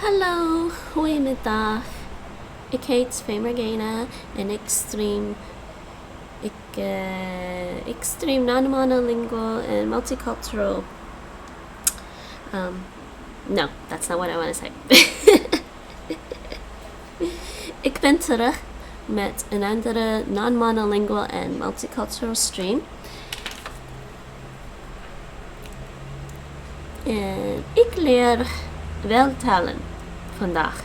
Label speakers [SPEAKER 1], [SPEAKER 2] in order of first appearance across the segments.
[SPEAKER 1] Hallo, goedemiddag. Ik heet Regina en extreme non-monolingual and multicultural. No, that's not what I want to say. Ik ben terug met een andere non-monolingual and multicultural stream. En ik leer wel talen vandaag.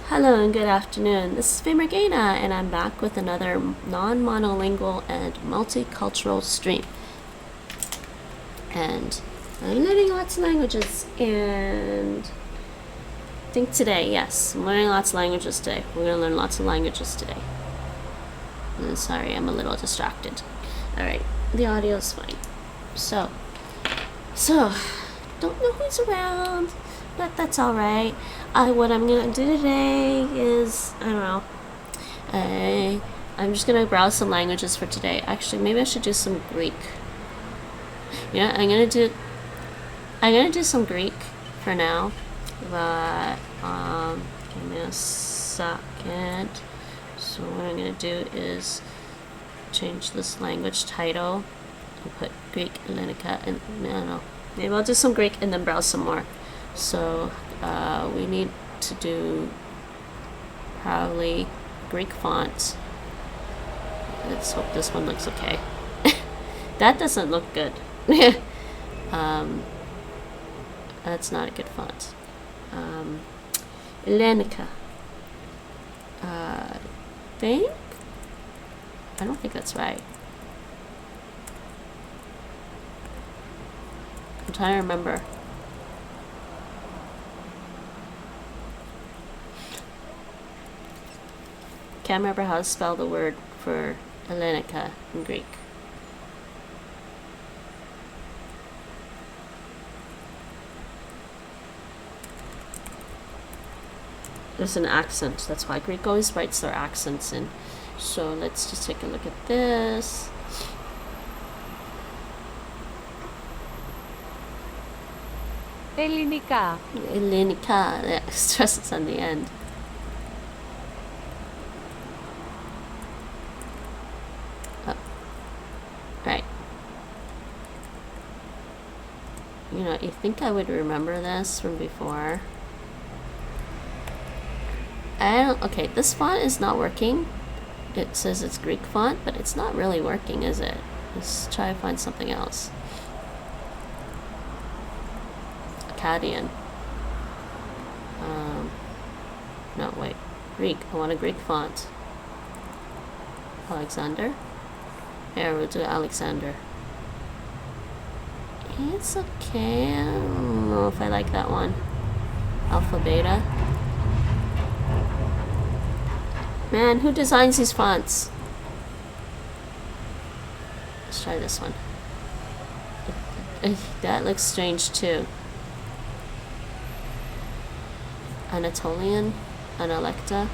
[SPEAKER 1] Hello and good afternoon. This is Regina and I'm back with another non-monolingual and multicultural stream. And I'm learning lots of languages, and I think today, yes, I'm learning lots of languages today. We're going to learn lots of languages today. Sorry, I'm a little distracted. Alright, the audio's fine. So, don't know who's around, but that's alright. What I'm going to do today is, I don't know, I'm just going to browse some languages for today. Actually, maybe I should do some Greek. Yeah, I'm gonna do some Greek for now, but give me a second. So what I'm gonna do is change this language title and put Greek Ελληνικά, and I don't know, maybe I'll do some Greek and then browse some more. So we need to do probably Greek font. Let's hope this one looks okay. That doesn't look good. That's not a good font. Ελληνικά. I don't think that's right. I'm trying to remember. Can't remember how to spell the word for Ελληνικά in Greek. There's an accent. That's why Greek always writes their accents in. So let's just take a look at this.
[SPEAKER 2] Ελληνικά.
[SPEAKER 1] Ελληνικά. The stress is on the end. Oh. Right. You know, you think I would remember this from before. Okay, this font is not working. It says it's Greek font, but it's not really working, is it? Let's try to find something else. Akkadian. No, wait. Greek. I want a Greek font. Alexander? Here, we'll do Alexander. It's okay. I don't know if I like that one. Alpha Beta. Man, who designs these fonts? Let's try this one. That looks strange too. Anatolian? Analecta?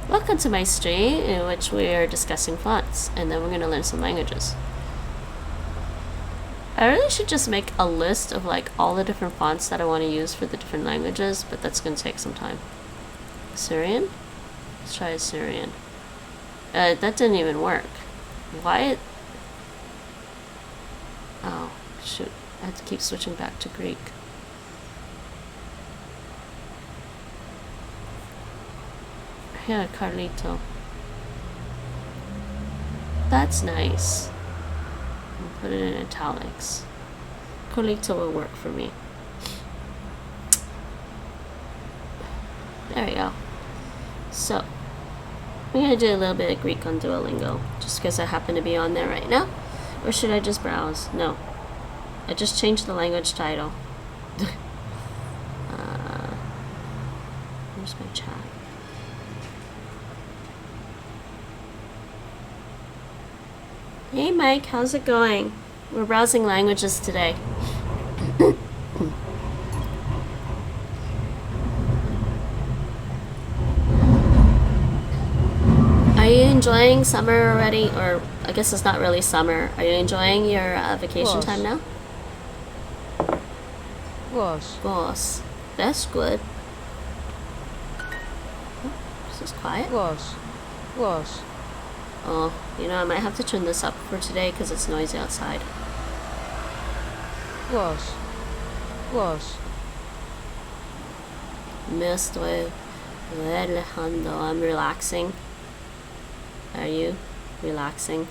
[SPEAKER 1] Welcome to my stream in which we are discussing fonts, and then we're going to learn some languages. I really should just make a list of like all the different fonts that I want to use for the different languages, but that's going to take some time. Syrian? Let's try Syrian. That didn't even work. Why? Oh, shoot. I have to keep switching back to Greek. Yeah, Carlito. That's nice. Put it in italics. Carlito will work for me. There we go. So, I'm going to do a little bit of Greek on Duolingo, just because I happen to be on there right now. Or should I just browse? No. I just changed the language title. Where's my chat? Hey Mike, how's it going? We're browsing languages today. Are you enjoying summer already? Or I guess it's not really summer. Are you enjoying your vacation time now?
[SPEAKER 2] Gos.
[SPEAKER 1] Gos. That's good. Oh, this is quiet.
[SPEAKER 2] Gos. Gos.
[SPEAKER 1] Oh, you know, I might have to turn this up for today because it's noisy outside.
[SPEAKER 2] Gos. Gos.
[SPEAKER 1] Me estoy relajando. I'm relaxing. Are you relaxing?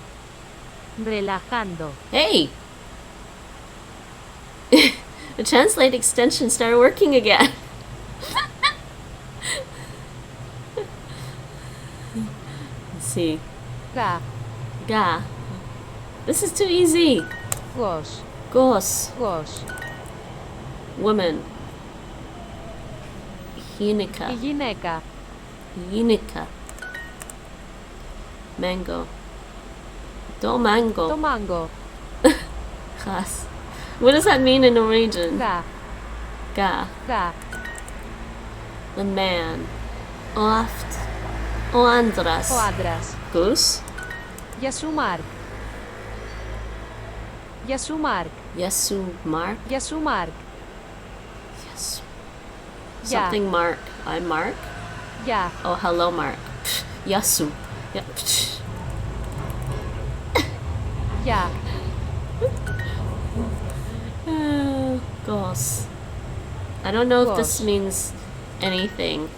[SPEAKER 2] Relajando.
[SPEAKER 1] Hey! The translate extension started working again. Let's see.
[SPEAKER 2] Ga.
[SPEAKER 1] Ga. This is too easy.
[SPEAKER 2] Gos.
[SPEAKER 1] Gos.
[SPEAKER 2] Gos.
[SPEAKER 1] Woman. Γυναίκα.
[SPEAKER 2] Η γυναίκα.
[SPEAKER 1] Γυναίκα. Mango. Do mango.
[SPEAKER 2] Το μάγκο.
[SPEAKER 1] Gas. What does that mean in Norwegian?
[SPEAKER 2] Ga.
[SPEAKER 1] Ga.
[SPEAKER 2] Ga.
[SPEAKER 1] The man. Oft. O andras.
[SPEAKER 2] Ο άντρας.
[SPEAKER 1] Goose.
[SPEAKER 2] Γεια σου Μάρκ. Γεια σου Μάρκ.
[SPEAKER 1] Yesu Mark.
[SPEAKER 2] Γεια σου Μάρκ.
[SPEAKER 1] Yes.
[SPEAKER 2] Yeah.
[SPEAKER 1] Something Mark. I'm Mark.
[SPEAKER 2] Γεια.
[SPEAKER 1] Oh, hello, Mark. Yasu. Yeah.
[SPEAKER 2] Γεια.
[SPEAKER 1] Gos. I don't know if this
[SPEAKER 2] Gos.
[SPEAKER 1] means anything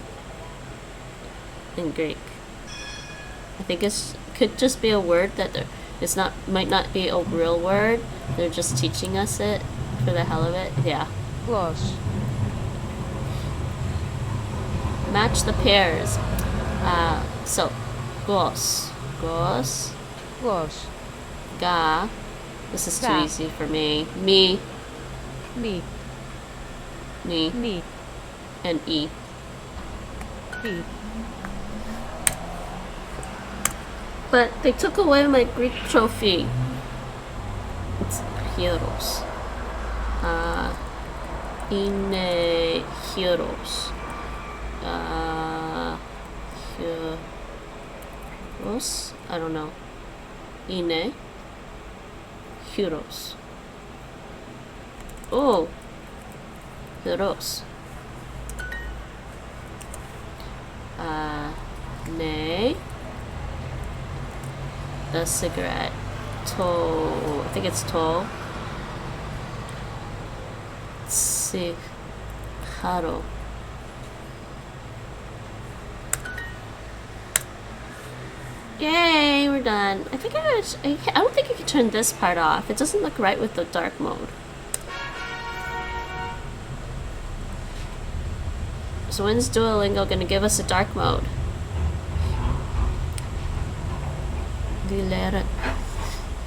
[SPEAKER 1] in Greek. I think it could just be a word that it's not, might not be a real word. They're just teaching us it for the hell of it. Yeah.
[SPEAKER 2] Gos.
[SPEAKER 1] Match the pairs. So, gos. Gos.
[SPEAKER 2] Gos.
[SPEAKER 1] Ga. This is too
[SPEAKER 2] Ga.
[SPEAKER 1] easy for me. Me.
[SPEAKER 2] Μη.
[SPEAKER 1] Me.
[SPEAKER 2] Μη.
[SPEAKER 1] And E.
[SPEAKER 2] Πι.
[SPEAKER 1] But they took away my Greek trophy. It's heroes. Είναι heroes. Heroes? I don't know. Είναι heroes. Oh. Heroes. Ne. A cigarette. To. I think it's to. Cigaro. Yay, we're done. I think I don't think I can turn this part off. It doesn't look right with the dark mode. So when's Duolingo gonna give us a dark mode?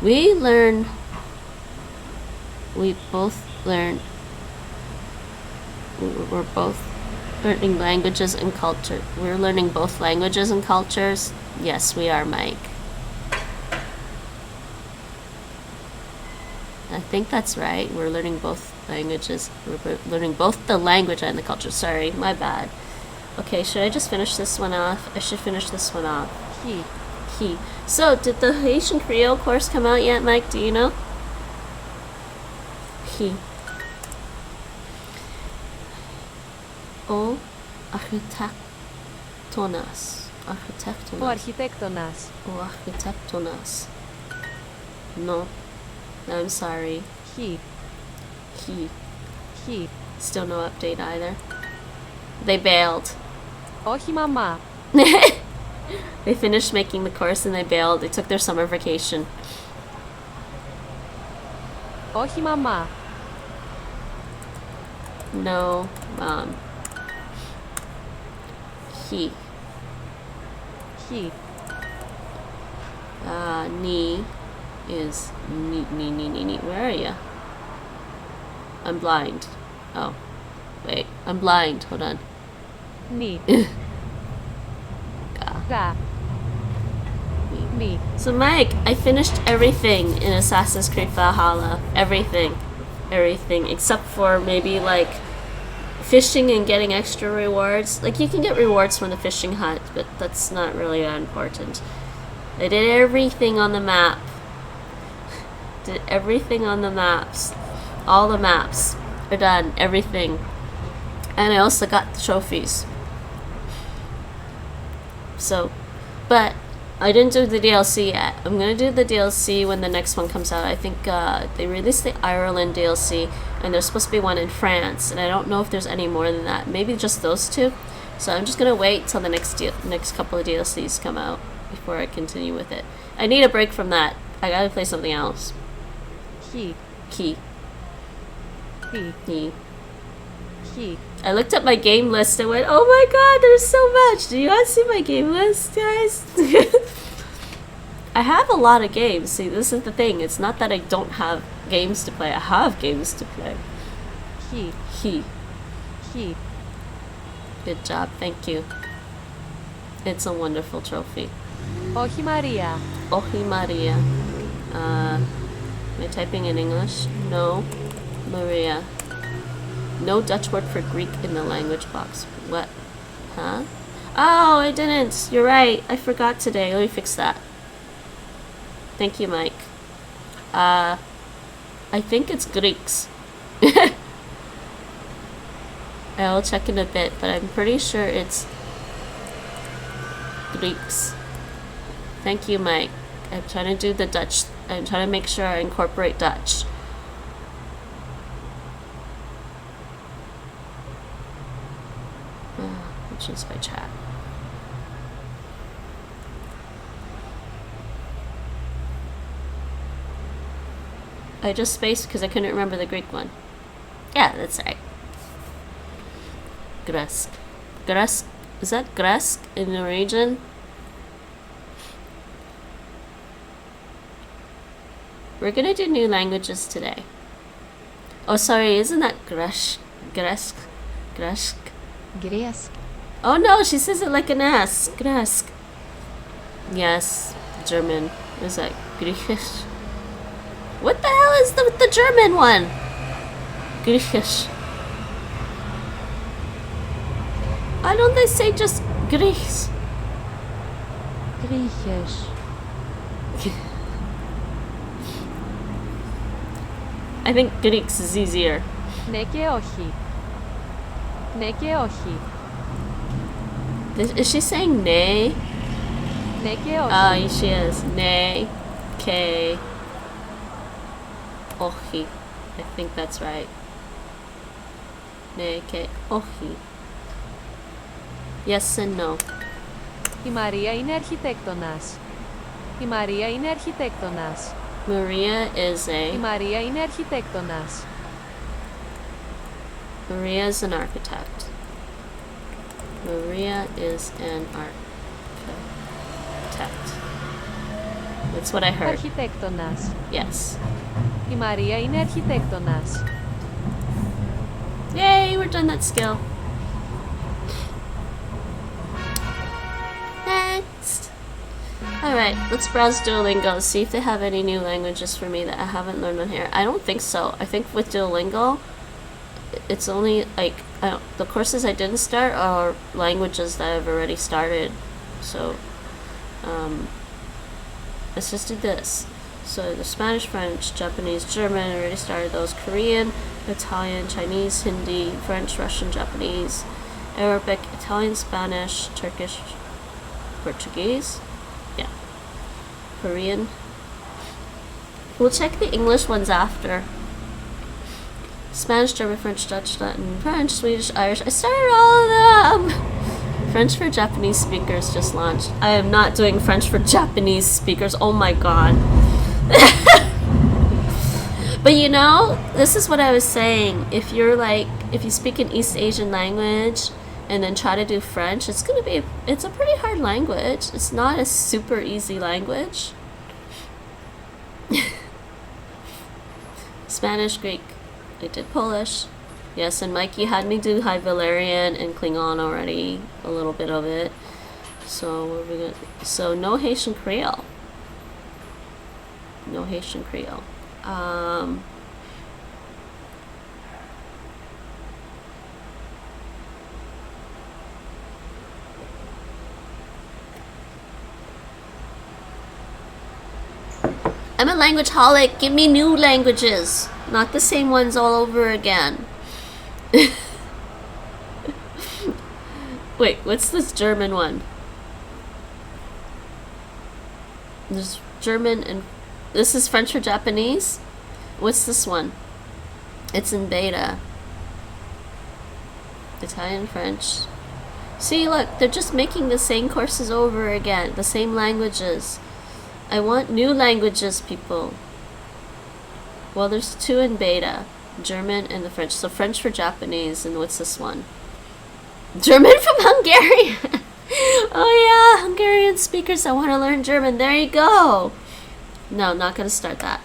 [SPEAKER 1] We both learn. We're both learning languages and culture. We're learning both languages and cultures. Yes, we are, Mike. I think that's right. We're learning both languages. We're learning both the language and the culture. Sorry, my bad. Okay, should I just finish this one off? I should finish this one off. He. So, did the Haitian Creole course come out yet, Mike? Do you know? He. O architectonas.
[SPEAKER 2] Ο αρχιτέκτονας.
[SPEAKER 1] O architectonas. No. I'm sorry.
[SPEAKER 2] He.
[SPEAKER 1] Still no update either. They bailed.
[SPEAKER 2] Όχι μαμά.
[SPEAKER 1] They finished making the course and they bailed. They took their summer vacation.
[SPEAKER 2] Όχι μαμά.
[SPEAKER 1] No, Mom. He. Ni is ni. Where are you? I'm blind. Oh, wait. I'm blind. Hold on.
[SPEAKER 2] Νι.
[SPEAKER 1] Ga.
[SPEAKER 2] Γα. Μη.
[SPEAKER 1] So, Mike, I finished everything in Assassin's Creed Valhalla. Everything. Except for maybe, like, fishing and getting extra rewards. Like, you can get rewards from the fishing hut, but that's not really that important. I did everything on the map. Did everything on the maps. All the maps. are done. Everything. And I also got the trophies. So, but I didn't do the DLC yet. I'm gonna do the DLC when the next one comes out. I think they released the Ireland DLC, and there's supposed to be one in France, and I don't know if there's any more than that. Maybe just those two. So I'm just gonna wait till the next couple of DLCs come out before I continue with it. I need a break from that. I gotta play something else.
[SPEAKER 2] He.
[SPEAKER 1] Key.
[SPEAKER 2] He.
[SPEAKER 1] I looked at my game list and went, oh my god, there's so much. Do you guys see my game list, guys? I have a lot of games. See, this is the thing. It's not that I don't have games to play. I have games to play. He. Good job. Thank you. It's a wonderful trophy.
[SPEAKER 2] Όχι Maria.
[SPEAKER 1] Ohi Maria. Am I typing in English? No. Maria. No Dutch word for Greek in the language box. What? Huh? Oh, I didn't. You're right. I forgot today. Let me fix that. Thank you, Mike. I think it's Greeks. I'll check in a bit, but I'm pretty sure it's Greeks. Thank you, Mike. I'm trying to do the Dutch. I'm trying to make sure I incorporate Dutch. Choose by chat. I just spaced because I couldn't remember the Greek one. Yeah, that's right. Gresk. Gresk. Is that Gresk in Norwegian? We're gonna do new languages today. Oh, sorry, isn't that Gresh? Gresk? Gresk?
[SPEAKER 2] Gresk.
[SPEAKER 1] Oh no, she says it like an S. Gresk. Yes, German. What is that? Griechisch. What the hell is the German one? Griechisch. Why don't they say just Greeks?
[SPEAKER 2] Griechisch.
[SPEAKER 1] I think Greeks is easier.
[SPEAKER 2] Ναι και όχι. Ναι και όχι.
[SPEAKER 1] Is she saying nay?
[SPEAKER 2] Ναι και όχι.
[SPEAKER 1] She is. Nay. K. Ochi. I think that's right. Nay. K. Ochi. Yes and no.
[SPEAKER 2] Η Μαρία είναι αρχιτέκτονας. Η Μαρία είναι αρχιτέκτονας.
[SPEAKER 1] Maria is
[SPEAKER 2] Η
[SPEAKER 1] a...
[SPEAKER 2] Μαρία είναι αρχιτέκτονας.
[SPEAKER 1] Maria is an architect. Maria is an architect. That's what I heard.
[SPEAKER 2] Αρχιτέκτονας.
[SPEAKER 1] Yes.
[SPEAKER 2] Η Μαρία είναι αρχιτέκτονας.
[SPEAKER 1] Yay, we're done that skill. Next. Alright, let's browse Duolingo, see if they have any new languages for me that I haven't learned on here. I don't think so. I think with Duolingo, it's only like the courses I didn't start are languages that I've already started. So let's just do this. So the Spanish, French, Japanese, German, I already started those. Korean, Italian, Chinese, Hindi, French, Russian, Japanese, Arabic, Italian, Spanish, Turkish, Portuguese. Yeah. Korean. We'll check the English ones after. Spanish, German, French, Dutch, Latin, French, Swedish, Irish. I started all of them! French for Japanese speakers just launched. I am not doing French for Japanese speakers. Oh my god. But you know, this is what I was saying. If you speak an East Asian language and then try to do French, it's a pretty hard language. It's not a super easy language. Spanish, Greek. I did Polish. Yes, and Mikey had me do High Valerian and Klingon already, a little bit of it. So what are we gonna? So no Haitian Creole. No Haitian Creole. I'm a languageholic. Give me new languages, not the same ones all over again. Wait, what's this German one? There's German and this is French or Japanese? What's this one? It's in beta. Italian, French. See, look, they're just making the same courses over again, the same languages. I want new languages, people. Well, there's 2 in beta, German and the French. So French for Japanese, and what's this one? German from Hungary. Oh yeah, Hungarian speakers that want to learn German. There you go. No, not gonna start that.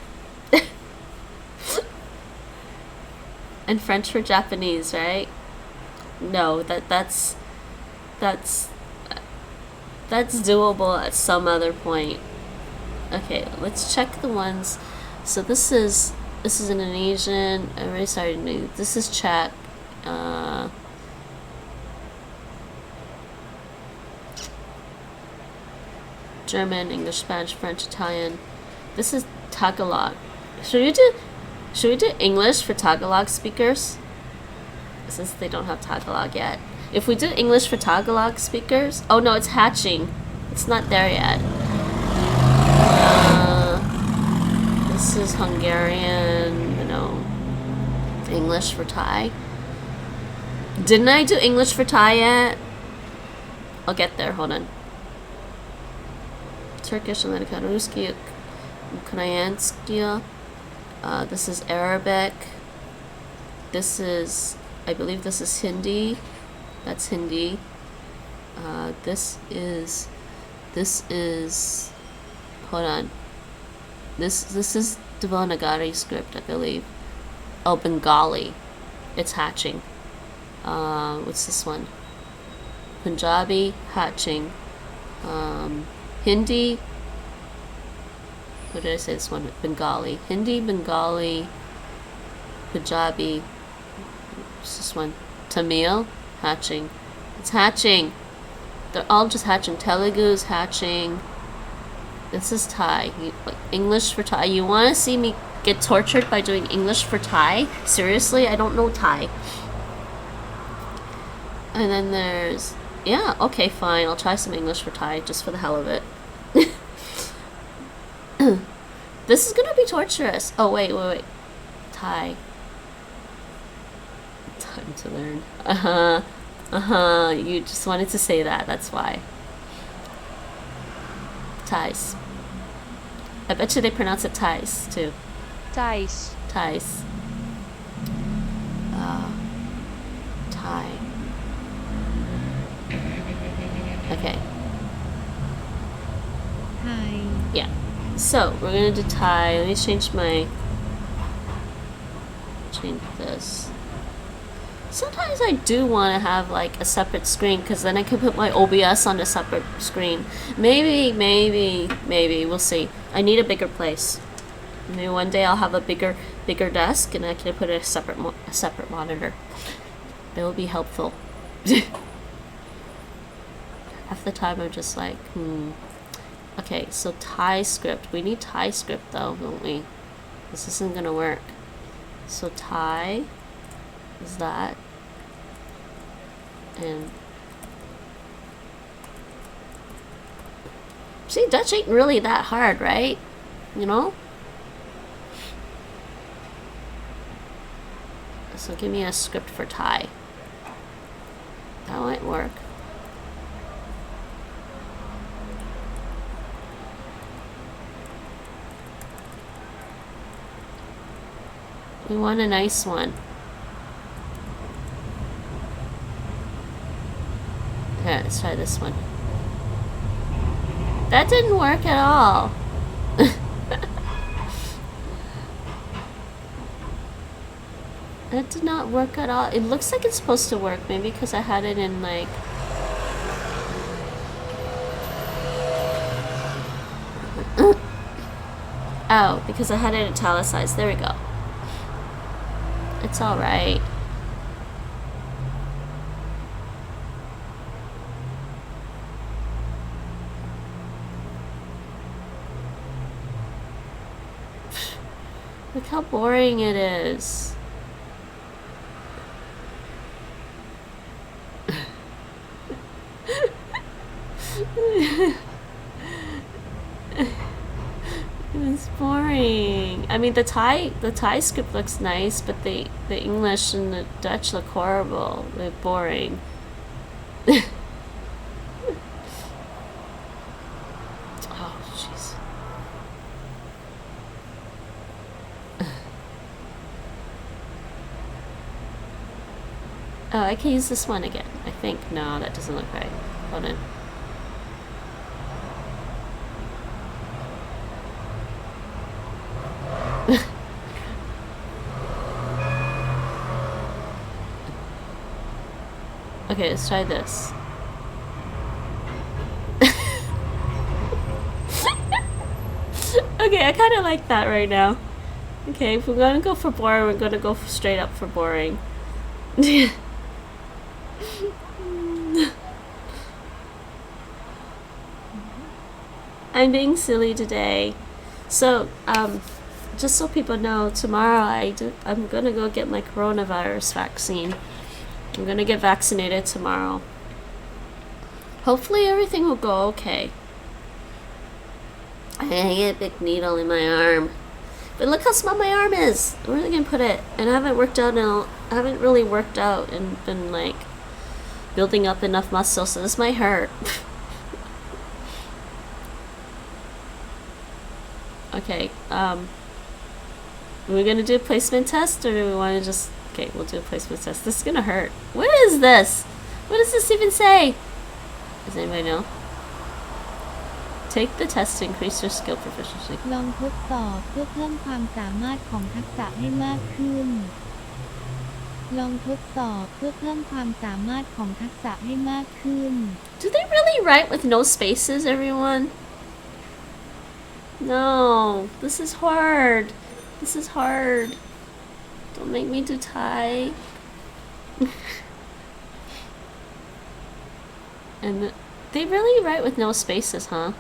[SPEAKER 1] And French for Japanese, right? No, that's doable at some other point. Okay, let's check the ones. So this is Indonesian. I already started. This is Czech. German, English, Spanish, French, Italian. This is Tagalog. Should we do English for Tagalog speakers? Since they don't have Tagalog yet. If we do English for Tagalog speakers, oh no, it's hatching. It's not there yet. This is Hungarian, English for Thai. Didn't I do English for Thai yet? I'll get there, hold on. Turkish, ελληνικά, ρусский, Ukrainianski. This is Arabic. This is, I believe this is Hindi. That's Hindi. This is, hold on. This is Devanagari script, I believe. Oh, Bengali. It's hatching. What's this one? Punjabi, hatching. Hindi. What did I say this one? Bengali. Hindi, Bengali, Punjabi. What's this one? Tamil, hatching. It's hatching. They're all just hatching. Telugu's hatching. This is Thai. English for Thai. You want to see me get tortured by doing English for Thai? Seriously? I don't know Thai. And then there's... Yeah, okay, fine. I'll try some English for Thai just for the hell of it. This is gonna be torturous. Oh, wait. Thai. Time to learn. You just wanted to say that. That's why. Thais. I bet you they pronounce it Thais, too.
[SPEAKER 2] Thais.
[SPEAKER 1] Thais. Thai. Okay.
[SPEAKER 2] Hi.
[SPEAKER 1] Yeah. So, we're gonna do Thai. Let me change this. Sometimes I do want to have like a separate screen because then I can put my OBS on a separate screen. Maybe, we'll see. I need a bigger place. Maybe one day I'll have a bigger desk and I can put a separate monitor. That will be helpful. Half the time I'm just like, Okay, so Thai script. We need Thai script though, don't we? This isn't gonna work. So Thai is that. And see, Dutch ain't really that hard, right? So give me a script for Thai. That might work. We want a nice one. Okay, let's try this one. That didn't work at all. That did not work at all. It looks like it's supposed to work. Maybe because I had it in like... Oh, because I had it italicized. There we go. It's alright. Look how boring it is. It's boring. I mean, the Thai script looks nice, but the English and the Dutch look horrible. They're boring. Oh, jeez. Oh, I can use this one again. I think. No, that doesn't look right. Hold on. Okay, let's try this. Okay, I kind of like that right now. Okay, if we're gonna go for boring, we're gonna go straight up for boring. I'm being silly today. So, just so people know, tomorrow I'm gonna go get my coronavirus vaccine. I'm gonna get vaccinated tomorrow. Hopefully everything will go okay. I get a big needle in my arm. But look how small my arm is! Where are they gonna put it? And I haven't really worked out and been like building up enough muscle, so this might hurt. Okay, we're gonna do a placement test, or do we wanna just... Okay, we'll do a placement test. This is gonna hurt. What is this? What does this even say? Does anybody know? Take the test to increase your skill proficiency.
[SPEAKER 3] ลองทดสอบเพื่อเพิ่มความสามารถของทักษะให้มากขึ้น ลองทดสอบเพื่อเพิ่มความสามารถของทักษะให้มากขึ้น
[SPEAKER 1] Do they really write with no spaces, everyone? No, this is hard. This is hard. Don't make me do Thai. And they really write with no spaces, huh?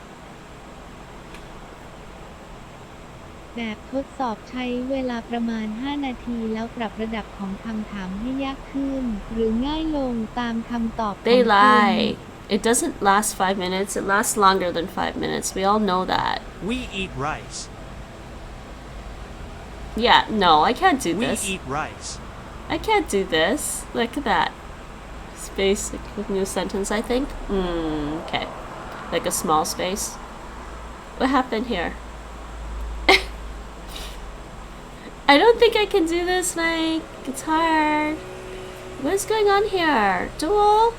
[SPEAKER 3] แบบทดสอบใช้เวลาประมาณ 5 นาทีแล้วปรับระดับของคำถามให้ยากขึ้น หรือง่ายลงตามคำตอบของ
[SPEAKER 1] They
[SPEAKER 3] คุณ
[SPEAKER 1] lie. It doesn't last 5 minutes. It lasts longer than 5 minutes. We all know that.
[SPEAKER 4] We eat rice.
[SPEAKER 1] Yeah, no, I can't do
[SPEAKER 4] We
[SPEAKER 1] this.
[SPEAKER 4] eat rice.
[SPEAKER 1] I can't do this. Look at that. Space, like new sentence, I think. Okay. Like a small space. What happened here? I don't think I can do this, Mike. It's hard. What is going on here? Dual?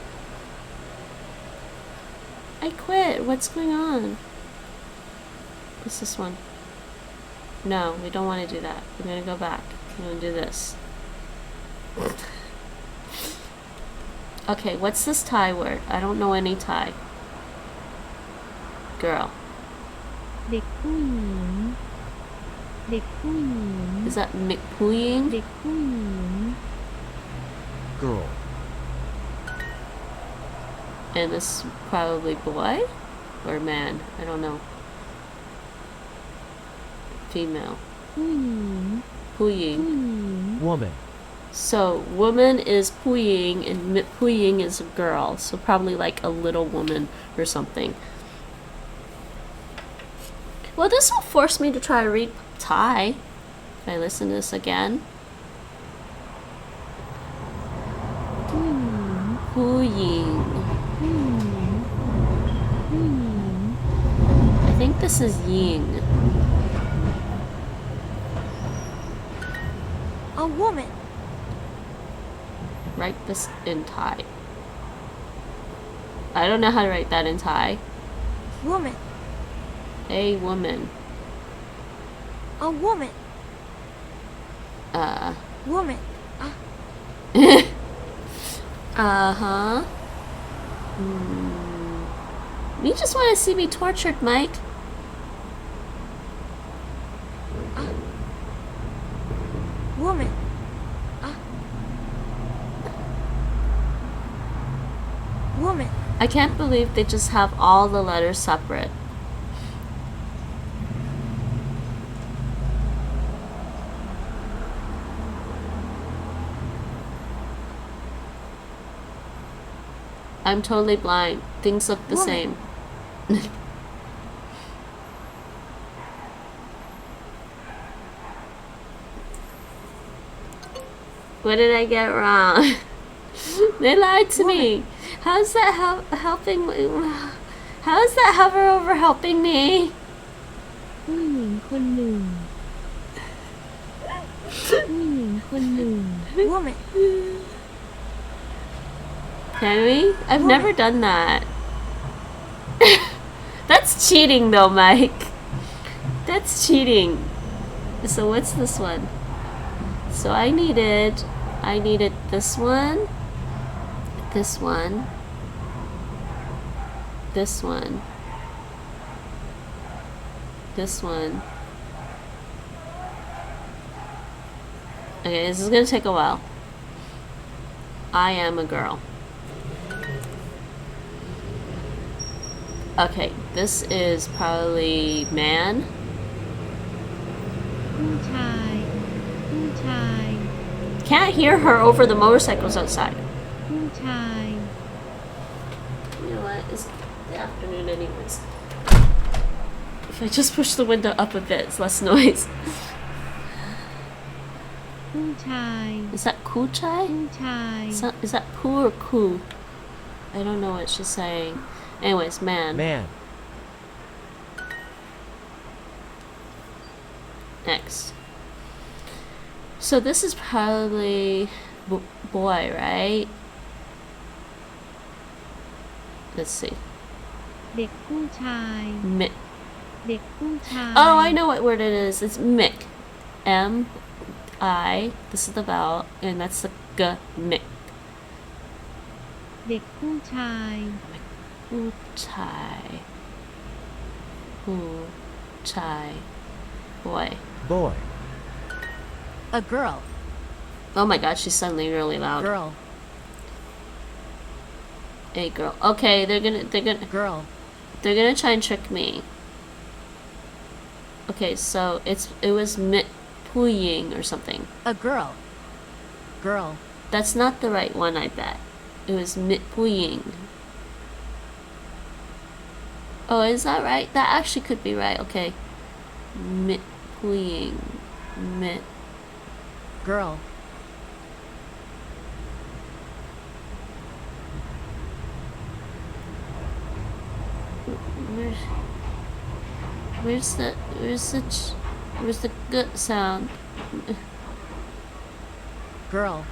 [SPEAKER 1] I quit. What's going on? What's this one? No, we don't want to do that. We're going to go back. We're going to do this. Okay, what's this Thai word? I don't know any Thai. Girl.
[SPEAKER 3] เด็กผู้หญิง เด็กผู้หญิง
[SPEAKER 1] Is that Mikpuying?
[SPEAKER 3] เด็กผู้หญิง
[SPEAKER 4] Girl.
[SPEAKER 1] And this is probably boy or man. I don't know. Female.
[SPEAKER 3] ผู้หญิง ผู้หญิ
[SPEAKER 1] Puying.
[SPEAKER 3] ง
[SPEAKER 4] Woman.
[SPEAKER 1] So woman is Puying and Puying is a girl. So probably like a little woman or something. Well, this will force me to try to read Thai if I listen to this again.
[SPEAKER 3] ผู้หญิง
[SPEAKER 1] Puying.
[SPEAKER 3] ผู้หญิง ผู้หญิง
[SPEAKER 1] I think this is Ying.
[SPEAKER 5] A woman.
[SPEAKER 1] Write this in Thai. I don't know how to write that in Thai.
[SPEAKER 5] Woman.
[SPEAKER 1] A woman.
[SPEAKER 5] A woman. Woman.
[SPEAKER 1] Uh-huh. You just want to see me tortured, Mike.
[SPEAKER 5] Woman. Woman.
[SPEAKER 1] I can't believe they just have all the letters separate. I'm totally blind. Things look the
[SPEAKER 5] Woman.
[SPEAKER 1] same. What did I get wrong? They lied to me. How's that helping me? How is that hover over helping me?
[SPEAKER 3] ผู้หญิงคนหนึ่ง ผู้หญิงคนหนึ่ง
[SPEAKER 5] Woman.
[SPEAKER 1] Can we? I've never done that. That's cheating though, Mike. That's cheating. So what's this one? So I needed this one, this one, this one, this one. Okay, this is gonna take a while. I am a girl. Okay, this is probably man.
[SPEAKER 3] ผู้ชาย ผู้ชาย
[SPEAKER 1] Can't hear her over the motorcycles outside.
[SPEAKER 3] ผู้ชาย
[SPEAKER 1] You know what? It's the afternoon anyways. If I just push the window up a bit, it's less noise.
[SPEAKER 3] ผู้ชาย
[SPEAKER 1] Is that kuchai?
[SPEAKER 3] ผู้ชาย
[SPEAKER 1] Is that poo or ku? I don't know what she's saying. Anyways, man.
[SPEAKER 4] Man.
[SPEAKER 1] Next. So this is probably boy, right? Let's see.
[SPEAKER 3] เด็กผู้ชาย
[SPEAKER 1] Mick.
[SPEAKER 3] เด็กผู้ชาย
[SPEAKER 1] Oh, I know what word it is. It's Mick. M-I. This is the vowel, and that's the g. Mick.
[SPEAKER 3] เด็กผู้ชาย
[SPEAKER 1] Chai. Chai. Boy.
[SPEAKER 4] Boy.
[SPEAKER 2] A girl.
[SPEAKER 1] Oh my god, she's suddenly really loud.
[SPEAKER 2] Girl.
[SPEAKER 1] A girl. Okay, they're gonna
[SPEAKER 2] Girl.
[SPEAKER 1] try and trick me. Okay, so it was mit puying or something.
[SPEAKER 2] A girl. Girl.
[SPEAKER 1] That's not the right one, I bet. It was mit puying. Oh, is that right? That actually could be right. Okay. Mit puying. Mit.
[SPEAKER 2] Girl.
[SPEAKER 1] Where's the good sound?
[SPEAKER 2] Girl.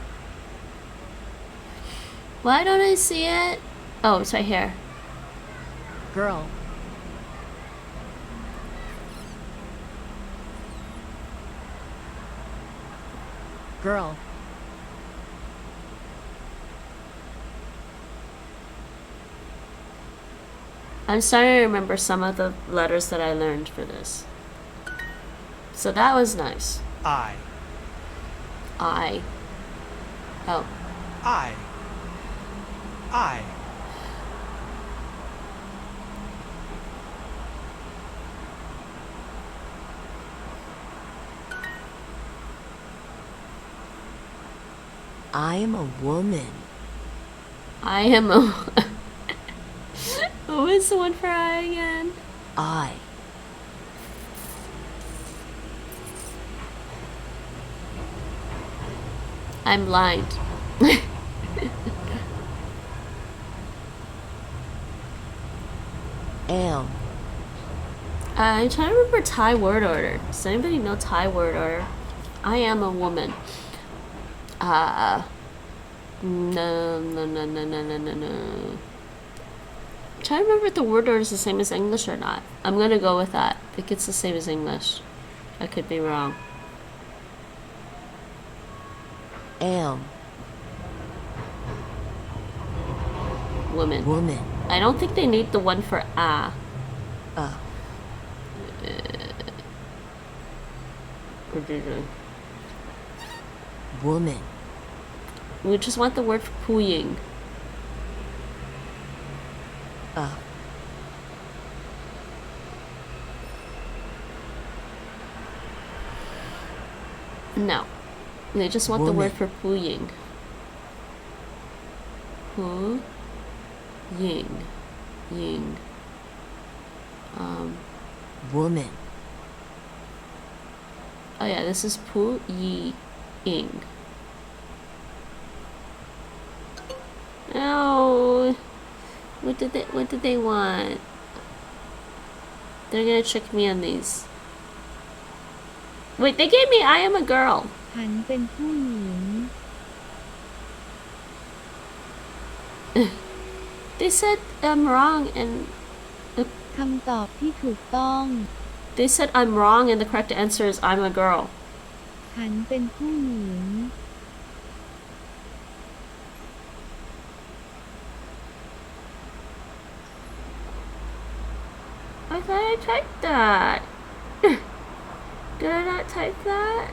[SPEAKER 1] Why don't I see it? Oh, it's right here.
[SPEAKER 2] Girl. Girl.
[SPEAKER 1] I'm starting to remember some of the letters that I learned for this. So that was nice.
[SPEAKER 4] I.
[SPEAKER 1] I. Oh.
[SPEAKER 4] I. I.
[SPEAKER 2] I am a woman.
[SPEAKER 1] I am a... What was the one for I again?
[SPEAKER 2] I.
[SPEAKER 1] I'm blind.
[SPEAKER 2] Am.
[SPEAKER 1] I'm trying to remember Thai word order. Does anybody know Thai word order? I am a woman. No. I'm trying to remember if the word order is the same as English or not. I'm gonna go with that. I think it's the same as English. I could be wrong.
[SPEAKER 2] Am.
[SPEAKER 1] Woman.
[SPEAKER 2] Woman.
[SPEAKER 1] I don't think they need the one for ah.
[SPEAKER 2] Woman.
[SPEAKER 1] We just want the word for puying. No. They just want the word for puying. Pu. Ying. Ying.
[SPEAKER 6] Woman.
[SPEAKER 1] Oh yeah, this is pu yi ing. Oh, what did they want? They're gonna trick me on these. Wait, they gave me I am a girl.
[SPEAKER 3] ฉันเป็นผู้หญิง
[SPEAKER 1] They said I'm wrong and
[SPEAKER 3] คำตอบที่ถูกต้อง
[SPEAKER 1] they said I'm wrong and the correct answer is I'm a girl.
[SPEAKER 3] ฉันเป็นผู้หญิง
[SPEAKER 1] I thought I typed that. Did I not type that?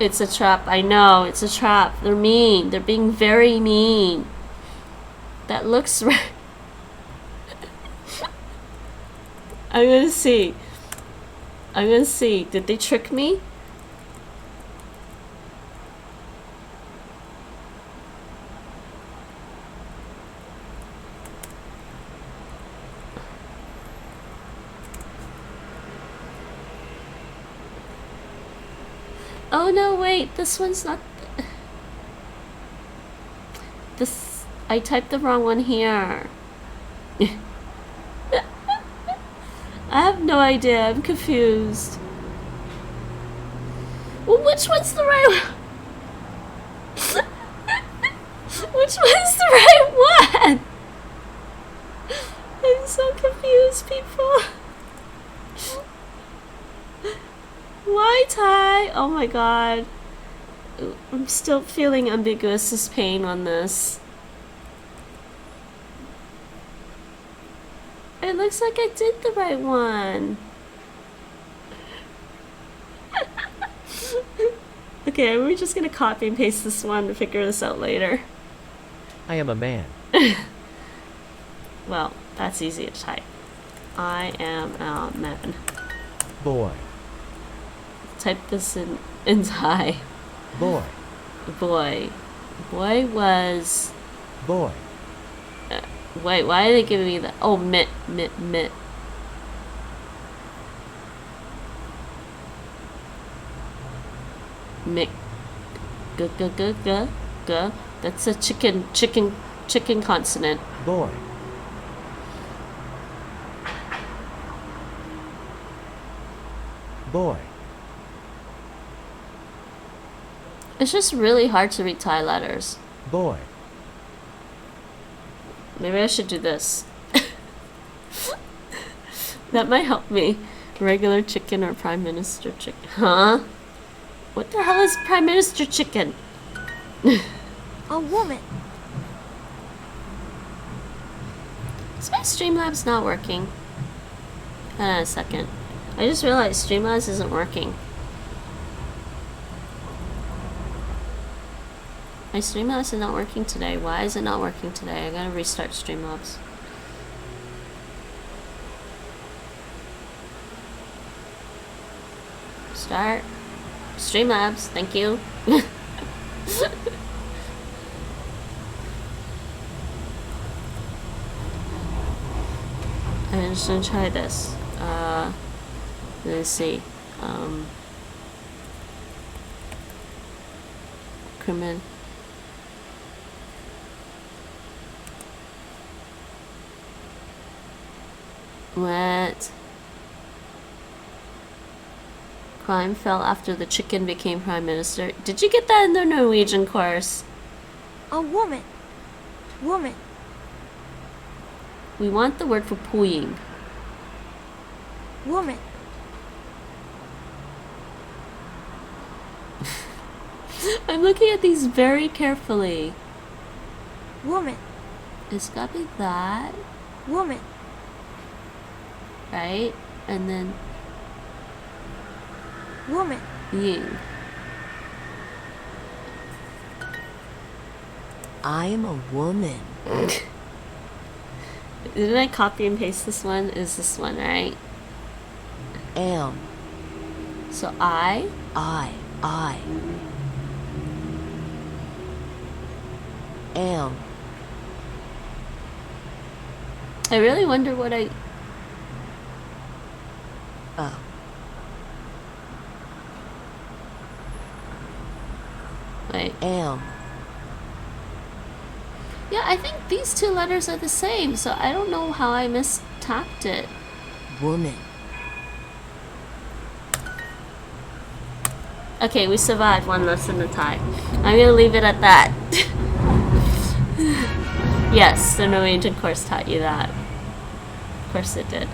[SPEAKER 1] It's a trap. I know. It's a trap. They're mean. They're being very mean. That looks right. I'm gonna see. I'm gonna see. Did they trick me? Oh no, wait, this one's not... This... I typed the wrong one here. I have no idea, I'm confused. Well, which one's the right one? Which one's the right one? I'm so confused, people. Why Thai? Oh my god. I'm still feeling ambiguous pain on this. It looks like I did the right one. Okay, we're just gonna copy and paste this one to figure this out later.
[SPEAKER 7] I am a man.
[SPEAKER 1] Well, that's easy to type. I am a man.
[SPEAKER 7] Boy.
[SPEAKER 1] Type this in Thai.
[SPEAKER 7] Boy.
[SPEAKER 1] Boy. Boy was...
[SPEAKER 7] Boy.
[SPEAKER 1] Wait, why are they giving me that? Oh, mit. Mick. G. That's a chicken consonant.
[SPEAKER 7] Boy. Boy.
[SPEAKER 1] It's just really hard to read Thai letters.
[SPEAKER 7] Boy.
[SPEAKER 1] Maybe I should do this. That might help me. Regular chicken or Prime Minister chicken. Huh? What the hell is Prime Minister chicken?
[SPEAKER 5] A woman.
[SPEAKER 1] Is my Streamlabs not working? Hold on a second. I just realized Streamlabs isn't working. My Streamlabs is not working today. Why is it not working today? I gotta restart Streamlabs. Start. Streamlabs, thank you. I'm just gonna try this. Let's see. Crimin. What? Crime fell after the chicken became prime minister. Did you get that in the Norwegian course?
[SPEAKER 5] A woman. Woman.
[SPEAKER 1] We want the word for pooing.
[SPEAKER 5] Woman.
[SPEAKER 1] I'm looking at these very carefully.
[SPEAKER 5] Woman.
[SPEAKER 1] It's gotta be that,
[SPEAKER 5] Woman.
[SPEAKER 1] right? And then
[SPEAKER 5] Woman.
[SPEAKER 1] ying.
[SPEAKER 6] I am a woman.
[SPEAKER 1] Didn't I copy and paste this one? Is this one, right?
[SPEAKER 6] Am.
[SPEAKER 1] So I.
[SPEAKER 6] I. Am.
[SPEAKER 1] I really wonder what I... Wait.
[SPEAKER 6] Am.
[SPEAKER 1] Yeah, I think these two letters are the same, so I don't know how I mistapped it.
[SPEAKER 6] Woman.
[SPEAKER 1] Okay, we survived one lesson at a time. I'm gonna leave it at that. Yes, the Norwegian course taught you that. Of course it did.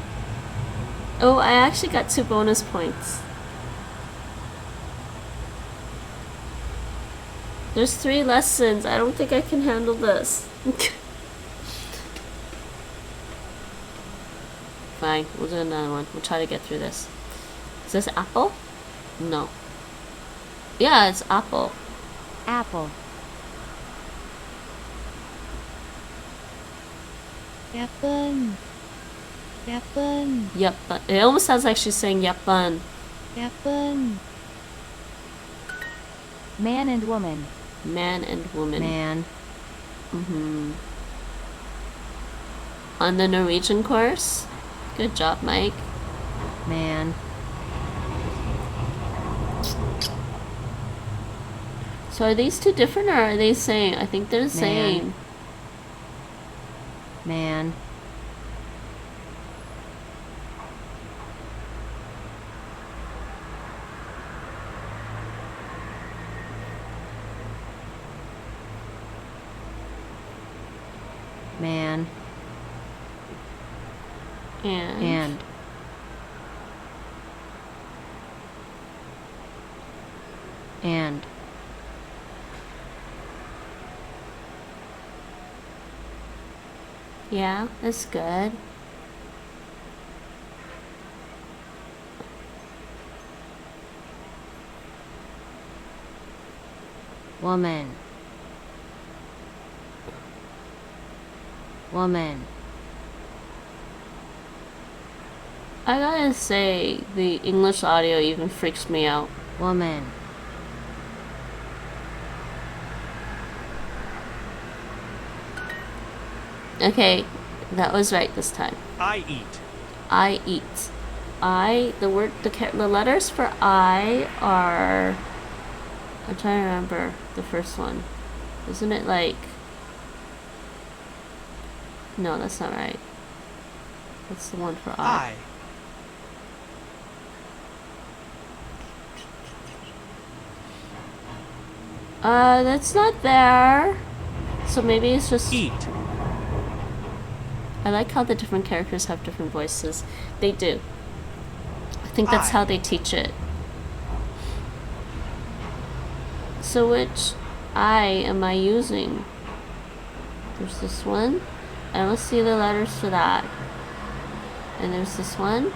[SPEAKER 1] Oh, I actually got 2 bonus points. There's 3 lessons. I don't think I can handle this. Fine, we'll do another one. We'll try to get through this. Is this apple? No. Yeah, it's apple.
[SPEAKER 2] Apple.
[SPEAKER 3] Apple. Apple.
[SPEAKER 1] Yep, but it almost sounds like she's saying yapan.
[SPEAKER 3] Apple.
[SPEAKER 2] Man and woman.
[SPEAKER 1] Man and woman.
[SPEAKER 2] Man.
[SPEAKER 1] On the Norwegian course. Good job, Mike.
[SPEAKER 2] Man.
[SPEAKER 1] So are these two different, or are they same? I think they're the same.
[SPEAKER 2] Man. Man.
[SPEAKER 1] And.
[SPEAKER 2] And.
[SPEAKER 1] Yeah, that's good.
[SPEAKER 2] Woman. Woman.
[SPEAKER 1] I gotta say, the English audio even freaks me out.
[SPEAKER 2] Woman.
[SPEAKER 1] Okay, that was right this time.
[SPEAKER 4] I eat.
[SPEAKER 1] I eat. The letters for I are... I'm trying to remember the first one. Isn't it like... No, that's not right. That's the one for I. That's not there. So maybe it's just...
[SPEAKER 4] Eat.
[SPEAKER 1] I like how the different characters have different voices. They do. I think that's how they teach it. So which I am I using? There's this one. I don't see the letters for that. And there's this one.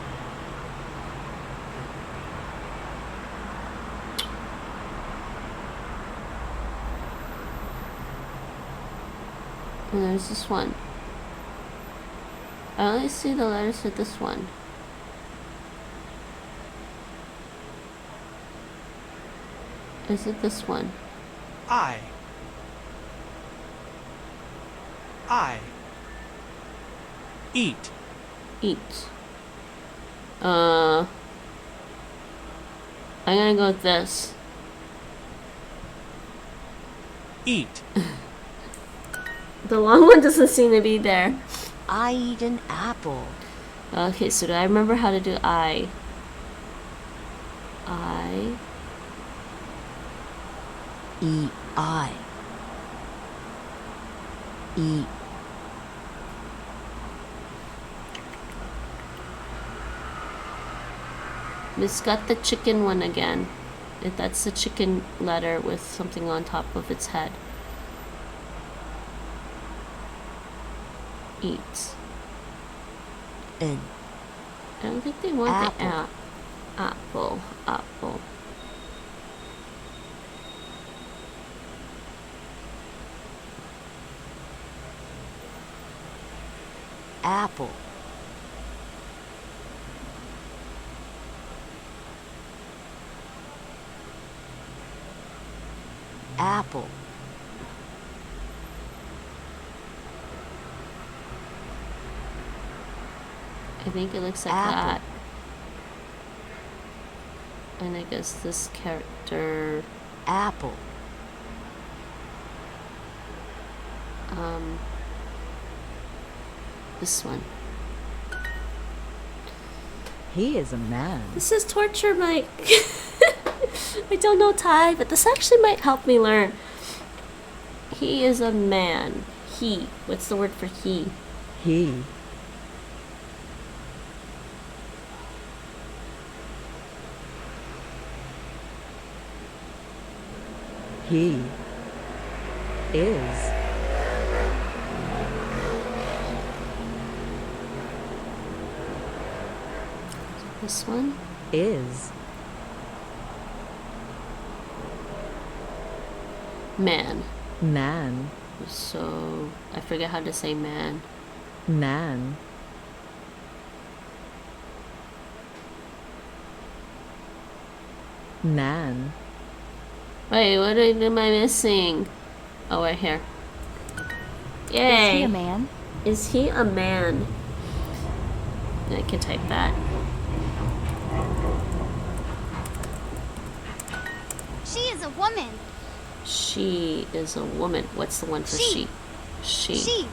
[SPEAKER 1] And there's this one. I only see the letters for this one. Is it this one?
[SPEAKER 4] I eat.
[SPEAKER 1] Eat. I'm gonna go with this.
[SPEAKER 4] Eat.
[SPEAKER 1] The long one doesn't seem to be there.
[SPEAKER 6] I eat an apple.
[SPEAKER 1] Okay, so do I remember how to do I?
[SPEAKER 6] Eat. I eat.
[SPEAKER 1] It's got the chicken one again. That's the chicken letter with something on top of its head. Eat.
[SPEAKER 6] N.
[SPEAKER 1] I don't think they want
[SPEAKER 6] Apple.
[SPEAKER 1] the apple. Apple.
[SPEAKER 6] Apple. Apple.
[SPEAKER 1] I think it looks like
[SPEAKER 6] Apple.
[SPEAKER 1] that. And I guess this character,
[SPEAKER 6] Apple.
[SPEAKER 1] this one.
[SPEAKER 6] He is a man.
[SPEAKER 1] This is torture, Mike. I don't know Thai, but this actually might help me learn. He is a man. He. What's the word for he?
[SPEAKER 6] He. He is
[SPEAKER 1] This one?
[SPEAKER 6] is
[SPEAKER 1] Man.
[SPEAKER 6] man.
[SPEAKER 1] So, I forget how to say man.
[SPEAKER 6] Man. Man.
[SPEAKER 1] Wait, what am I missing? Oh, right here. Yay!
[SPEAKER 2] Is he a man?
[SPEAKER 1] Is he a man? I can type that.
[SPEAKER 8] She is a woman.
[SPEAKER 1] She is a woman. What's the one for she? She.
[SPEAKER 8] She.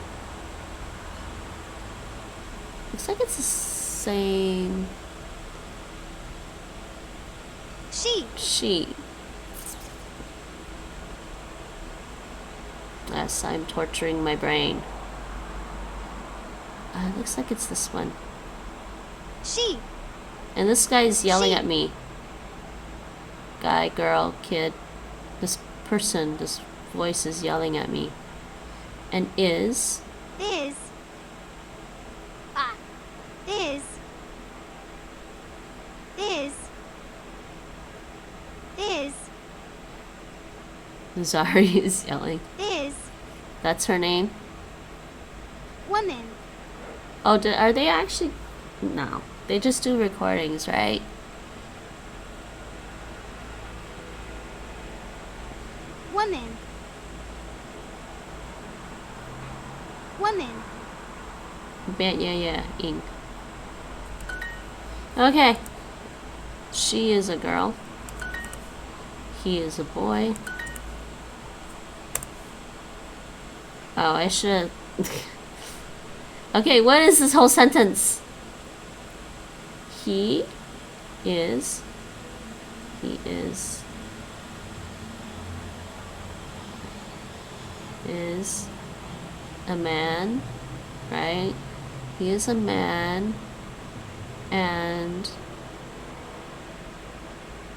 [SPEAKER 1] Looks like it's the same.
[SPEAKER 8] She.
[SPEAKER 1] She. Yes, I'm torturing my brain. Looks like it's this one.
[SPEAKER 8] She.
[SPEAKER 1] And this guy's yelling
[SPEAKER 8] She.
[SPEAKER 1] at me. Guy, girl, kid. This person, this voice is yelling at me. And is.
[SPEAKER 8] Is. Is. Is. Is.
[SPEAKER 1] Zari is yelling.
[SPEAKER 8] Is.
[SPEAKER 1] That's her name?
[SPEAKER 8] Woman.
[SPEAKER 1] Oh, are they actually? No. They just do recordings, right?
[SPEAKER 8] Woman. Woman.
[SPEAKER 1] Yeah, ink. Okay. She is a girl. He is a boy. Oh, I should. Okay, what is this whole sentence? He is a man, right? He is a man, and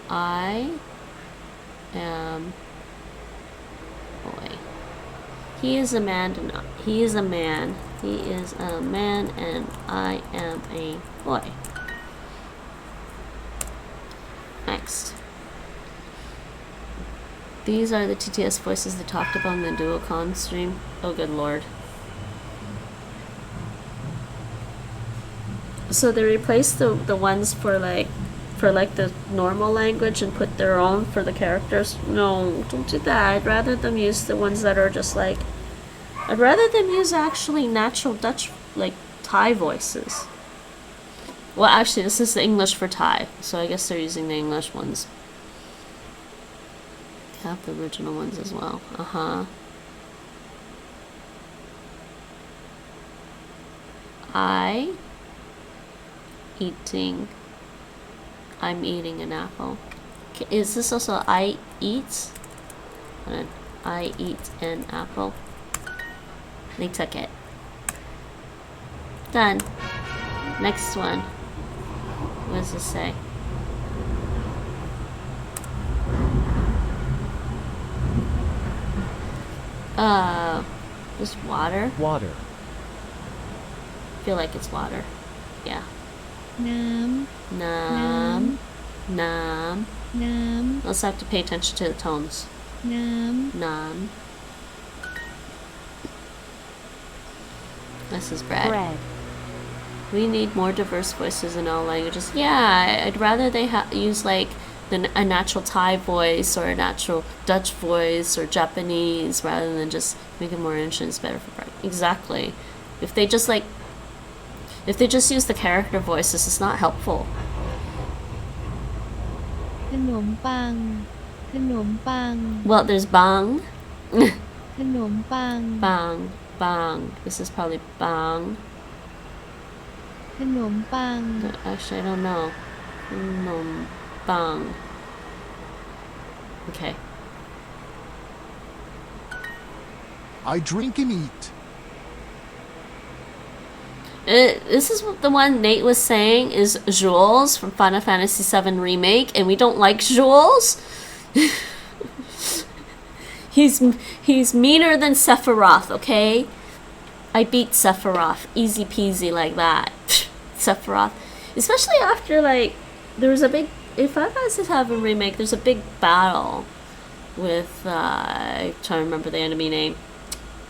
[SPEAKER 1] I am boy. He is a man and he is a man. He is a man and I am a boy. Next. These are the TTS voices they talked about in the Duocon stream. Oh good lord. So they replaced the ones for the normal language and put their own for the characters. No, don't do that. I'd rather them use the ones that are just like, I'd rather them use actually natural Dutch, like Thai voices. Well, actually, this is the English for Thai, so I guess they're using the English ones. They have the original ones as well. I'm eating an apple. Is this also I eat? I eat an apple. They took it. Done. Next one. What does this say? Just water?
[SPEAKER 7] Water.
[SPEAKER 1] I feel like it's water. Yeah.
[SPEAKER 3] น้ำ น้ำ
[SPEAKER 1] Let's have to pay attention to the tones.
[SPEAKER 3] น้ำ
[SPEAKER 1] Nam. This is bread.
[SPEAKER 2] Bread.
[SPEAKER 1] We need more diverse voices in all languages. Yeah, I'd rather they use like a natural Thai voice or a natural Dutch voice or Japanese rather than just make it more interesting. It's better for bread. Exactly. If they just like, If they just use the character voices, it's not helpful.
[SPEAKER 3] ขนมปัง ขนมปัง
[SPEAKER 1] Well, there's bang,
[SPEAKER 3] ขนมปัง
[SPEAKER 1] bang, bang. This is probably bang.
[SPEAKER 3] ขนมปัง
[SPEAKER 1] Actually, I don't know. Bang. Okay.
[SPEAKER 9] I drink and eat.
[SPEAKER 1] This is the one Nate was saying is Jules from Final Fantasy VII Remake, and we don't like Jules. He's meaner than Sephiroth, okay? I beat Sephiroth, easy peasy like that. Sephiroth, especially after like there was a big in Final Fantasy VII Remake. There's a big battle with I'm trying to remember the enemy name.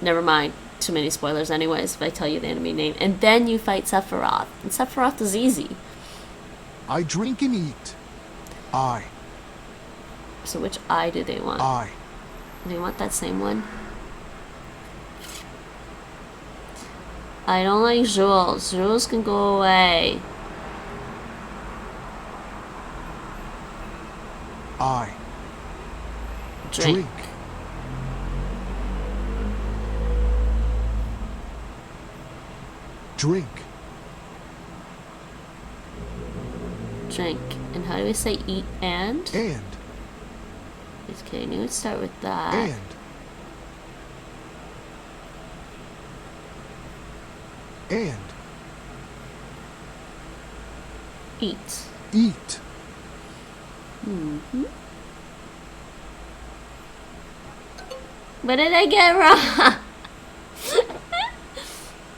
[SPEAKER 1] Never mind. Too many spoilers anyways if I tell you the enemy name. And then you fight Sephiroth. And Sephiroth is easy.
[SPEAKER 9] I drink and eat. I.
[SPEAKER 1] So which I do they want?
[SPEAKER 9] I.
[SPEAKER 1] They want that same one? I don't like Jules. Jules can go away.
[SPEAKER 9] I.
[SPEAKER 1] Drink.
[SPEAKER 9] Drink.
[SPEAKER 1] Drink. And how do we say eat and?
[SPEAKER 9] And.
[SPEAKER 1] Okay, you would start with that.
[SPEAKER 9] And.
[SPEAKER 1] Eat.
[SPEAKER 9] Eat.
[SPEAKER 1] Mm-hmm. What did I get wrong?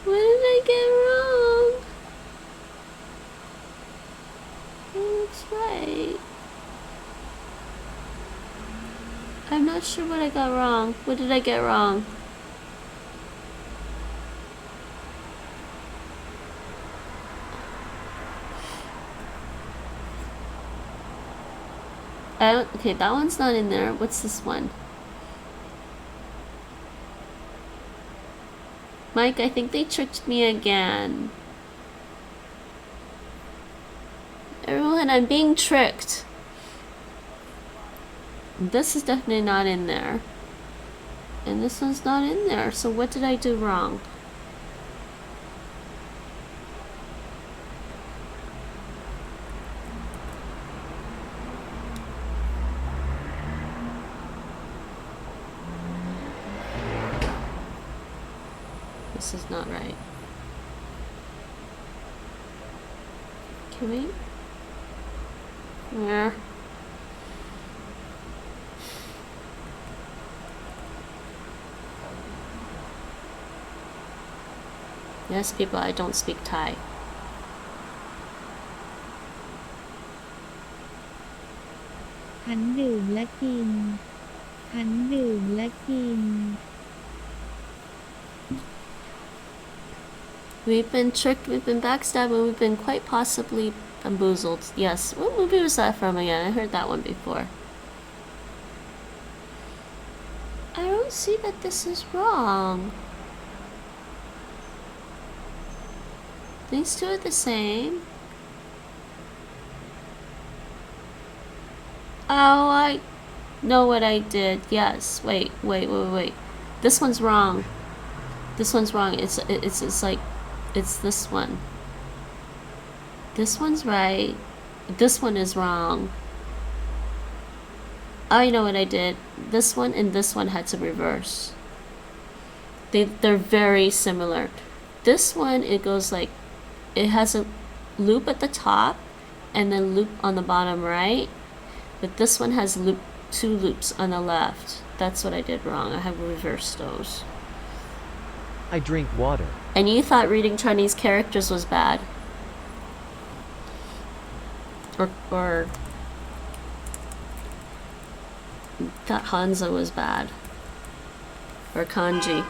[SPEAKER 1] What did I get wrong? That's right. I'm not sure what I got wrong. What did I get wrong? Okay, that one's not in there. What's this one? Mike, I think they tricked me again. Everyone, I'm being tricked. This is definitely not in there. And this one's not in there. So what did I do wrong? This is not right. Can we? Yeah. Yes, people, I don't speak Thai.
[SPEAKER 3] ฉันดื่มและกิน ฉันดื่มและกิน
[SPEAKER 1] We've been tricked, we've been backstabbed, and we've been quite possibly bamboozled. Yes. What movie was that from again? I heard that one before. I don't see that this is wrong. These two are the same. Oh, I know what I did. Yes. Wait. This one's wrong. This one's wrong. It's like, it's this one. This one's right. This one is wrong. I know what I did. This one and this one had to reverse. They're very similar. This one, it goes like, it has a loop at the top and then loop on the bottom right. But this one has two loops on the left. That's what I did wrong. I have reversed those.
[SPEAKER 7] I drink water.
[SPEAKER 1] And you thought reading Chinese characters was bad. Or thought Hanzo was bad. Or kanji.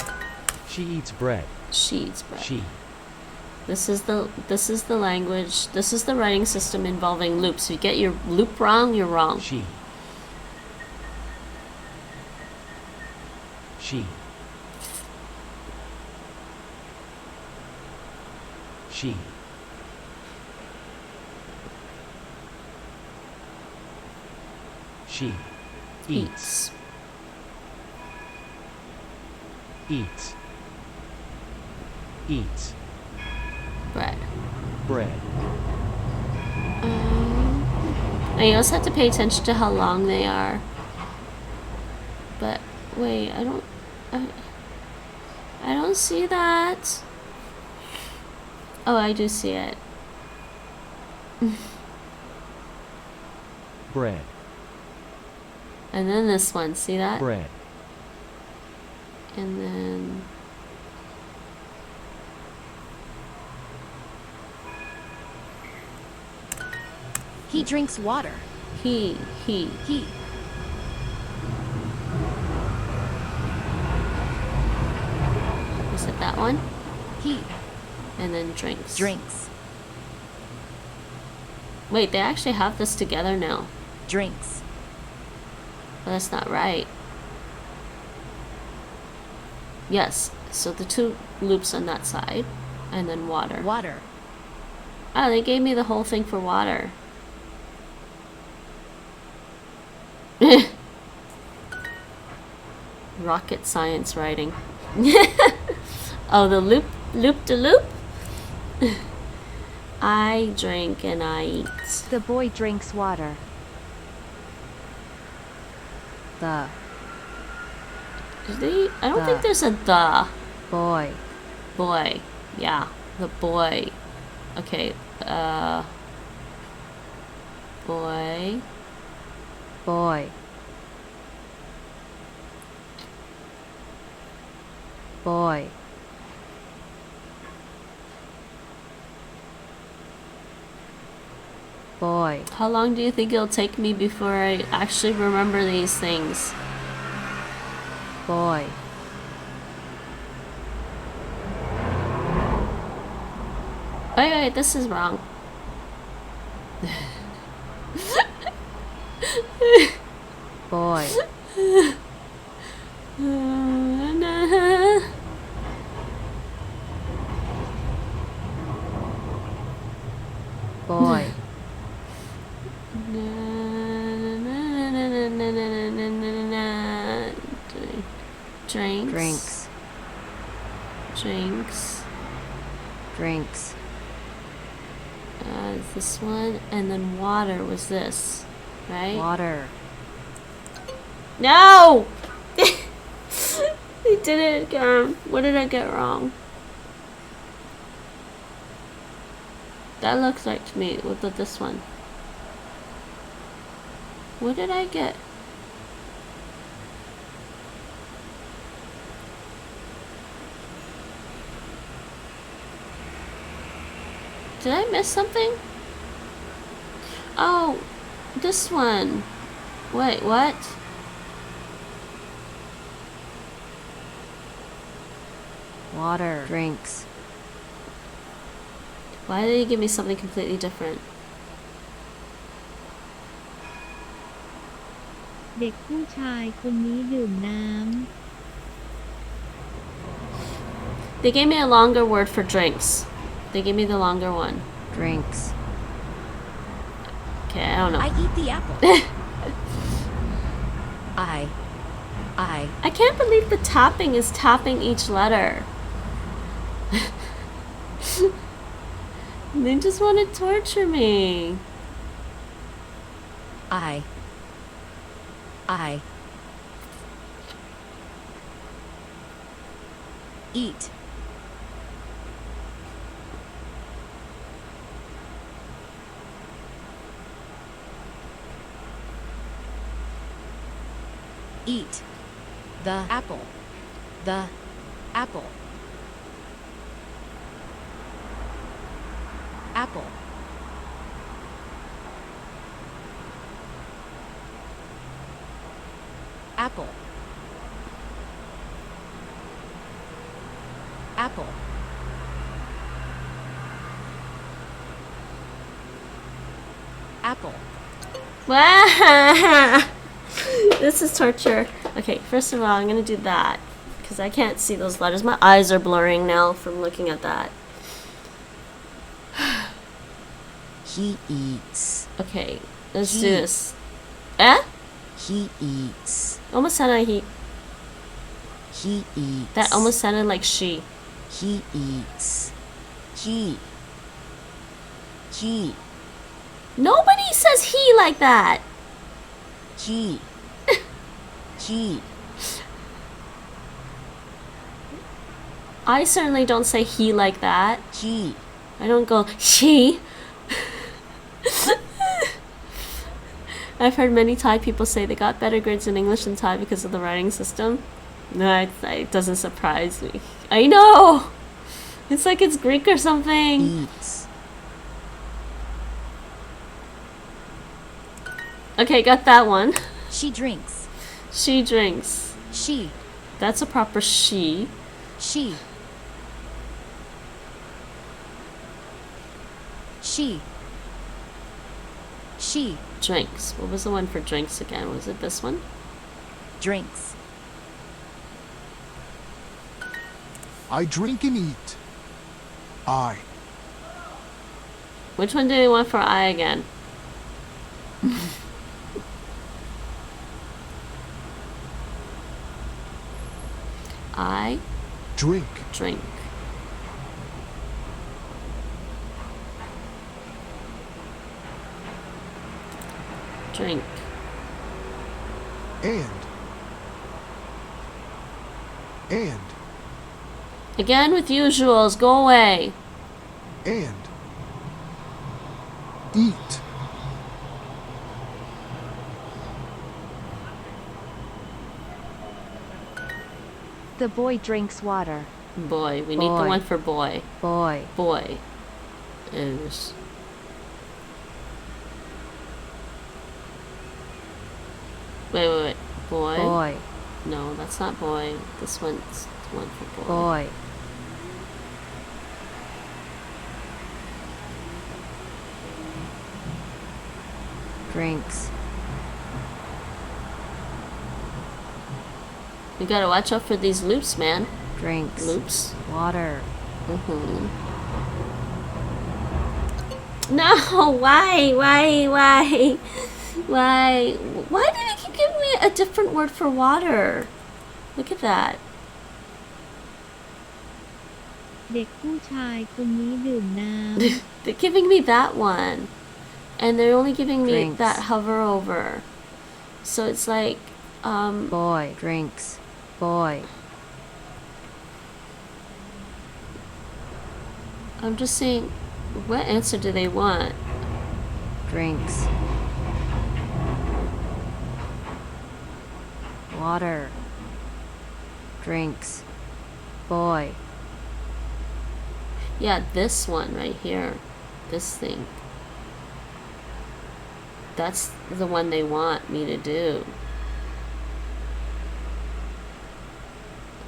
[SPEAKER 7] She eats bread.
[SPEAKER 1] She eats bread.
[SPEAKER 7] She.
[SPEAKER 1] This is the language. This is the writing system involving loops. If you get your loop wrong, you're wrong.
[SPEAKER 7] She. She. She. She. Eats. Eats. Eats.
[SPEAKER 1] Bread.
[SPEAKER 7] Bread.
[SPEAKER 1] And you also have to pay attention to how long they are. But wait, I don't see that. Oh, I do see it.
[SPEAKER 7] Bread.
[SPEAKER 1] And then this one, see that?
[SPEAKER 7] Bread.
[SPEAKER 1] And then
[SPEAKER 10] He drinks water.
[SPEAKER 1] he.
[SPEAKER 10] He.
[SPEAKER 1] Is it that one?
[SPEAKER 10] He
[SPEAKER 1] And then drinks.
[SPEAKER 10] drinks.
[SPEAKER 1] Wait, they actually have this together now.
[SPEAKER 10] Drinks.
[SPEAKER 1] But that's not right. Yes, so the two loops on that side, and then water.
[SPEAKER 10] Water.
[SPEAKER 1] Oh, they gave me the whole thing for water. Rocket science writing. Oh, the loop-de-loop? I drink and I eat.
[SPEAKER 2] The boy drinks water. The
[SPEAKER 1] I don't think there's a the.
[SPEAKER 2] boy.
[SPEAKER 1] Boy. Yeah, the boy. Okay, boy.
[SPEAKER 2] Boy. Boy. Boy.
[SPEAKER 1] How long do you think it'll take me before I actually remember these things?
[SPEAKER 2] Boy.
[SPEAKER 1] Wait, this is wrong.
[SPEAKER 2] Boy. Boy.
[SPEAKER 1] Drinks.
[SPEAKER 2] Drinks.
[SPEAKER 1] Drinks.
[SPEAKER 2] Drinks.
[SPEAKER 1] This one, and then water was this, right?
[SPEAKER 2] Water.
[SPEAKER 1] No! I did it again. What did I get wrong? That looks like to me. What about this one? What did I get? Did I miss something? Oh, this one. Wait, what?
[SPEAKER 2] Water. Drinks.
[SPEAKER 1] Why did he give me something completely different?
[SPEAKER 3] เด็กผู้ชายคนนี้ดื่มน้ำ
[SPEAKER 1] They gave me a longer word for drinks. They gave me the longer one.
[SPEAKER 2] Drinks.
[SPEAKER 1] Okay, I don't know.
[SPEAKER 10] I eat the apple.
[SPEAKER 1] I can't believe the tapping is tapping each letter. They just want to torture me.
[SPEAKER 10] I eat. Eat the apple. The apple. Apple. Apple. Apple. Apple.
[SPEAKER 1] Wow. This is torture. Okay, first of all, I'm gonna do that because I can't see those letters. My eyes are blurring now from looking at that.
[SPEAKER 10] He eats.
[SPEAKER 1] Okay, let's do
[SPEAKER 10] He.
[SPEAKER 1] this. Eh?
[SPEAKER 10] He eats.
[SPEAKER 1] Almost sounded like he.
[SPEAKER 10] He eats.
[SPEAKER 1] That almost sounded like she.
[SPEAKER 10] He eats. He. He.
[SPEAKER 1] Nobody says he like that.
[SPEAKER 10] He. He.
[SPEAKER 1] I certainly don't say he like that.
[SPEAKER 10] He.
[SPEAKER 1] I don't go she. I've heard many Thai people say they got better grades in English than Thai because of the writing system. No, it doesn't surprise me. I know! It's like it's Greek or something.
[SPEAKER 10] Eats.
[SPEAKER 1] Okay, got that one.
[SPEAKER 10] She drinks.
[SPEAKER 1] She drinks.
[SPEAKER 10] She.
[SPEAKER 1] That's a proper she.
[SPEAKER 10] She. She. She.
[SPEAKER 1] Drinks. What was the one for drinks again? Was it this one?
[SPEAKER 10] Drinks.
[SPEAKER 9] I drink and eat. I.
[SPEAKER 1] Which one do we want for I again? I
[SPEAKER 9] Drink.
[SPEAKER 1] drink. Drink.
[SPEAKER 9] And.
[SPEAKER 1] Again with usuals, go away.
[SPEAKER 9] And. Eat.
[SPEAKER 2] The boy drinks water.
[SPEAKER 1] Boy, we need the
[SPEAKER 2] Boy.
[SPEAKER 1] one for boy.
[SPEAKER 2] Boy.
[SPEAKER 1] Boy. Is. Wait. Boy?
[SPEAKER 2] Boy.
[SPEAKER 1] No, that's not boy. This one's the one for boy.
[SPEAKER 2] Boy. Drinks.
[SPEAKER 1] You gotta watch out for these loops, man.
[SPEAKER 2] Drinks.
[SPEAKER 1] Loops.
[SPEAKER 2] Water.
[SPEAKER 1] No, why? Why do they keep giving me a different word for water? Look at that.
[SPEAKER 3] เด็กผู้ชายคนนี้ดื่มน้ำ
[SPEAKER 1] They're giving me that one. And they're only giving me
[SPEAKER 2] Drinks.
[SPEAKER 1] that hover over. So it's like,
[SPEAKER 2] Boy. Drinks. Boy.
[SPEAKER 1] I'm just saying, what answer do they want?
[SPEAKER 2] Drinks. Water. Drinks. Boy.
[SPEAKER 1] Yeah, this one right here. This thing. That's the one they want me to do.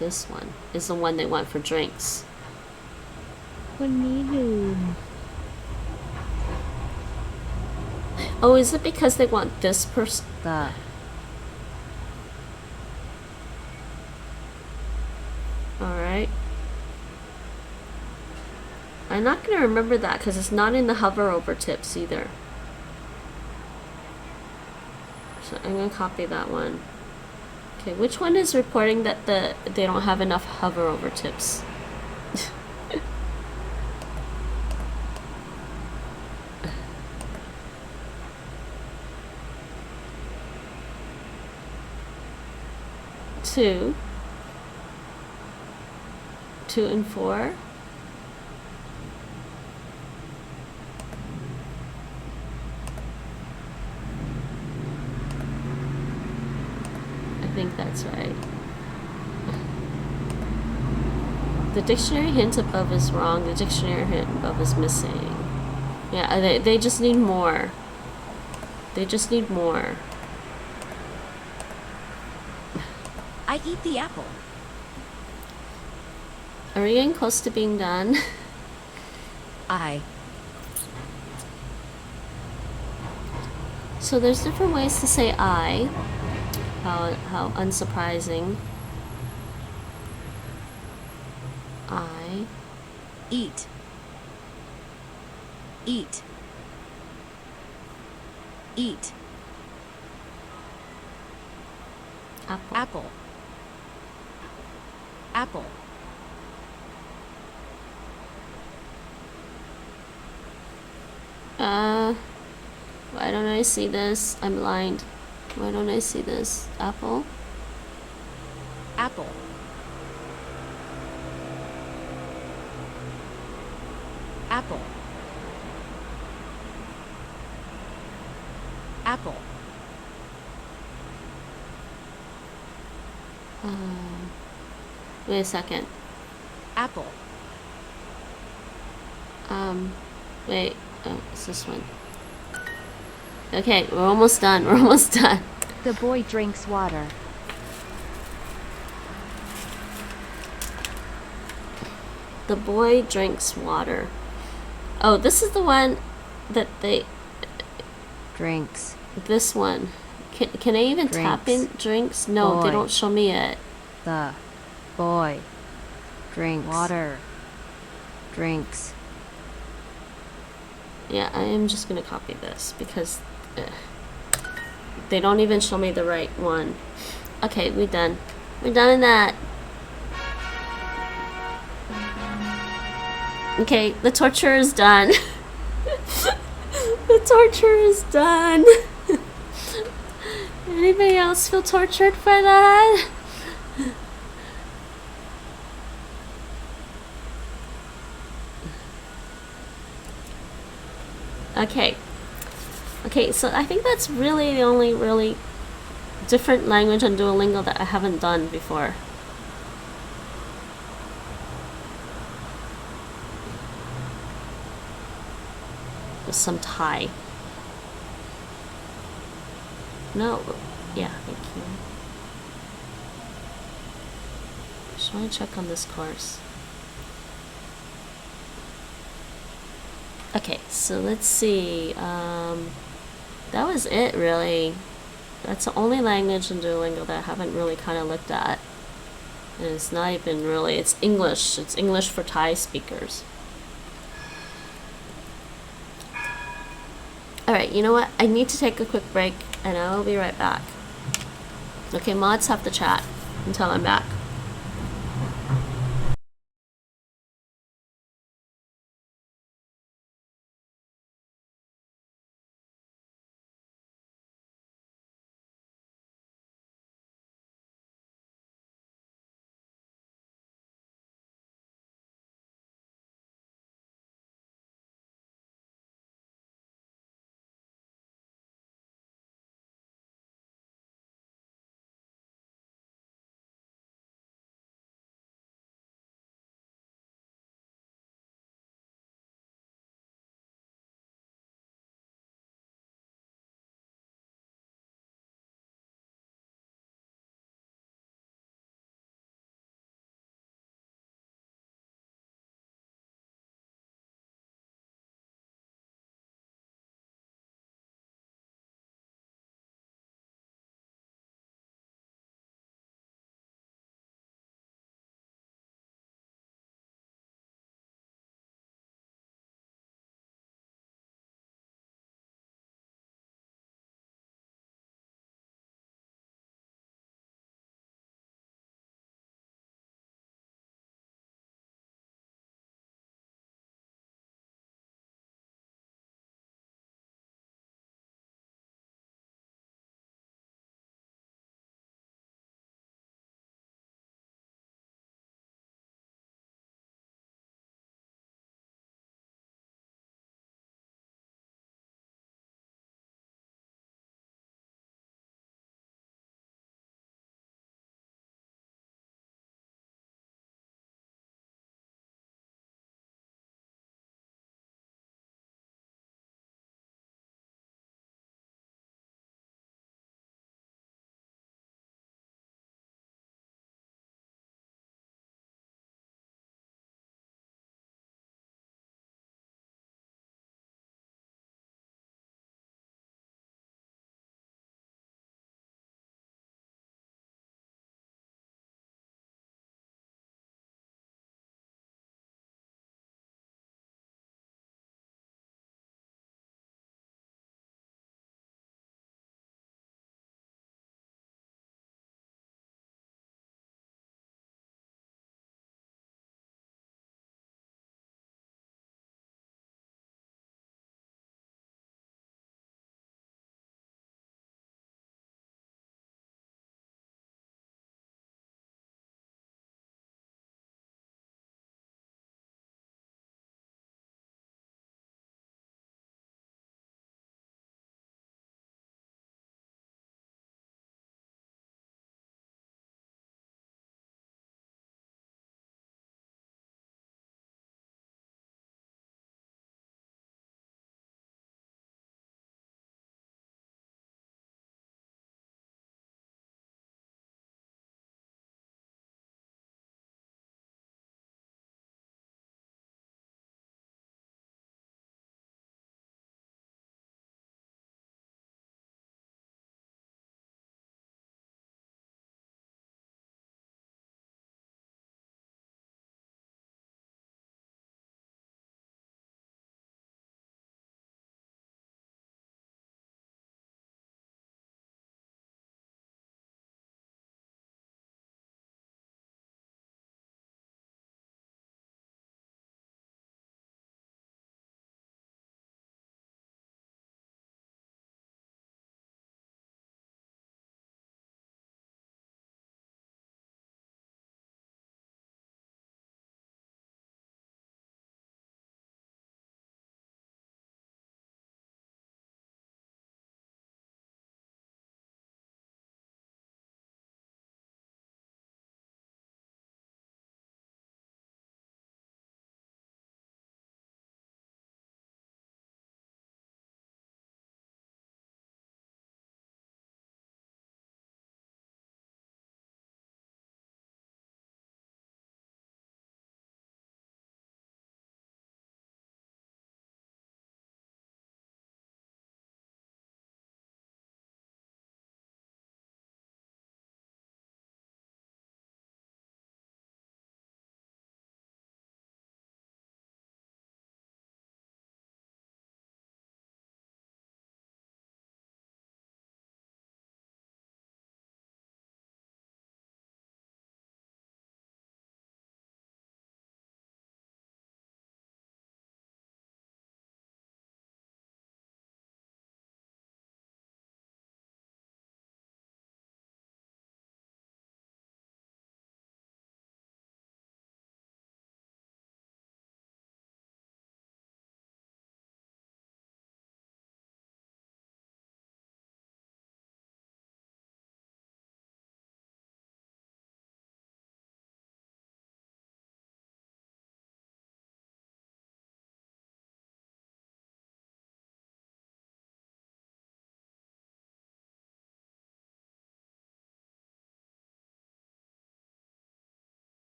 [SPEAKER 1] This one is the one they want for drinks.
[SPEAKER 3] คนนี้ดื่ม
[SPEAKER 1] Oh, is it because they want this person?
[SPEAKER 2] The.
[SPEAKER 1] Alright. I'm not going to remember that because it's not in the hover over tips either. So I'm going to copy that one. Okay, which one is reporting that they don't have enough hover over tips? Two and 4. I think that's right. The dictionary hint above is wrong. The dictionary hint above is missing. Yeah, they just need more. They just need more.
[SPEAKER 10] I eat the apple.
[SPEAKER 1] Are we getting close to being done?
[SPEAKER 10] I.
[SPEAKER 1] So there's different ways to say I. How unsurprising. I
[SPEAKER 10] Eat. Eat. Eat.
[SPEAKER 1] Apple.
[SPEAKER 10] Apple. Apple.
[SPEAKER 1] Why don't I see this? I'm blind. Why don't I see this? Apple?
[SPEAKER 10] Apple. Apple. Apple.
[SPEAKER 1] Wait a second.
[SPEAKER 10] Apple.
[SPEAKER 1] Wait. Oh, it's this one. Okay, we're almost done. We're almost done.
[SPEAKER 2] The boy drinks water.
[SPEAKER 1] The boy drinks water. Oh, this is the one that they...
[SPEAKER 2] Drinks.
[SPEAKER 1] This one. Can I even tap in drinks? No, they
[SPEAKER 2] Boy.
[SPEAKER 1] don't show me it.
[SPEAKER 2] The boy drinks water. Drinks.
[SPEAKER 1] Yeah, I am just gonna copy this because they don't even show me the right one. Okay, we're done. We're done in that. Okay, the torture is done. The torture is done. Anybody else feel tortured by that? Okay. Okay, so I think that's really the only really different language on Duolingo that I haven't done before. There's some Thai. No. Yeah, thank you. Just want to check on this course. Okay, so let's see. That was it, really. That's the only language in Duolingo that I haven't really kind of looked at. And it's not even really, it's English. It's English for Thai speakers. Alright, you know what? I need to take a quick break and I will be right back. Okay, mods have to chat until I'm back.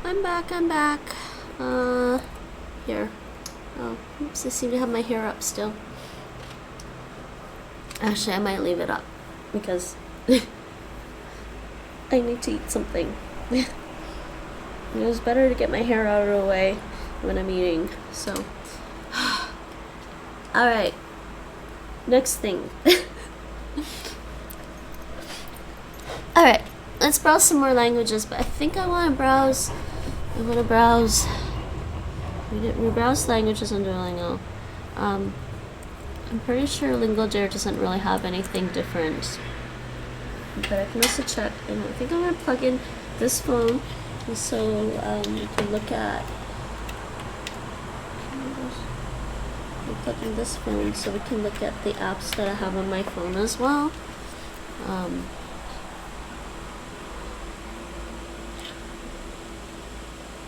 [SPEAKER 1] I'm back. Here. Oh, oops, I seem to have my hair up still. Actually, I might leave it up because I need to eat something. It was better to get my hair out of the way when I'm eating, so. Alright. Next thing. Alright, let's browse some more languages, but I think I want to browse. We browse languages on Duolingo. I'm pretty sure LingoDeer doesn't really have anything different. But I can also check, and I think I'm going to plug in this phone so we can look at. I'll plug in this phone so we can look at the apps that I have on my phone as well.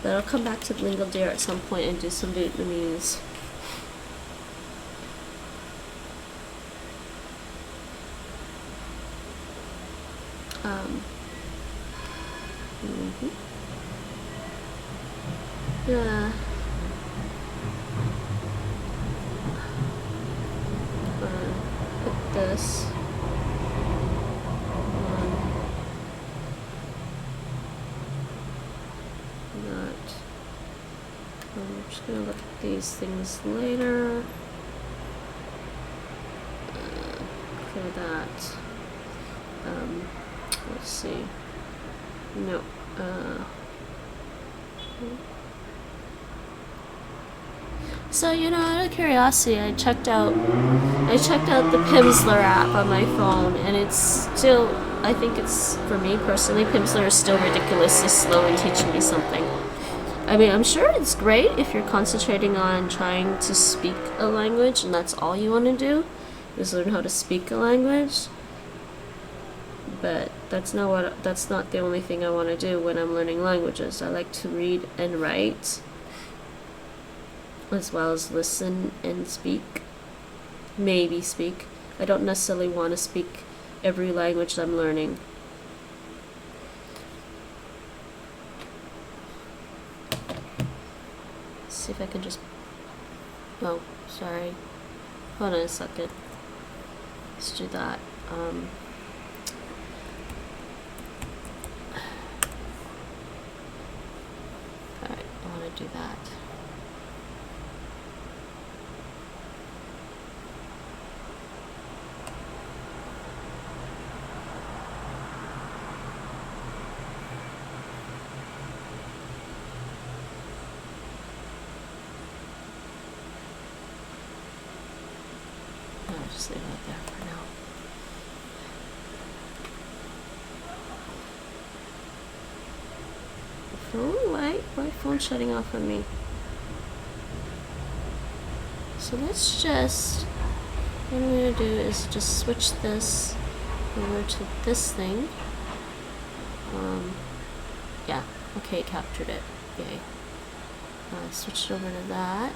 [SPEAKER 1] But I'll come back to LingoDeer at some point and do some Vietnamese. Yeah. Put this on that. I'm just gonna look at these things later. Clear that. Let's see. No. So, you know, out of curiosity, I checked out the Pimsleur app on my phone, and it's still, I think it's, for me personally, Pimsleur is still ridiculously slow in teaching me something. I mean, I'm sure it's great if you're concentrating on trying to speak a language, and that's all you want to do, is learn how to speak a language. But that's not the only thing I want to do when I'm learning languages. I like to read and write, as well as listen and speak. Maybe speak. I don't necessarily want to speak every language I'm learning. Let's see if I can just... Oh, sorry. Hold on a second. Let's do that. Alright, I want to do that. I'll just leave it there for now. Phone? Why phone shutting off on me? So let's just, what I'm going to do is just switch this over to this thing. Yeah, okay, captured it. Yay. Switch it over to that.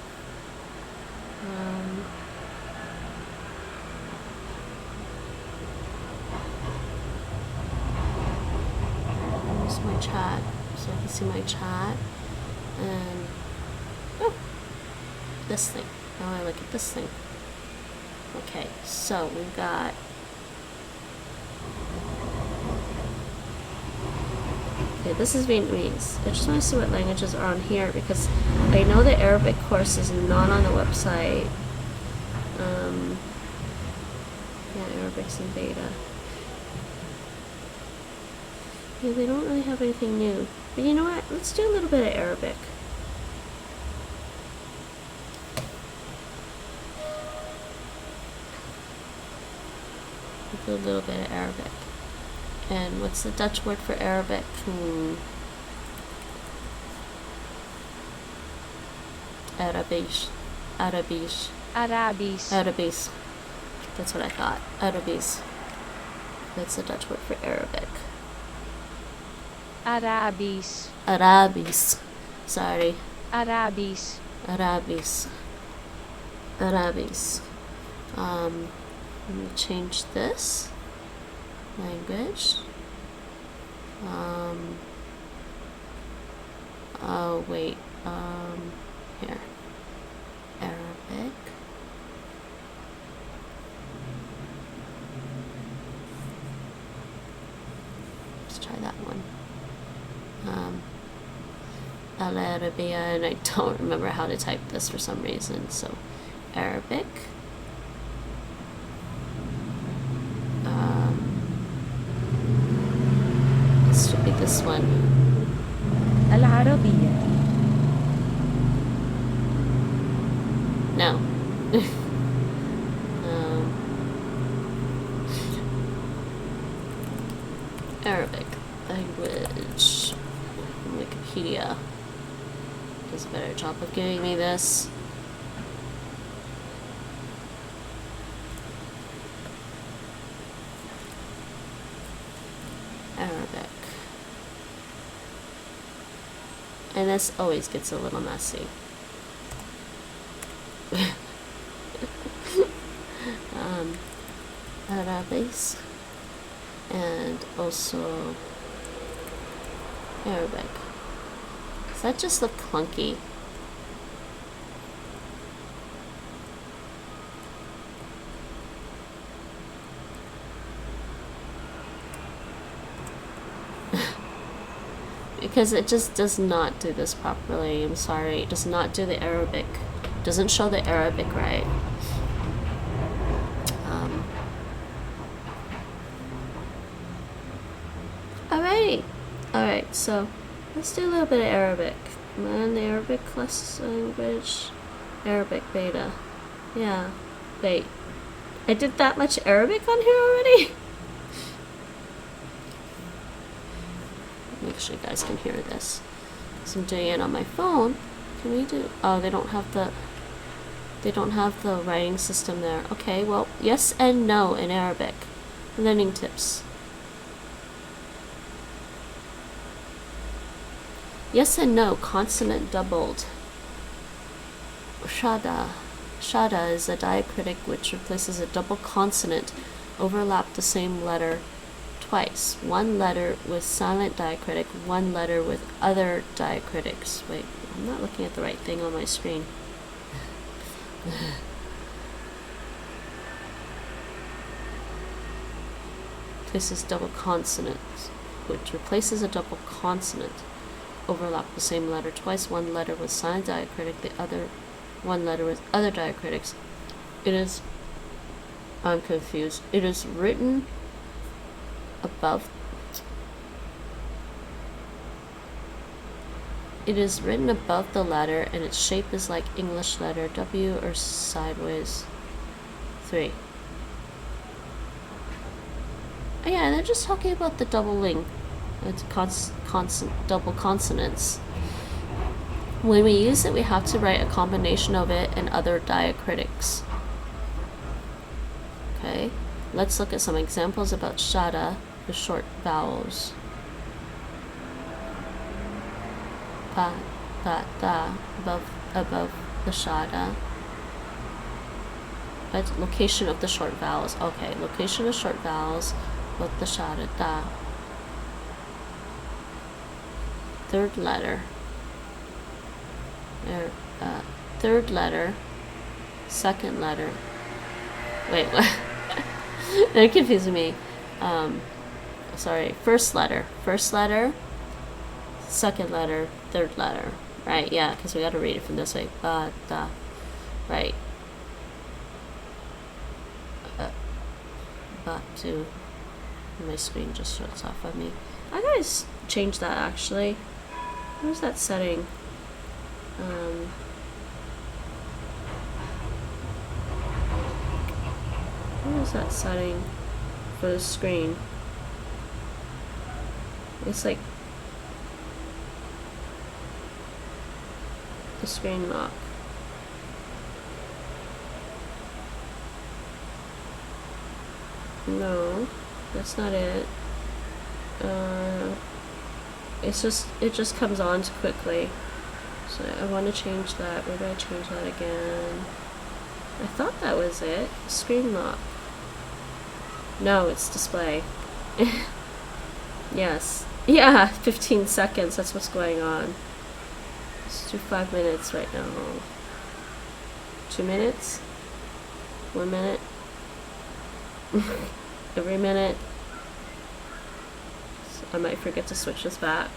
[SPEAKER 1] Here's my chat, so I can see my chat. And oh, this thing. Now I look at this thing. Okay, so we've got this is Vietnamese. I just want to see what languages are on here because I know the Arabic course is not on the website. Yeah, Arabic's in beta. Yeah, they don't really have anything new. But you know what? Let's do a little bit of Arabic. Let's do a little bit of Arabic. And what's the Dutch word for Arabic? Arabisch. Arabisch.
[SPEAKER 2] Arabisch.
[SPEAKER 1] Arabisch. That's what I thought. Arabisch. That's the Dutch word for Arabic.
[SPEAKER 2] Arabisch.
[SPEAKER 1] Arabisch. Sorry.
[SPEAKER 2] Arabisch.
[SPEAKER 1] Arabisch. Arabisch. Let me change this language. Oh, wait. Here. Arabic. Let's try that one. Al-Arabia, and I don't remember how to type this for some reason, so Arabic. This should be this one.
[SPEAKER 6] العربية.
[SPEAKER 1] No. Arabic language. Wikipedia does a better job of giving me this. Arabic. And this always gets a little messy. Arabics and also Arabic. Does that just look clunky? Because it just does not do this properly. I'm sorry. It does not do the Arabic. It doesn't show the Arabic right. Alrighty. Alright, so let's do a little bit of Arabic. Man, the Arabic class language. Arabic beta. Yeah. Wait. I did that much Arabic on here already? Make sure you guys can hear this. So I'm doing it on my phone. Can we do? Oh, they don't have the writing system there. Okay, well, yes and no in Arabic. Learning tips. Yes and no, consonant doubled. Shada. Shada is a diacritic which replaces a double consonant, overlap the same letter twice. One letter with silent diacritic, one letter with other diacritics. Wait, I'm not looking at the right thing on my screen. Places double consonants, which replaces a double consonant. Overlap the same letter twice, one letter with silent diacritic, the other one letter with other diacritics. I'm confused. It is written above. It is written above the letter, and its shape is like English letter W or sideways 3. Oh yeah, they're just talking about the double ling. It's double consonants. When we use it, we have to write a combination of it and other diacritics. Okay, let's look at some examples about shada, the short vowels. Pa, ta, ta, above the shada. Right, location of the short vowels. Okay, location of short vowels with the shada, ta. Third letter. Third letter. Second letter. Wait, what? They're confusing me. Sorry. First letter. First letter. Second letter. Third letter. Right, yeah, because we got to read it from this way. Ba, da. Right. Ba, to. My screen just shuts off on me. I gotta change that actually. Where's that setting? Where is that setting for the screen? It's like the screen lock. No, that's not it. It just comes on too quickly. So I want to change that. Where do I change that again? I thought that was it. Screen lock. No, it's display. Yes. Yeah, 15 seconds. That's what's going on. Let's do 5 minutes right now. 2 minutes? 1 minute? Every minute? So I might forget to switch this back.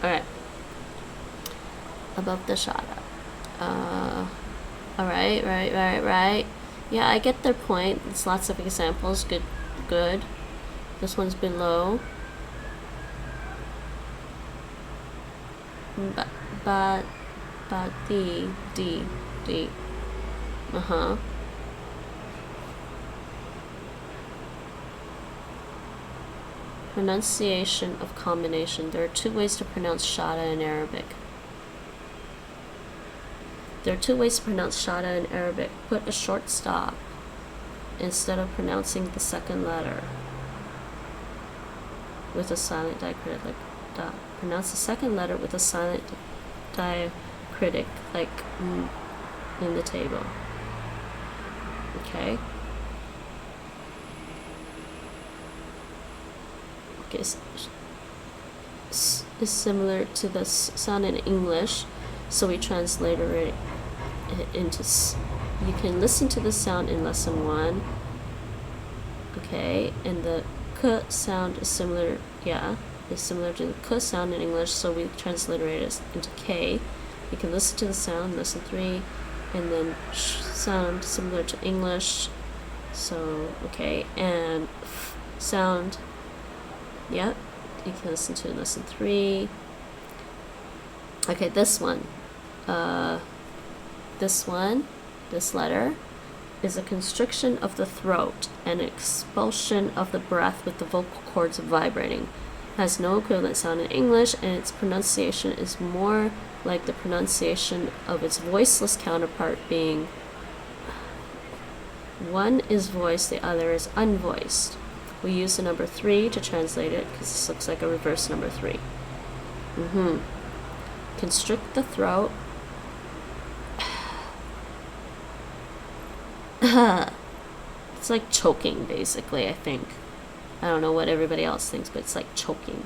[SPEAKER 1] Alright. Above the shada. Alright, right. Yeah, I get their point. It's lots of examples. Good. This one's below. But D. Pronunciation of combination. There are 2 ways to pronounce shada in Arabic. Put a short stop instead of pronouncing the second letter with a silent diacritic, like da. Pronounce the second letter with a silent diacritic, like in the table. Okay. Is similar to the sound in English, so we translated it into you can listen to the sound in lesson 1. Okay, and the k sound is similar, is similar to the k sound in English, so we transliterated it into k. You can listen to the sound in lesson 3, and then sh sound similar to English, so okay, and f sound, you can listen to in lesson 3. Okay, this letter is a constriction of the throat and expulsion of the breath with the vocal cords vibrating. Has no equivalent sound in English, and its pronunciation is more like the pronunciation of its voiceless counterpart, being one is voiced, the other is unvoiced. We use the number 3 to translate it because this looks like a reverse number 3. Constrict the throat. It's like choking, basically, I think. I don't know what everybody else thinks, but it's like choking.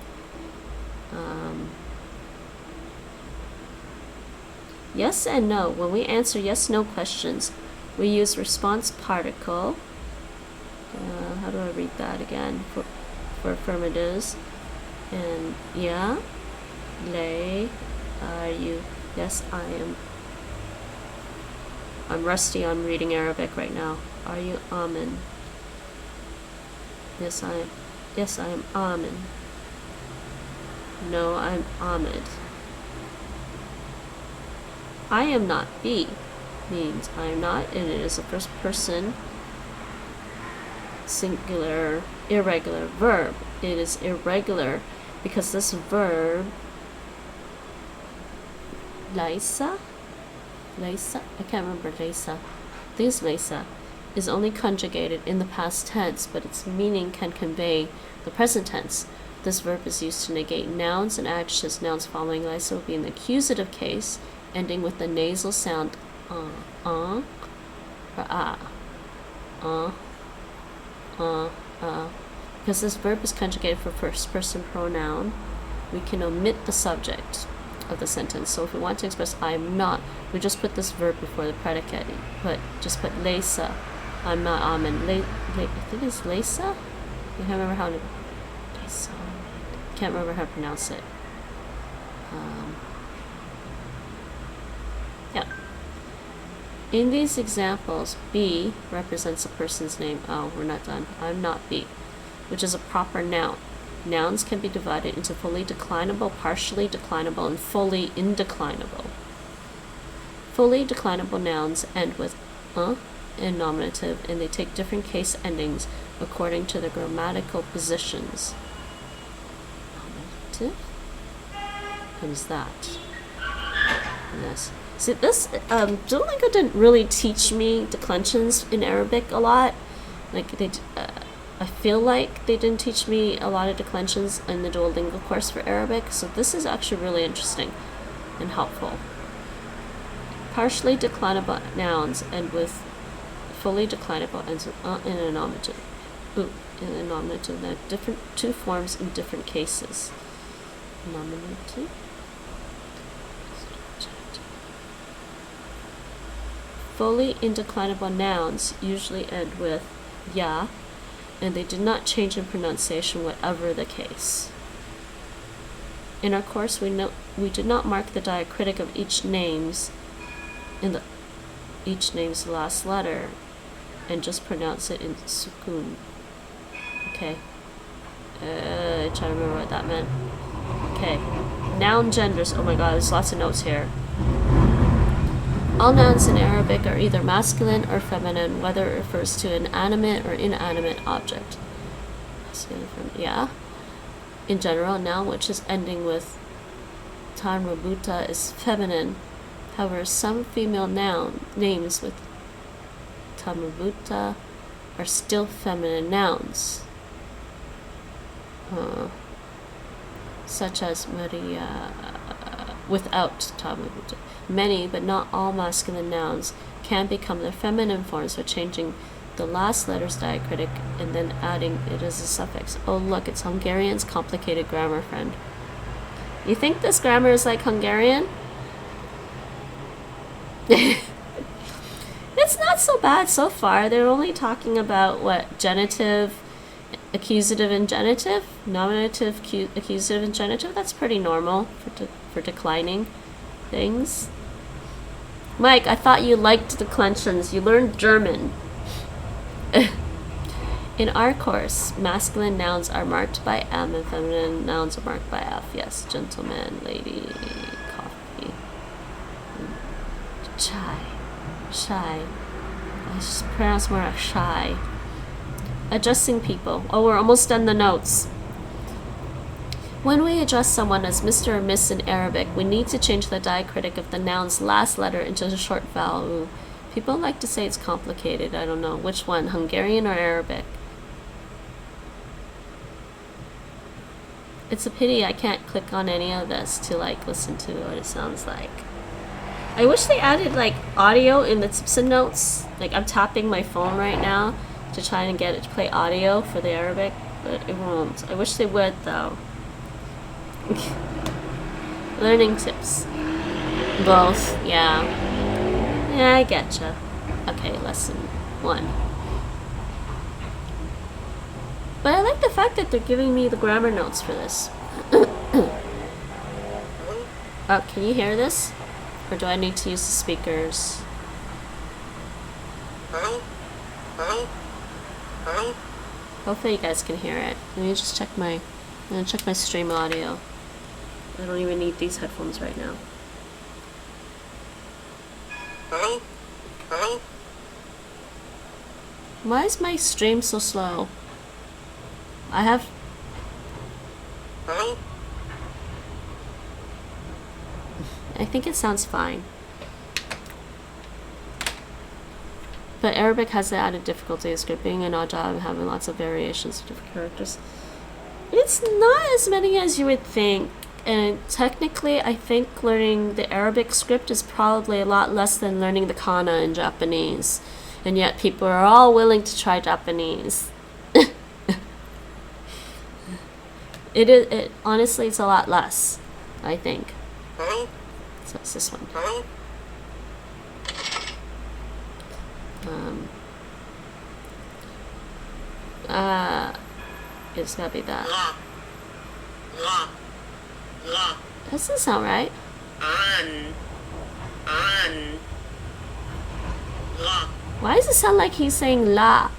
[SPEAKER 1] Yes and no. When we answer yes/no questions, we use response particle. How do I read that again for affirmatives? And yeah, lay, are you? Yes, I am. I'm rusty on reading Arabic right now. Are you Amin? Yes, I am. Yes, I am Amin. No, I'm Ahmed. I am not B means I am not, and it is a first person singular irregular verb. It is irregular because this verb Laisa, I can't remember Laisa. I think it's Laisa, is only conjugated in the past tense, but its meaning can convey the present tense. This verb is used to negate nouns and adjectives. Nouns following Laisa will be in the accusative case, ending with the nasal sound or a. Because this verb is conjugated for first person pronoun, we can omit the subject of the sentence. So if we want to express I'm not, we just put this verb before the predicate. Just put Laysa. I'm not Amin. I think it's Laysa? I can't remember how to pronounce it. Yeah. In these examples, B represents a person's name. Oh, we're not done. I'm not B, which is a proper noun. Nouns can be divided into fully declinable, partially declinable, and fully indeclinable. Fully declinable nouns end with in nominative, and they take different case endings according to their grammatical positions. Nominative? What is that? Yes. See, this Duolingo didn't really teach me declensions in Arabic a lot. Like I feel like they didn't teach me a lot of declensions in the Duolingo course for Arabic, so this is actually really interesting and helpful. Partially declinable nouns end with fully declinable ends with in a nominative. Ooh, in the nominative. They're different, two forms in different cases. Nominative. Fully indeclinable nouns usually end with ya, and they did not change in pronunciation whatever the case. In our course, we did not mark the diacritic of each name's last letter, and just pronounce it in sukun. Okay. Trying to remember what that meant. Okay. Noun genders. Oh my god, there's lots of notes here. All nouns in Arabic are either masculine or feminine, whether it refers to an animate or inanimate object. Yeah. In general, a noun which is ending with ta marbuta is feminine. However, some female names with ta marbuta are still feminine nouns. Such as Maria without ta marbuta. Many, but not all, masculine nouns can become their feminine forms by changing the last letter's diacritic and then adding it as a suffix. Oh look, it's Hungarian's complicated grammar, friend. You think this grammar is like Hungarian? It's not so bad so far. They're only talking about what? Genitive, accusative, and genitive? Nominative, accusative, and genitive? That's pretty normal for declining things. Mike, I thought you liked declensions. You learned German. In our course, masculine nouns are marked by M and feminine nouns are marked by F. Yes, gentleman, lady, coffee, chai, shy. I just pronounce more like shy. Addressing people. Oh, we're almost done the notes. When we address someone as Mr. or Miss in Arabic, we need to change the diacritic of the noun's last letter into a short vowel. Ooh. People like to say it's complicated. I don't know. Which one? Hungarian or Arabic? It's a pity I can't click on any of this to like listen to what it sounds like. I wish they added like audio in the tips and notes. Like I'm tapping my phone right now to try and get it to play audio for the Arabic, but it won't. I wish they would though. Learning tips. Both, yeah. Yeah, I getcha. Okay, lesson 1. But I like the fact that they're giving me the grammar notes for this. Oh, can you hear this? Or do I need to use the speakers? Hopefully you guys can hear it. Let me just check I'm gonna check my stream audio. I don't even need these headphones right now. Why is my stream so slow? I think it sounds fine. But Arabic has the added difficulty of scripting and odd job and having lots of variations of different characters. It's not as many as you would think. And technically, I think learning the Arabic script is probably a lot less than learning the kana in Japanese. And yet people are all willing to try Japanese. Honestly, it's a lot less, I think. So it's this one. It's gotta be that. That doesn't sound right. Why does it sound like he's saying la?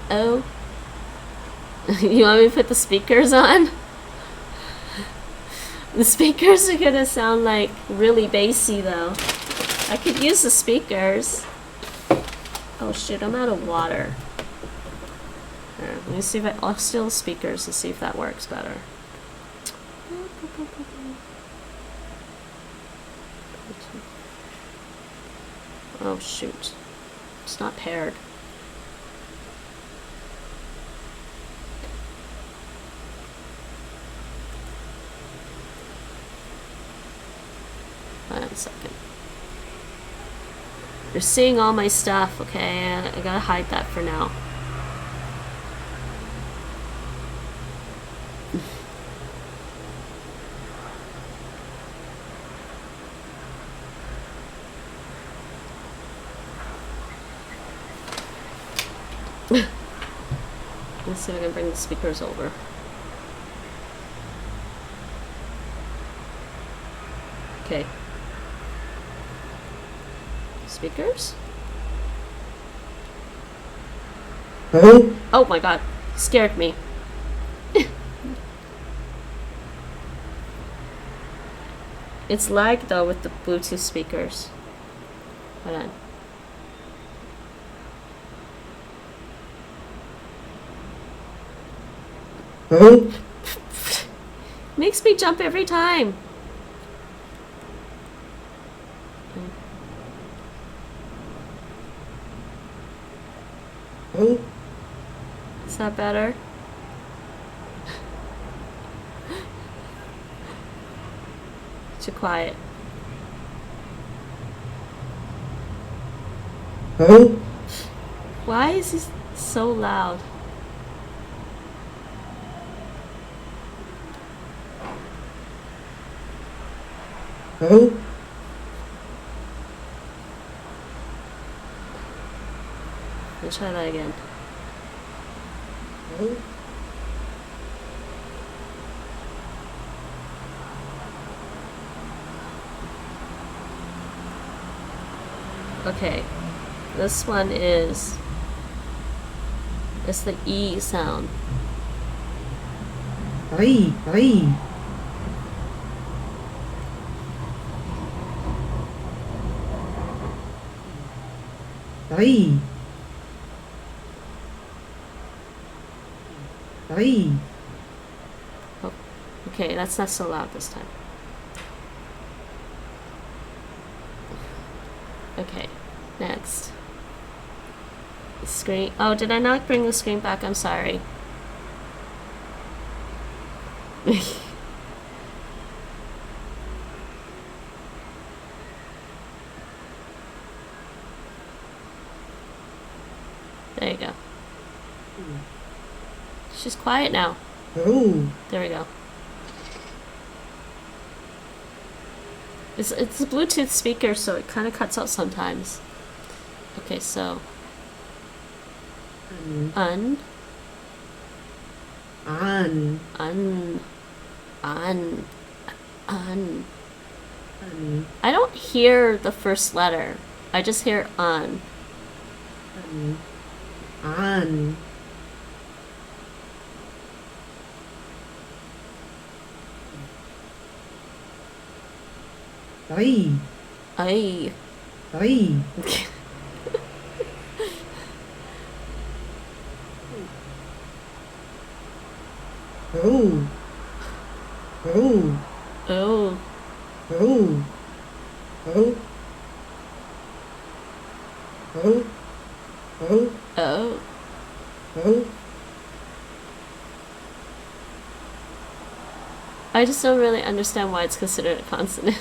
[SPEAKER 1] Oh. You want me to put the speakers on? The speakers are gonna sound like really bassy though. I could use the speakers. Oh shoot, I'm out of water. Here, let me see if I'll steal the speakers and see if that works better. Oh shoot. It's not paired. second. You're seeing all my stuff, okay? I gotta hide that for now. Let's see if I can bring the speakers over. Okay. Speakers? Oh my god, scared me. It's lag though with the Bluetooth speakers. Hold on. Makes me jump every time. Is that better? Too quiet. Why is he so loud? Let's try that again. Okay, this one is, it's the E sound.
[SPEAKER 11] Ay, ay. Ay. Ay.
[SPEAKER 1] Oh, okay, that's not so loud this time. Okay, next. Screen. Oh, did I not bring the screen back? I'm sorry. There you go. She's quiet now.
[SPEAKER 11] Oh.
[SPEAKER 1] There we go. It's a Bluetooth speaker, so it kind of cuts out sometimes. Okay, so un,
[SPEAKER 11] An.
[SPEAKER 1] un, un, un.
[SPEAKER 11] An.
[SPEAKER 1] I don't hear the first letter. I just hear un.
[SPEAKER 11] An. An. Ay.
[SPEAKER 1] Ay.
[SPEAKER 11] Ay. Oh. Oh.
[SPEAKER 1] Oh.
[SPEAKER 11] Oh. Oh. Oh. Oh.
[SPEAKER 1] Oh.
[SPEAKER 11] Oh.
[SPEAKER 1] I just don't really understand why it's considered a consonant.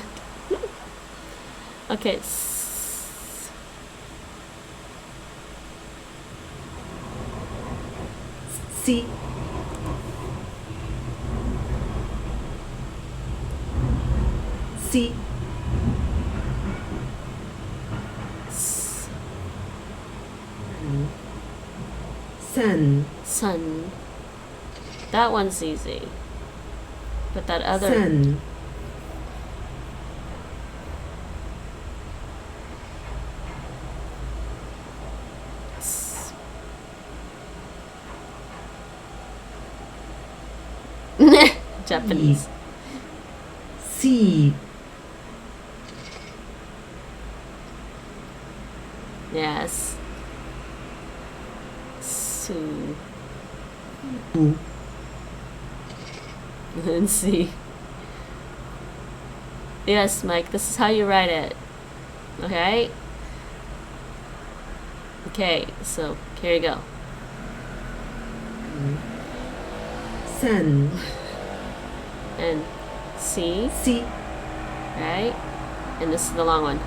[SPEAKER 1] Okay.
[SPEAKER 11] Si. Si. Sun.
[SPEAKER 1] Sun. That one's easy. But that other...
[SPEAKER 11] Sun.
[SPEAKER 1] Japanese.
[SPEAKER 11] Si.
[SPEAKER 1] Yes. Su.
[SPEAKER 11] Bu.
[SPEAKER 1] And see. Yes, Mike, this is how you write it. Okay? Okay, so here you go.
[SPEAKER 11] Sun.
[SPEAKER 1] And C,
[SPEAKER 11] Si.
[SPEAKER 1] right? And this is the long one.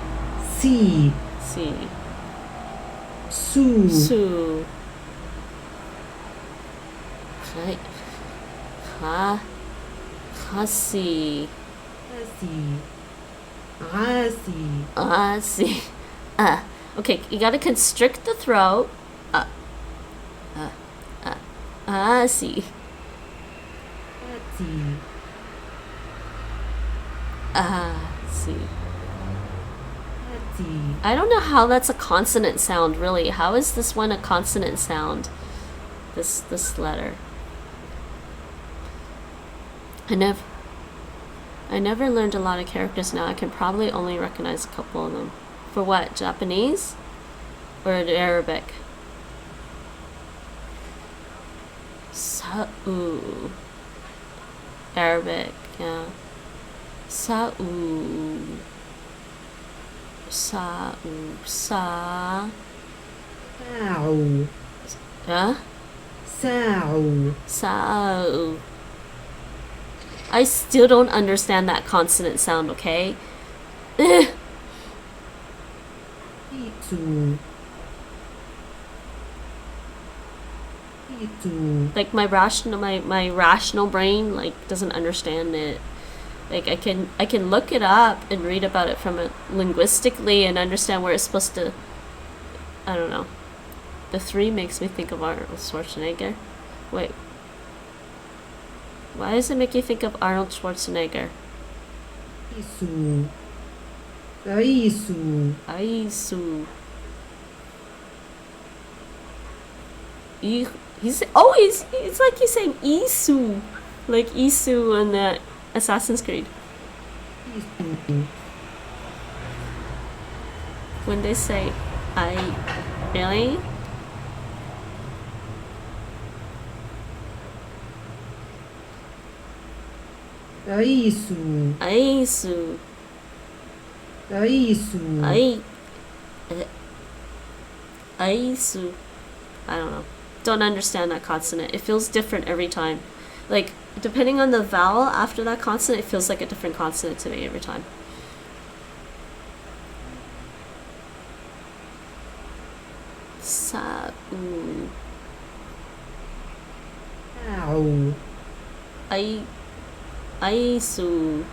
[SPEAKER 11] Si.
[SPEAKER 1] Si.
[SPEAKER 11] Su.
[SPEAKER 1] Su. Right. Ha. Hasi.
[SPEAKER 11] Asi. Asi.
[SPEAKER 1] Asi. Okay, you gotta constrict the throat. Asi.
[SPEAKER 11] Ati.
[SPEAKER 1] Asi.
[SPEAKER 11] Ati.
[SPEAKER 1] I don't know how that's a consonant sound, really. How is this one a consonant sound? This letter. I never learned a lot of characters now. I can probably only recognize a couple of them. For what? Japanese? Or Arabic? Sa'u. Arabic, yeah. Sa'u. Sa'u. Sa.
[SPEAKER 11] Sa'u.
[SPEAKER 1] Huh?
[SPEAKER 11] Sa'u.
[SPEAKER 1] Sa'u. I still don't understand that consonant sound, okay?
[SPEAKER 11] Itu. Itu.
[SPEAKER 1] Like my rational brain like doesn't understand it. Like I can look it up and read about it from it linguistically and understand where it's supposed to. I don't know. The 3 makes me think of Arnold Schwarzenegger. Wait. Why does it make you think of Arnold Schwarzenegger?
[SPEAKER 11] Isu. Aisu.
[SPEAKER 1] Aisu. He's like he's saying Isu, like Isu in the Assassin's Creed.
[SPEAKER 11] Isu.
[SPEAKER 1] When they say really?
[SPEAKER 11] Aisu.
[SPEAKER 1] Aisu.
[SPEAKER 11] Aisu.
[SPEAKER 1] Aisu. I don't know. Don't understand that consonant. It feels different every time. Like, depending on the vowel after that consonant, it feels like a different consonant to me every time. Sa'u.
[SPEAKER 11] Sa'u.
[SPEAKER 1] Aisu.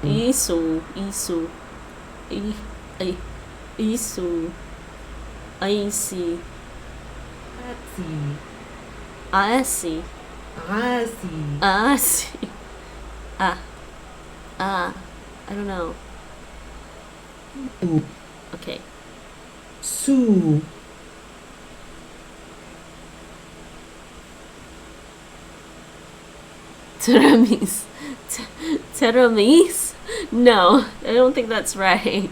[SPEAKER 1] Isu. Isu. Isu. Aisi.
[SPEAKER 11] Asi.
[SPEAKER 1] Asi.
[SPEAKER 11] Asi.
[SPEAKER 1] Asi. I don't know. Okay.
[SPEAKER 11] Su.
[SPEAKER 1] Teramis. Teramis? No, I don't think that's right.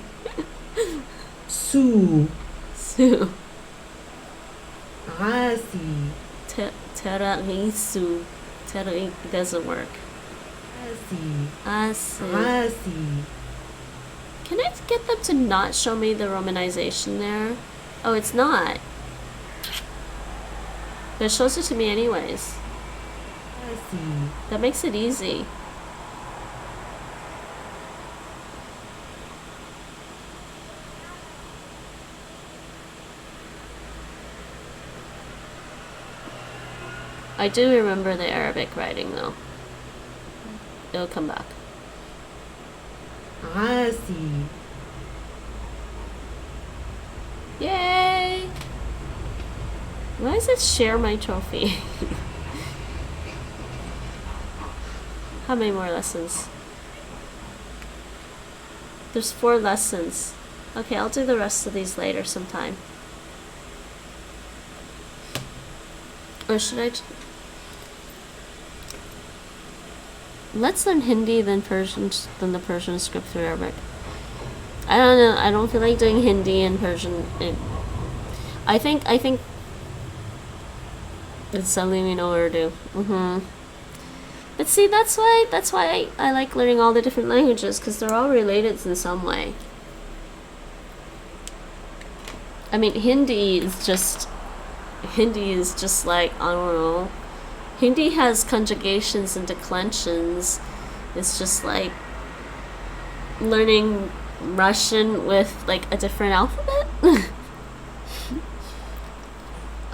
[SPEAKER 11] Su.
[SPEAKER 1] Su.
[SPEAKER 11] Asi.
[SPEAKER 1] Teramisu. It doesn't work.
[SPEAKER 11] Asi.
[SPEAKER 1] Asi.
[SPEAKER 11] Asi.
[SPEAKER 1] Can I get them to not show me the romanization there? Oh, it's not. But it shows it to me anyways.
[SPEAKER 11] Asi.
[SPEAKER 1] That makes it easy. I do remember the Arabic writing though. It'll come back.
[SPEAKER 11] Asi.
[SPEAKER 1] Yay! Why does it share my trophy? How many more lessons? There's 4 lessons. Okay, I'll do the rest of these later sometime. Or should I... Let's learn Hindi, then Persian, then the Persian script through Arabic. I don't know. I don't feel like doing Hindi and Persian. I think it's something we know where to do. But see, that's why I like learning all the different languages, because they're all related in some way. I mean, Hindi is just like, I don't know. Hindi has conjugations and declensions. It's just like, learning Russian with like a different alphabet.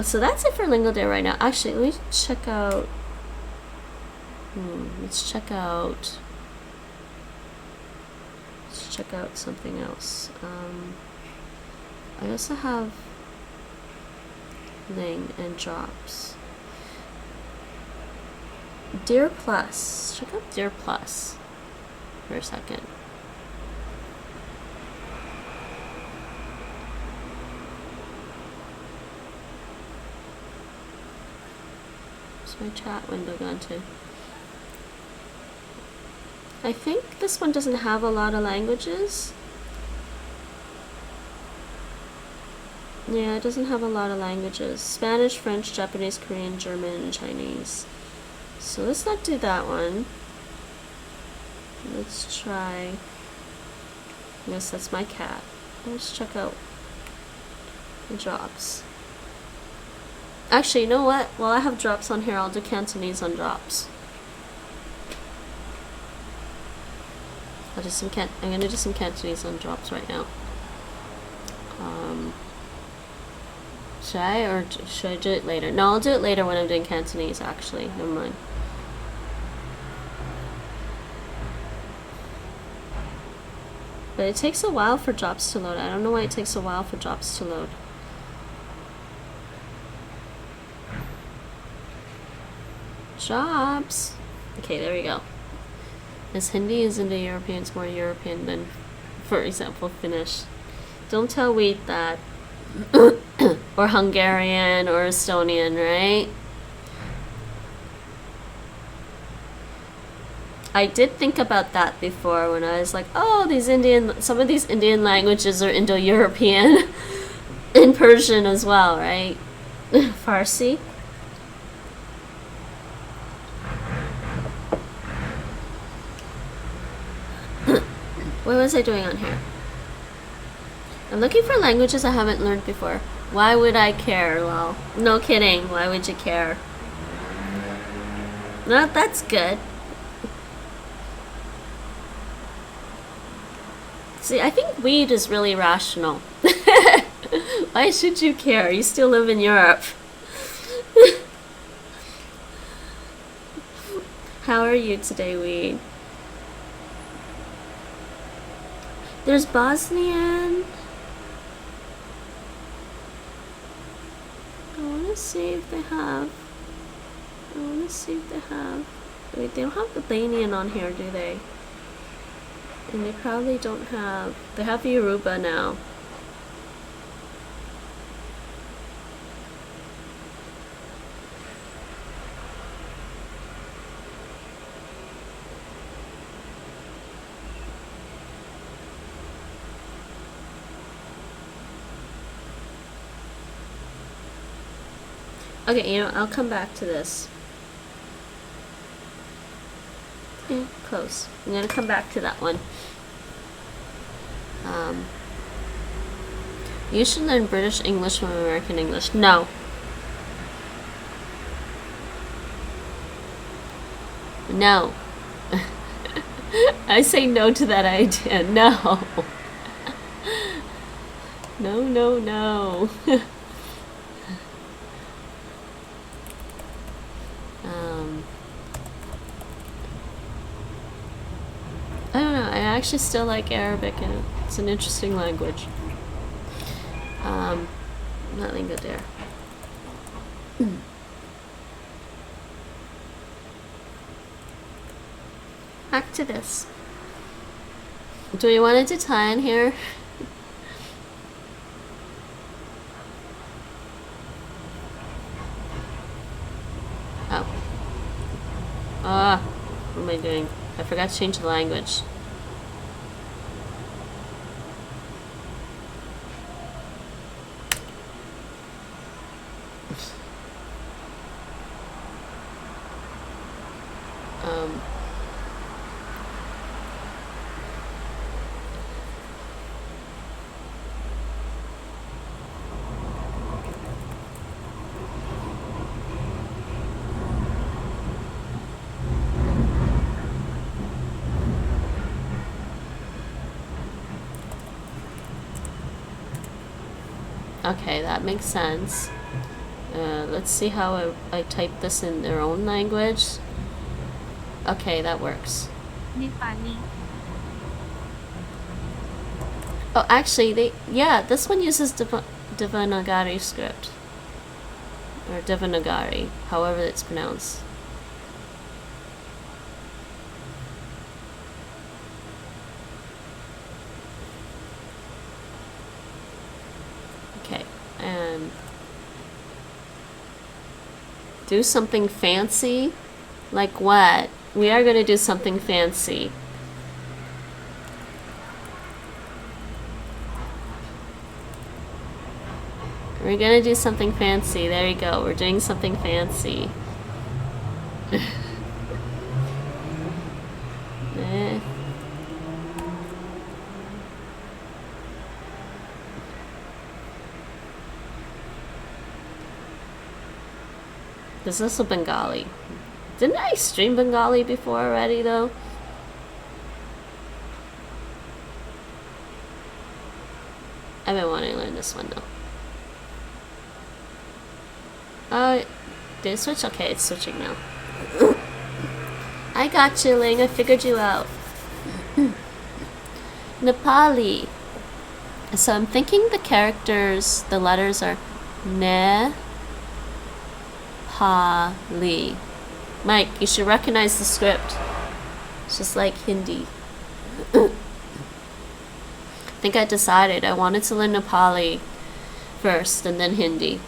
[SPEAKER 1] So that's it for LingoDeer right now. Actually, let me check out. Let's check out something else. I also have Ling and drops. Deer Plus. Check out Deer Plus for a second. Where's my chat window gone to? I think this one doesn't have a lot of languages. Yeah, it doesn't have a lot of languages. Spanish, French, Japanese, Korean, German, and Chinese. So let's not do that one. Let's try. Yes, that's my cat. Let's check out the drops. Actually, you know what? While I have drops on here, I'll do Cantonese on drops. I'm gonna do some Cantonese on drops right now. Should I, or should I do it later? No, I'll do it later when I'm doing Cantonese, actually. Never mind. But it takes a while for drops to load. I don't know why it takes a while for drops to load. Drops! Okay, there we go. As Hindi is Indo-European, it's more European than, for example, Finnish. Don't tell Wheat that. Or Hungarian or Estonian, right? I did think about that before when I was like, oh, some of these Indian languages are Indo-European. In Persian as well, right? Farsi. What was I doing on here? I'm looking for languages I haven't learned before. Why would I care? Well, no kidding. Why would you care? No, that's good. See, I think weed is really rational. Why should you care? You still live in Europe. How are you today, weed? There's Bosnian. I want to see if they have. Wait, they don't have Albanian on here, do they? And they probably don't have. They have Yoruba now. Okay, you know, I'll come back to this. Yeah, close. I'm gonna come back to that one. You should learn British English from American English. No. No. I say no to that idea. No. No, no, no. I don't know, I actually still like Arabic and it's an interesting language. Not LingoDeer. Back to this. Do we want to do Thai in here? Oh. What am I doing? I forgot to change the language. Okay, that makes sense. Let's see how I type this in their own language. Okay, that works.
[SPEAKER 3] Nepali.
[SPEAKER 1] Oh, actually, this one uses Devanagari script. Or Devanagari, however it's pronounced. Okay, and do something fancy? Like what? We are going to do something fancy. We're gonna do something fancy. There you go. We're doing something fancy. This is also Bengali. Didn't I stream Bengali before already though? I've been wanting to learn this one though. Did it switch? Okay, it's switching now. I got you, Ling. I figured you out. Nepali. So I'm thinking the characters, the letters are Ne, Pa, Li. Mike, you should recognize the script. It's just like Hindi. I think I decided I wanted to learn Nepali first and then Hindi.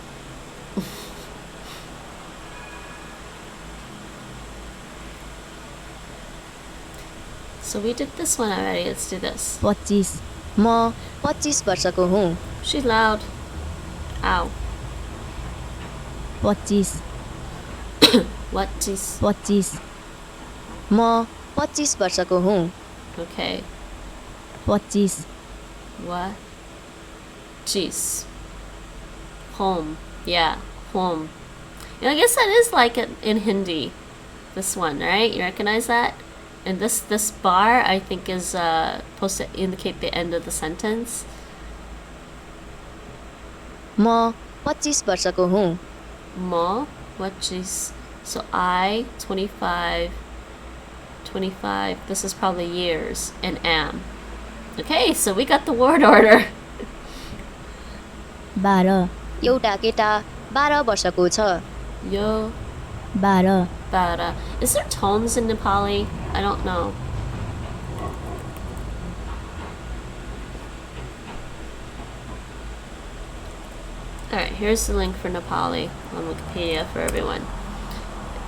[SPEAKER 1] So we did this one already. Let's do this.
[SPEAKER 12] 25 म 25 वर्षको हुँ.
[SPEAKER 1] She's loud. Ow.
[SPEAKER 12] 25
[SPEAKER 1] What is?
[SPEAKER 12] 25 म 25 वर्षको हुँ.
[SPEAKER 1] Okay.
[SPEAKER 12] 25
[SPEAKER 1] What? Jeez. Home. Yeah. Home. You know, I guess that is like it in Hindi. This one, right? You recognize that? And this bar, I think, is supposed to indicate the end of the sentence.
[SPEAKER 12] म 25 वर्षको हुँ.
[SPEAKER 1] Mo, what is? So I, 25, this is probably years, and am. Okay, so we got the word order.
[SPEAKER 12] 12 एउटा केटा 12 वर्षको छ.
[SPEAKER 1] Yo,
[SPEAKER 12] 12
[SPEAKER 1] Bara. Is there tones in Nepali? I don't know. Alright, here's the link for Nepali on Wikipedia for everyone.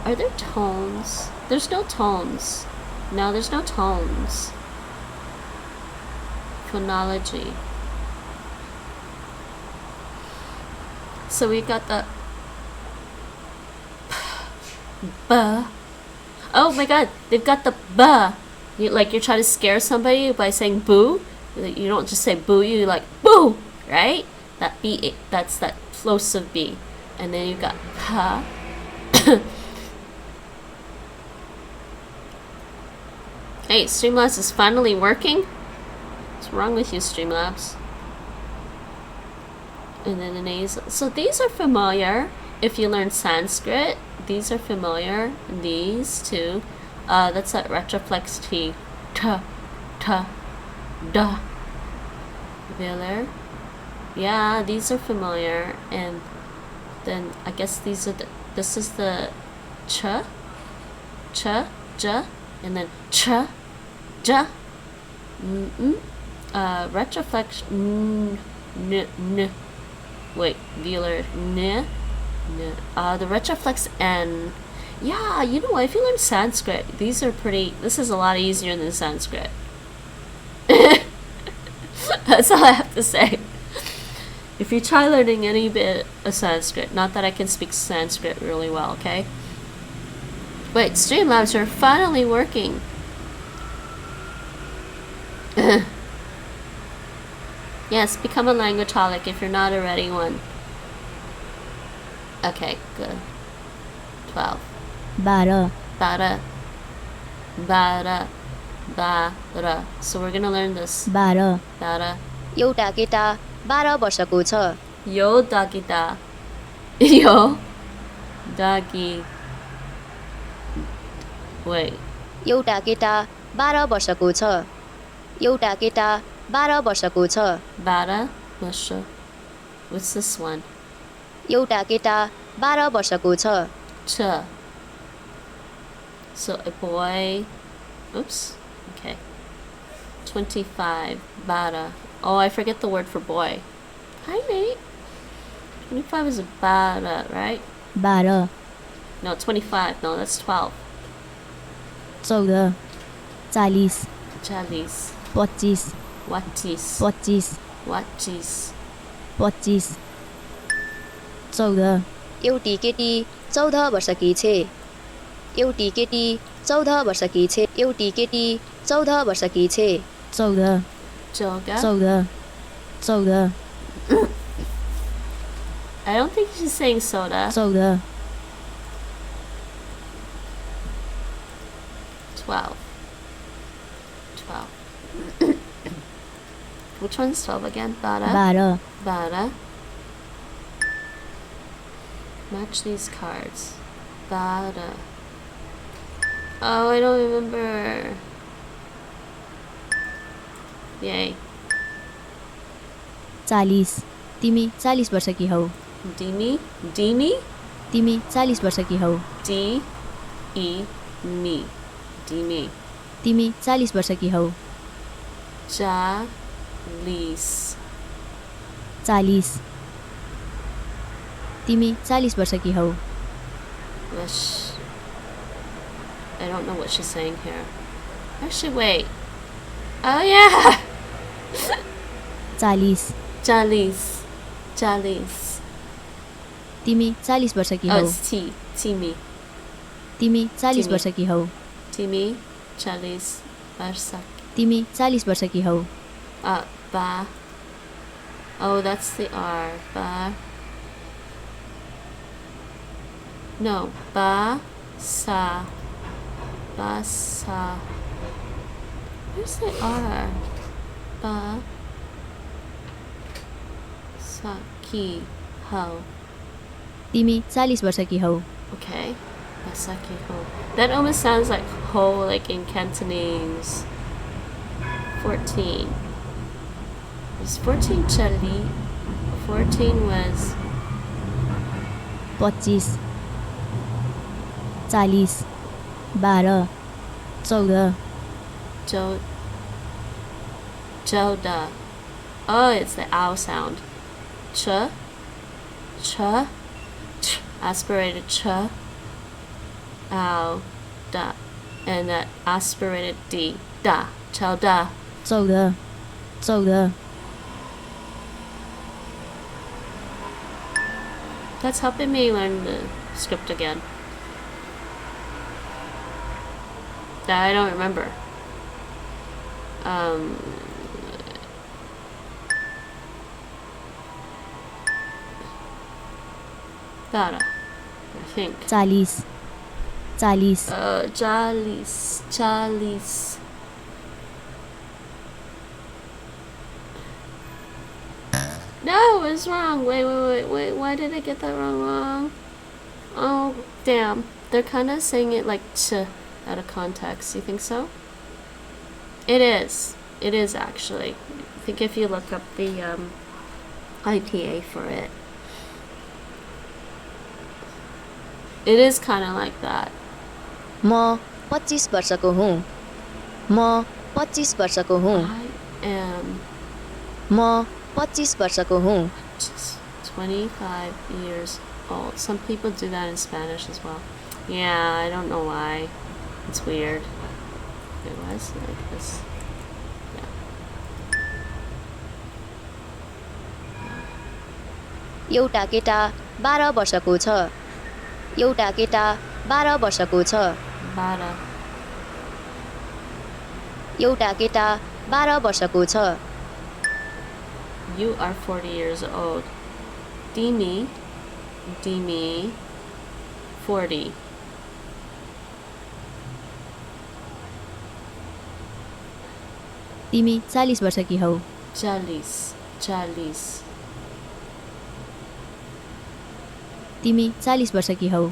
[SPEAKER 1] Are there tones? There's no tones. No, there's no tones. Phonology. So we got the ba. Oh my god, they've got the ba. You're trying to scare somebody by saying boo. You don't just say boo, you like boo, right? That B, that's that plosive B. And then you've got pa. Hey, Streamlabs is finally working. What's wrong with you, Streamlabs? And then the nasal. So these are familiar. If you learn Sanskrit, these are familiar. These two. That's that retroflex T. Ta, ta, da. Velar. Yeah, these are familiar. And then I guess these are this is the cha, cha, ja, and then cha, ja. Retroflex n, n. Wait, velar n. The retroflex N. Yeah, you know what? If you learn Sanskrit, these are pretty. This is a lot easier than Sanskrit. That's all I have to say. If you try learning any bit of Sanskrit, not that I can speak Sanskrit really well, okay? Wait, Streamlabs are finally working. Yes, become a languageholic if you're not already one. Okay, good. 12.
[SPEAKER 12] 12
[SPEAKER 1] Bara. Bara. Bara. So we're gonna learn this.
[SPEAKER 12] 12
[SPEAKER 1] Bara.
[SPEAKER 12] एउटा केटा 12 वर्षको छ.
[SPEAKER 1] Yo dagida. Yo dagi. Wait.
[SPEAKER 12] एउटा केटा 12 वर्षको छ एउटा केटा 12 वर्षको छ
[SPEAKER 1] Bada. Musha. What's this one?
[SPEAKER 12] एउटा केटा 12 वर्षको छ
[SPEAKER 1] Cha. So a boy. Oops. Okay. 25. Bada. Oh, I forget the word for boy. Hi, mate. 25 is a bada, right?
[SPEAKER 3] 12
[SPEAKER 1] No, 25. No, that's 12.
[SPEAKER 3] 14 40
[SPEAKER 1] Chalis.
[SPEAKER 3] 25
[SPEAKER 1] Watis.
[SPEAKER 3] 25
[SPEAKER 1] Watis.
[SPEAKER 3] 25 14
[SPEAKER 12] एउटी केटी 14 वर्षकी छे एउटी केटी 14 वर्षकी छे एउटी केटी 14 वर्षकी छे
[SPEAKER 3] 14
[SPEAKER 1] Joga.
[SPEAKER 3] 14 14
[SPEAKER 1] I don't think she's saying soda.
[SPEAKER 3] 14
[SPEAKER 1] 12. 12. Which one's 12 again? Bada.
[SPEAKER 3] 12
[SPEAKER 1] Bada. Match these cards. Bada. Oh, I don't remember. Yay.
[SPEAKER 3] 40 तिमी 40 वर्षकी हौ
[SPEAKER 1] Dimi? Dimi?
[SPEAKER 3] तिमी 40 वर्षकी हौ
[SPEAKER 1] D-E-Me. Dimi.
[SPEAKER 3] तिमी 40 वर्षकी हौ
[SPEAKER 1] Jalis.
[SPEAKER 3] 40 तिमी 40 वर्षकी हौ
[SPEAKER 1] Wish. I don't know what she's saying here. Actually, wait. Oh, yeah!
[SPEAKER 3] 40
[SPEAKER 1] Jalis. Jalis.
[SPEAKER 3] तिमी 40 वर्षकी
[SPEAKER 1] Oh,
[SPEAKER 3] how
[SPEAKER 1] it's T. Timi.
[SPEAKER 3] तिमी 40
[SPEAKER 1] तिमी।
[SPEAKER 3] वर्षकी हौ
[SPEAKER 1] Timi. Jalis. Barsak.
[SPEAKER 3] तिमी 40 वर्षकी हौ
[SPEAKER 1] Ba. Oh, that's the R. Ba. No. Ba. Sa. Ba. Sa. Where's the R? Ba. Sa. Ki. Ho.
[SPEAKER 3] तिमी 40 वर्षकी हौ
[SPEAKER 1] Okay. Basaki ho. That almost sounds like ho, like in Cantonese. 14. Was 14 chali? 14 was
[SPEAKER 3] 25 40 12 14
[SPEAKER 1] jo. Joda. Oh, it's the ow sound. Ch. Ch. Ch. Aspirated ch. Ow. Da. And that aspirated D. Da. Chow da.
[SPEAKER 3] 14 14
[SPEAKER 1] That's helping me learn the script again. That I don't remember. Dara. I think.
[SPEAKER 3] 40 40
[SPEAKER 1] Jalis. Jalis. No, it's wrong. Wait. Why did I get that wrong? Oh, damn. They're kind of saying it like ch out of context. You think so? It is. It is actually. I think if you look up the IPA for it, it is kind of like that.
[SPEAKER 12] म 25 वर्षको हुँ म 25 वर्षको हुँ
[SPEAKER 1] I am
[SPEAKER 12] म 25 वर्षको हुँ
[SPEAKER 1] 25 years old. Some people do that in Spanish as well. Yeah, I don't know why. It's weird. Wait, why is it like this?
[SPEAKER 12] एउटा केटा 12 वर्षको छ एउटा केटा 12 वर्षको छ
[SPEAKER 1] Bada.
[SPEAKER 12] एउटा केटा 12 वर्षको छ
[SPEAKER 1] You are 40 years old. Dimi. Dimi. 40.
[SPEAKER 3] तिमी 40 वर्षकी हौ
[SPEAKER 1] Jalis. Jalis.
[SPEAKER 12] तिमी 40 वर्षकी हौ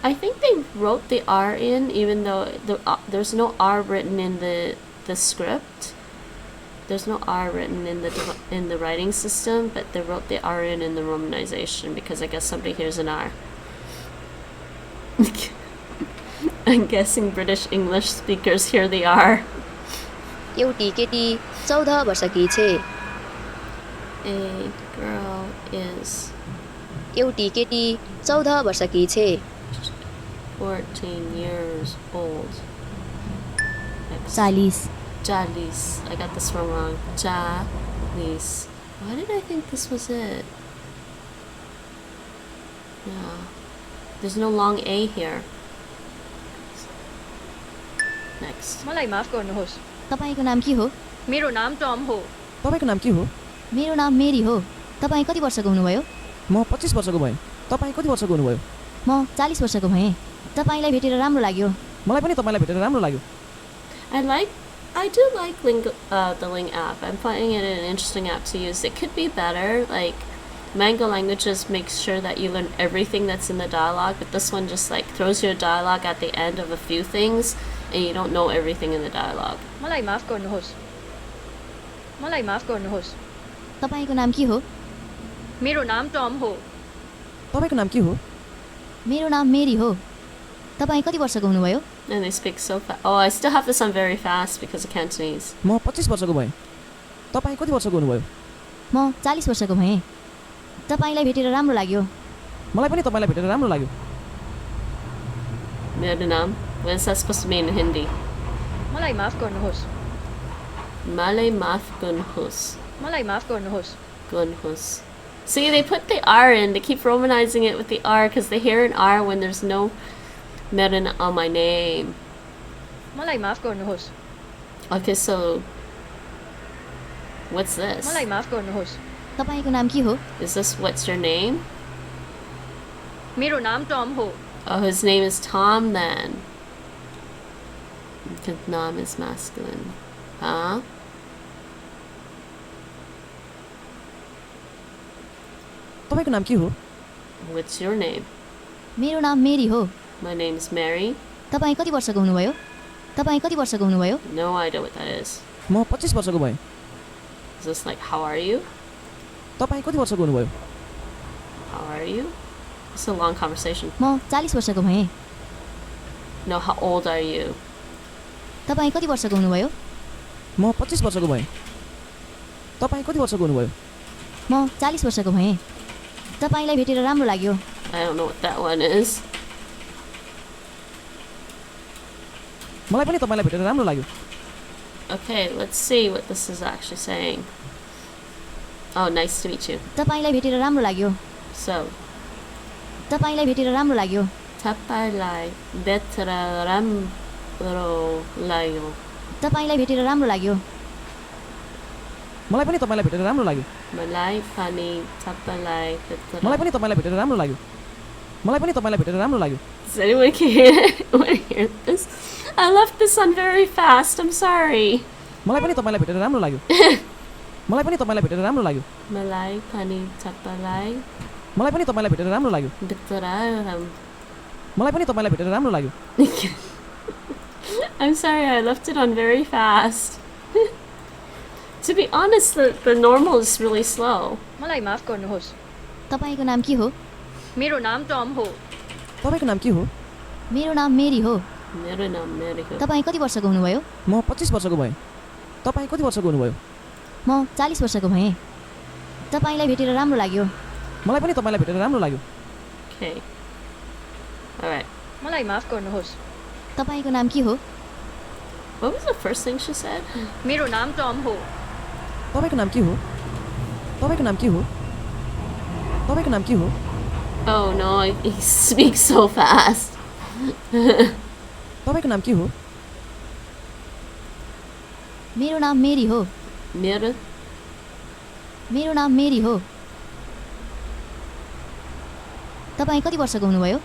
[SPEAKER 1] I think they wrote the R in, even though there's no R written in the script. There's no R written in the writing system, but they wrote the R in the romanization because I guess somebody hears an R. I'm guessing British English speakers hear the R.
[SPEAKER 12] एउटी केटी 14 वर्षकी छे
[SPEAKER 1] A girl is
[SPEAKER 12] एउटी केटी 14 वर्षकी छे
[SPEAKER 1] 14 years old.
[SPEAKER 12] 40
[SPEAKER 1] Jalis. I got this one wrong. Jalis. Why did I think this was it? Yeah. There's no long A here. Next.
[SPEAKER 2] मलाई माफ गर्नुहोस्
[SPEAKER 12] तपाईको नाम के हो
[SPEAKER 2] मेरो नाम टम हो
[SPEAKER 13] तपाईको नाम के हो
[SPEAKER 12] मेरो नाम मेरी हो तपाई कति वर्षको हुनुभयो
[SPEAKER 13] म 25 वर्षको भएँ तपाई कति वर्षको हुनुभयो
[SPEAKER 12] म 40 वर्षको भएँ तपाईलाई भेटेर राम्रो लाग्यो
[SPEAKER 13] मलाई पनि तपाईलाई भेटेर राम्रो लाग्यो
[SPEAKER 1] I do like the Ling app. I'm finding it an interesting app to use. It could be better. Like, Mango Languages makes sure that you learn everything that's in the dialogue, but this one just like throws you a dialogue at the end of a few things, and you don't know everything in the dialogue.
[SPEAKER 2] मलाई माफ गर्नुहोस् मलाई माफ गर्नुहोस्
[SPEAKER 12] तपाईको नाम के हो
[SPEAKER 2] मेरो नाम टम हो
[SPEAKER 13] तपाईको नाम के हो
[SPEAKER 12] मेरो नाम मेरी हो तपाई कति वर्षको हुनुभयो
[SPEAKER 1] And they speak so fast. Oh, I still have this on very fast because of Cantonese.
[SPEAKER 13] म 25 वर्षको भएँ तपाई कति वर्षको हुनुभयो
[SPEAKER 12] म 40 वर्षको भएँ तपाईलाई भेटेर राम्रो लाग्यो
[SPEAKER 13] मलाई पनि तपाईलाई भेटेर राम्रो लाग्यो
[SPEAKER 1] Mera naam. What is that supposed to mean in Hindi?
[SPEAKER 2] मलाई माफ गर्नुहोस्
[SPEAKER 1] Malay maaf gunhus.
[SPEAKER 2] मलाई माफ गर्नुहोस्
[SPEAKER 1] Gunhus. See, they put the R in. They keep romanizing it with the R because they hear an R when there's no meron on my name.
[SPEAKER 2] मलाई माफ गर्नुहोस्
[SPEAKER 1] Okay, so what's this?
[SPEAKER 2] मलाई माफ गर्नुहोस्
[SPEAKER 12] तपाईको नाम के हो
[SPEAKER 1] Is this what's your name?
[SPEAKER 2] मेरो नाम टम हो
[SPEAKER 1] Oh, his name is Tom then. Because Nam is masculine. Huh?
[SPEAKER 13] तपाईको नाम के हो
[SPEAKER 1] What's your name?
[SPEAKER 12] मेरो नाम मेरी हो
[SPEAKER 1] My name's Mary.
[SPEAKER 12] तपाई कति वर्षको हुनुभयो तपाई कति वर्षको हुनुभयो
[SPEAKER 1] No idea what that is.
[SPEAKER 13] म 25 वर्षको भएँ
[SPEAKER 1] Is this like, how are you?
[SPEAKER 13] तपाई कति वर्षको हुनुभयो
[SPEAKER 1] How are you? It's a long conversation.
[SPEAKER 12] म 40 वर्षको भएँ
[SPEAKER 1] No, how old are you?
[SPEAKER 12] तपाई कति वर्षको हुनुभयो
[SPEAKER 13] म 25 वर्षको भएँ तपाई कति वर्षको हुनुभयो
[SPEAKER 12] म 40 वर्षको भएँ तपाईलाई भेटेर राम्रो लाग्यो
[SPEAKER 1] I don't know what that one is.
[SPEAKER 13] मलाई पनि तपाईलाई भेटेर राम्रो लाग्यो
[SPEAKER 1] Okay, let's see what this is actually saying. Oh, nice to meet you.
[SPEAKER 12] तपाईलाई भेटेर राम्रो लाग्यो
[SPEAKER 1] So,
[SPEAKER 12] तपाईलाई भेटेर राम्रो लाग्यो
[SPEAKER 1] tapalai betra ramro layo.
[SPEAKER 12] तपाईलाई भेटेर राम्रो लाग्यो
[SPEAKER 13] मलाई पनि तपाईलाई भेटेर राम्रो लाग्यो
[SPEAKER 1] Malay pani tapalai betra.
[SPEAKER 13] मलाई पनि तपाईलाई भेटेर राम्रो लाग्यो मलाई पनि तपाईलाई भेटेर राम्रो लाग्यो
[SPEAKER 1] Does anyone hear this? I left this on very fast. I'm sorry.
[SPEAKER 13] मलाई पनि तपाईलाई भेटेर राम्रो लाग्यो मलाई पनि तपाईलाई भेटेर राम्रो लाग्यो
[SPEAKER 1] Malay pani tapalai
[SPEAKER 13] मलाई पनि तपाईलाई भेटेर राम्रो लाग्यो
[SPEAKER 1] betra ram.
[SPEAKER 13] मलाई पनि तपाईलाई भेटेर राम्रो लाग्यो
[SPEAKER 1] I'm sorry, I left it on very fast. To be honest, the normal is really slow.
[SPEAKER 2] मलाई माफ गर्नुहोस्
[SPEAKER 12] तपाईको नाम के हो
[SPEAKER 2] मेरो नाम टम हो
[SPEAKER 13] तपाईको नाम के हो
[SPEAKER 12] मेरो नाम मेरी हो
[SPEAKER 1] Mera naam Mary ho.
[SPEAKER 12] तपाई कति वर्षको हुनुभयो
[SPEAKER 13] म 25 वर्षको भएँ तपाई कति वर्षको हुनुभयो
[SPEAKER 12] म 40 वर्षको भएँ तपाईलाई भेटेर राम्रो लाग्यो
[SPEAKER 13] मलाई पनि तपाईलाई भेटेर राम्रो लाग्यो
[SPEAKER 1] Okay. Alright.
[SPEAKER 2] मलाई माफ गर्नुहोस्
[SPEAKER 12] तपाईको नाम के हो
[SPEAKER 1] What was the first thing she said?
[SPEAKER 2] मेरो नाम टम हो
[SPEAKER 13] तपाईको नाम के हो तपाईको नाम के हो तपाईको नाम के हो
[SPEAKER 1] Oh no, he speaks so fast.
[SPEAKER 13] तपाईको नाम के हो
[SPEAKER 12] मेरो नाम मेरी हो
[SPEAKER 1] Mera.
[SPEAKER 12] मेरो नाम मेरी हो तपाई कति वर्षको हुनुभयो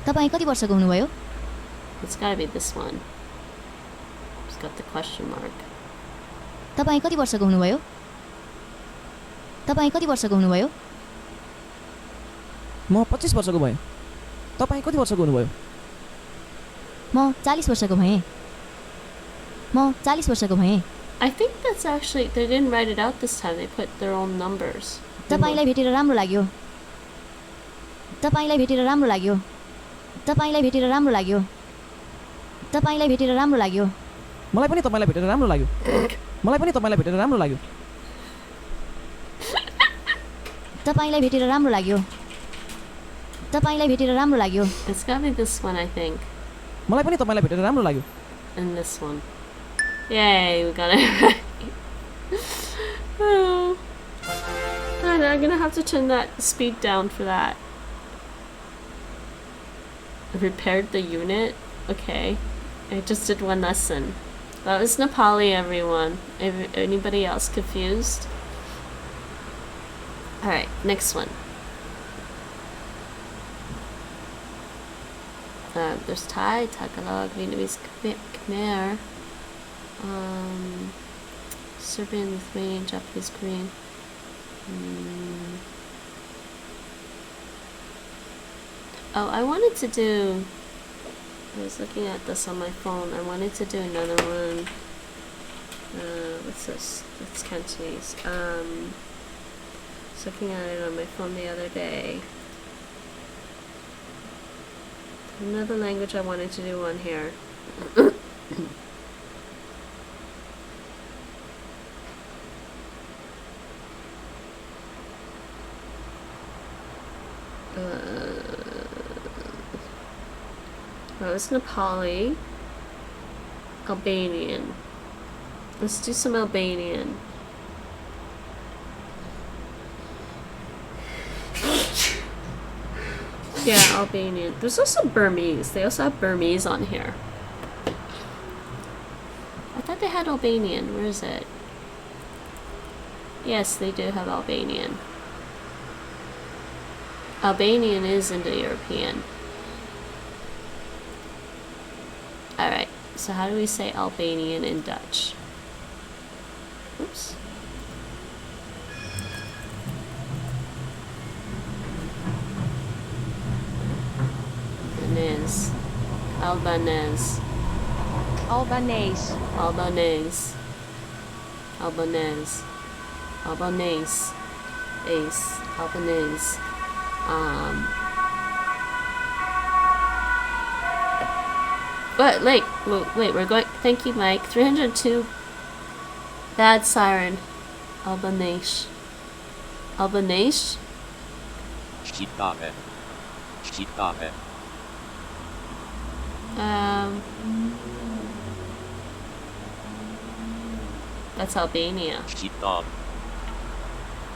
[SPEAKER 12] तपाई कति वर्षको हुनुभयो
[SPEAKER 1] It's gotta be this one. It's got the question mark.
[SPEAKER 12] तपाई कति वर्षको हुनुभयो
[SPEAKER 3] तपाईँ कति वर्षको हुनुभयो
[SPEAKER 13] म 25 वर्षको भएँ तपाईँ कति वर्षको हुनुभयो
[SPEAKER 3] म 40 वर्षको भएँ म 40 वर्षको भएँ
[SPEAKER 1] I think that's actually, they didn't write it out this time. They put their own numbers.
[SPEAKER 3] तपाईलाई भेटेर राम्रो लाग्यो तपाईलाई भेटेर राम्रो लाग्यो तपाईलाई भेटेर राम्रो लाग्यो तपाईलाई भेटेर राम्रो लाग्यो
[SPEAKER 13] मलाई पनि तपाईलाई भेटेर राम्रो लाग्यो मलाई पनि तपाईलाई भेटेर राम्रो लाग्यो
[SPEAKER 3] तपाईलाई भेटेर राम्रो लाग्यो तपाईलाई भेटेर राम्रो लाग्यो
[SPEAKER 1] It's gotta be this one, I think.
[SPEAKER 13] मलाई पनि तपाईलाई भेटेर राम्रो लाग्यो
[SPEAKER 1] And this one. Yay, we got it right. Oh. And I'm gonna have to turn that speed down for that. Repaired the unit? Okay. I just did one lesson. That was Nepali, everyone. Anybody else confused? Alright, next one. There's Thai, Tagalog, Vietnamese, Khmer, Serbian, Lithuanian, Japanese, Korean. Oh, I wanted to do... I was looking at this on my phone. I wanted to do another one. What's this? It's Cantonese. I was looking at it on my phone the other day. Another language I wanted to do on here. That was Nepali. Albanian. Let's do some Albanian. Yeah, Albanian. There's also Burmese. They also have Burmese on here. I thought they had Albanian. Where is it? Yes, they do have Albanian. Albanian is Indo-European. Alright, so how do we say Albanian in Dutch? Oops. Albanese.
[SPEAKER 2] Albanese.
[SPEAKER 1] Albanese. Albanese. Albanese. Ace. Albanese. But wait, we're going. Thank you, Mike. 302. Bad siren. Albanese. Albanese.
[SPEAKER 7] shqip. Shqip.
[SPEAKER 1] That's Albania.
[SPEAKER 7] shqip.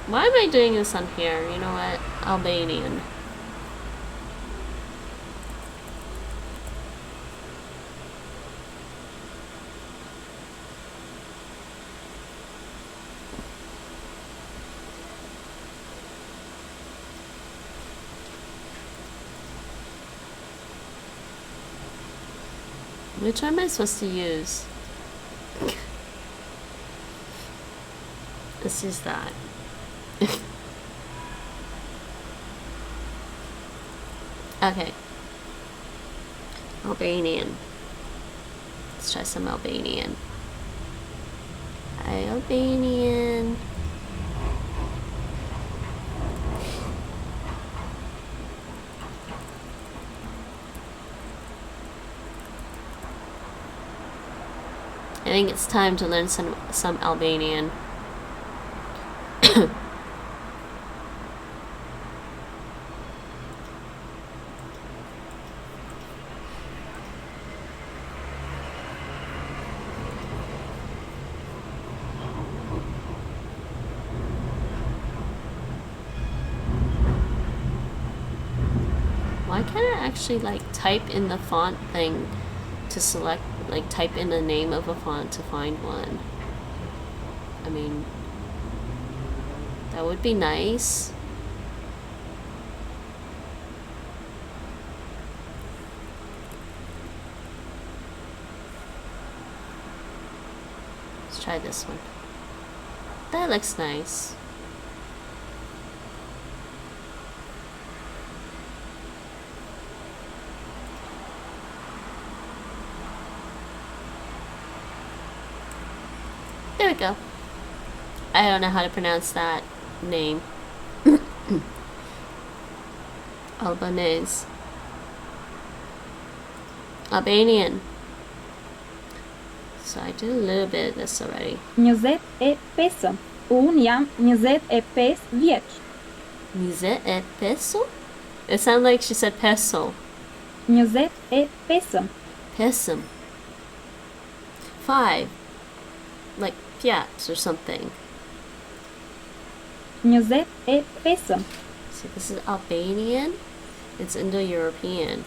[SPEAKER 1] Why am I doing this on here? You know what? Albanian. Which am I supposed to use? Let's use that. Okay. Albanian. Let's try some Albanian. Hi, Albanian. I think it's time to learn some Albanian. Why can't I actually type in the font thing to select, type in the name of a font to find one? I mean, that would be nice. Let's try this one. That looks nice. go. I don't know how to pronounce that name. Albanees. Albanian. So I did a little bit of this already.
[SPEAKER 14] 25. Unë jam 25 vjeç.
[SPEAKER 1] 25 peso? It sounded like she said peso.
[SPEAKER 14] 25.
[SPEAKER 1] Pesum. 5. Like piats or something.
[SPEAKER 14] 25.
[SPEAKER 1] See, this is Albanian. It's Indo-European.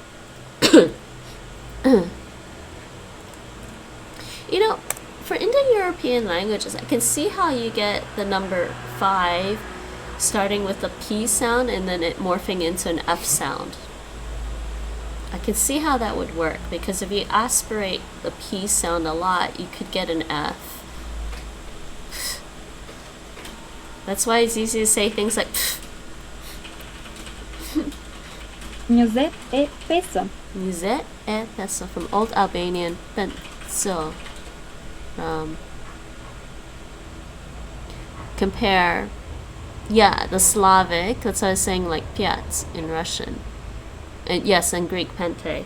[SPEAKER 1] You know, for Indo-European languages, I can see how you get the number 5 starting with a P sound and then it morphing into an F sound. I can see how that would work, because if you aspirate the P sound a lot, you could get an F. That's why it's easy to say things like
[SPEAKER 14] 25.
[SPEAKER 1] 25 from Old Albanian penso. Compare, yeah, the Slavic, that's what I was saying, like piats in Russian. And yes, and Greek pente.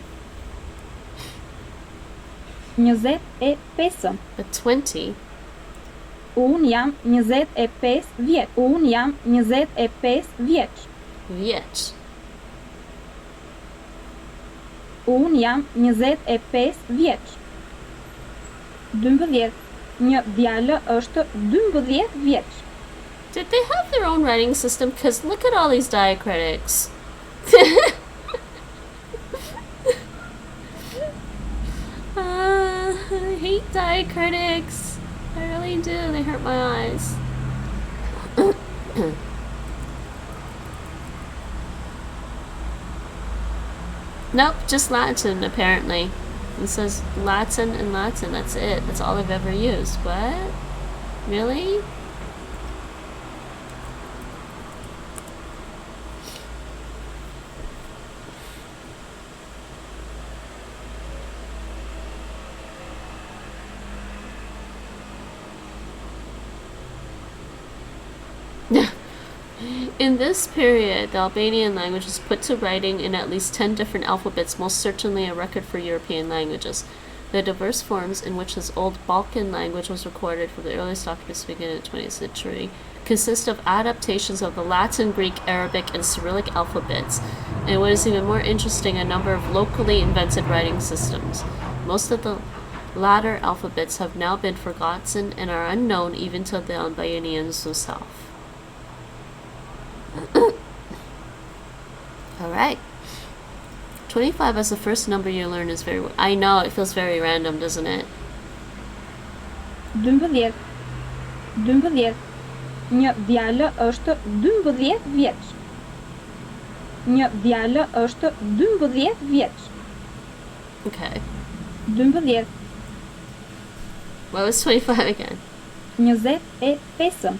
[SPEAKER 14] 25.
[SPEAKER 1] But 20.
[SPEAKER 14] Unë jam 25 vjeç. Unë jam 25 vjeç.
[SPEAKER 1] Vjeç.
[SPEAKER 14] Unë jam 25 vjeç. 12. Një djalë është 12 vjeç.
[SPEAKER 1] Did they have their own writing system? Because look at all these diacritics. I hate diacritics. I really do. They hurt my eyes. Nope, just Latin apparently. It says Latin and Latin. That's it. That's all I've ever used. What? Really? In this period, the Albanian language was put to writing in at least 10 different alphabets, most certainly a record for European languages. The diverse forms in which this old Balkan language was recorded from the earliest documents beginning in the 20th century consist of adaptations of the Latin, Greek, Arabic, and Cyrillic alphabets, and what is even more interesting, a number of locally invented writing systems. Most of the latter alphabets have now been forgotten and are unknown even to the Albanians themselves. Alright. 25 as the first number you learn is very... I know, it feels very random, doesn't it?
[SPEAKER 14] 12. 12. Një djalë është 12 vjeç. Një djalë është 12 vjeç.
[SPEAKER 1] Okay.
[SPEAKER 14] 12.
[SPEAKER 1] What was 25 again?
[SPEAKER 14] 25.
[SPEAKER 1] 25.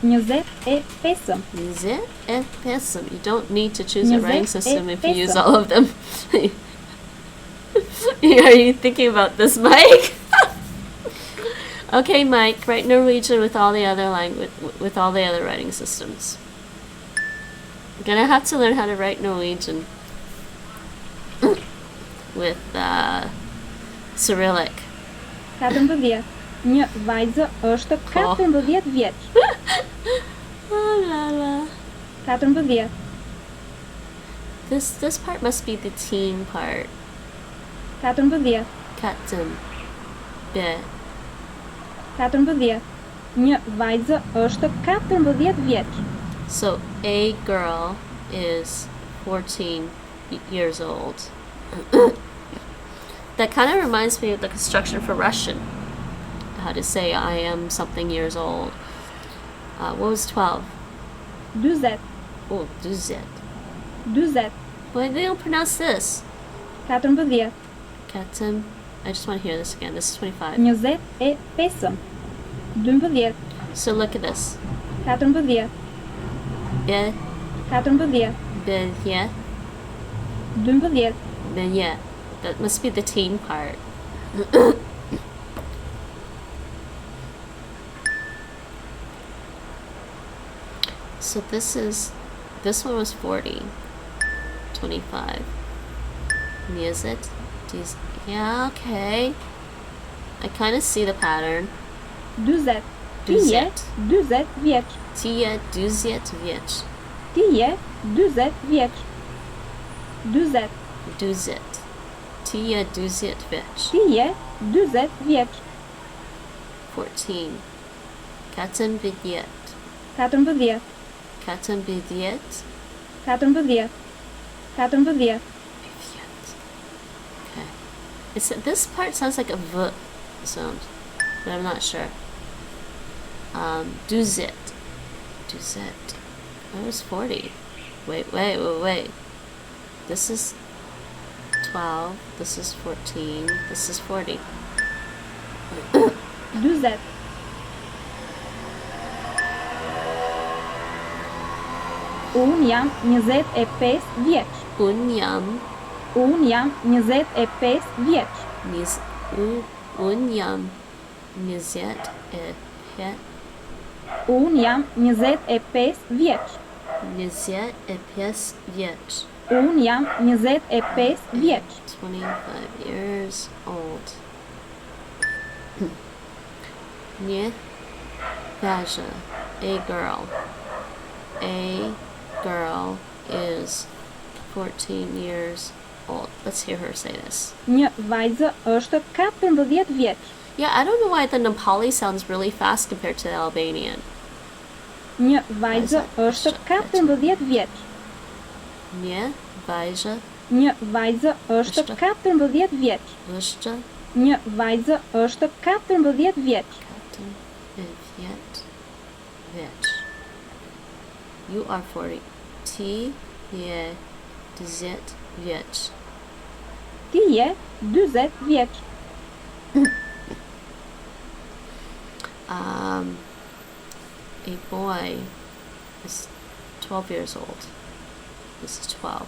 [SPEAKER 14] 25.
[SPEAKER 1] 25. You don't need to choose a writing system if you use all of them. Are you thinking about this, Mike? Okay, Mike, write Norwegian with all the other writing systems. You're gonna have to learn how to write Norwegian with Cyrillic.
[SPEAKER 14] 14. Një vajzë është 14 vjeç.
[SPEAKER 1] Oh la la.
[SPEAKER 14] 14.
[SPEAKER 1] This part must be the teen part.
[SPEAKER 14] 14.
[SPEAKER 1] Katem. Be.
[SPEAKER 14] 14. Një vajzë është 14 vjeç.
[SPEAKER 1] So a girl is 14 years old. That kind of reminds me of the construction for Russian. How to say I am something years old. What was 12?
[SPEAKER 14] 20.
[SPEAKER 1] Oh, 20.
[SPEAKER 14] 20.
[SPEAKER 1] Why they don't pronounce this?
[SPEAKER 14] 14.
[SPEAKER 1] Katem. I just want to hear this again. This is 25.
[SPEAKER 14] 25. 12.
[SPEAKER 1] So look at this.
[SPEAKER 14] 14.
[SPEAKER 1] Be.
[SPEAKER 14] 14.
[SPEAKER 1] Be. Yeah.
[SPEAKER 14] 12.
[SPEAKER 1] Be. Yeah. That must be the teen part. So this one was 40. 25. Is it? Yeah, okay. I kind of see the pattern.
[SPEAKER 14] 20.
[SPEAKER 1] Duzet.
[SPEAKER 14] 20 vjeç.
[SPEAKER 1] Ti je 20 vjeç.
[SPEAKER 14] Ti je 20 vjeç. 20.
[SPEAKER 1] 20. Ti je 20 vjeç.
[SPEAKER 14] Ti je 20 vjeç.
[SPEAKER 1] 14. 14.
[SPEAKER 14] 14.
[SPEAKER 1] 14.
[SPEAKER 14] 14. 14.
[SPEAKER 1] Okay. This part sounds like a V sound, but I'm not sure. Duzet. Duzet. That was 40. Wait. This is 12. This is 14. This is 40.
[SPEAKER 14] Duzet. Unë jam 25 vjeç.
[SPEAKER 1] Unë jam
[SPEAKER 14] 25 vjeç.
[SPEAKER 1] Unë jam 25
[SPEAKER 14] Unë jam 25 vjeç.
[SPEAKER 1] 25 vjeç.
[SPEAKER 14] Unë jam 25 vjeç.
[SPEAKER 1] 25 years old. Një vajzë, a girl. A girl is 14 years old. Let's hear her say this.
[SPEAKER 14] Një vajzë është 14 vjeç.
[SPEAKER 1] Yeah, I don't know why the Nepali sounds really fast compared to the Albanian.
[SPEAKER 14] Një vajzë është 14 vjeç.
[SPEAKER 1] Një vajzë
[SPEAKER 14] Një vajzë është 14 vjeç.
[SPEAKER 1] është
[SPEAKER 14] Një vajzë është 14 vjeç.
[SPEAKER 1] 14 vjeç. You are 40. Ti je 20 vjeç.
[SPEAKER 14] Ti je 20 vjeç.
[SPEAKER 1] A boy is 12 years old. This is 12.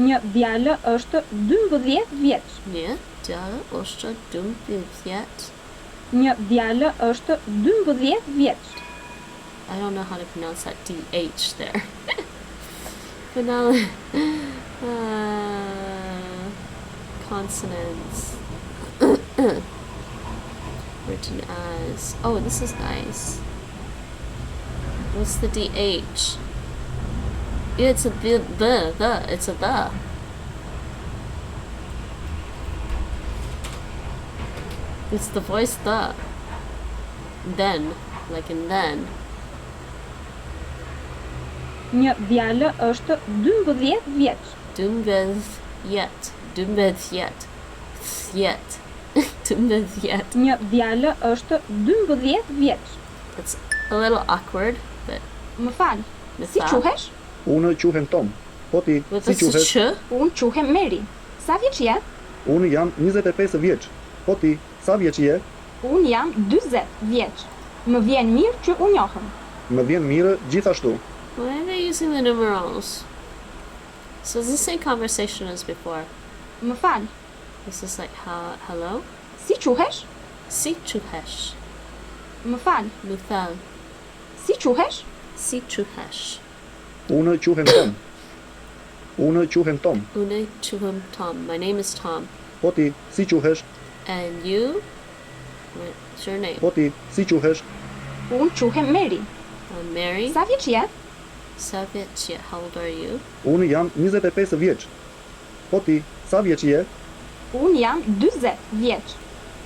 [SPEAKER 14] Një djalë është 12 vjeç.
[SPEAKER 1] Një djalë është 12 vjeç.
[SPEAKER 14] Një djalë është 12 vjeç.
[SPEAKER 1] I don't know how to pronounce that DH there. But now, consonants. Written as. Oh, this is nice. What's the DH? Yeah, it's a the. It's a the. It's the voice the. Then, like in then.
[SPEAKER 14] Një djalë është 12 vjeç.
[SPEAKER 1] 12 vjet. 12 vjet. Vjet. 12 vjet.
[SPEAKER 14] Një djalë është 12 vjeç.
[SPEAKER 1] It's a little awkward, but
[SPEAKER 14] Më fal. Si quhesh?
[SPEAKER 15] Unë quhem Tom. Po ti, si quhesh?
[SPEAKER 14] Unë quhem Mary. Sa vjeç je?
[SPEAKER 15] Unë jam 25 vjeç. Po ti, sa vjeç je?
[SPEAKER 14] Unë jam 40 vjeç. Më vjen mirë që u njohëm.
[SPEAKER 15] Më vjen mirë gjithashtu.
[SPEAKER 1] why are they using the numerals? So it's the same conversation as before.
[SPEAKER 14] Më fal.
[SPEAKER 1] This is like hello?
[SPEAKER 14] Si quhesh?
[SPEAKER 1] Si quhesh.
[SPEAKER 14] Më fal.
[SPEAKER 1] Më fal.
[SPEAKER 14] Si quhesh?
[SPEAKER 1] Si quhesh.
[SPEAKER 15] Unë quhem Tom. Unë quhem Tom.
[SPEAKER 1] Unë quhem Tom. My name is Tom.
[SPEAKER 15] Po ti, si quhesh?
[SPEAKER 1] And you? What's your name?
[SPEAKER 15] Po ti, si quhesh?
[SPEAKER 14] Unë quhem Mary.
[SPEAKER 1] I'm Mary.
[SPEAKER 14] Sa vjeç je?
[SPEAKER 1] Sa vjeç je? How old are you?
[SPEAKER 15] Unë jam 25 vjeç. Po ti, sa vjeç je?
[SPEAKER 14] Unë jam 40 vjeç.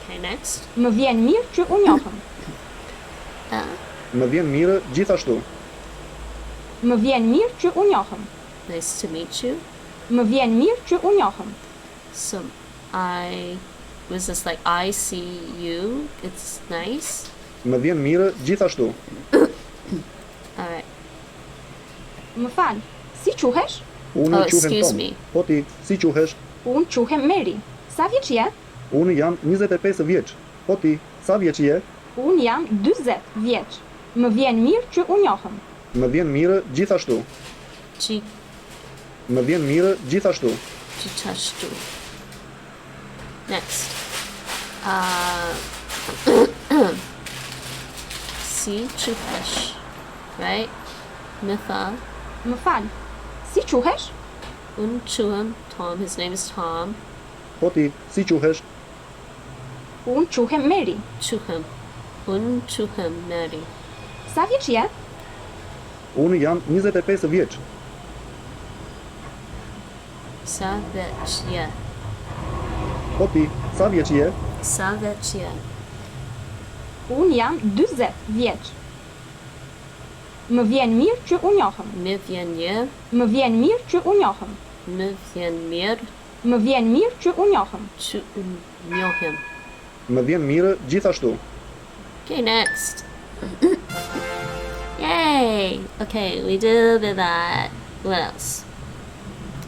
[SPEAKER 1] Okay, next.
[SPEAKER 14] Më vjen mirë që u njohëm.
[SPEAKER 15] Më vjen mirë gjithashtu.
[SPEAKER 14] Më vjen mirë që u njohëm.
[SPEAKER 1] Nice to meet you.
[SPEAKER 14] Më vjen mirë që u njohëm.
[SPEAKER 1] So, was this like I see you? It's nice.
[SPEAKER 15] Më vjen mirë gjithashtu.
[SPEAKER 1] Alright.
[SPEAKER 14] Më fal. Si quhesh?
[SPEAKER 15] Unë quhem
[SPEAKER 1] excuse
[SPEAKER 15] Tom.
[SPEAKER 1] me.
[SPEAKER 15] Po ti, si quhesh?
[SPEAKER 14] Unë quhem Mary. Sa vjeç je?
[SPEAKER 15] Unë jam 25 vjeç. Po ti, sa vjeç je?
[SPEAKER 14] Unë jam 40 vjeç. Më vjen mirë që u njohëm.
[SPEAKER 15] Më vjen mirë gjithashtu. Më vjen mirë gjithashtu.
[SPEAKER 1] Gjithashtu. Next. Si quhesh. Right? Mitha.
[SPEAKER 14] Më fal. Si quhesh?
[SPEAKER 1] Unë quhem Tom. His name is Tom.
[SPEAKER 15] Po ti, si quhesh?
[SPEAKER 14] Unë quhem Mary.
[SPEAKER 1] Quhem. Unë quhem Mary.
[SPEAKER 14] Sa vjeç je?
[SPEAKER 15] Unë jam 25 vjeç.
[SPEAKER 1] Sa vjeç je?
[SPEAKER 15] Po ti, sa vjeç je?
[SPEAKER 1] Sa vjeç je?
[SPEAKER 14] Unë jam 40 vjeç. Më vjen mirë që u njohëm.
[SPEAKER 1] Më vjen mirë.
[SPEAKER 14] Më vjen mirë që u njohëm.
[SPEAKER 1] Më vjen mirë.
[SPEAKER 14] Më vjen mirë që u njohëm.
[SPEAKER 1] Që u njohëm.
[SPEAKER 15] Më vjen mirë gjithashtu.
[SPEAKER 1] Okay, next. Yay! Okay, we did that. What else?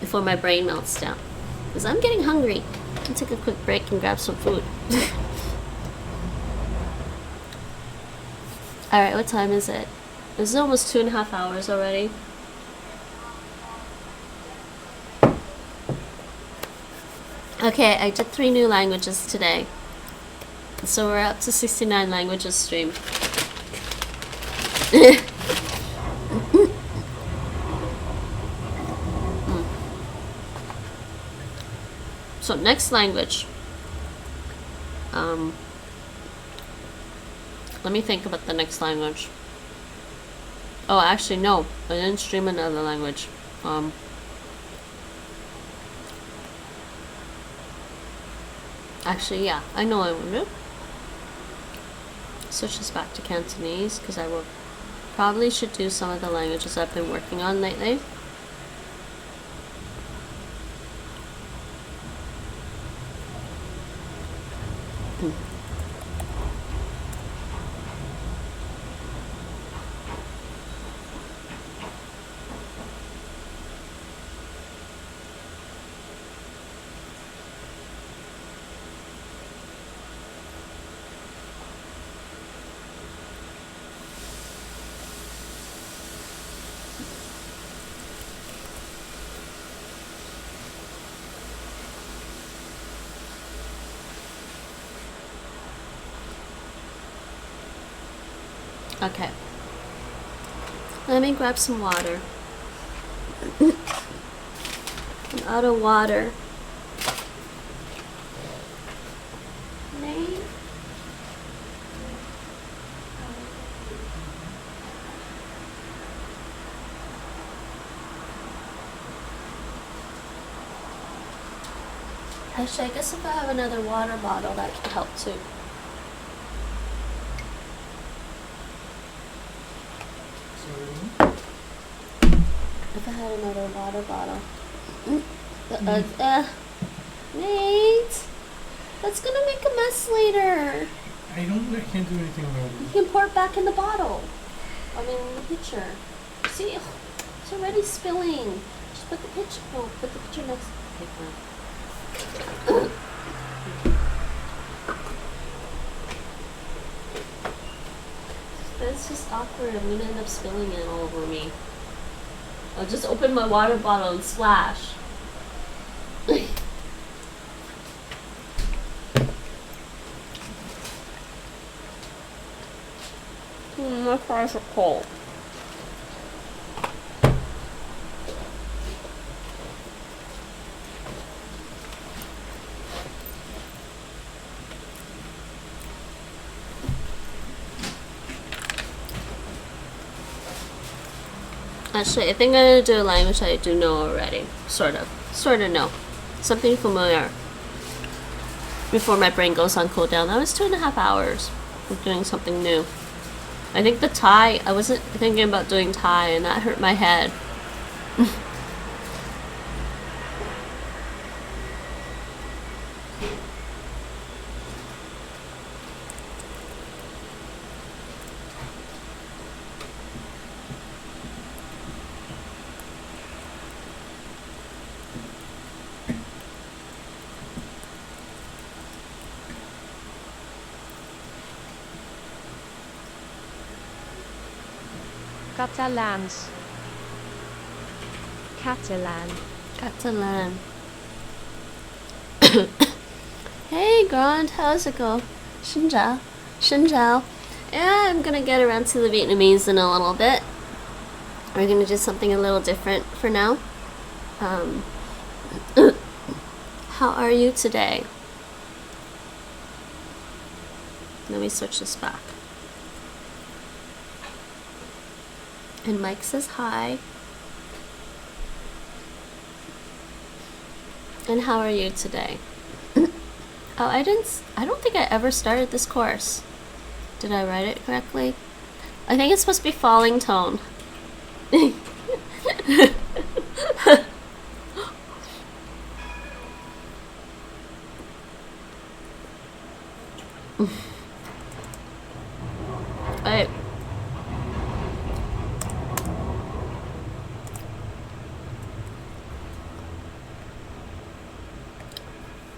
[SPEAKER 1] Before my brain melts down. Because I'm getting hungry. I'll take a quick break and grab some food. Alright, what time is it? This is almost 2.5 hours already. Okay, I did 3 new languages today. So we're up to 69 languages streamed. So next language. Let me think about the next language. Oh, actually no, I didn't stream another language. Actually, yeah, I know I will do. Switch this back to Cantonese because I will probably should do some of the languages I've been working on lately. Okay. Let me grab some water. I'm out of water. Nate? Actually, I guess if I have another water bottle, that could help too. If I had another water bottle. Nate! That's gonna make a mess later.
[SPEAKER 16] I can't do anything about it.
[SPEAKER 1] You can pour it back in the bottle. I mean, in the pitcher. See, it's already spilling. Just put the pitcher, put the pitcher next to the paper. It's just awkward. I'm gonna end up spilling it all over me. I'll just open my water bottle and splash. My fries are cold. Actually, I think I'm gonna do a language I do know already. Sort of know. Something familiar. Before my brain goes on cooldown. That was 2.5 hours of doing something new. I think the Thai, I wasn't thinking about doing Thai and that hurt my head.
[SPEAKER 2] Catalaans. Catalan.
[SPEAKER 1] Catalan. Hey Grand, how's it go? Xin chào. Xin chào. Yeah, I'm gonna get around to the Vietnamese in a little bit. We're gonna do something a little different for now. How are you today? Let me switch this back. And Mike says hi. And how are you today? Oh, I don't think I ever started this course. Did I write it correctly? I think it's supposed to be falling tone. Wait.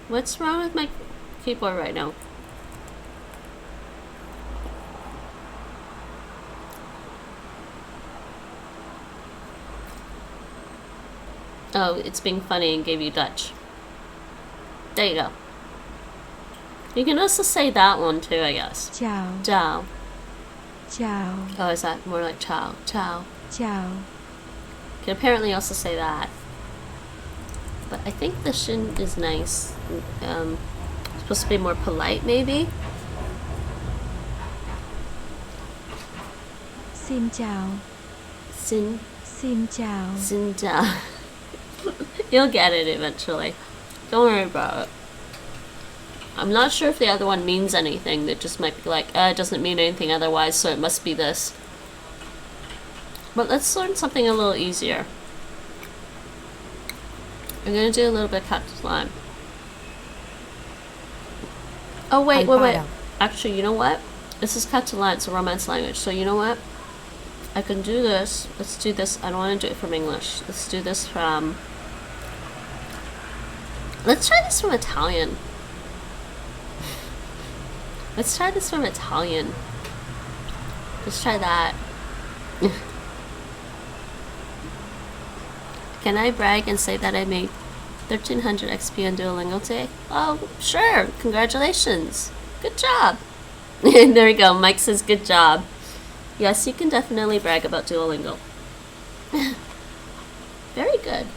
[SPEAKER 1] What's wrong with my keyboard right now? Oh, it's being funny and gave you Dutch. There you go. You can also say that one too, I guess.
[SPEAKER 5] Ciao.
[SPEAKER 1] Ciao.
[SPEAKER 5] Ciao.
[SPEAKER 1] Oh, is that more like ciao? Ciao.
[SPEAKER 5] Ciao.
[SPEAKER 1] You can apparently also say that. But I think the shin is nice. Supposed to be more polite, maybe?
[SPEAKER 5] Xin chào.
[SPEAKER 1] Xin
[SPEAKER 5] chào.
[SPEAKER 1] Xin chào. You'll get it eventually. Don't worry about it. I'm not sure if the other one means anything. That just might be like, it doesn't mean anything otherwise, so it must be this. But let's learn something a little easier. I'm gonna do a little bit of Catalan. Oh wait. Actually, you know what? This is Catalan, it's a Romance language. So you know what? I can do this. Let's do this. I don't want to do it from English. Let's do this from... Let's try this from Italian. Let's try this from Italian. Let's try that. Can I brag and say that I made 1300 XP on Duolingo today? Oh, sure. Congratulations. Good job. There we go. Mike says good job. Yes, you can definitely brag about Duolingo. Very good.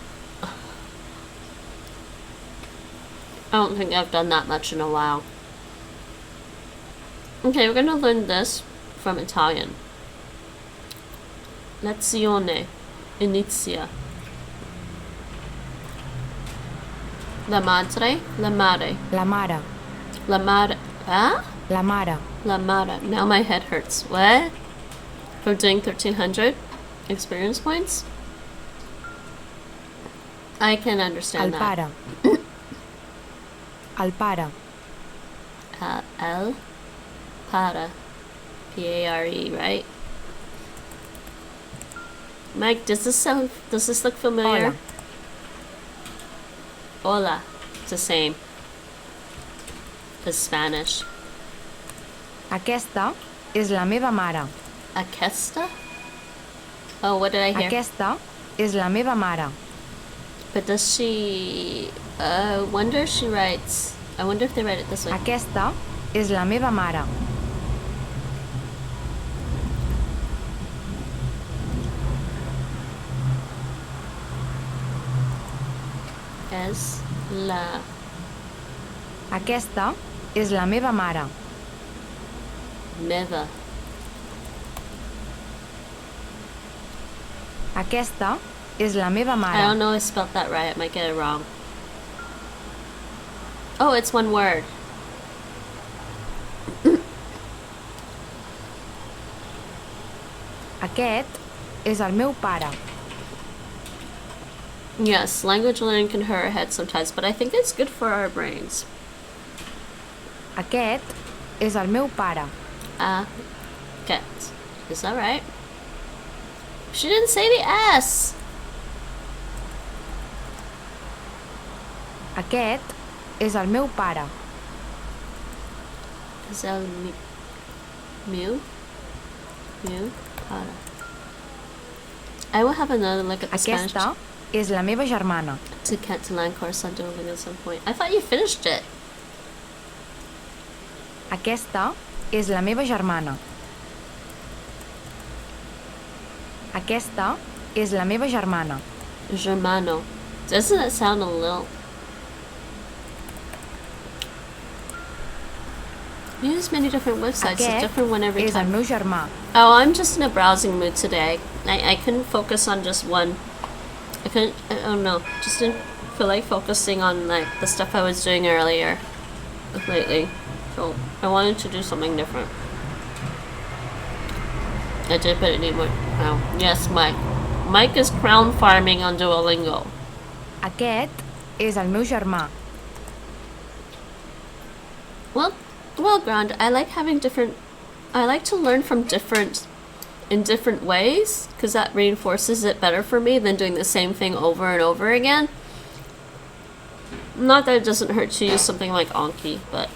[SPEAKER 1] I don't think I've done that much in a while. Okay, we're gonna learn this from Italian. Lezione. Inizia. La madre. La mare.
[SPEAKER 17] La mara.
[SPEAKER 1] La mare. Ah?
[SPEAKER 17] La mara.
[SPEAKER 1] La mara. Now my head hurts. What? From doing 1300 experience points? I can understand
[SPEAKER 17] that. Alpara.
[SPEAKER 1] El para. P-A-R-E, right? Mike, does this look familiar? Hola. It's the same as Spanish.
[SPEAKER 17] Aquesta és la meva mare.
[SPEAKER 1] Aquesta? Oh, what did I hear?
[SPEAKER 17] Aquesta és la meva mare.
[SPEAKER 1] But does she... I wonder if she writes... I wonder if they write it this way.
[SPEAKER 17] Aquesta és la meva mare.
[SPEAKER 1] Es la...
[SPEAKER 17] Aquesta és la meva mare.
[SPEAKER 1] Meva.
[SPEAKER 17] Aquesta és la meva mare.
[SPEAKER 1] I don't know if I spelled that right. I might get it wrong. Oh, it's one word.
[SPEAKER 17] Aquest és el meu pare.
[SPEAKER 1] Yes, language learning can hurt our heads sometimes, but I think it's good for our brains.
[SPEAKER 17] Aquest és el meu pare.
[SPEAKER 1] Aquest. Is that right? She didn't say the S.
[SPEAKER 17] Aquest és el meu pare.
[SPEAKER 1] Is el meu pare. I will have another look at the Spanish.
[SPEAKER 17] Aquesta és la meva germana.
[SPEAKER 1] To Catalan course on Duolingo at some point. I thought you finished it.
[SPEAKER 17] Aquesta és la meva germana. Aquesta és la meva germana.
[SPEAKER 1] Germano. Doesn't that sound a little... I use many different websites. It's different one every
[SPEAKER 17] és
[SPEAKER 1] time.
[SPEAKER 17] el meu germà.
[SPEAKER 1] Oh, I'm just in a browsing mood today. I couldn't focus on just one. I don't know. Just didn't feel like focusing on like the stuff I was doing earlier lately. So I wanted to do something different. I did, but it didn't work. Oh, yes, Mike. Mike is crown farming on Duolingo.
[SPEAKER 17] Aquest és el meu germà.
[SPEAKER 1] Well, Grand, I like having different... I like to learn from in different ways, because that reinforces it better for me than doing the same thing over and over again. Not that it doesn't hurt to use something like Anki, but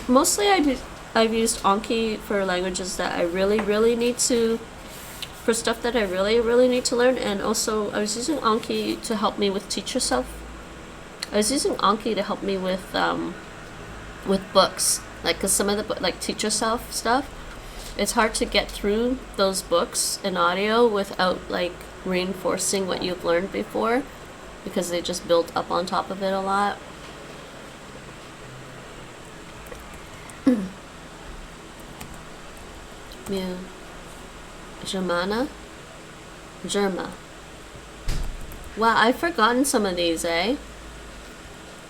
[SPEAKER 1] mostly I've used Anki for languages that I really need to... for stuff that I really need to learn, and also I was using Anki to help me with Teach Yourself. I was using Anki to help me with books, like, cause some of the like Teach Yourself stuff, it's hard to get through those books in audio without like reinforcing what you've learned before, because they just build up on top of it a lot. Yeah. Germana? Germa. Wow, I've forgotten some of these, eh?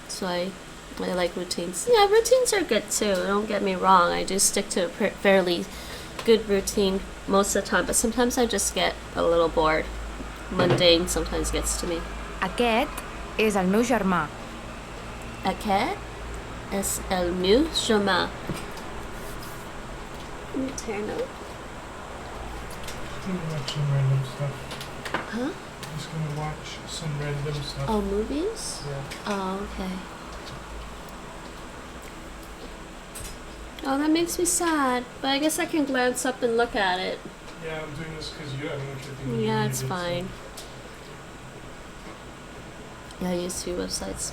[SPEAKER 1] So I like routines. Yeah, routines are good too, don't get me wrong. I do stick to a fairly good routine most of the time, but sometimes I just get a little bored. Mundane sometimes gets to me.
[SPEAKER 17] Aquest és el meu germà.
[SPEAKER 1] Aquest és el meu germà. Turn up.
[SPEAKER 16] I'm gonna watch some random stuff.
[SPEAKER 1] Huh?
[SPEAKER 16] I'm just gonna watch some random stuff.
[SPEAKER 1] Oh, movies?
[SPEAKER 16] Yeah.
[SPEAKER 1] Oh, okay. Oh, that makes me sad, but I guess I can glance up and look at it.
[SPEAKER 16] Yeah, I'm doing this because I don't want you to think
[SPEAKER 1] Yeah,
[SPEAKER 16] you
[SPEAKER 1] it's
[SPEAKER 16] did,
[SPEAKER 1] fine. Yeah, I use 2 websites.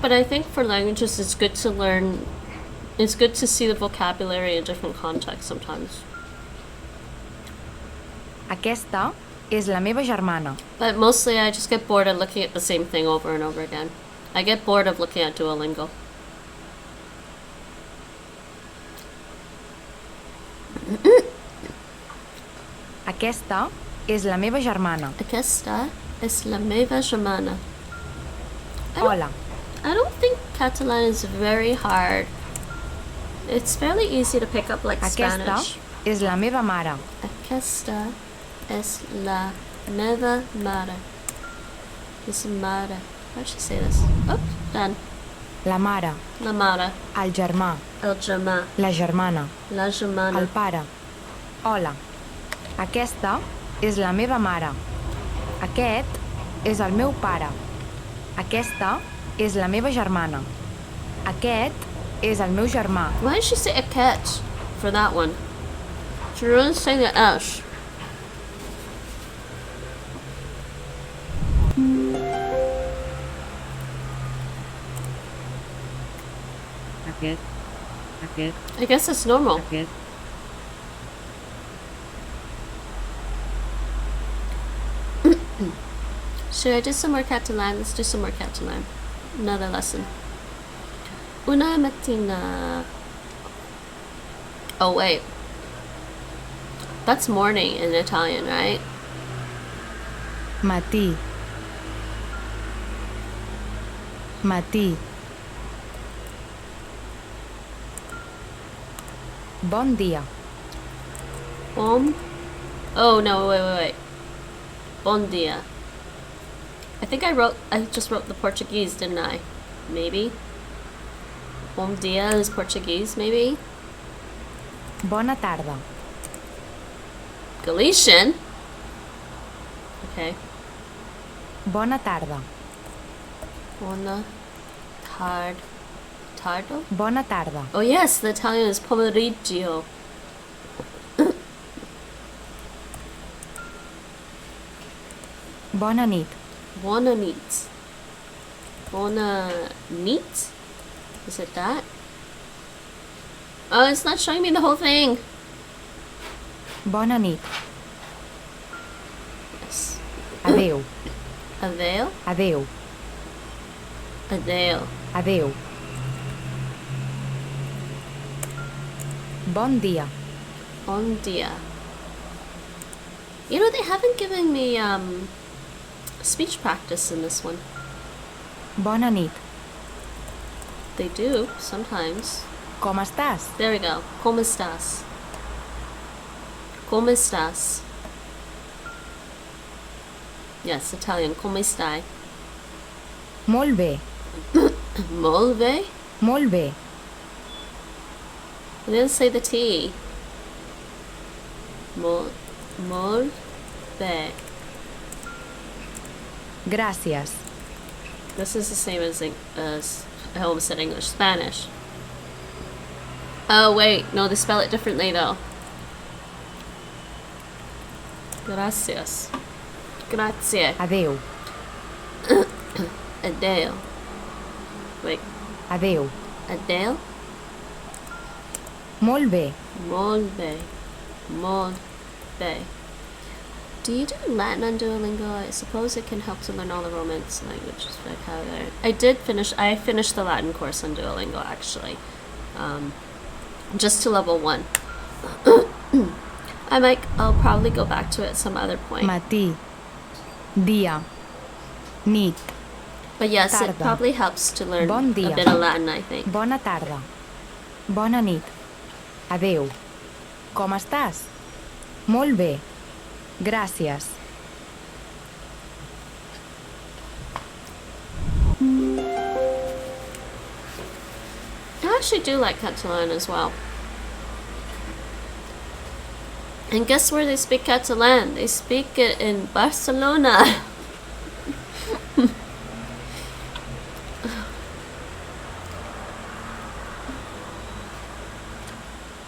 [SPEAKER 1] But I think for languages it's good to learn, it's good to see the vocabulary in different contexts sometimes.
[SPEAKER 17] Aquesta és la meva germana.
[SPEAKER 1] But mostly I just get bored of looking at the same thing over and over again. I get bored of looking at Duolingo.
[SPEAKER 17] Aquesta és la meva germana.
[SPEAKER 1] Aquesta és la meva germana.
[SPEAKER 17] Hola.
[SPEAKER 1] I don't think Catalan is very hard. It's fairly easy to pick up like
[SPEAKER 17] Aquesta
[SPEAKER 1] Spanish.
[SPEAKER 17] és la meva mare.
[SPEAKER 1] Aquesta és la meva mare. Is mare. How should I say this? Oh, done.
[SPEAKER 17] La mare.
[SPEAKER 1] La mare.
[SPEAKER 17] El germà.
[SPEAKER 1] El germà.
[SPEAKER 17] La germana.
[SPEAKER 1] La germana.
[SPEAKER 17] El pare. Hola. Aquesta és la meva mare. Aquest és el meu pare. Aquesta és la meva germana. Aquest és el meu germà.
[SPEAKER 1] Why did she say aquest for that one? She really saying the ash. I guess that's normal. Should I do some more Catalan? Let's do some more Catalan. Another lesson. Una mattina. Oh wait. That's morning in Italian, right?
[SPEAKER 17] Matí. Matí. Bon dia.
[SPEAKER 1] Oh no, wait. Bon dia. I think I just wrote the Portuguese, didn't I? Maybe. Bom dia is Portuguese, maybe?
[SPEAKER 17] Bona tarda.
[SPEAKER 1] Galician? Okay.
[SPEAKER 17] Bona tarda.
[SPEAKER 1] Bona tardo?
[SPEAKER 17] Bona tarda.
[SPEAKER 1] Oh yes, the Italian is pomeriggio.
[SPEAKER 17] Bona nit.
[SPEAKER 1] Bona nit. Bona nit? Is it that? Oh, it's not showing me the whole thing.
[SPEAKER 17] Bona nit.
[SPEAKER 1] Yes.
[SPEAKER 17] Adeu.
[SPEAKER 1] Adeu.
[SPEAKER 17] Adeu.
[SPEAKER 1] Adeu.
[SPEAKER 17] Adeu. Bon dia.
[SPEAKER 1] Bon dia. You know, they haven't given me speech practice in this one.
[SPEAKER 17] Bona nit.
[SPEAKER 1] They do sometimes.
[SPEAKER 17] Com estàs?
[SPEAKER 1] There we go. ¿Cómo estás? ¿Cómo estás? Yes, Italian. ¿Cómo stai?
[SPEAKER 17] Molt bé.
[SPEAKER 1] Molt bé?
[SPEAKER 17] Molt bé.
[SPEAKER 1] I didn't say the T. Molt bé.
[SPEAKER 17] Gràcies.
[SPEAKER 1] This is the same as I almost said English. Spanish. Oh wait, no, they spell it differently though. Gracias. Grazie.
[SPEAKER 17] Adeu.
[SPEAKER 1] Adeu. Wait.
[SPEAKER 17] Adeu.
[SPEAKER 1] Adeu?
[SPEAKER 17] Molt bé.
[SPEAKER 1] Molt bé. Molt bé. Do you do Latin on Duolingo? I suppose it can help to learn all the Romance languages. Like how I finished the Latin course on Duolingo actually. Just to level 1. I'll probably go back to it at some other point.
[SPEAKER 17] Matí. Dia. Nit.
[SPEAKER 1] But yes,
[SPEAKER 17] Tarda.
[SPEAKER 1] it probably helps to learn
[SPEAKER 17] Bon dia.
[SPEAKER 1] a bit of Latin, I think.
[SPEAKER 17] Bona tarda. Bona nit. Adeu. Com estàs? Molt bé. Gràcies.
[SPEAKER 1] I actually do like Catalan as well. And guess where they speak Catalan? They speak it in Barcelona.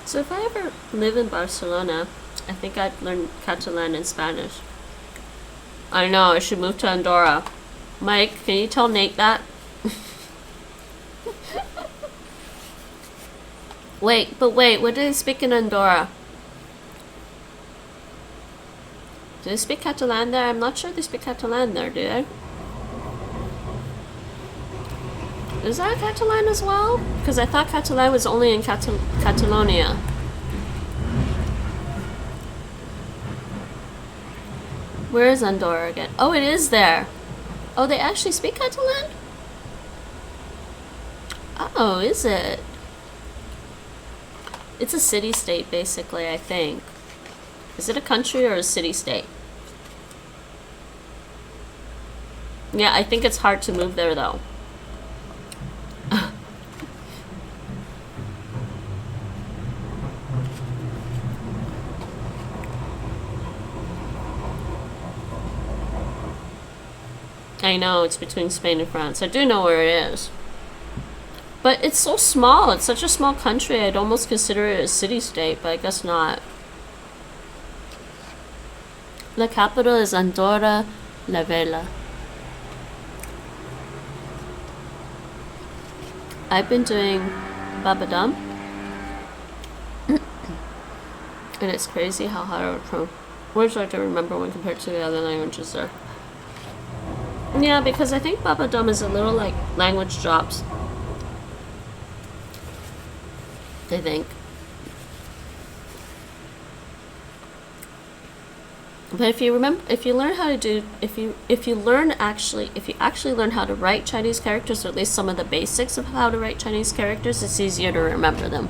[SPEAKER 1] So if I ever live in Barcelona, I think I'd learn Catalan and Spanish. I know, I should move to Andorra. Mike, can you tell Nate that? Wait, what do they speak in Andorra? Do they speak Catalan there? I'm not sure they speak Catalan there, do they? Is that Catalan as well? Because I thought Catalan was only in Catalonia. Where is Andorra again? Oh, it is there. Oh, they actually speak Catalan? Oh, is it? It's a city-state, basically, I think. Is it a country or a city-state? Yeah, I think it's hard to move there, though. I know, it's between Spain and France. I do know where it is. But it's so small. It's such a small country. I'd almost consider it a city-state, but I guess not. The capital is Andorra la Vella. I've been doing Babadum. And it's crazy how hard words I to remember when compared to the other languages there. Yeah, because I think Babadum is a little like language drops. I think. But if you actually learn how to write Chinese characters, or at least some of the basics of how to write Chinese characters, it's easier to remember them.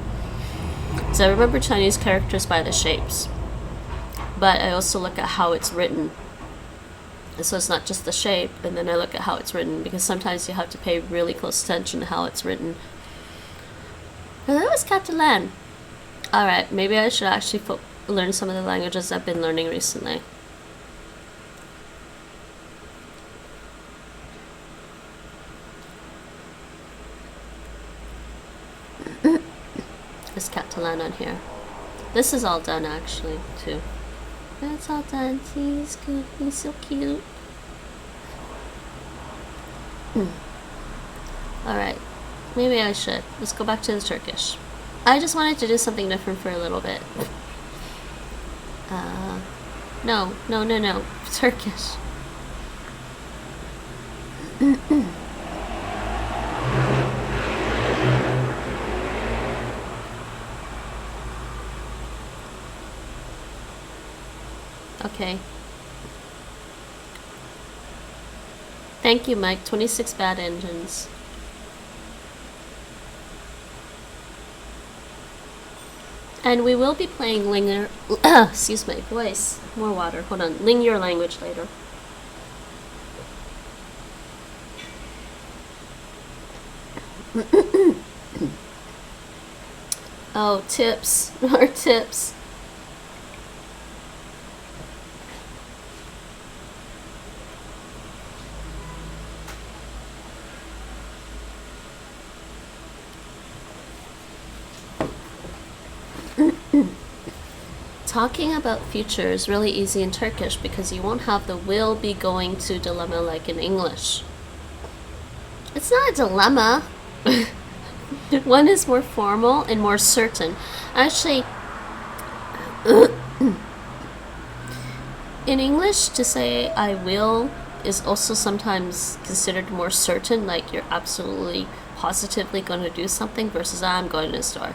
[SPEAKER 1] So I remember Chinese characters by the shapes, but I also look at how it's written. And so it's not just the shape, and then I look at how it's written, because sometimes you have to pay really close attention to how it's written. But that was Catalan. Alright, maybe I should actually learn some of the languages I've been learning recently. There's Catalan on here. This is all done actually, too. That's all done. See, he's good. He's so cute. Alright. Maybe I should. Let's go back to the Turkish. I just wanted to do something different for a little bit. No. Turkish. Okay. Thank you, Mike. 26 bad engines. And we will be playing excuse my voice. More water. Hold on. Ling Your Language later. Oh, tips. More tips. Talking about future is really easy in Turkish because you won't have the will be going to dilemma like in English. It's not a dilemma. One is more formal and more certain. Actually, in English, to say I will is also sometimes considered more certain, like you're absolutely positively going to do something versus I'm going to the store.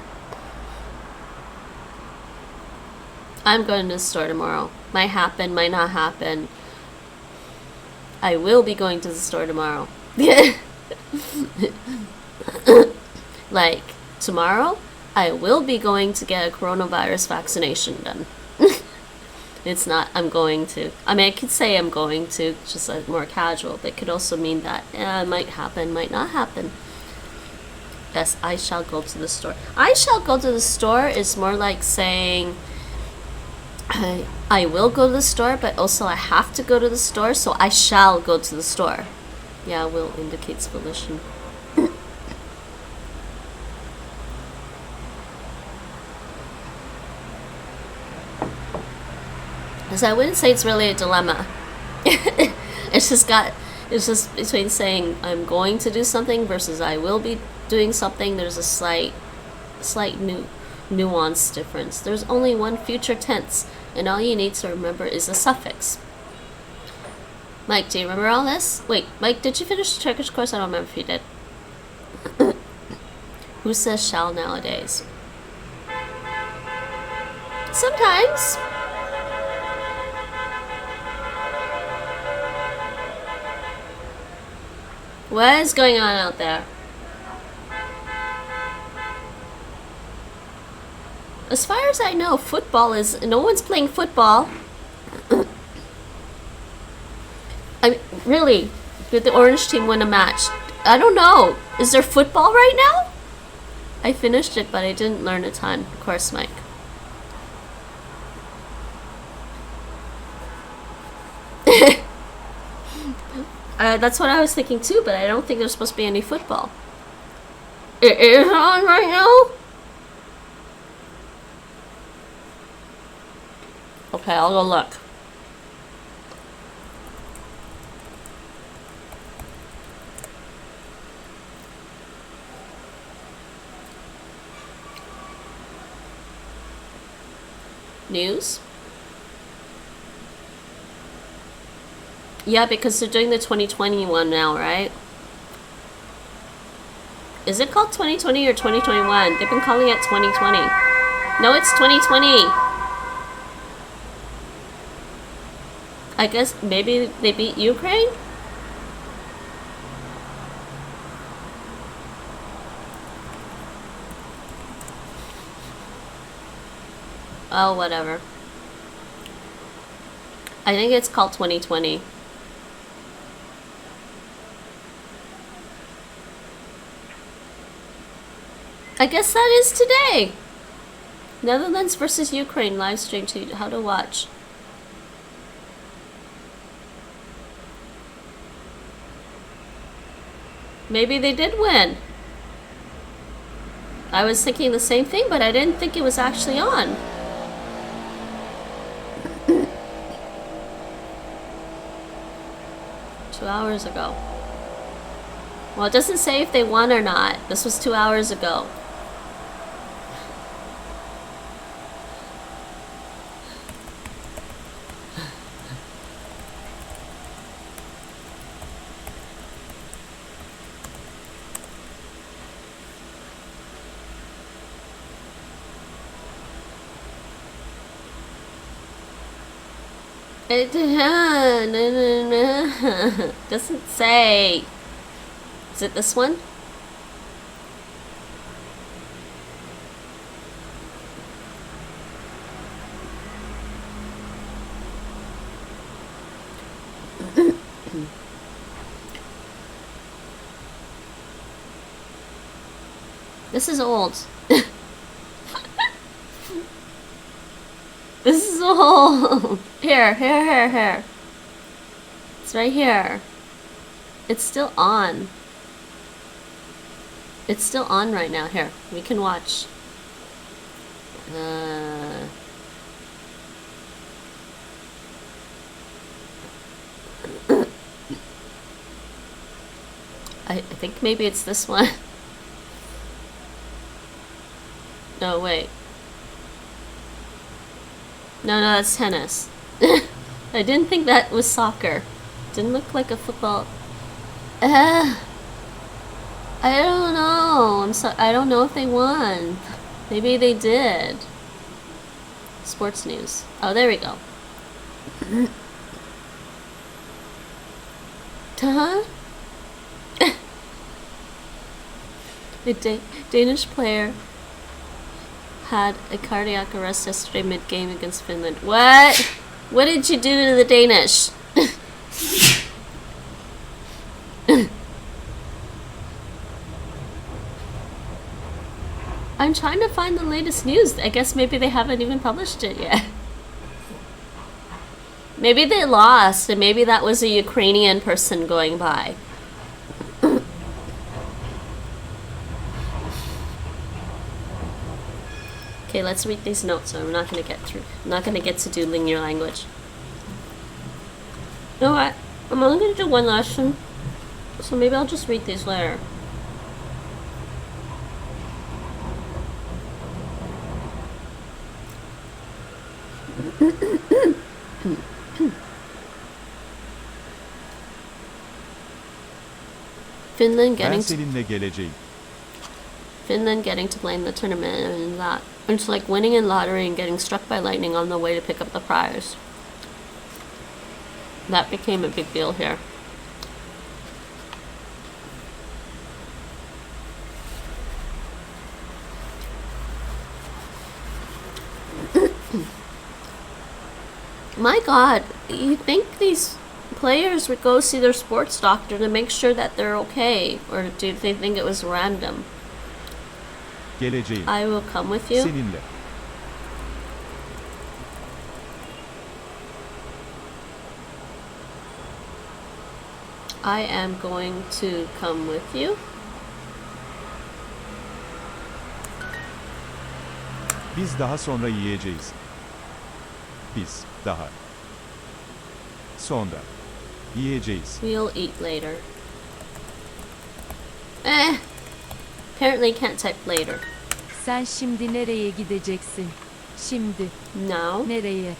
[SPEAKER 1] I'm going to the store tomorrow. Might happen, might not happen. I will be going to the store tomorrow. Like, tomorrow, I will be going to get a coronavirus vaccination done. It's not, I'm going to. I mean, I could say I'm going to, just like more casual, but it could also mean that it might happen, might not happen. Yes, I shall go to the store. I shall go to the store is more like saying, I will go to the store, but also I have to go to the store, so I shall go to the store. Yeah, will indicates volition. Because I wouldn't say it's really a dilemma. It's just between saying I'm going to do something versus I will be doing something. There's a slight nuance difference. There's only one future tense, and all you need to remember is the suffix. Mike, do you remember all this? Wait, Mike, did you finish the Turkish course? I don't remember if you did. Who says shall nowadays? Sometimes. What is going on out there? As far as I know, football is... No one's playing football. I mean, really, did the orange team win a match? I don't know. Is there football right now? I finished it, but I didn't learn a ton. Of course, Mike. That's what I was thinking too, but I don't think there's supposed to be any football. It is on right now? Okay, I'll go look. News? Yeah, because they're doing the 2020 one now, right? Is it called 2020 or 2021? They've been calling it 2020. No, it's 2020. I guess maybe they beat Ukraine? Oh, whatever. I think it's called 2020. I guess that is today. Netherlands versus Ukraine live stream to how to watch. Maybe they did win. I was thinking the same thing, but I didn't think it was actually on. Hours ago. Well, it doesn't say if they won or not. This was 2 hours ago. It doesn't say. Is it this one? This is old. This is old. Here. It's right here. It's still on. It's still on right now. Here, we can watch. I think maybe it's this one. No, wait. No, that's tennis. I didn't think that was soccer. Didn't look like a football. I don't know. I don't know if they won. Maybe they did. Sports news. Oh, there we go. Huh? A Danish player had a cardiac arrest yesterday mid-game against Finland. What? What did you do to the Danish? I'm trying to find the latest news. I guess maybe they haven't even published it yet. Maybe they lost, and maybe that was a Ukrainian person going by. Okay, let's read these notes. So I'm not gonna get through. I'm not gonna get to do Ling Your Language. You know what? I'm only gonna do one lesson, so maybe I'll just read these later. Finland getting to play in the tournament and that. It's like winning in lottery and getting struck by lightning on the way to pick up the prize. That became a big deal here. My God, you think these players would go see their sports doctor to make sure that they're okay? Or do they think it was random? I will come with you. I am going to come with you.
[SPEAKER 18] Biz daha sonra yiyeceğiz. Biz daha sonra yiyeceğiz.
[SPEAKER 1] We'll eat later. Apparently can't type later.
[SPEAKER 5] Sen şimdi nereye gideceksin? Şimdi.
[SPEAKER 1] Now.
[SPEAKER 5] Nereye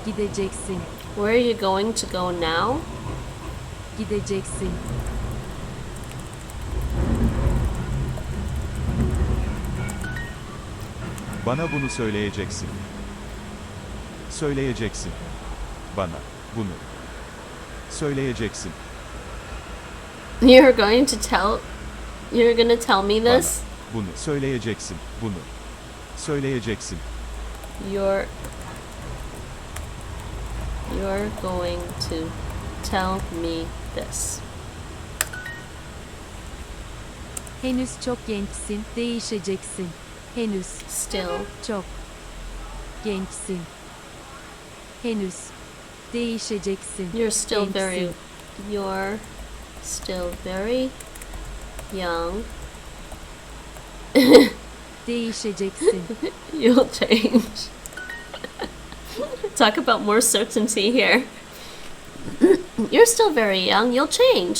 [SPEAKER 5] gideceksin?
[SPEAKER 1] Where are you going to go now?
[SPEAKER 5] Gideceksin.
[SPEAKER 18] Bana bunu söyleyeceksin. Söyleyeceksin. Bana bunu söyleyeceksin.
[SPEAKER 1] You're going to tell me this?
[SPEAKER 18] Bana bunu söyleyeceksin. Bunu söyleyeceksin.
[SPEAKER 1] You're going to tell me this.
[SPEAKER 5] Henüz çok gençsin, değişeceksin. Henüz.
[SPEAKER 1] Still.
[SPEAKER 5] Çok gençsin. Henüz. Değişeceksin.
[SPEAKER 1] You're still
[SPEAKER 5] gençsin.
[SPEAKER 1] very young.
[SPEAKER 5] Değişeceksin.
[SPEAKER 1] You'll change. Talk about more certainty here. You're still very young. You'll change.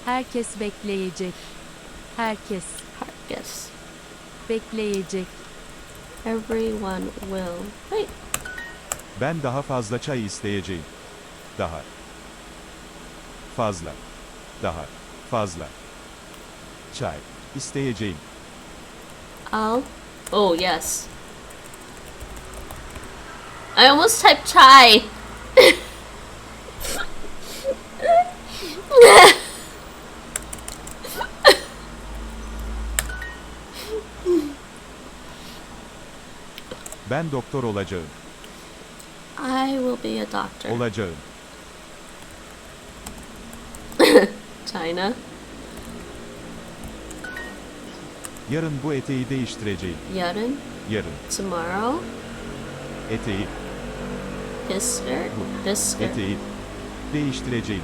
[SPEAKER 5] Herkes bekleyecek. Herkes bekleyecek.
[SPEAKER 1] Everyone will. Wait.
[SPEAKER 18] Ben daha fazla çay isteyeceğim. Daha fazla. Daha fazla. Çay isteyeceğim.
[SPEAKER 1] Oh yes. I almost typed chai.
[SPEAKER 18] Ben doktor olacağım.
[SPEAKER 1] I will be a doctor.
[SPEAKER 18] Olacağım.
[SPEAKER 1] China.
[SPEAKER 18] Yarın bu eteği değiştireceğim.
[SPEAKER 1] Yarın.
[SPEAKER 18] Yarın.
[SPEAKER 1] Tomorrow.
[SPEAKER 18] Eteği.
[SPEAKER 1] His skirt. This skirt.
[SPEAKER 18] Eteği değiştireceğim.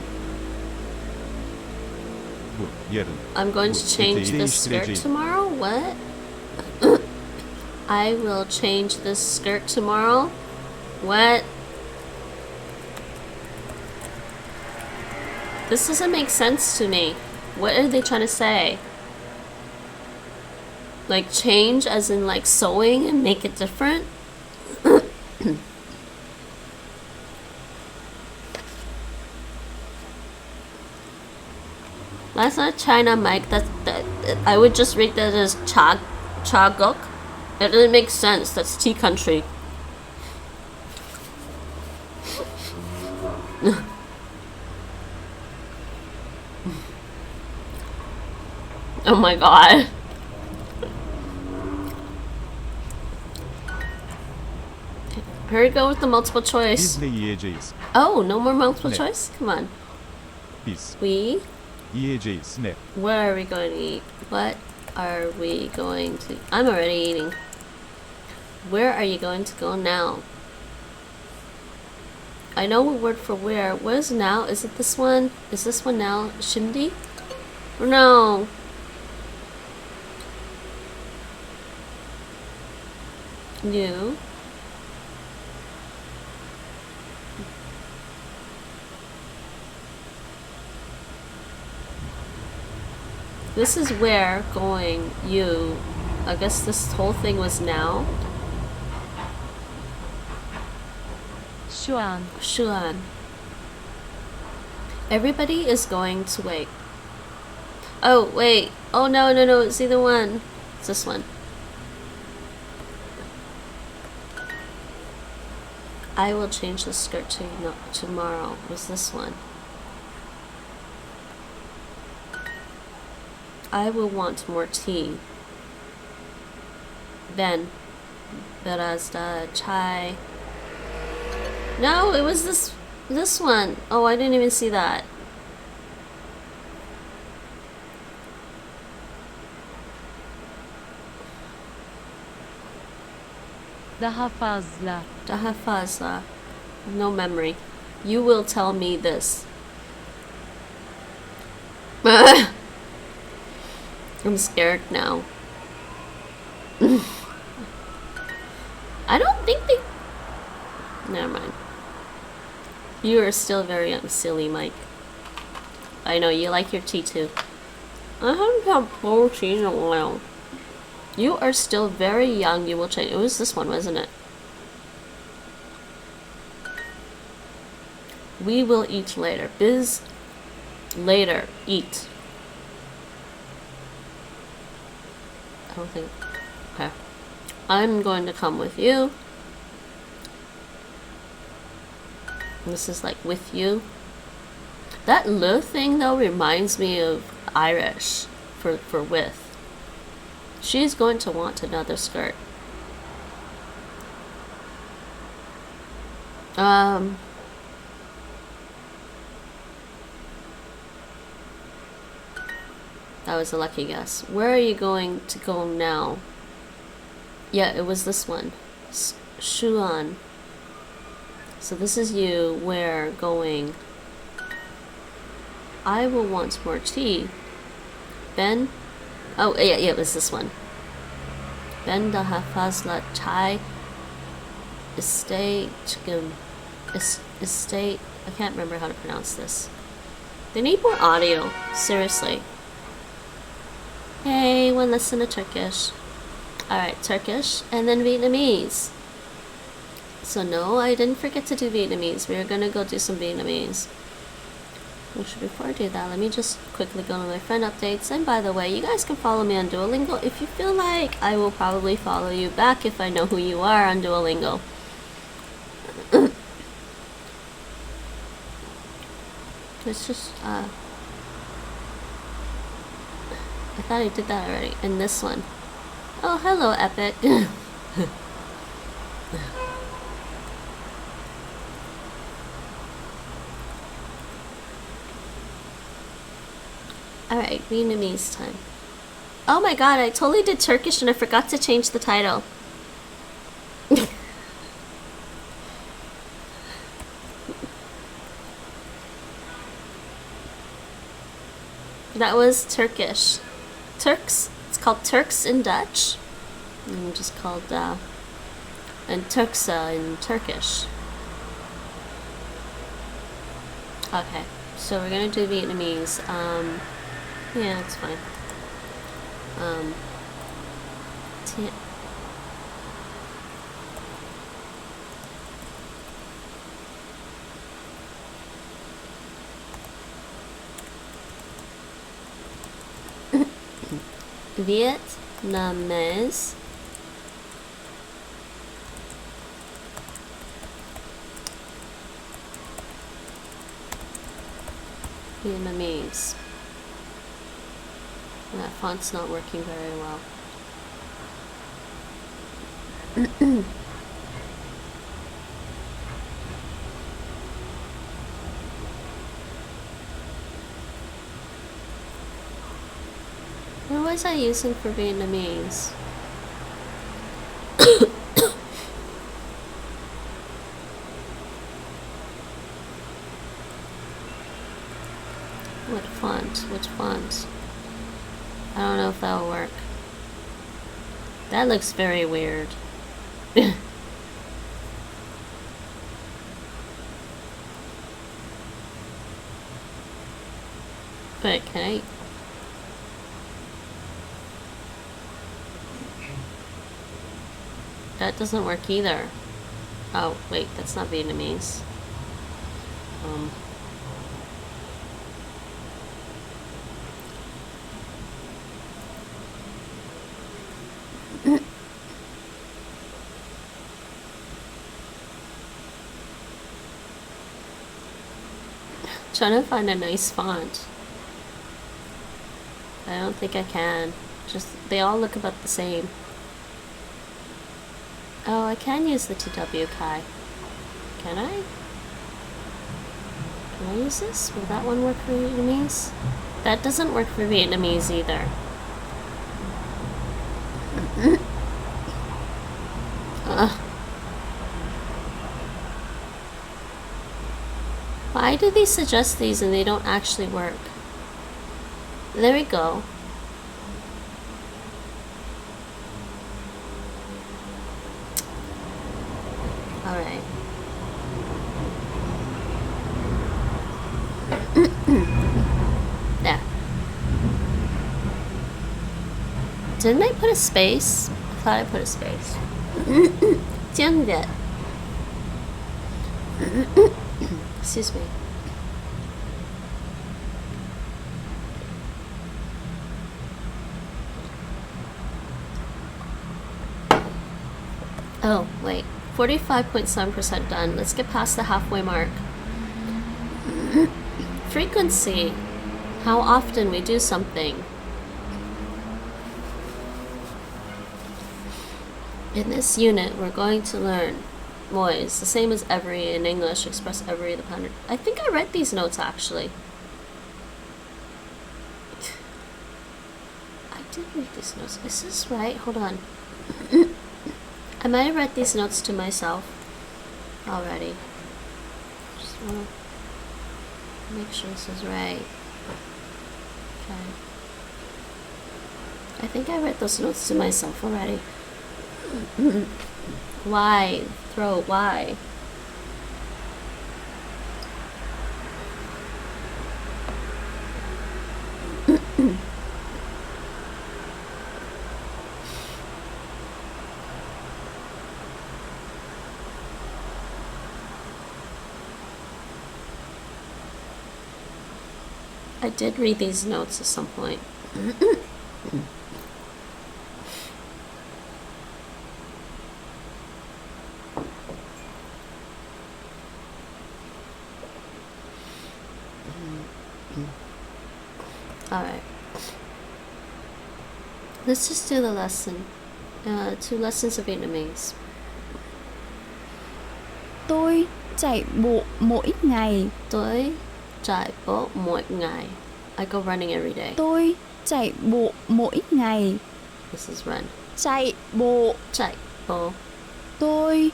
[SPEAKER 18] Bu yarın.
[SPEAKER 1] I'm going to change
[SPEAKER 18] eteği
[SPEAKER 1] this skirt
[SPEAKER 18] değiştireceğim.
[SPEAKER 1] tomorrow? What? I will change this skirt tomorrow? What? This doesn't make sense to me. What are they trying to say? Like change as in like sewing and make it different? That's not China, Mike. That I would just read that as Chagok. It doesn't make sense. That's tea country. Oh my god. Hurry, go with the multiple choice.
[SPEAKER 18] Biz ne yiyeceğiz?
[SPEAKER 1] Oh, no more multiple
[SPEAKER 18] Ne?
[SPEAKER 1] choice? Come on.
[SPEAKER 18] Biz
[SPEAKER 1] We?
[SPEAKER 18] yiyeceğiz ne?
[SPEAKER 1] Where are we going to eat? What are we going to... I'm already eating. Where are you going to go now? I know a word for where. Where's now? Is it this one? Is this one now? Shimdi? No. New. This is where going you. I guess this whole thing was now.
[SPEAKER 5] Şu an.
[SPEAKER 1] Shuan. Everybody is going to wait. Oh, wait. Oh, no, no, no. It's either one. It's this one. I will change the skirt to no, tomorrow. Was this one? I will want more tea. Ben. Berazda. Chai. No, it was this one. Oh, I didn't even see that.
[SPEAKER 5] Daha fazla.
[SPEAKER 1] Daha fazla. No memory. You will tell me this. I'm scared now. I don't think they... Never mind. You are still very silly, Mike. I know, you like your tea too. I haven't had bowl tea in a while. You are still very young, you will change. It was this one, wasn't it? We will eat later. Biz later. Eat. I don't think... Okay. I'm going to come with you. This is like with you. That le thing though reminds me of Irish for with. She's going to want another skirt. That was a lucky guess. Where are you going to go now? Yeah, it was this one. Shuan. So this is you, where, going. I will want more tea. Ben? Oh, yeah, it was this one. Ben daha fazla chai. Estate. Estate. I can't remember how to pronounce this. They need more audio. Seriously. Hey, one lesson of Turkish. Alright, Turkish. And then Vietnamese. So no, I didn't forget to do Vietnamese. We were gonna go do some Vietnamese. Actually, before I do that, let me just quickly go to my friend updates. And by the way, you guys can follow me on Duolingo if you feel like. I will probably follow you back if I know who you are on Duolingo. It's just, I thought I did that already. And this one. Oh, hello, Epic. Alright, Vietnamese time. Oh my god, I totally did Turkish and I forgot to change the title. That was Turkish. Turks, it's called Turks in Dutch. And just called, and Turkse in Turkish. Okay, so we're gonna do Vietnamese. Yeah, it's fine. Vietnamese. Vietnamese. That font's not working very well. What was I using for Vietnamese? What font? Which font? I don't know if that'll work. That looks very weird. But can I? That doesn't work either. Oh, wait, that's not Vietnamese. Trying to find a nice font. I don't think I can. Just, they all look about the same. Oh, I can use the TW Kai. Can I? Can I use this? Will that one work for Vietnamese? That doesn't work for Vietnamese either. Why do they suggest these and they don't actually work? There we go. Alright. There. Didn't I put a space? I thought I put a space. Tiếng Việt. Excuse me. Oh, wait. 45.7% done. Let's get past the halfway mark. Frequency. How often we do something. In this unit, we're going to learn moise, the same as every in English, express every the pattern. I think I read these notes actually. I did read these notes. Is this right? Hold on. I might have read these notes to myself already. Just want to make sure this is right. Okay. I think I read those notes to myself already. Why? Throat, why? I did read these notes at some point. Let's just do the lesson. 2 lessons of Vietnamese.
[SPEAKER 3] Tôi chạy bộ mỗi ngày.
[SPEAKER 1] Tôi chạy bộ mỗi ngày. I go running every day.
[SPEAKER 3] Tôi chạy bộ mỗi ngày.
[SPEAKER 1] This is run.
[SPEAKER 3] Chạy bộ.
[SPEAKER 1] Chạy bộ.
[SPEAKER 3] Tôi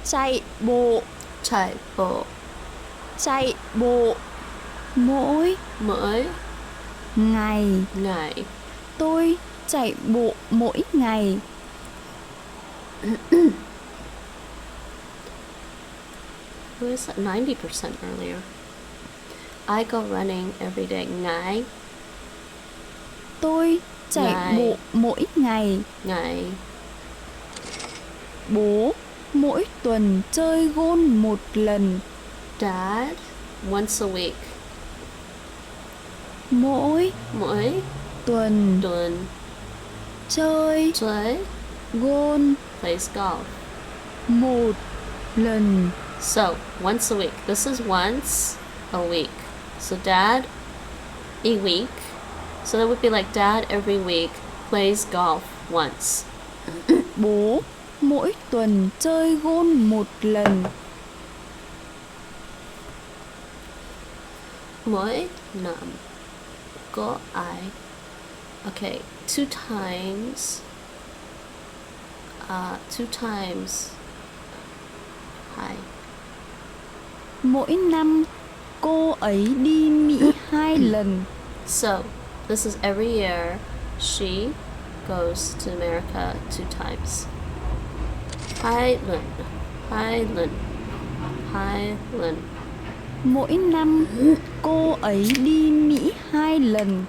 [SPEAKER 3] chạy bộ.
[SPEAKER 1] Chạy bộ.
[SPEAKER 3] Chạy bộ mỗi ngày. Tôi chạy bộ mỗi ngày.
[SPEAKER 1] Who is that? 90% earlier. I go running every day. Ngày.
[SPEAKER 3] Tôi chạy bộ mỗi ngày. Bố mỗi tuần chơi gôn một lần.
[SPEAKER 1] Dad once a week.
[SPEAKER 3] Mỗi tuần chơi gôn
[SPEAKER 1] plays golf
[SPEAKER 3] một lần.
[SPEAKER 1] So once a week. This is once a week. So Dad a week. So that would be like Dad every week plays golf once.
[SPEAKER 3] Bố mỗi tuần chơi gôn một lần.
[SPEAKER 1] Mỗi năm có ai. Okay, 2 times. 2 times. Hi.
[SPEAKER 3] Mỗi năm cô ấy đi Mỹ 2 lần.
[SPEAKER 1] So, this is every year she goes to America 2 times. 2 lần.
[SPEAKER 3] Mỗi năm cô ấy đi Mỹ 2 lần.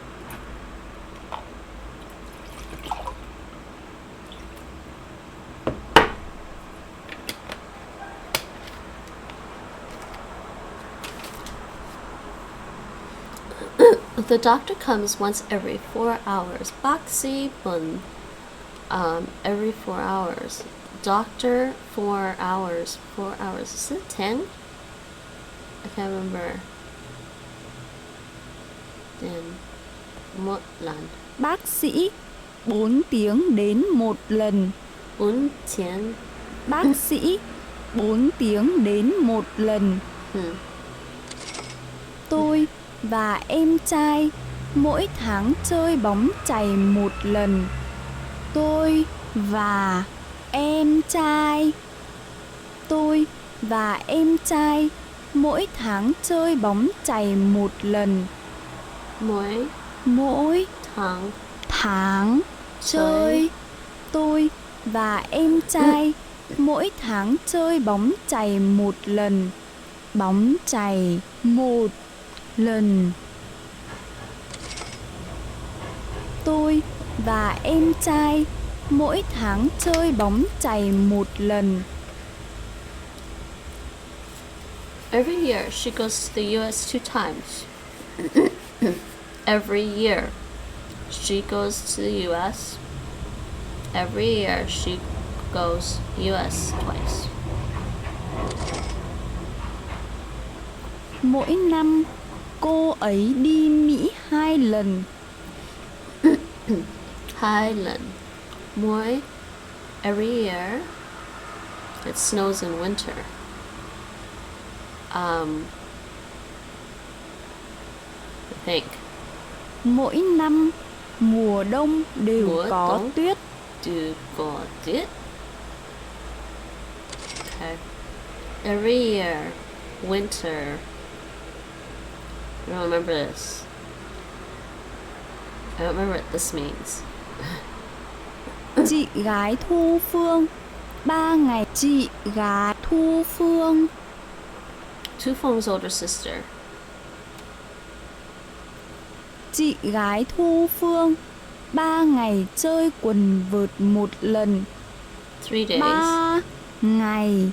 [SPEAKER 1] The doctor comes once every 4 hours. Bác sĩ bun. Every 4 hours. Doctor 4 hours. 4 hours. Is it 10? I can't remember. Then một lần.
[SPEAKER 3] Bác sĩ 4 tiếng đến 1 lần.
[SPEAKER 1] 4 tiếng.
[SPEAKER 3] Bác sĩ 4 tiếng đến 1 lần. Tôi và em trai mỗi tháng chơi bóng chày 1 lần. Tôi và em trai. Tôi và em trai mỗi tháng chơi bóng chày 1 lần. Mỗi tháng chơi. Tôi và em trai mỗi tháng chơi bóng chày 1 lần. Bóng chày 1 lần. Tôi và em trai mỗi tháng chơi bóng chày 1 lần.
[SPEAKER 1] Every year she goes to the US 2 times. Every year she goes to the US. Every year she goes US twice.
[SPEAKER 3] Mỗi năm cô ấy đi Mỹ 2 lần.
[SPEAKER 1] 2 lần. Mỗi. Every year. It snows in winter. I think.
[SPEAKER 3] Mỗi năm mùa đông đều có tuyết.
[SPEAKER 1] Okay. Every year, winter. I don't remember this. I don't remember what this means.
[SPEAKER 3] Chị gái Thu Phương 3 ngày. Chị gái Thu Phương.
[SPEAKER 1] Thu Phương older sister.
[SPEAKER 3] Chị gái Thu Phương 3 ngày chơi quần vợt 1 lần.
[SPEAKER 1] 3 days.
[SPEAKER 3] 3 ngày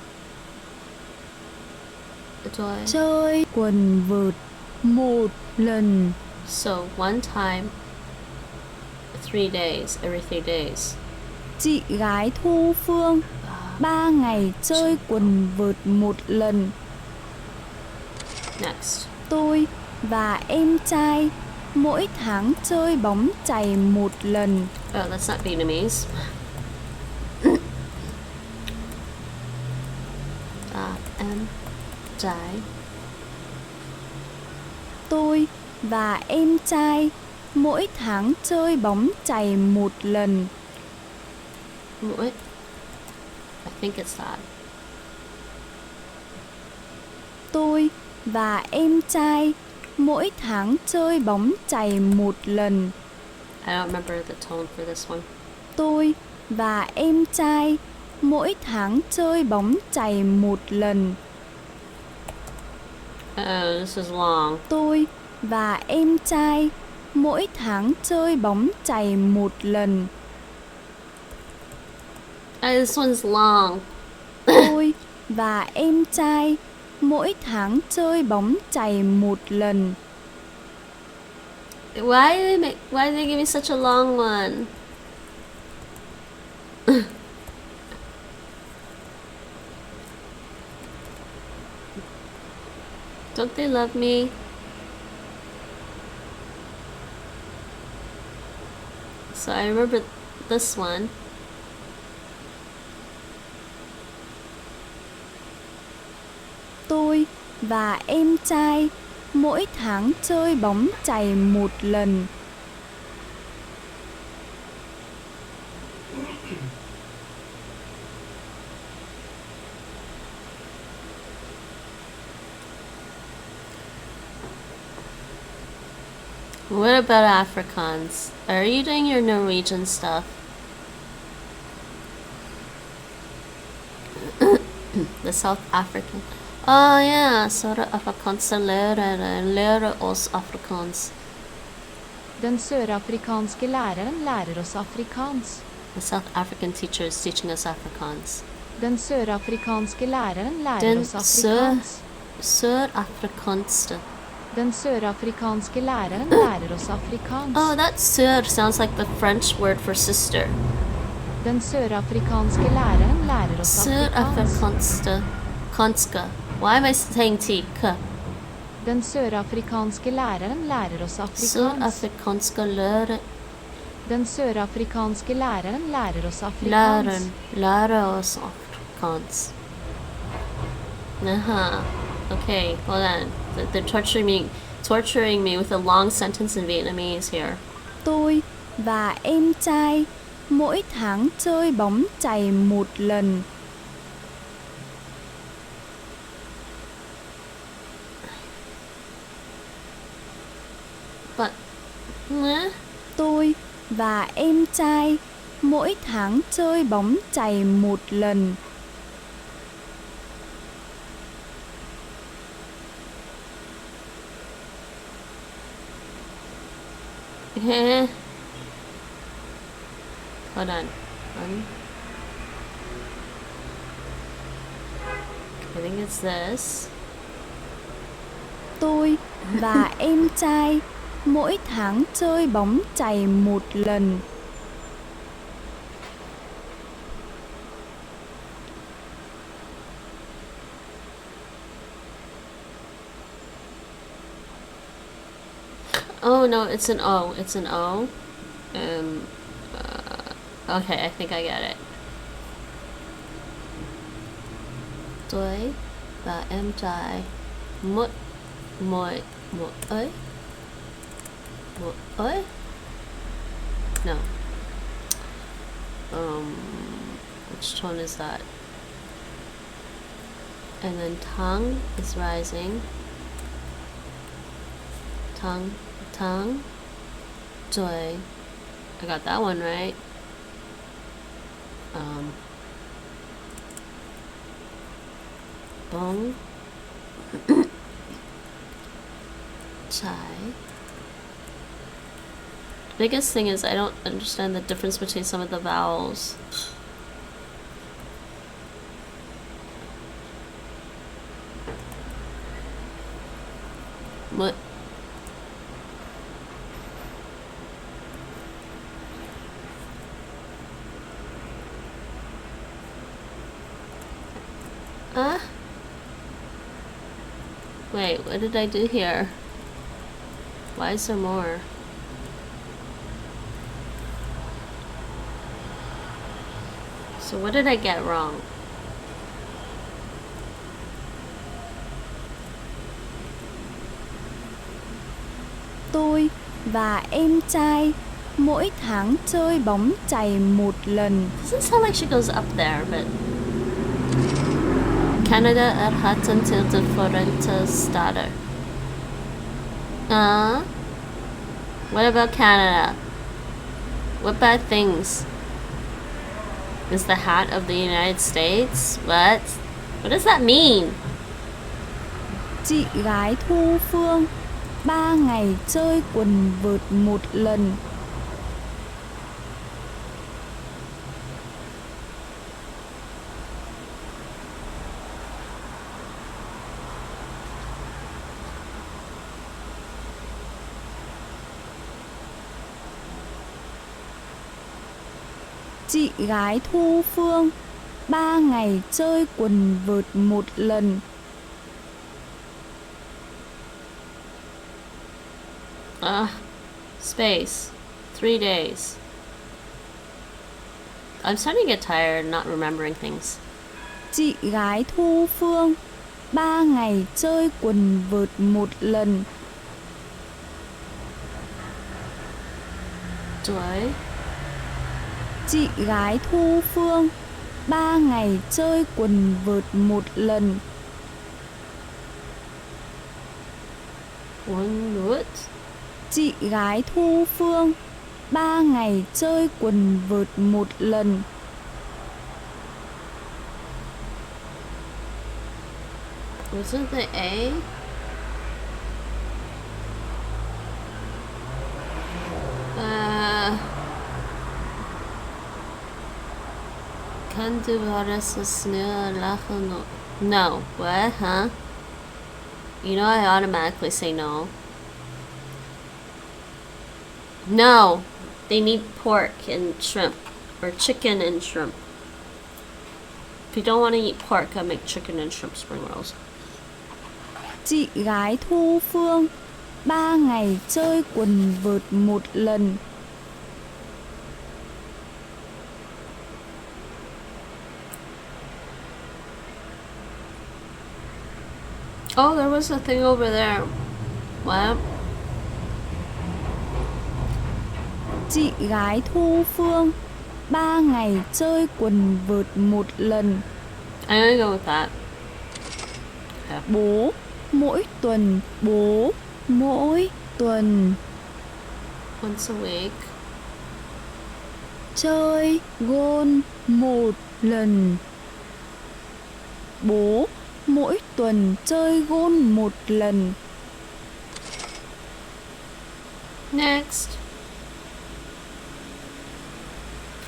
[SPEAKER 3] chơi quần vợt 1 lần.
[SPEAKER 1] So 1 time, 3 days, every 3 days.
[SPEAKER 3] Chị gái Thu Phương 3 ngày chơi quần vợt 1 lần.
[SPEAKER 1] Next.
[SPEAKER 3] Tôi và em trai mỗi tháng chơi bóng chày một lần.
[SPEAKER 1] Oh, that's not Vietnamese. Em trai.
[SPEAKER 3] Tôi và em trai mỗi tháng chơi bóng chày một lần.
[SPEAKER 1] Mỗi. I think it's that.
[SPEAKER 3] Tôi và em trai mỗi tháng chơi bóng chày một lần.
[SPEAKER 1] I don't remember the tone for this one.
[SPEAKER 3] Tôi và em trai mỗi tháng chơi bóng chày một lần.
[SPEAKER 1] This is long.
[SPEAKER 3] Tôi và em trai mỗi tháng chơi bóng chày một lần.
[SPEAKER 1] This one's long.
[SPEAKER 3] Tôi và em trai mỗi tháng chơi bóng chày một lần.
[SPEAKER 1] Why do they give me such a long one? Don't they love me? So I remember this one.
[SPEAKER 3] Tôi và em trai mỗi tháng chơi bóng chày một lần.
[SPEAKER 1] What about Afrikaans? Are you doing your Norwegian stuff? The South African. Oh yeah, så det afrikanska lärare lär oss Afrikaans.
[SPEAKER 5] Den sørafrikanske læreren lærer oss afrikansk.
[SPEAKER 1] The South African teacher is teaching us Afrikaans.
[SPEAKER 5] Den sørafrikanske læreren lærer oss afrikansk.
[SPEAKER 1] Sørafrikanske.
[SPEAKER 5] Den sørafrikanske læreren lærer oss afrikansk.
[SPEAKER 1] Oh, that sør sounds like the French word for sister.
[SPEAKER 5] Den sørafrikanske læreren lærer oss afrikansk.
[SPEAKER 1] Sørafrikanske. Why am I saying T?
[SPEAKER 5] Den sørafrikanske læreren lærer oss afrikansk.
[SPEAKER 1] Sørafrikanske lærer.
[SPEAKER 5] Den sørafrikanske læreren lærer oss afrikansk.
[SPEAKER 1] Læreren lærer oss afrikansk. Okay, hold on. They're torturing me with a long sentence in Vietnamese here.
[SPEAKER 3] Tôi và em trai mỗi tháng chơi bóng chày một lần.
[SPEAKER 1] But,
[SPEAKER 3] tôi và em trai mỗi tháng chơi bóng chày một lần.
[SPEAKER 1] Hold on. I think it's this.
[SPEAKER 3] Tôi và em trai mỗi tháng chơi bóng chày một lần.
[SPEAKER 1] Oh no, it's an O. It's an O. Okay, I think I get it. Tôi và em trai mỗi no. Which tone is that? And then tongue is rising. Tongue. Joy. I got that one right. Bong. Chai. Biggest thing is I don't understand the difference between some of the vowels. What? Wait, what did I do here? Why is there more? So what did I get wrong?
[SPEAKER 3] Tôi và em trai mỗi tháng chơi bóng chày một lần.
[SPEAKER 1] Doesn't sound like she goes up there, but Canada är hatten till differenta stater. What about Canada? What bad things? Is the hat of the United States? What? What does that mean?
[SPEAKER 3] Chị gái Thu Phương 3 ngày chơi quần vợt một lần. Chị gái Thu Phương 3 ngày chơi quần vợt một lần.
[SPEAKER 1] Space. 3 days. I'm starting to get tired not remembering things.
[SPEAKER 3] Chị gái Thu Phương 3 ngày chơi quần vợt một lần.
[SPEAKER 1] Do I?
[SPEAKER 3] Chị gái Thu Phương 3 ngày chơi quần vợt một lần.
[SPEAKER 1] One what?
[SPEAKER 3] Chị gái Thu Phương 3 ngày chơi quần vợt một lần.
[SPEAKER 1] Wasn't the A? Kan du vara så snäll och lacha no? No. What? Huh? You know I automatically say no. No. They need pork and shrimp. Or chicken and shrimp. If you don't want to eat pork, I'll make chicken and shrimp spring rolls.
[SPEAKER 3] Chị gái Thu Phương 3 ngày chơi quần vợt một lần.
[SPEAKER 1] Oh, there was a thing over there. What?
[SPEAKER 3] Chị gái Thu Phương 3 ngày chơi quần vợt một lần.
[SPEAKER 1] I'm gonna go with that.
[SPEAKER 3] Okay. Bố mỗi tuần. Bố mỗi tuần.
[SPEAKER 1] Once a week.
[SPEAKER 3] Chơi gôn một lần. Bố mỗi tuần chơi gôn một lần.
[SPEAKER 1] Next.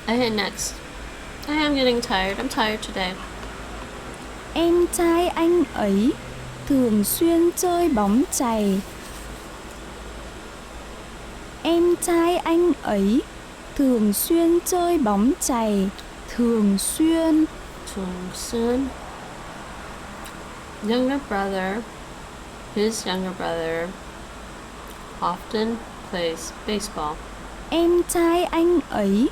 [SPEAKER 1] I hit next. I am getting tired. I'm tired today.
[SPEAKER 3] Em trai anh ấy thường xuyên chơi bóng chày. Em trai anh ấy thường xuyên chơi bóng chày. Thường xuyên.
[SPEAKER 1] Thường xuyên. Younger brother. His younger brother often plays baseball.
[SPEAKER 3] Em trai anh ấy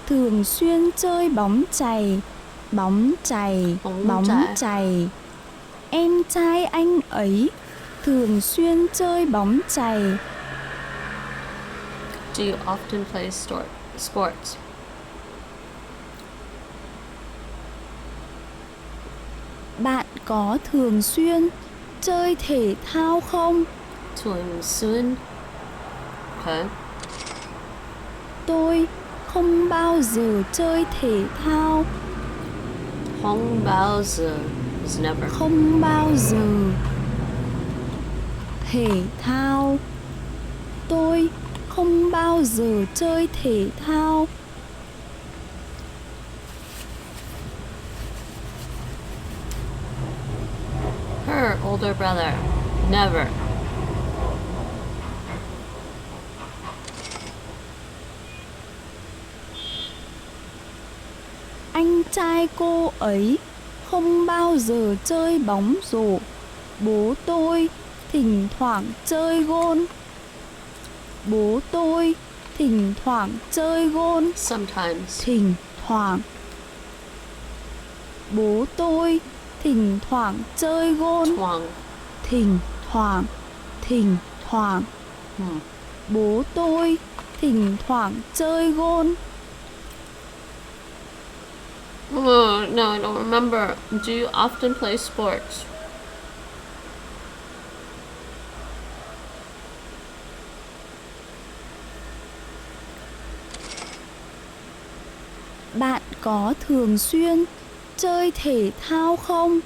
[SPEAKER 3] thường xuyên chơi bóng chày. Bóng chày. Bóng chày. Em trai anh ấy thường xuyên chơi bóng chày.
[SPEAKER 1] Do you often play sports?
[SPEAKER 3] Bạn có thường xuyên chơi thể thao không?
[SPEAKER 1] Thường xuyên. Okay.
[SPEAKER 3] Tôi không bao giờ chơi thể thao.
[SPEAKER 1] Không bao giờ is never.
[SPEAKER 3] Không bao giờ. Thể thao. Tôi không bao giờ chơi thể thao.
[SPEAKER 1] Her older brother. Never.
[SPEAKER 3] Anh trai cô ấy không bao giờ chơi bóng rổ. Bố tôi thỉnh thoảng chơi gôn. Bố tôi thỉnh thoảng chơi gôn.
[SPEAKER 1] Sometimes.
[SPEAKER 3] Thỉnh thoảng. Bố tôi thỉnh thoảng chơi gôn.
[SPEAKER 1] Thoảng.
[SPEAKER 3] Thỉnh thoảng. Thỉnh thoảng. Bố tôi thỉnh thoảng chơi gôn.
[SPEAKER 1] Oh, no, I don't remember. Do you often play sports?
[SPEAKER 3] Bạn có thường xuyên chơi thể thao không?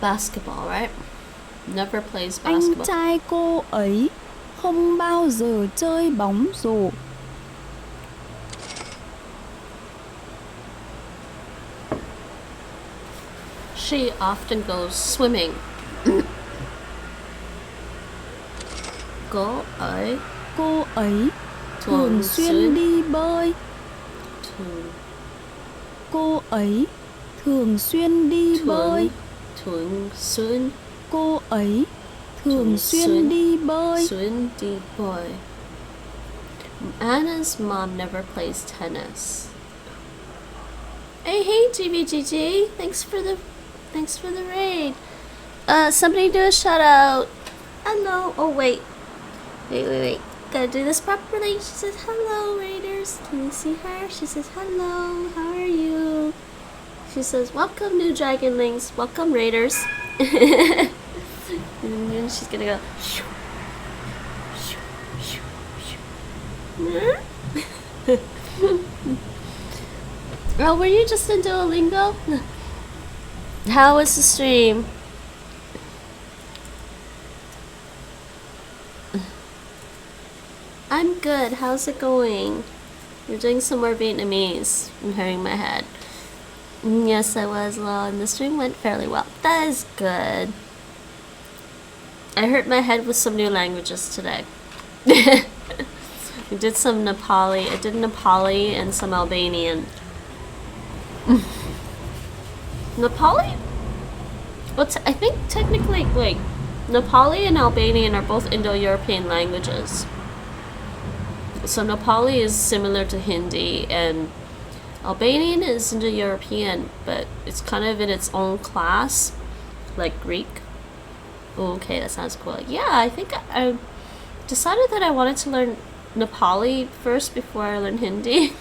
[SPEAKER 1] Basketball, right? Never plays
[SPEAKER 3] Anh
[SPEAKER 1] basketball.
[SPEAKER 3] trai cô ấy không bao giờ chơi bóng rổ.
[SPEAKER 1] She often goes swimming. Cô ấy
[SPEAKER 3] thường xuyên đi bơi. Cô ấy thường xuyên đi bơi.
[SPEAKER 1] Thường xuyên.
[SPEAKER 3] Cô ấy thường xuyên đi bơi.
[SPEAKER 1] Anna's mom never plays tennis. Hey, GBGG. Thanks for the raid. Somebody do a shout out. Hello. Oh wait. Wait. Gotta do this properly. She says hello, raiders. Can you see her? She says hello. How are you? She says welcome, new dragonlings. Welcome, raiders. And then she's gonna go. Oh, were you just in Duolingo? How was the stream? I'm good. How's it going? You're doing some more Vietnamese. I'm hearing my head. Yes, I was low, and the stream went fairly well. That is good. I hurt my head with some new languages today. I did some Nepali. I did Nepali and some Albanian. Nepali? Well, I think technically, like, Nepali and Albanian are both Indo-European languages. So Nepali is similar to Hindi, and Albanian is Indo-European, but it's kind of in its own class, like Greek. Okay, that sounds cool. Yeah, I think I decided that I wanted to learn Nepali first before I learned Hindi.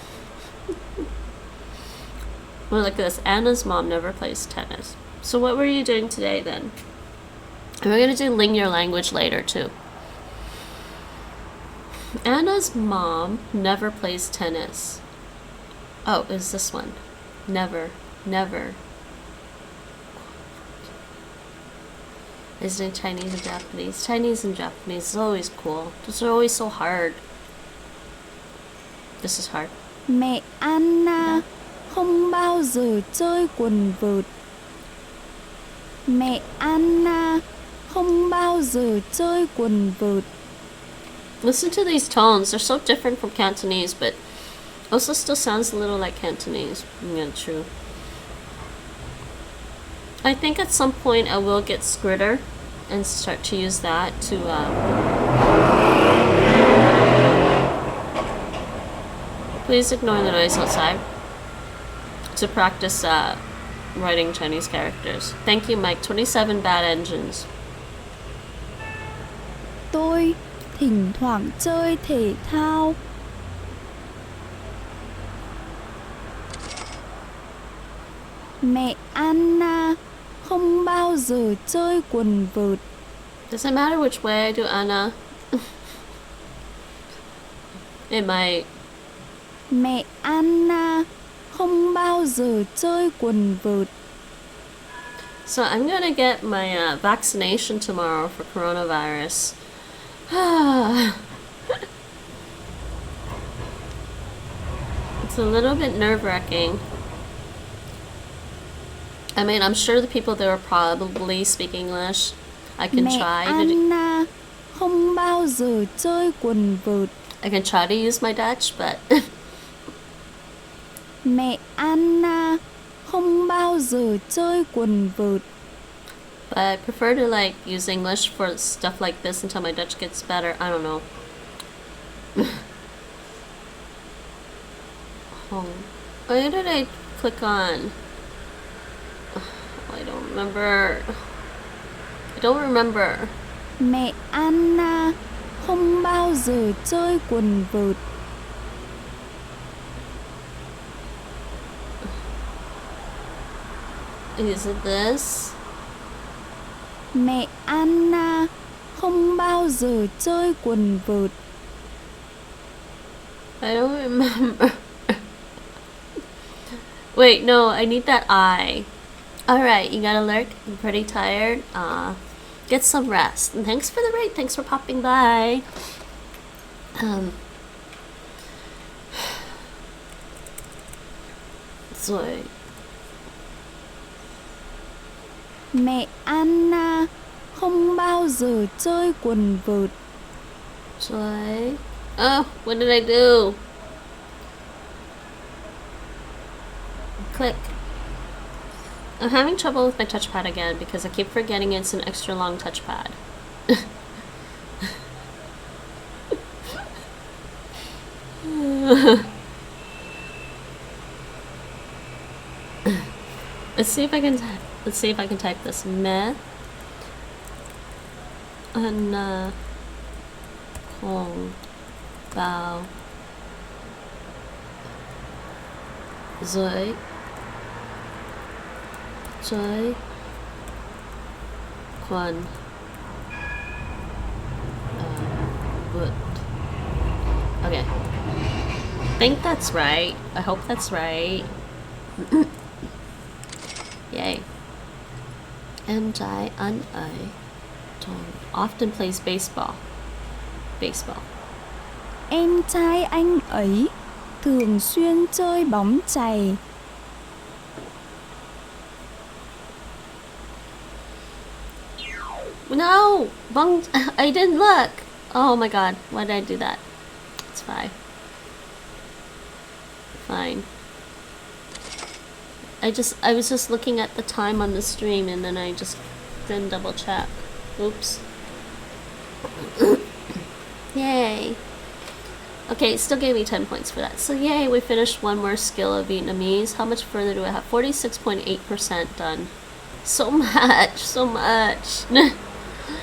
[SPEAKER 1] Well, look at this. Anna's mom never plays tennis. So what were you doing today then? And we're going to do LingYourLanguage later too. Anna's mom never plays tennis. Oh, is this one? Never. Visiting Chinese and Japanese. Chinese and Japanese is always cool. Those are always so hard. This is hard.
[SPEAKER 3] Mẹ Anna không bao giờ chơi quần vợt. Mẹ Anna không bao giờ chơi quần vợt.
[SPEAKER 1] Listen to these tones. They're so different from Cantonese, but also still sounds a little like Cantonese. Yeah, true. I think at some point I will get Skritter and start to use that to please ignore the noise outside, to practice writing Chinese characters. Thank you, Mike. 27 bad engines.
[SPEAKER 3] Tôi thỉnh thoảng chơi thể thao. Mẹ Anna không bao giờ chơi quần vợt.
[SPEAKER 1] Doesn't matter which way I do Anna. It might.
[SPEAKER 3] Mẹ Anna không bao giờ chơi quần vợt.
[SPEAKER 1] So I'm gonna get my vaccination tomorrow for coronavirus. It's a little bit nerve-wracking. I mean, I'm sure the people there will probably speak English. I can try to
[SPEAKER 3] Anna không bao giờ chơi quần vợt.
[SPEAKER 1] I can try to use my Dutch, but
[SPEAKER 3] Mẹ Anna không bao giờ chơi quần vợt.
[SPEAKER 1] But I prefer to like use English for stuff like this until my Dutch gets better. I don't know. Why did I click on? I don't remember. I don't remember.
[SPEAKER 3] Mẹ Anna không bao giờ chơi quần vợt.
[SPEAKER 1] Is it this?
[SPEAKER 3] Mẹ Anna không bao giờ chơi quần vợt.
[SPEAKER 1] I don't remember. Wait, no, I need that I. Alright, you gotta lurk. I'm pretty tired. Get some rest. And thanks for the raid. Thanks for popping by. Rồi.
[SPEAKER 3] Mẹ Anna không bao giờ chơi quần vợt.
[SPEAKER 1] Rồi. Oh, what did I do? Click. I'm having trouble with my touchpad again because I keep forgetting it's an extra long touchpad. Let's see if I can type this. Me Anna không bao giờ chơi quần vợt. Okay. I think that's right. I hope that's right. Yay. Em trai anh ấy often plays baseball. Baseball.
[SPEAKER 3] Em trai anh ấy thường xuyên chơi bóng chày.
[SPEAKER 1] No! Bong, I didn't look! Oh my god, why did I do that? It's fine. Fine. I was just looking at the time on the stream and then I just didn't double check. Oops. Yay. Okay, it still gave me 10 points for that. So yay, we finished one more skill of Vietnamese. How much further do I have? 46.8% done. So much, so much.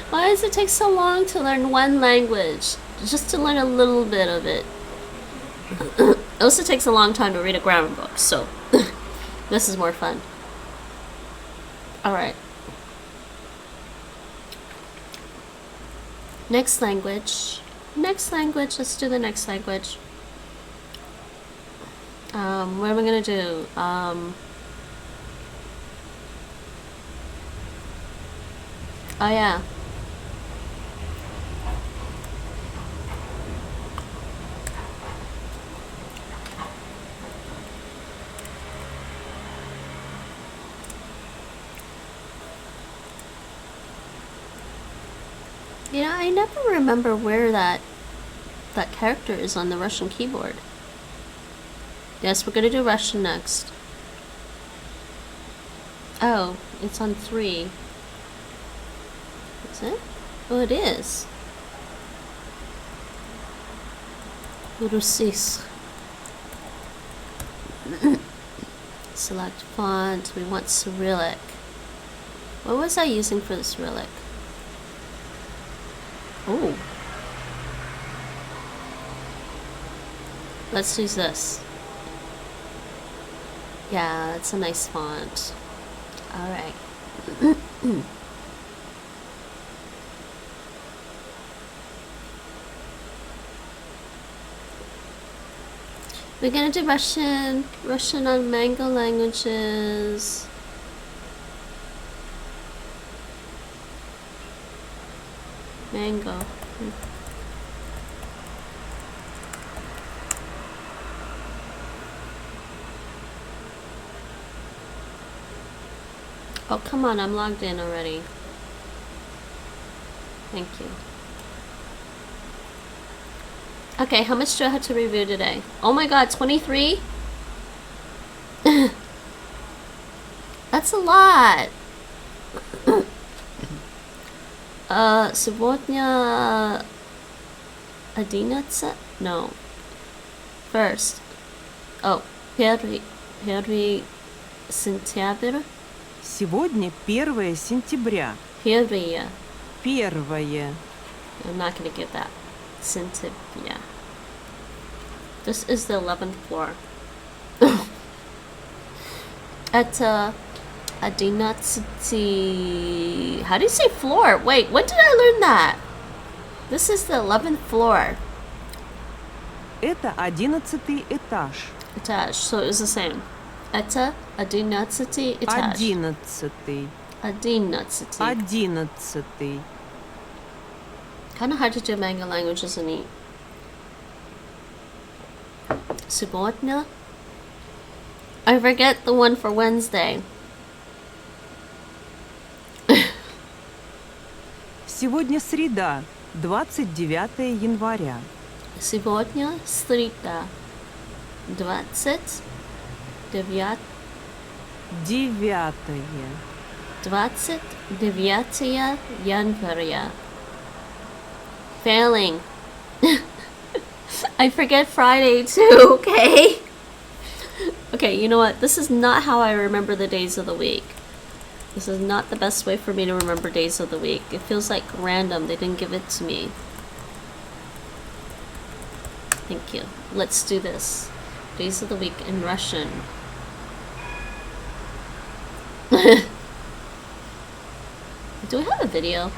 [SPEAKER 1] Why does it take so long to learn one language? Just to learn a little bit of it. It also takes a long time to read a grammar book, so this is more fun. Alright. Next language. Next language, let's do the next language. What am I gonna do? Oh yeah. You know, I never remember where that character is on the Russian keyboard. Yes, we're gonna do Russian next. Oh, it's on 3. Is it? Oh, it is. Russisch. Select font. We want Cyrillic. What was I using for the Cyrillic? Oh. Let's use this. Yeah, it's a nice font. Alright. We're gonna do Russian on Mango Languages. Mango. Oh, come on, I'm logged in already. Thank you. Okay, how much do I have to review today? Oh my god, 23? That's a lot. Сегодня 11? No. First. Oh, первый сентябрь.
[SPEAKER 19] Сегодня 1 сентября.
[SPEAKER 1] Первое.
[SPEAKER 19] Первое.
[SPEAKER 1] I'm not going to give that. Сентября. This is the 11th floor. Это 11. How do you say floor? Wait, when did I learn that? This is the 11th floor.
[SPEAKER 19] Это 11-й этаж.
[SPEAKER 1] Этаж, so it's the same. Это 11-й этаж.
[SPEAKER 19] 11-й.
[SPEAKER 1] 11.
[SPEAKER 19] 11-й.
[SPEAKER 1] Kind of hard to do manga languages in it. Сегодня. I forget the one for Wednesday.
[SPEAKER 19] Сегодня среда, 29 января.
[SPEAKER 1] Сегодня среда, 29 января. Failing. I forget Friday too, okay? Okay, you know what? This is not how I remember the days of the week. This is not the best way for me to remember days of the week. It feels like random. They didn't give it to me. Thank you. Let's do this. Days of the week in Russian. Do we have a video?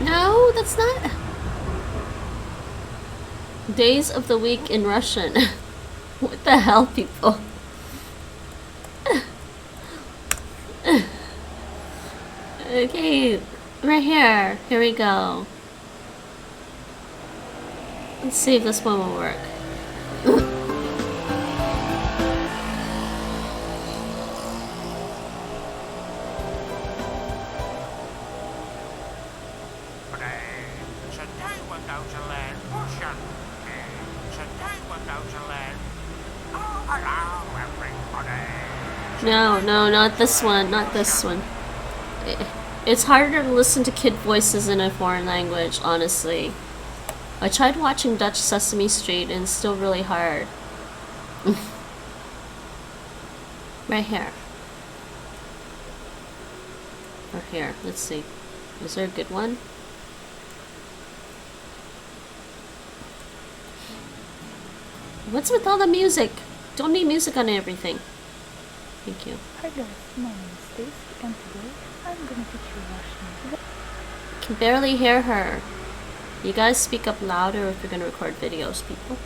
[SPEAKER 1] No, that's not. Days of the week in Russian. What the hell, people? Okay, right here. Here we go. Let's see if this one will work. No, not this one, not this one. It's harder to listen to kid voices in a foreign language, honestly. I tried watching Dutch Sesame Street and it's still really hard. Right here. Or here, let's see. Is there a good one? What's with all the music? Don't need music on everything. Thank you.
[SPEAKER 20] Hi guys, my name is Stacy and today I'm gonna teach you Russian.
[SPEAKER 1] Can barely hear her. You guys speak up louder if you're gonna record videos, people.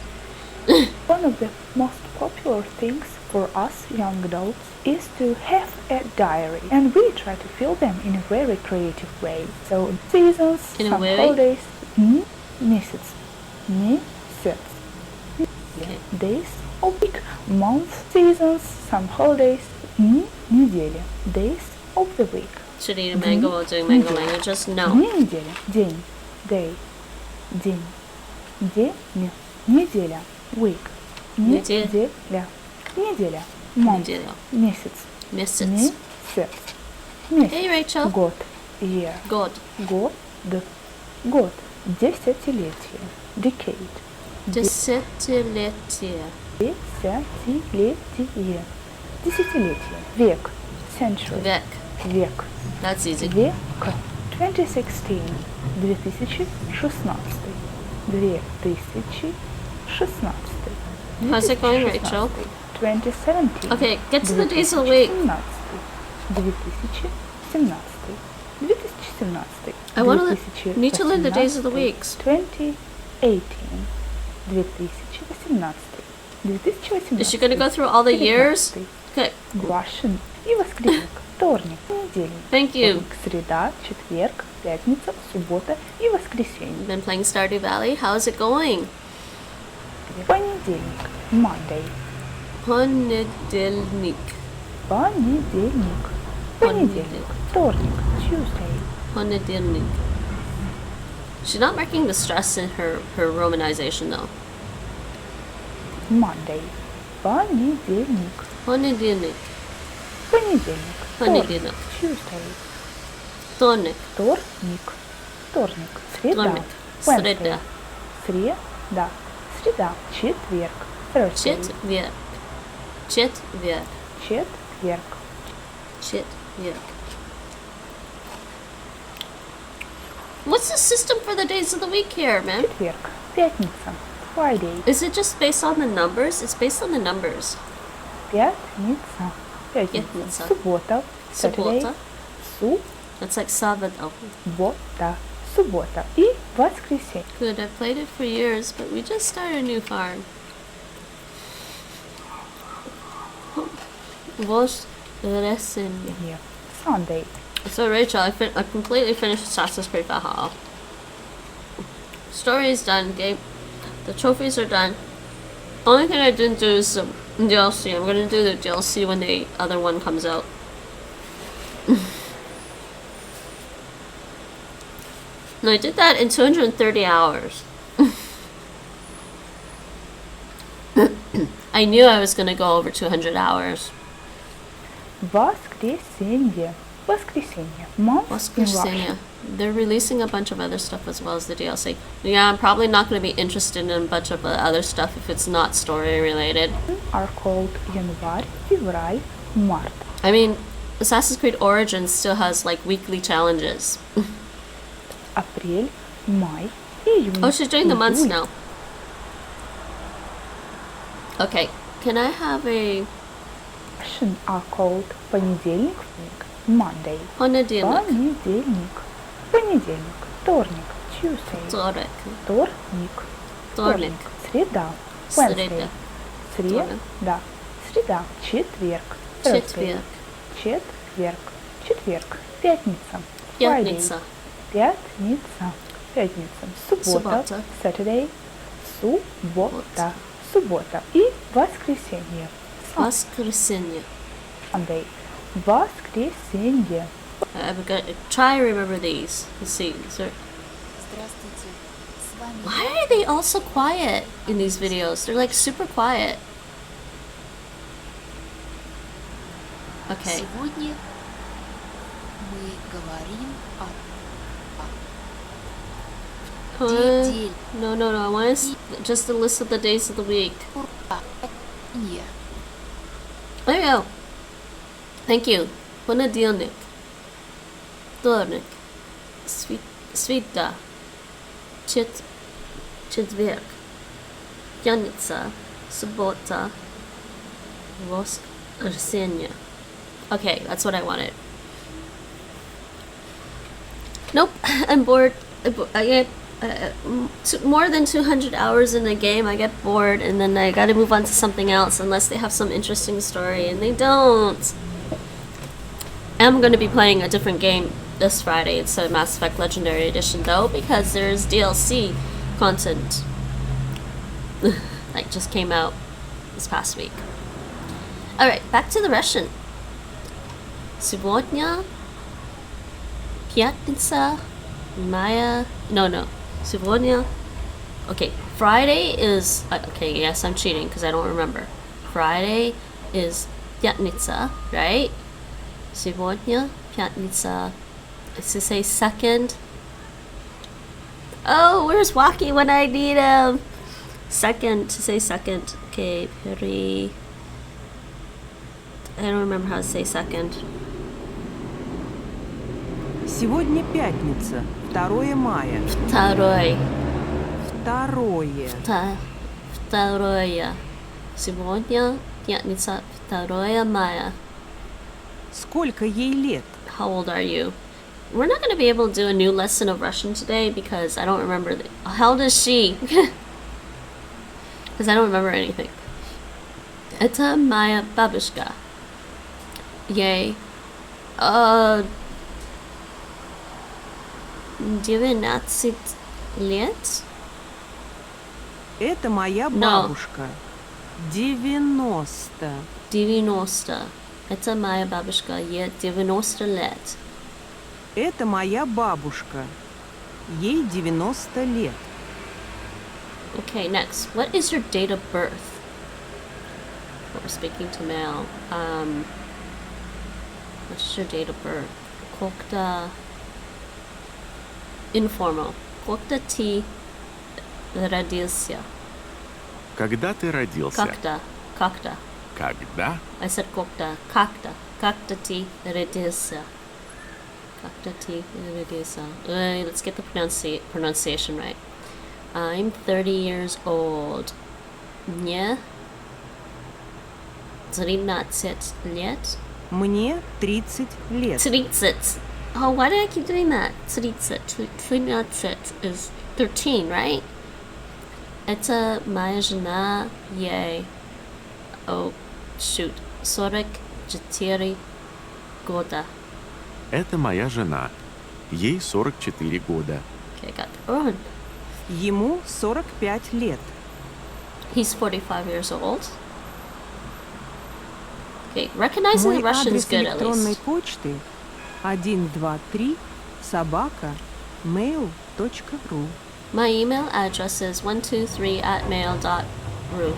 [SPEAKER 20] One of the most popular things for us young adults is to have a diary, and we try to fill them in a very creative way. So seasons,
[SPEAKER 1] in
[SPEAKER 20] some
[SPEAKER 1] a way?
[SPEAKER 20] holidays, месяц, okay. Days of week, months, seasons, some holidays, недели, days of the week.
[SPEAKER 1] Should I eat a mango while doing mango languages? No.
[SPEAKER 20] Неделя, день, day, день, неделя, week, неделя, неделя, month, месяц, месяц,
[SPEAKER 1] Hey Rachel.
[SPEAKER 20] год, year,
[SPEAKER 1] год,
[SPEAKER 20] десятилетие, decade,
[SPEAKER 1] десятилетие,
[SPEAKER 20] век, century, век,
[SPEAKER 1] that's easy.
[SPEAKER 20] Век, 2016, 2016, 2016.
[SPEAKER 1] How's it going, Rachel?
[SPEAKER 20] 2017.
[SPEAKER 1] Okay, get to the days of the week.
[SPEAKER 20] 2017.
[SPEAKER 1] I need to learn the days of the weeks.
[SPEAKER 20] 2018. 2018.
[SPEAKER 1] Is she gonna go through all the years? Okay.
[SPEAKER 20] Russian и воскресенье, вторник, понедельник.
[SPEAKER 1] Thank you.
[SPEAKER 20] Среда, четверг, пятница, суббота и воскресенье.
[SPEAKER 1] Been playing Stardew Valley. How's it going?
[SPEAKER 20] Понедельник, Monday.
[SPEAKER 1] Понедельник.
[SPEAKER 20] Понедельник, вторник, Tuesday.
[SPEAKER 1] Понедельник. She's not marking the stress in her romanization though.
[SPEAKER 20] Monday. Понедельник.
[SPEAKER 1] Понедельник.
[SPEAKER 20] Понедельник.
[SPEAKER 1] Понедельник.
[SPEAKER 20] Tuesday.
[SPEAKER 1] Вторник.
[SPEAKER 20] Вторник. Вторник. Среда.
[SPEAKER 1] Вторник.
[SPEAKER 20] Wednesday.
[SPEAKER 1] Среда.
[SPEAKER 20] Среда. Среда. Четверг. Thursday.
[SPEAKER 1] Четверг. Четверг.
[SPEAKER 20] Четверг.
[SPEAKER 1] Четверг. What's the system for the days of the week here, man?
[SPEAKER 20] Четверг. Пятница. Friday.
[SPEAKER 1] Is it just based on the numbers? It's based on the numbers.
[SPEAKER 20] Пятница. Пятница.
[SPEAKER 1] Пятница.
[SPEAKER 20] Суббота. Saturday.
[SPEAKER 1] Суббота. That's like sábado.
[SPEAKER 20] Суббота. Суббота. И воскресенье.
[SPEAKER 1] Good, I've played it for years, but we just started a new farm. Воскресенье.
[SPEAKER 20] Sunday.
[SPEAKER 1] So Rachel, I completely finished Assassin's Creed Valhalla. Story is done, game. The trophies are done. Only thing I didn't do is some DLC. I'm gonna do the DLC when the other one comes out. No, I did that in 230 hours. I knew I was gonna go over 200 hours.
[SPEAKER 20] Воскресенье. Воскресенье. Month in Russian.
[SPEAKER 1] They're releasing a bunch of other stuff as well as the DLC. Yeah, I'm probably not going to be interested in a bunch of other stuff if it's not story related.
[SPEAKER 20] Are called январь, февраль, март.
[SPEAKER 1] I mean, Assassin's Creed Origins still has like weekly challenges.
[SPEAKER 20] Апрель, май, июнь.
[SPEAKER 1] Oh, she's doing the months now. Okay, can I have a...
[SPEAKER 20] Russian are called понедельник, Monday.
[SPEAKER 1] Понедельник.
[SPEAKER 20] Понедельник. Понедельник. Вторник. Tuesday.
[SPEAKER 1] Вторник.
[SPEAKER 20] Вторник.
[SPEAKER 1] Вторник.
[SPEAKER 20] Среда. Wednesday. Среда. Среда. Четверг.
[SPEAKER 1] Четверг.
[SPEAKER 20] Четверг. Четверг. Пятница.
[SPEAKER 1] Пятница.
[SPEAKER 20] Пятница. Пятница. Суббота. Saturday. Суббота. Суббота. И воскресенье.
[SPEAKER 1] Воскресенье.
[SPEAKER 20] Sunday. Воскресенье.
[SPEAKER 1] I'm gonna try to remember these. Let's see. Why are they all so quiet in these videos? They're like super quiet. Okay.
[SPEAKER 21] Сегодня мы говорим
[SPEAKER 1] No. I want just a list of the days of the week. There you go. Thank you. Понедельник. Вторник. Среда. Четверг. Пятница. Суббота. Воскресенье. Okay, that's what I wanted. Nope, I'm bored. I get more than 200 hours in the game. I get bored and then I gotta move on to something else unless they have some interesting story, and they don't. I'm going to be playing a different game this Friday. It's a Mass Effect Legendary Edition though, because there's DLC content like just came out this past week. Alright, back to the Russian. Сегодня пятница мая... No. Сегодня... Okay, Friday is... Okay, yes, I'm cheating because I don't remember. Friday is пятница, right? Сегодня пятница. It's to say second. Oh, where's Waki when I need him? Second, to say second. Okay, I don't remember how to say second.
[SPEAKER 19] Сегодня пятница, 2 мая.
[SPEAKER 1] Второе. Сегодня пятница, 2 мая.
[SPEAKER 19] Сколько ей лет?
[SPEAKER 1] How old are you? We're not going to be able to do a new lesson of Russian today because I don't remember. How old is she? Because I don't remember anything. Это моя бабушка. Ей 19 лет.
[SPEAKER 19] Это моя бабушка. 90.
[SPEAKER 1] 90. Это моя бабушка. Ей 90 лет.
[SPEAKER 19] Это моя бабушка. Ей 90 лет.
[SPEAKER 1] Okay, next. What is your date of birth? We're speaking to male. What's your date of birth? Когда informal. Когда ты родился?
[SPEAKER 4] Когда ты родился?
[SPEAKER 1] Когда. Когда.
[SPEAKER 4] Когда?
[SPEAKER 1] I said когда. Когда. Когда ты родился? Когда ты родился? Let's get the pronunciation right. I'm 30 years old. Мне 13 лет.
[SPEAKER 19] Мне 30 лет.
[SPEAKER 1] 30. Oh, why do I keep doing that? 30. 13 is 13, right? Это моя жена, ей... Oh, shoot. 44 года.
[SPEAKER 4] Это моя жена. Ей 44 года.
[SPEAKER 1] Okay, I got that wrong.
[SPEAKER 19] Ему 45 лет.
[SPEAKER 1] He's 45 years old. Okay, recognizing the Russian's good at
[SPEAKER 19] электронной
[SPEAKER 1] least.
[SPEAKER 19] почты 123@mail.ru.
[SPEAKER 1] My email address is 123@mail.ru.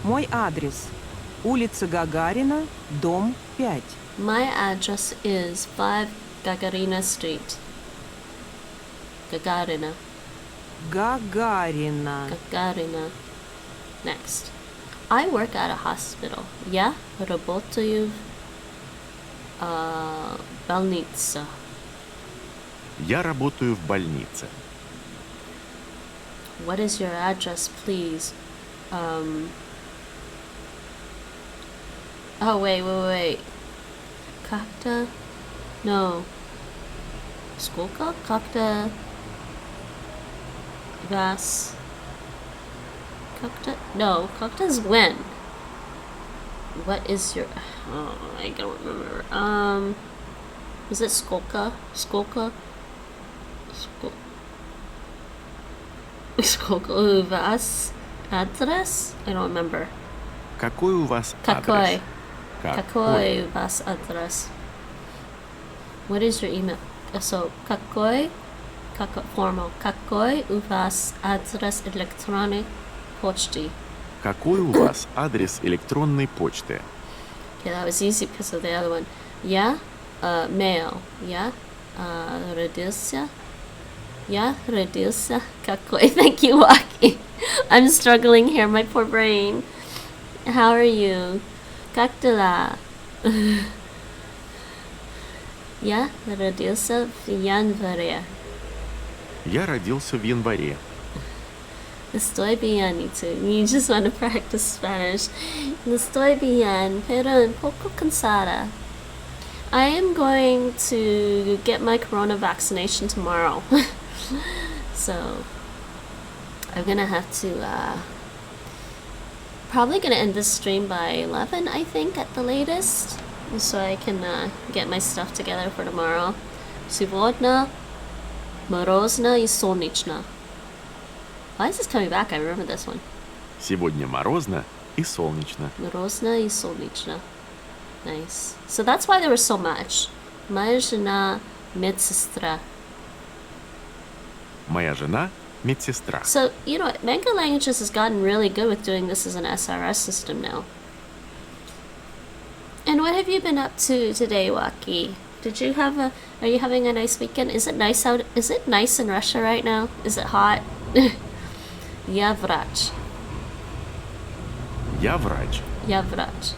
[SPEAKER 19] Мой адрес: улица Гагарина, дом 5.
[SPEAKER 1] My address is 5 Gagarina Street. Gagarina.
[SPEAKER 19] Гагарина.
[SPEAKER 1] Gagarina. Next. I work at a hospital. Я работаю в больнице.
[SPEAKER 4] Я работаю в больнице.
[SPEAKER 1] What is your address, please? Oh, wait. Как-то... No. Сколько? Как-то... Вас... Как-то... No. Как-то is when. What is your... Oh, I don't remember. Is it сколько? Сколько? Сколько у вас адрес? I don't remember.
[SPEAKER 4] Какой у вас
[SPEAKER 1] Какой?
[SPEAKER 4] адрес?
[SPEAKER 1] Какой у вас адрес? What is your email? So, какой formal. Какой у вас адрес электронной почты?
[SPEAKER 4] Какой у вас адрес электронной почты?
[SPEAKER 1] Okay, that was easy because of the other one. Я mail. Я родился. Я родился. Какой? Thank you, Waki. I'm struggling here, my poor brain. How are you? Как дела? Я родился в январе.
[SPEAKER 4] Я родился в январе.
[SPEAKER 1] Estoy bien, y tú. You just want to practice Spanish. Estoy bien, pero un poco cansada. I am going to get my corona vaccination tomorrow. So, I'm gonna have to, probably gonna end this stream by 11, I think, at the latest. So I can get my stuff together for tomorrow. Сегодня морозно и солнечно. Why is this coming back? I remember this one.
[SPEAKER 4] Сегодня морозно и солнечно.
[SPEAKER 1] Морозно и солнечно. Nice. So that's why there was so much. Моя жена медсестра.
[SPEAKER 4] Моя жена медсестра.
[SPEAKER 1] So, you know, Mango Languages has gotten really good with doing this as an SRS system now. And what have you been up to today, Waki? Did you have a... Are you having a nice weekend? Is it nice out... Is it nice in Russia right now? Is it hot? Я врач.
[SPEAKER 4] Я врач.
[SPEAKER 1] Я врач.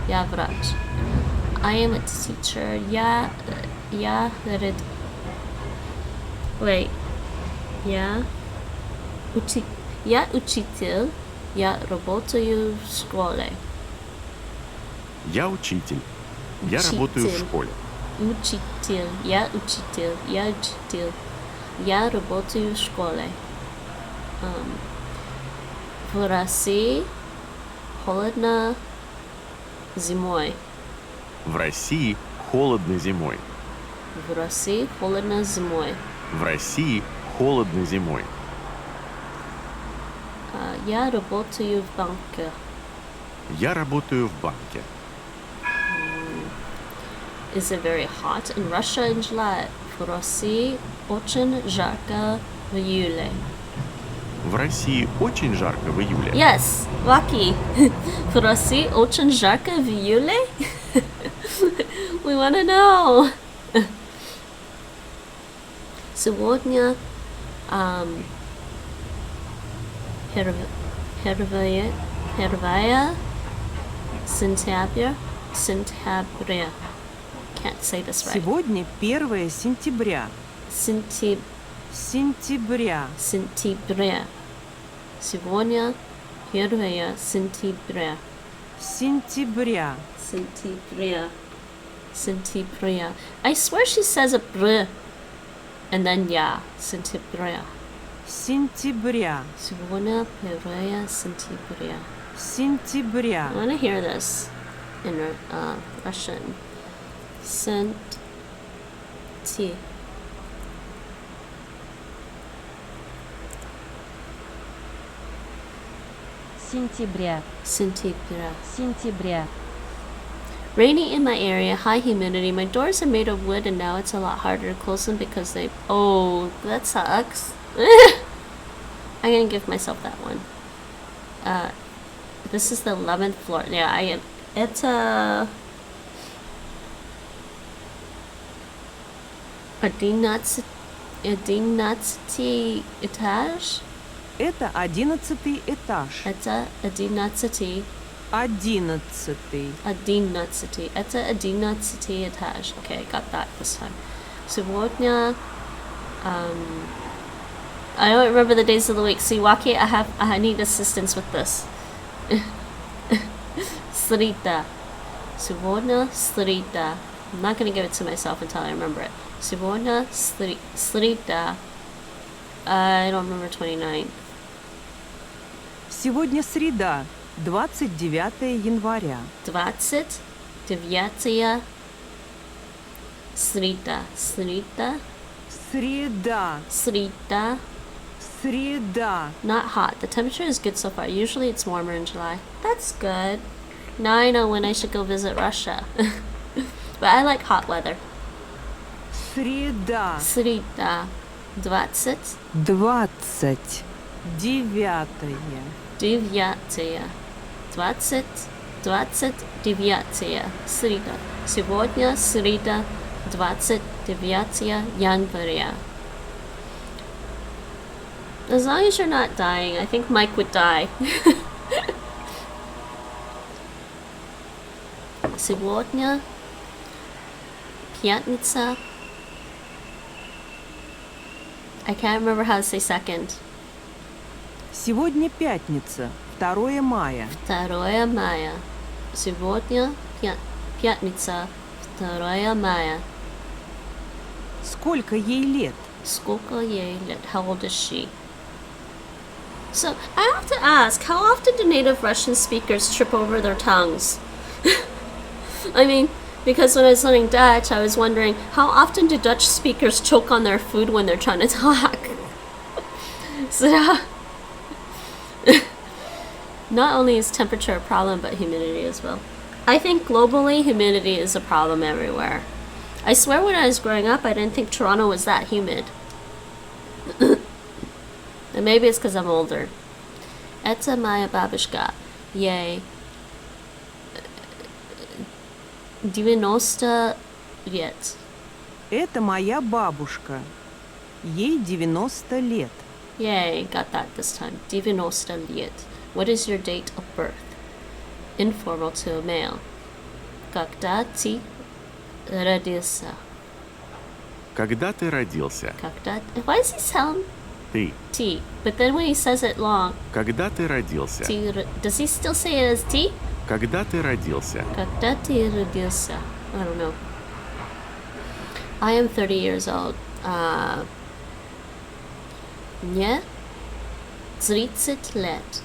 [SPEAKER 1] Я врач. I am a teacher. Я Wait. Я учитель. Я работаю в школе.
[SPEAKER 4] Я учитель. Я работаю в школе.
[SPEAKER 1] Учитель. Я учитель. Я учитель. Я работаю в школе. В России холодно зимой.
[SPEAKER 4] В России холодно зимой.
[SPEAKER 1] В России холодно зимой.
[SPEAKER 4] В России холодно зимой.
[SPEAKER 1] Я работаю в банке.
[SPEAKER 4] Я работаю в банке.
[SPEAKER 1] Is it very hot in Russia in July? В России очень жарко в июле.
[SPEAKER 4] В России очень жарко в июле.
[SPEAKER 1] Yes, Ваки. В России очень жарко в июле? We want to know. Сегодня первая сентября. Can't say this right.
[SPEAKER 19] Сегодня 1 сентября. Сентября.
[SPEAKER 1] Сегодня 1 сентября. Сентября. I swear she says a br and then yeah. Сентября. Сегодня 1 сентября. I want to hear this in Russian. Сентября. Rainy in my area, high humidity. My doors are made of wood and now it's a lot harder to close them because they... Oh, that sucks. I'm gonna give myself that one. This is the 11th floor. Yeah, it's a... 11 этаж.
[SPEAKER 19] Это 11-й этаж.
[SPEAKER 1] Это 11.
[SPEAKER 19] 11-й.
[SPEAKER 1] Это 11 этаж. Okay, I got that this time. Сегодня... I don't remember the days of the week. See, Waki, I need assistance with this. Srita. Сегодня srita. I'm not going to give it to myself until I remember it. Сегодня srita. I don't remember 29.
[SPEAKER 19] Сегодня среда, 29 января.
[SPEAKER 1] 29 Srita. Srita. Not hot. The temperature is good so far. Usually it's warmer in July. That's good. Now I know when I should go visit Russia. But I like hot weather.
[SPEAKER 19] Srida.
[SPEAKER 1] 29. 29. Srida. Сегодня среда, 29 января. As long as you're not dying, I think Mike would die. Сегодня пятница. I can't remember how to say second.
[SPEAKER 19] Сегодня пятница, 2 мая.
[SPEAKER 1] 2 мая. Сегодня пятница, 2 мая.
[SPEAKER 19] Сколько ей лет?
[SPEAKER 1] Сколько ей лет? How old is she? So, I have to ask, how often do native Russian speakers trip over their tongues? I mean, because when I was learning Dutch, I was wondering, how often do Dutch speakers choke on their food when they're trying to talk? So, not only is temperature a problem, but humidity as well. I think globally, humidity is a problem everywhere. I swear when I was growing up, I didn't think Toronto was that humid. And maybe it's because I'm older. Это моя бабушка. Ей 90 лет.
[SPEAKER 19] Это моя бабушка. Ей 90 лет.
[SPEAKER 1] Yay, got that this time. 90 лет. What is your date of birth? Informal to a male. Когда ты родился?
[SPEAKER 4] Когда ты родился?
[SPEAKER 1] Why does he sound
[SPEAKER 4] Ты.
[SPEAKER 1] T? But then when he says it long,
[SPEAKER 4] Когда ты родился?
[SPEAKER 1] Does he still say it as T?
[SPEAKER 4] Когда ты родился?
[SPEAKER 1] Когда ты родился? I don't know. I am 30 years old. Мне 30 лет.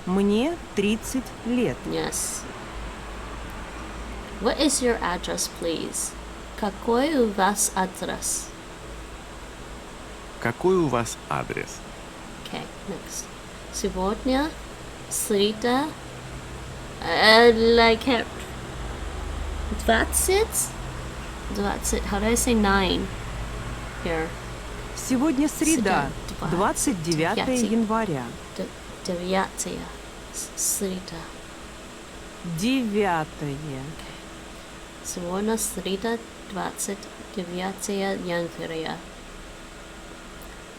[SPEAKER 19] Мне 30 лет.
[SPEAKER 1] Yes. What is your address, please? Какой у вас адрес?
[SPEAKER 4] Какой у вас адрес?
[SPEAKER 1] Okay, next. Сегодня среда. Like 20? How do I say 9 here?
[SPEAKER 19] Сегодня среда, 29 января.
[SPEAKER 1] 9 среда.
[SPEAKER 19] 9.
[SPEAKER 1] Сегодня среда, 29 января.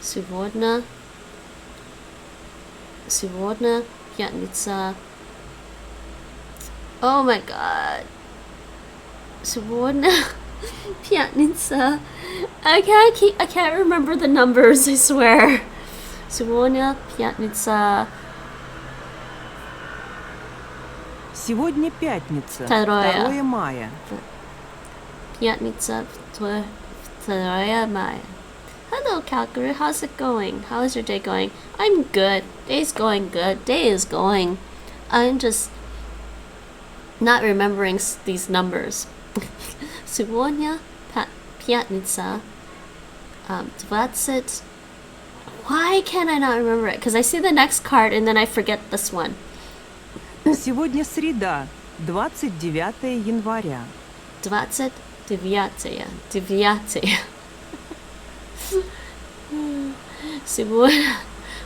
[SPEAKER 1] Сегодня пятница. Oh my god. Сегодня пятница. I can't remember the numbers, I swear. Сегодня пятница.
[SPEAKER 19] Сегодня пятница.
[SPEAKER 1] 2
[SPEAKER 19] мая.
[SPEAKER 1] Пятница, 2 мая. Hello, Calgary. How's it going? How is your day going? I'm good. Day's going good. Day is going. I'm just not remembering these numbers. Сегодня пятница. 20. Why can't I not remember it? Because I see the next card and then I forget this one.
[SPEAKER 19] Сегодня среда, 29 января.
[SPEAKER 1] 29.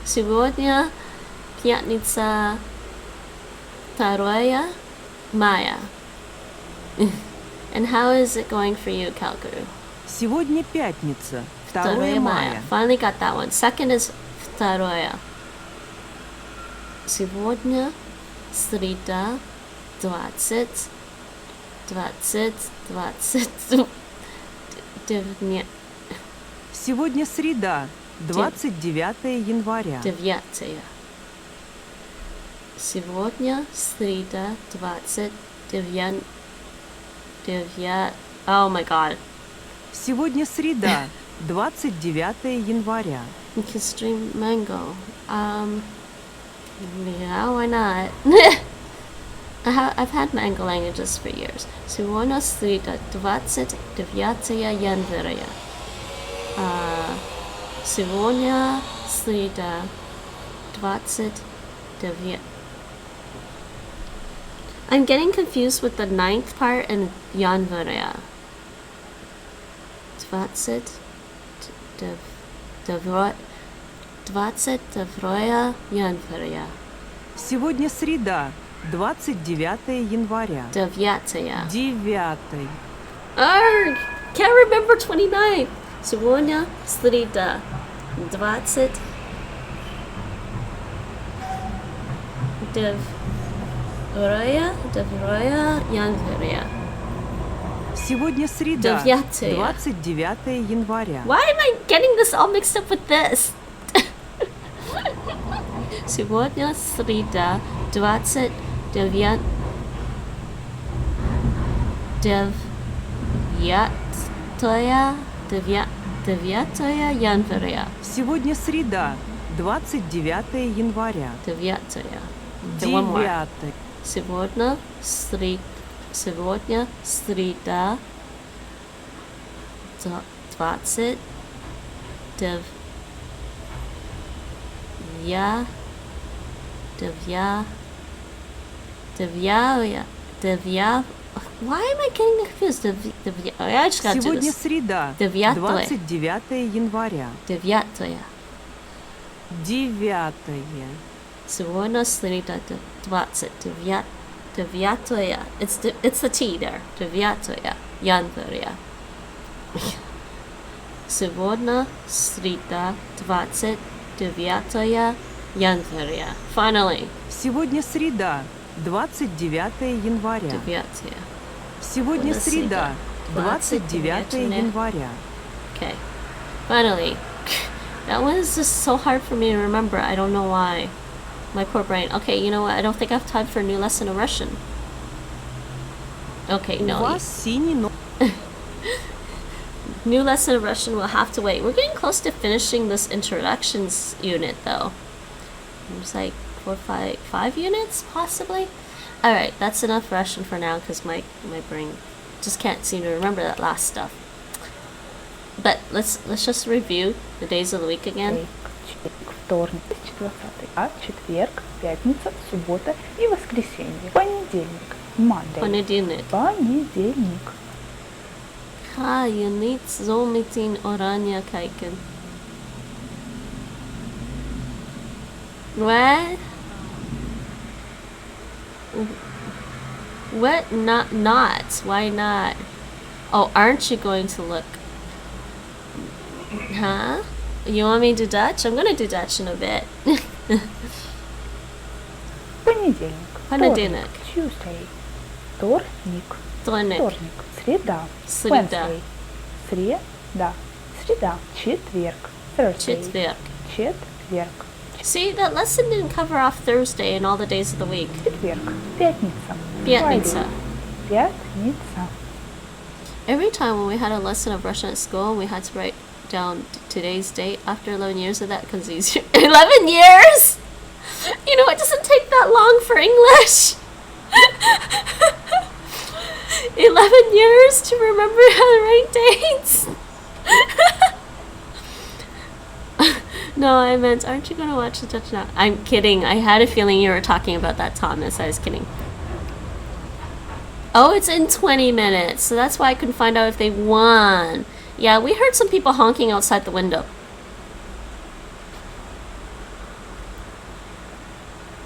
[SPEAKER 1] Сегодня пятница, 2 мая. And how is it going for you, Calgary?
[SPEAKER 19] Сегодня пятница, 2 мая.
[SPEAKER 1] Finally got that one. Second is 2. Сегодня среда, 20.
[SPEAKER 19] Сегодня среда, 29 января.
[SPEAKER 1] 9. Сегодня среда, 29. Oh my god.
[SPEAKER 19] Сегодня среда, 29 января.
[SPEAKER 1] We can stream mango. Yeah, why not? I've had mango languages for years. Сегодня среда, 29 января. Сегодня среда, 29. I'm getting confused with the 9th part and января. 22 января.
[SPEAKER 19] Сегодня среда, 29 января. 9.
[SPEAKER 1] Can't remember 29. Сегодня среда, 29 января.
[SPEAKER 19] Сегодня среда, 29 января.
[SPEAKER 1] Why am I getting this all mixed up with this? Сегодня среда, 29 января.
[SPEAKER 19] Сегодня среда, 29 января.
[SPEAKER 1] 9. Сегодня среда, 29 Why am I getting confused? I just got to do
[SPEAKER 19] Сегодня
[SPEAKER 1] this.
[SPEAKER 19] среда, 29 января.
[SPEAKER 1] 9.
[SPEAKER 19] 9.
[SPEAKER 1] Сегодня среда, 29. It's the T there. 9 января. Сегодня среда, 29 января. Finally.
[SPEAKER 19] Сегодня среда, 29 января.
[SPEAKER 1] 9.
[SPEAKER 19] Сегодня среда, 29 января.
[SPEAKER 1] Okay. Finally. That one is just so hard for me to remember. I don't know why. My poor brain. Okay, you know what? I don't think I have time for a new lesson of Russian. Okay, no. New lesson of Russian will have to wait. We're getting close to finishing this introductions unit, though. It's like 5 units, possibly. All right, that's enough Russian for now because my brain just can't seem to remember that last stuff. But let's just review the days of the week again.
[SPEAKER 20] Вторник, 20 четверг, пятница, суббота и воскресенье. Понедельник. Monday.
[SPEAKER 1] Понедельник.
[SPEAKER 20] Понедельник.
[SPEAKER 1] Je niet zo meteen oranje kijken. What? What? Not? Why not? Oh, aren't you going to look? Huh? You want me to do Dutch? I'm gonna do Dutch in a bit. Понедельник.
[SPEAKER 20] Tuesday. Вторник.
[SPEAKER 1] Вторник.
[SPEAKER 20] Среда. Wednesday. Среда. Четверг. Thursday. Четверг.
[SPEAKER 1] See, that lesson didn't cover off Thursday and all the days of the week.
[SPEAKER 20] Четверг. Пятница.
[SPEAKER 1] Пятница.
[SPEAKER 20] Пятница.
[SPEAKER 1] Every time when we had a lesson of Russian at school, we had to write down today's date after 11 years of that becomes easier. 11 years? You know, it doesn't take that long for English. 11 years to remember how to write dates. No, I meant, aren't you going to watch the Dutch now? I'm kidding. I had a feeling you were talking about that, Thomas. I was kidding. Oh, it's in 20 minutes, so that's why I couldn't find out if they won. Yeah, we heard some people honking outside the window.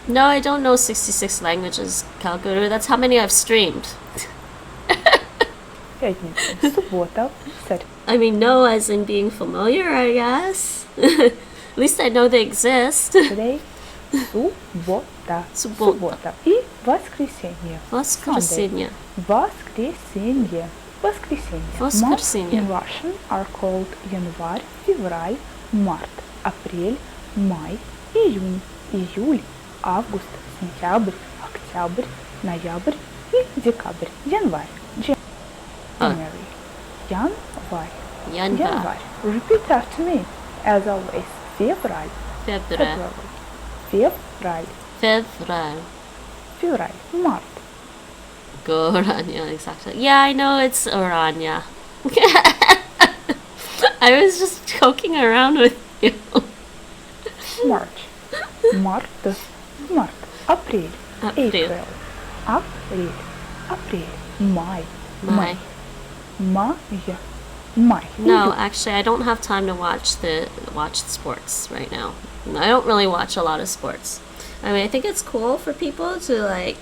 [SPEAKER 1] No, I don't know 66 languages, Calgary. That's how many I've streamed. I mean, no as in being familiar, I guess. At least I know they exist.
[SPEAKER 20] Today, суббота и воскресенье.
[SPEAKER 1] Воскресенье.
[SPEAKER 20] Воскресенье. Months in Russian are called январь, февраль, март, апрель, май, июнь, июль, август, сентябрь, октябрь, ноябрь и декабрь. Январь. January. Январь. Repeat after me. As always. Февраль. Февраль. Март.
[SPEAKER 1] Good, Anya, exactly. Yeah, I know it's Orania. I was just joking around with you.
[SPEAKER 20] March. April. May.
[SPEAKER 1] No, actually, I don't have time to watch the sports right now. I don't really watch a lot of sports. I mean, I think it's cool for people to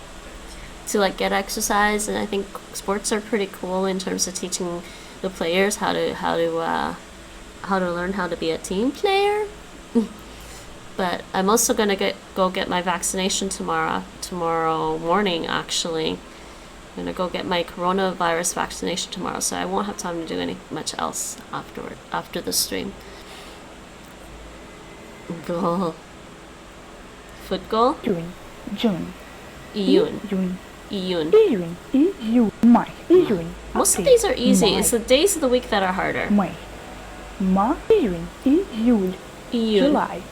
[SPEAKER 1] get exercise, and I think sports are pretty cool in terms of teaching the players how to learn how to be a team player. But I'm also gonna go get my vaccination tomorrow morning. Actually, I'm gonna go get my coronavirus vaccination tomorrow, so I won't have time to do much else after the stream. Goal. Foot goal.
[SPEAKER 20] June.
[SPEAKER 1] Iyun.
[SPEAKER 20] May.
[SPEAKER 1] Most of these are easy. It's the days of the week that are harder.
[SPEAKER 20] May. Iyun. July.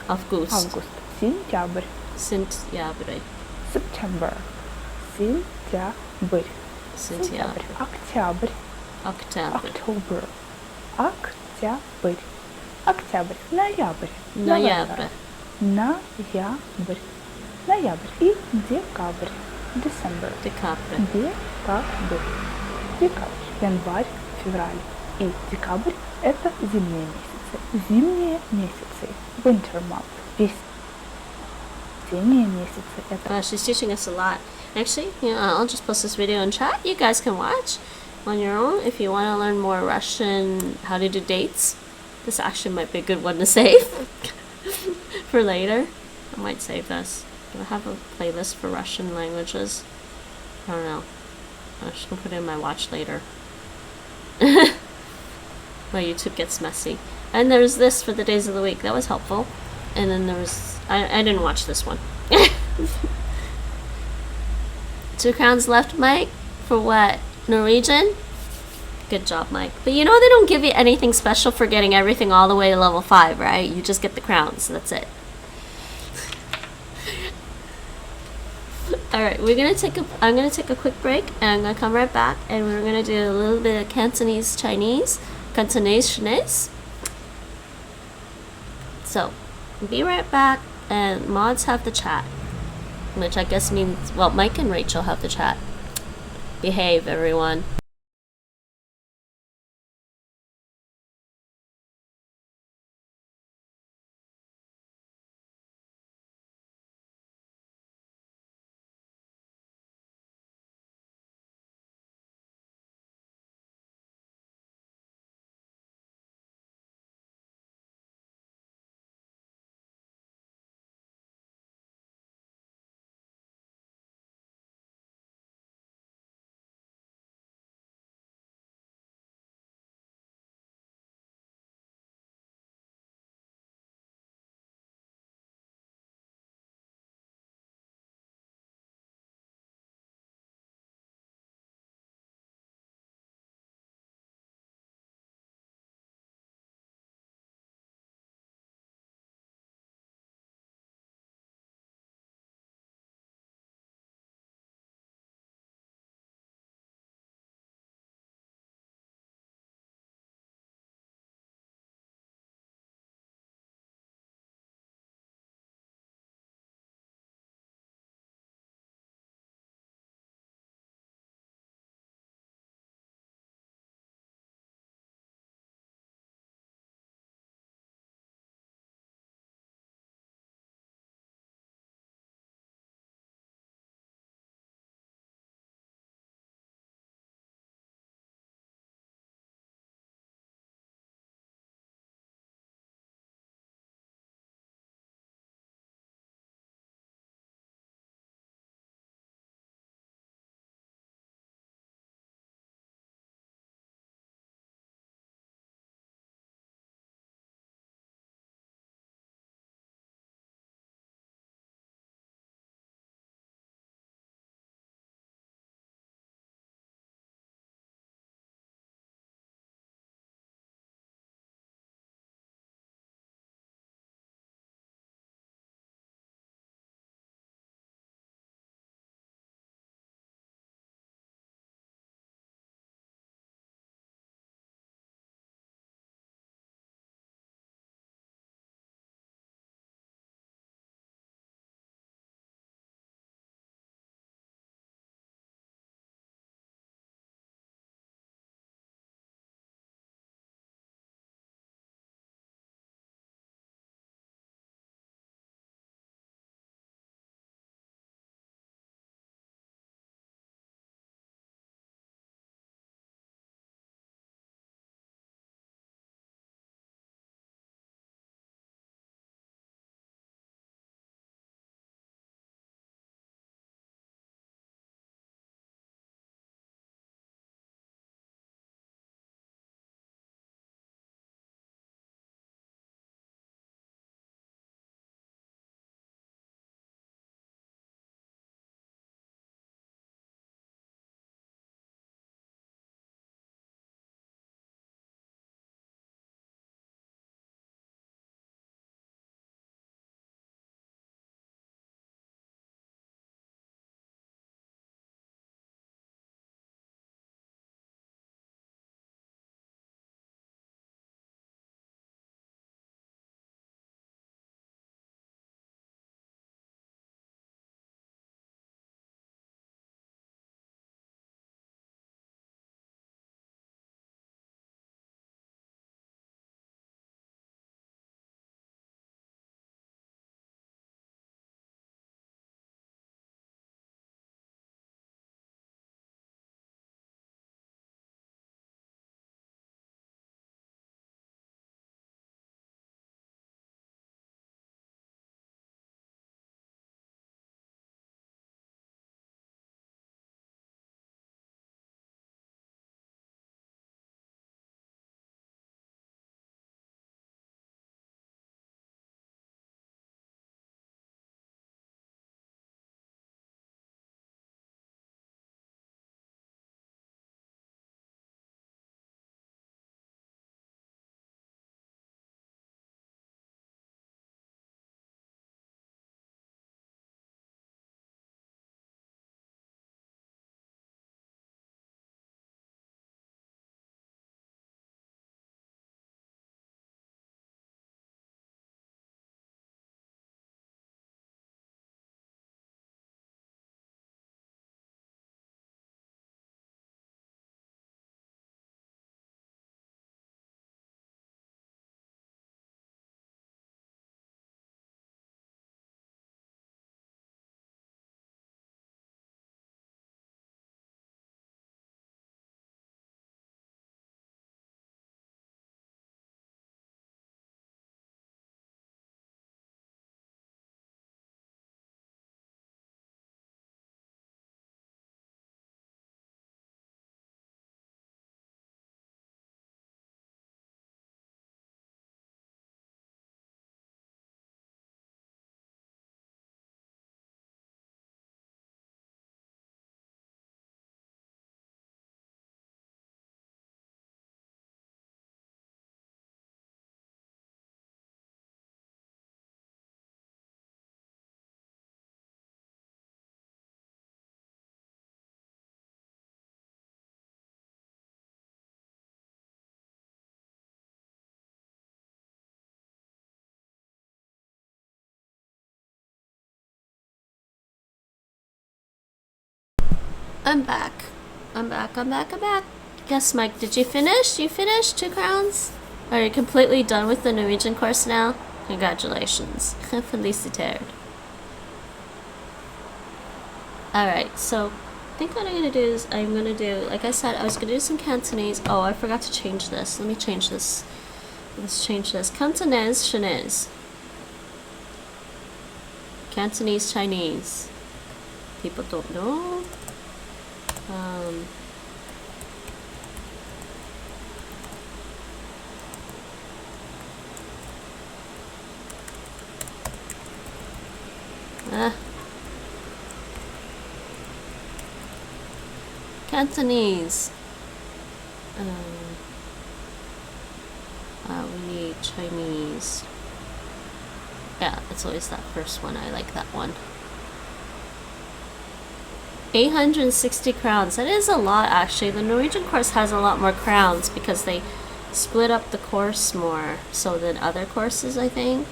[SPEAKER 1] August.
[SPEAKER 20] Сентябрь.
[SPEAKER 1] September.
[SPEAKER 20] Октябрь. Ноябрь. И декабрь. December. Декабрь. Январь, февраль и декабрь – это зимние месяцы. Winter month. Весенние месяцы – это...
[SPEAKER 1] She's teaching us a lot. Actually, I'll just post this video in chat. You guys can watch on your own if you want to learn more Russian, how to do dates. This actually might be a good one to save for later. I might save this. I have a playlist for Russian languages. I don't know. I'm just gonna put it in my watch later. My YouTube gets messy. And there's this for the days of the week. That was helpful. And then there was... I didn't watch this one. 2 crowns left, Mike? For what? Norwegian? Good job, Mike. But you know they don't give you anything special for getting everything all the way to level 5, right? You just get the crowns. That's it. Alright, I'm gonna take a quick break, and I'm gonna come right back, and we're gonna do a little bit of Cantonese Chinese, Cantonese. So, be right back, and mods have the chat, which I guess means, well, Mike and Rachel have the chat. Behave, everyone. I'm back. I'm back. Yes, Mike, did you finish? You finished 2 crowns? Are you completely done with the Norwegian course now? Congratulations. Felicitated. Alright, so I think what I'm going to do is like I said, I was going to do some Cantonese. Oh, I forgot to change this. Let me change this. Let's change this. Cantonese, Chinese. Cantonese, Chinese. People don't know. Cantonese. We need Chinese. Yeah, it's always that first one. I like that one. 860 crowns. That is a lot, actually. The Norwegian course has a lot more crowns because they split up the course more so than other courses, I think.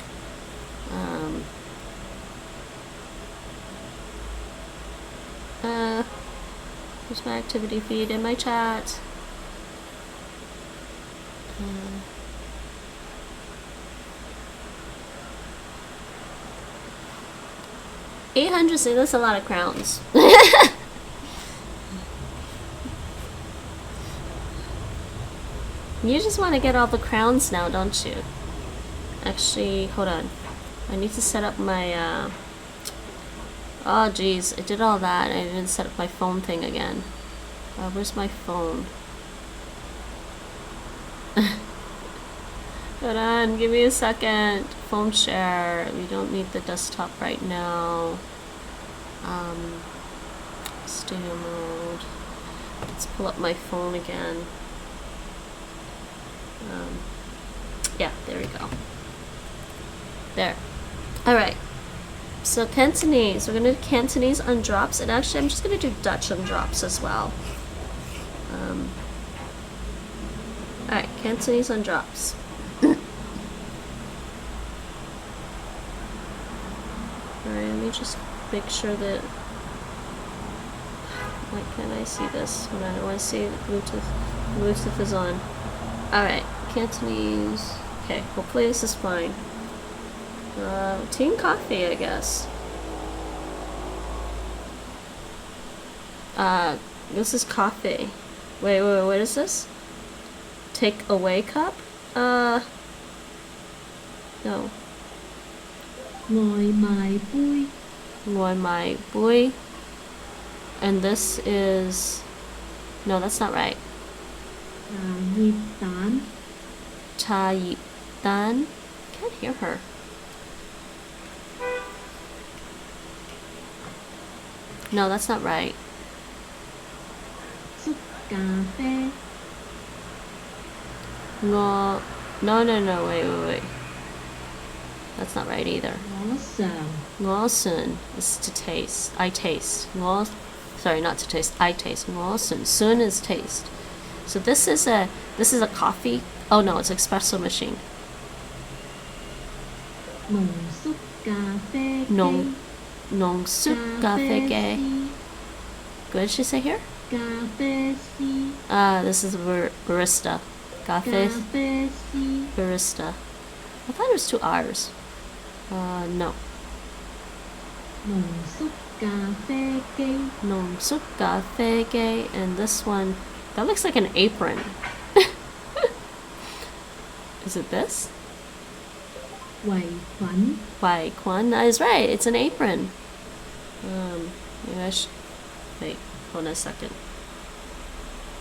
[SPEAKER 1] Here's my activity feed in my chat. 800, so that's a lot of crowns. You just want to get all the crowns now, don't you? Actually, hold on. I need to set up my, oh geez, I did all that. I didn't set up my phone thing again. Where's my phone? Hold on, give me a second. Phone share. We don't need the desktop right now. Studio mode. Let's pull up my phone again. Yeah, there we go. There. Alright. So Cantonese. We're gonna do Cantonese on drops, and actually I'm just gonna do Dutch on drops as well. Alright, Cantonese on drops. Alright, let me just make sure that... Why can't I see this? Hold on, I want to see the Bluetooth. Bluetooth is on. Alright, Cantonese. Okay, hopefully this is fine. Tea and coffee, I guess. This is coffee. Wait, what is this? Take away cup? No. Ngồi mài bui. Ngồi mài bui. And this is... No, that's not right. Nhịp tán. Cha nhịp tán. Can't hear her. No, that's not right. Xúc cà phê. No, wait. That's not right either. Ngåsen is to taste. I taste. Sorry, not to taste. I taste. Ngåsen. Sun is taste. So this is a coffee. Oh no, it's espresso machine. Nồng xúc cà phê. Nồng xúc cà phê gay. What did she say here? Cà phê si. This is barista. Cà phê si. Barista. I thought it was 2 R's. No. Nồng xúc cà phê gay. Nồng xúc cà phê gay. And this one, that looks like an apron. Is it this? Hoài Quan. That is right. It's an apron. Maybe I should... Wait, hold on a second.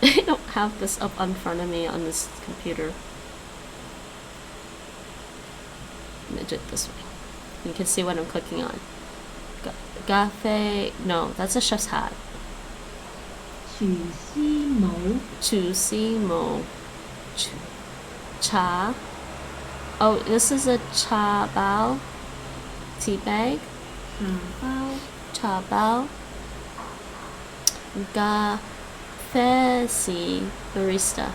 [SPEAKER 1] I don't have this up in front of me on this computer. Let me do it this way. You can see what I'm clicking on. Café. No, that's a chef's hat. Chu si mo. Cha. Oh, this is a cha bao. Tea bag. Cha bao. Café si. Barista.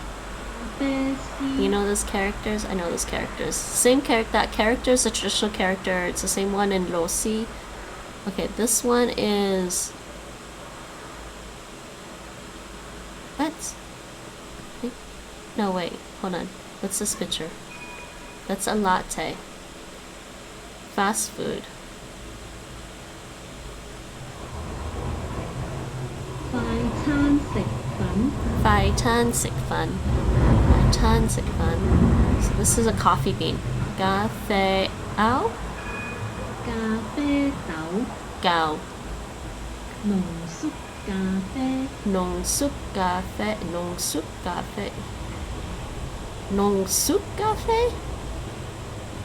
[SPEAKER 1] You know those characters? I know those characters. Same character. That character is a traditional character. It's the same one in Losi. Okay, this one is... What? No, wait. Hold on. What's this picture? That's a latte. Fast food.
[SPEAKER 8] Phai than sik phấn.
[SPEAKER 1] Phai than sik phấn. Phai than sik phấn. So this is a coffee bean. Cà phê áo.
[SPEAKER 8] Cà phê tẩu.
[SPEAKER 1] Gạo.
[SPEAKER 8] Nồng súp cà phê.
[SPEAKER 1] Nồng súp cà phê. Nồng súp cà phê. Nồng súp cà phê.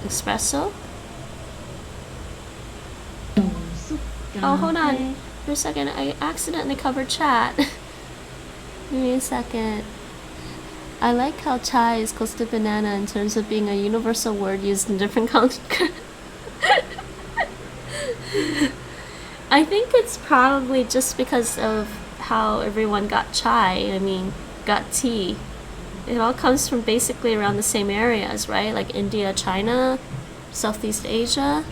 [SPEAKER 1] Espresso. Oh, hold on. For a second, I accidentally covered chat. Give me a second. I like how chai is close to banana in terms of being a universal word used in different countries. I think it's probably just because of how everyone got chai, I mean, got tea. It all comes from basically around the same areas, right? Like India, China, Southeast Asia.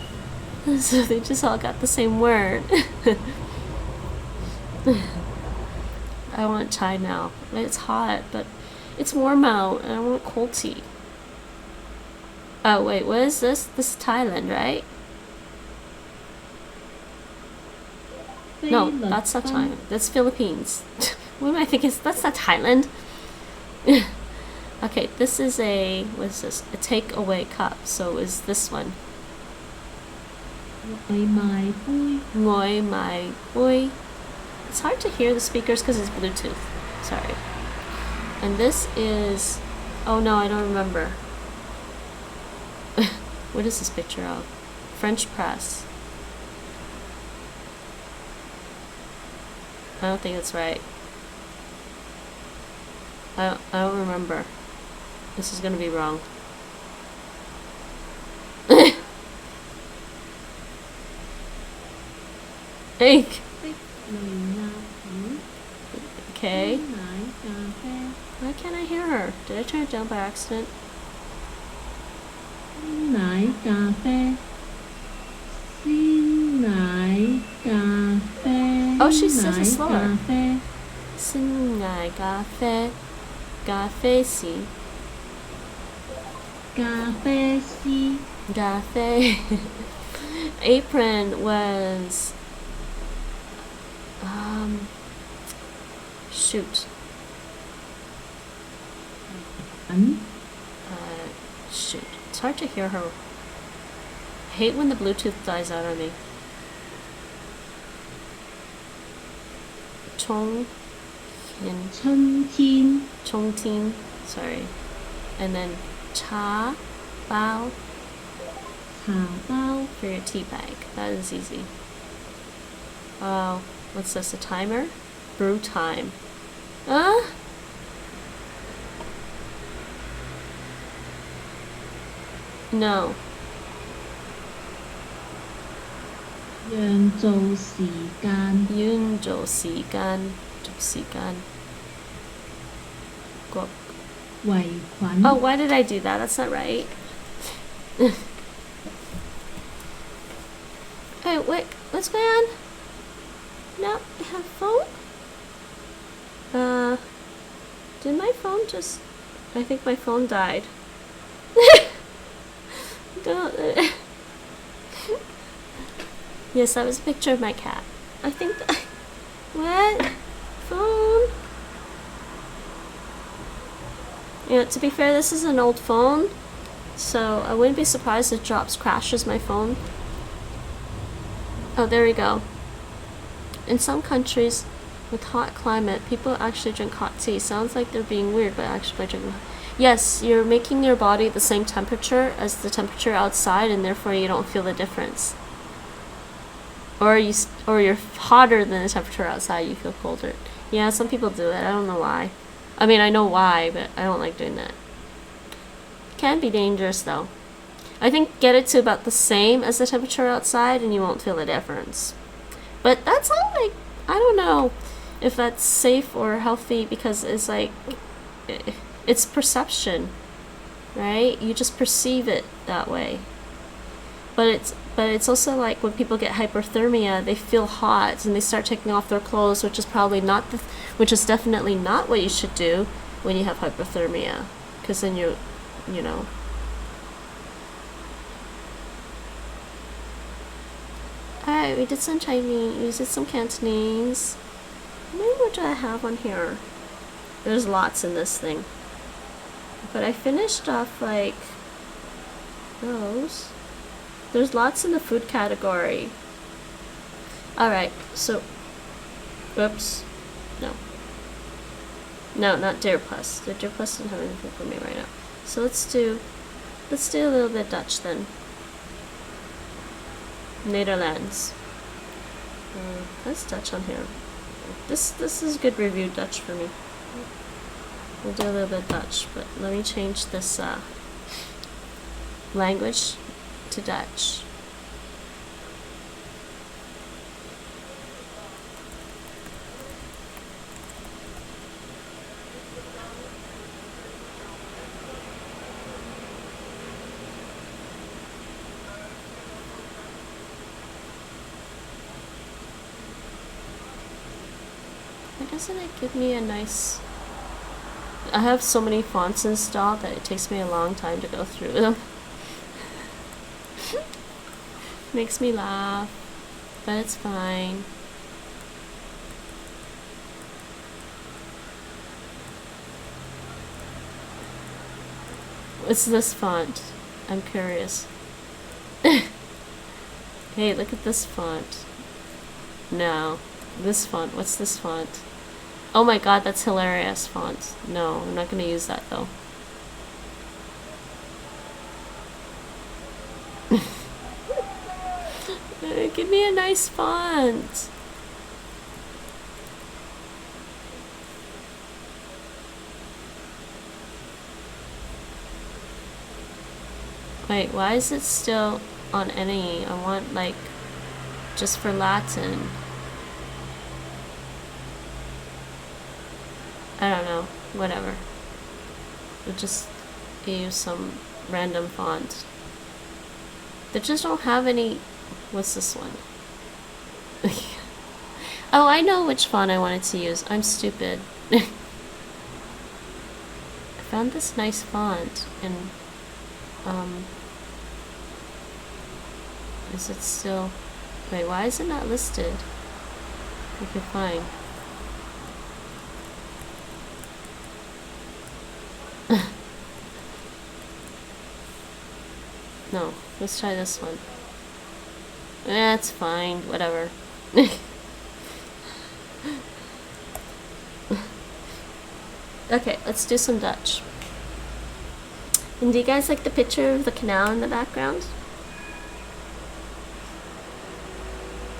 [SPEAKER 1] So they just all got the same word. I want chai now. It's hot, but it's warm out, and I want cold tea. Oh wait, what is this? This is Thailand, right? No, that's not Thailand. That's Philippines. What am I thinking? That's not Thailand. Okay, this is a, what is this? A takeaway cup. So is this one? Ngồi mài vui. It's hard to hear the speakers because it's Bluetooth. Sorry. And this is, oh no, I don't remember. What is this picture of? French press. I don't think that's right. I don't remember. This is gonna be wrong. Ink. Okay. Why can't I hear her? Did I turn it down by accident?
[SPEAKER 8] Nải cà phê. Xin nải cà phê.
[SPEAKER 1] Oh, she says it slower. Xin ngài cà phê. Cà phê xí.
[SPEAKER 8] Cà phê xí.
[SPEAKER 1] Cà phê. Apron was shoot. Shoot. It's hard to hear her. I hate when the Bluetooth dies out on me. Chongtin. Sorry. And then cha bao. For your tea bag. That is easy. What's this? A timer? Brew time. No.
[SPEAKER 8] Yun zhou xì gan.
[SPEAKER 1] Yun zhou xì gan. Zhou xì gan. Oh, why did I do that? That's not right. Hey, wait. What's going on? No, I have phone? Did my phone just... I think my phone died. Yes, that was a picture of my cat. I think that... What? Phone? You know, to be fair, this is an old phone, so I wouldn't be surprised if drops crashes my phone. Oh, there we go. In some countries with hot climate, people actually drink hot tea. Sounds like they're being weird, but actually by drinking... Yes, you're making your body the same temperature as the temperature outside, and therefore you don't feel the difference. Or you're hotter than the temperature outside, you feel colder. Yeah, some people do it. I don't know why. I mean, I know why, but I don't like doing that. Can be dangerous though. I think get it to about the same as the temperature outside and you won't feel the difference. But that's all like, I don't know if that's safe or healthy, because it's like, it's perception, right? You just perceive it that way. But but it's also like when people get hyperthermia, they feel hot and they start taking off their clothes, which is probably not which is definitely not what you should do when you have hyperthermia, because then you know. Alright, we did some Chinese, we did some Cantonese. What do I have on here? There's lots in this thing. But I finished off like those. There's lots in the food category. Alright, so whoops. No. No, not Dear Plus. The Dear Plus doesn't have anything for me right now. So let's do a little bit Dutch then. Netherlands. That's Dutch on here. This is good review Dutch for me. We'll do a little bit Dutch, but let me change this language to Dutch. Why doesn't it give me a nice... I have so many fonts installed that it takes me a long time to go through them. Makes me laugh, but it's fine. What's this font? I'm curious. Hey, look at this font. No. This font. What's this font? Oh my god, that's hilarious font. No, I'm not going to use that though. Give me a nice font. Wait, why is it still on any? I want like just for Latin. I don't know. Whatever. We'll just use some random font. They just don't have any. What's this one? Oh, I know which font I wanted to use. I'm stupid. I found this nice font and is it still... Wait, why is it not listed? Okay, fine. No, let's try this one. That's fine, whatever. Okay, let's do some Dutch. And do you guys like the picture of the canal in the background?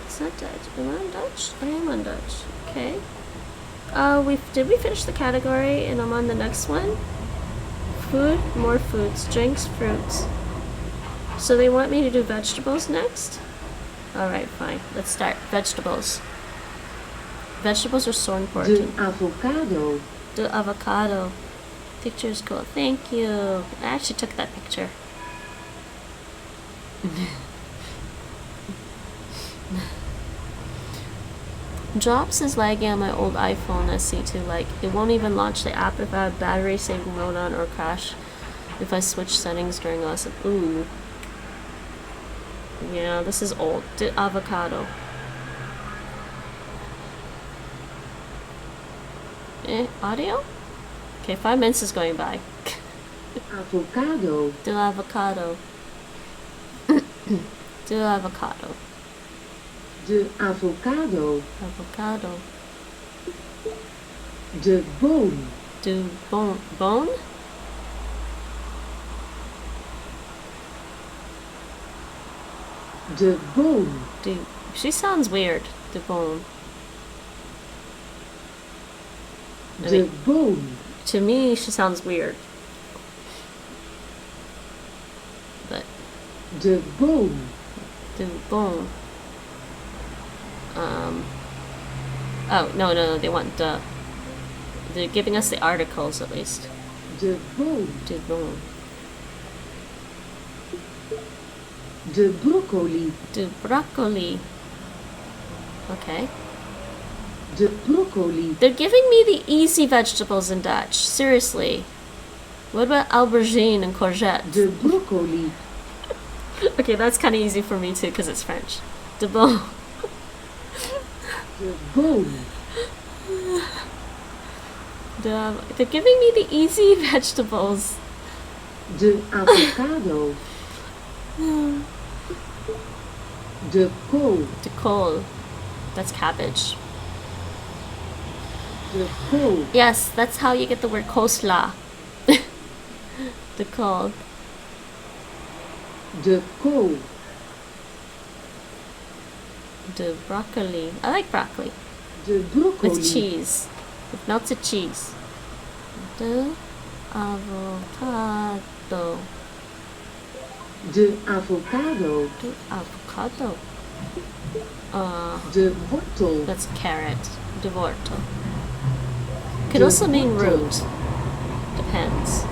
[SPEAKER 1] It's not Dutch. Am I on Dutch? I am on Dutch. Okay. Did we finish the category? And I'm on the next one. Food, more foods, drinks, fruits. So they want me to do vegetables next? Alright, fine. Let's start. Vegetables. Vegetables are so important.
[SPEAKER 11] De avocado.
[SPEAKER 1] The avocado. Picture is cool. Thank you. I actually took that picture. Drops is lagging on my old iPhone SE2. Like, it won't even launch the app if I have battery saving mode on or crash if I switch settings during a lesson. Ooh. Yeah, this is old. The avocado. Audio? Okay, 5 minutes is going by.
[SPEAKER 11] Avocado.
[SPEAKER 1] The avocado. The avocado.
[SPEAKER 11] De avocado.
[SPEAKER 1] Avocado.
[SPEAKER 11] De boom.
[SPEAKER 1] De bone. Bone?
[SPEAKER 11] De boom.
[SPEAKER 1] Dude, she sounds weird. De bone.
[SPEAKER 11] De boom.
[SPEAKER 1] To me, she sounds weird. But.
[SPEAKER 11] De boom.
[SPEAKER 1] De bone. Oh, no, they want the... They're giving us the articles, at least.
[SPEAKER 11] De boom.
[SPEAKER 1] De bone.
[SPEAKER 11] De broccoli.
[SPEAKER 1] De broccoli. Okay.
[SPEAKER 11] De broccoli.
[SPEAKER 1] They're giving me the easy vegetables in Dutch. Seriously. What about aubergine and courgette?
[SPEAKER 11] De broccoli.
[SPEAKER 1] Okay, that's kind of easy for me too because it's French. De bon.
[SPEAKER 11] De bone.
[SPEAKER 1] They're giving me the easy vegetables.
[SPEAKER 11] De avocado. De kool.
[SPEAKER 1] De kool. That's cabbage.
[SPEAKER 11] De kool.
[SPEAKER 1] Yes, that's how you get the word coleslaw. De kool.
[SPEAKER 11] De kool.
[SPEAKER 1] De broccoli. I like broccoli.
[SPEAKER 11] De broccoli.
[SPEAKER 1] With cheese. With melted cheese. De avocado.
[SPEAKER 11] De avocado.
[SPEAKER 1] De avocado.
[SPEAKER 11] De wortel.
[SPEAKER 1] That's carrot. De wortel. Could also mean root. Depends.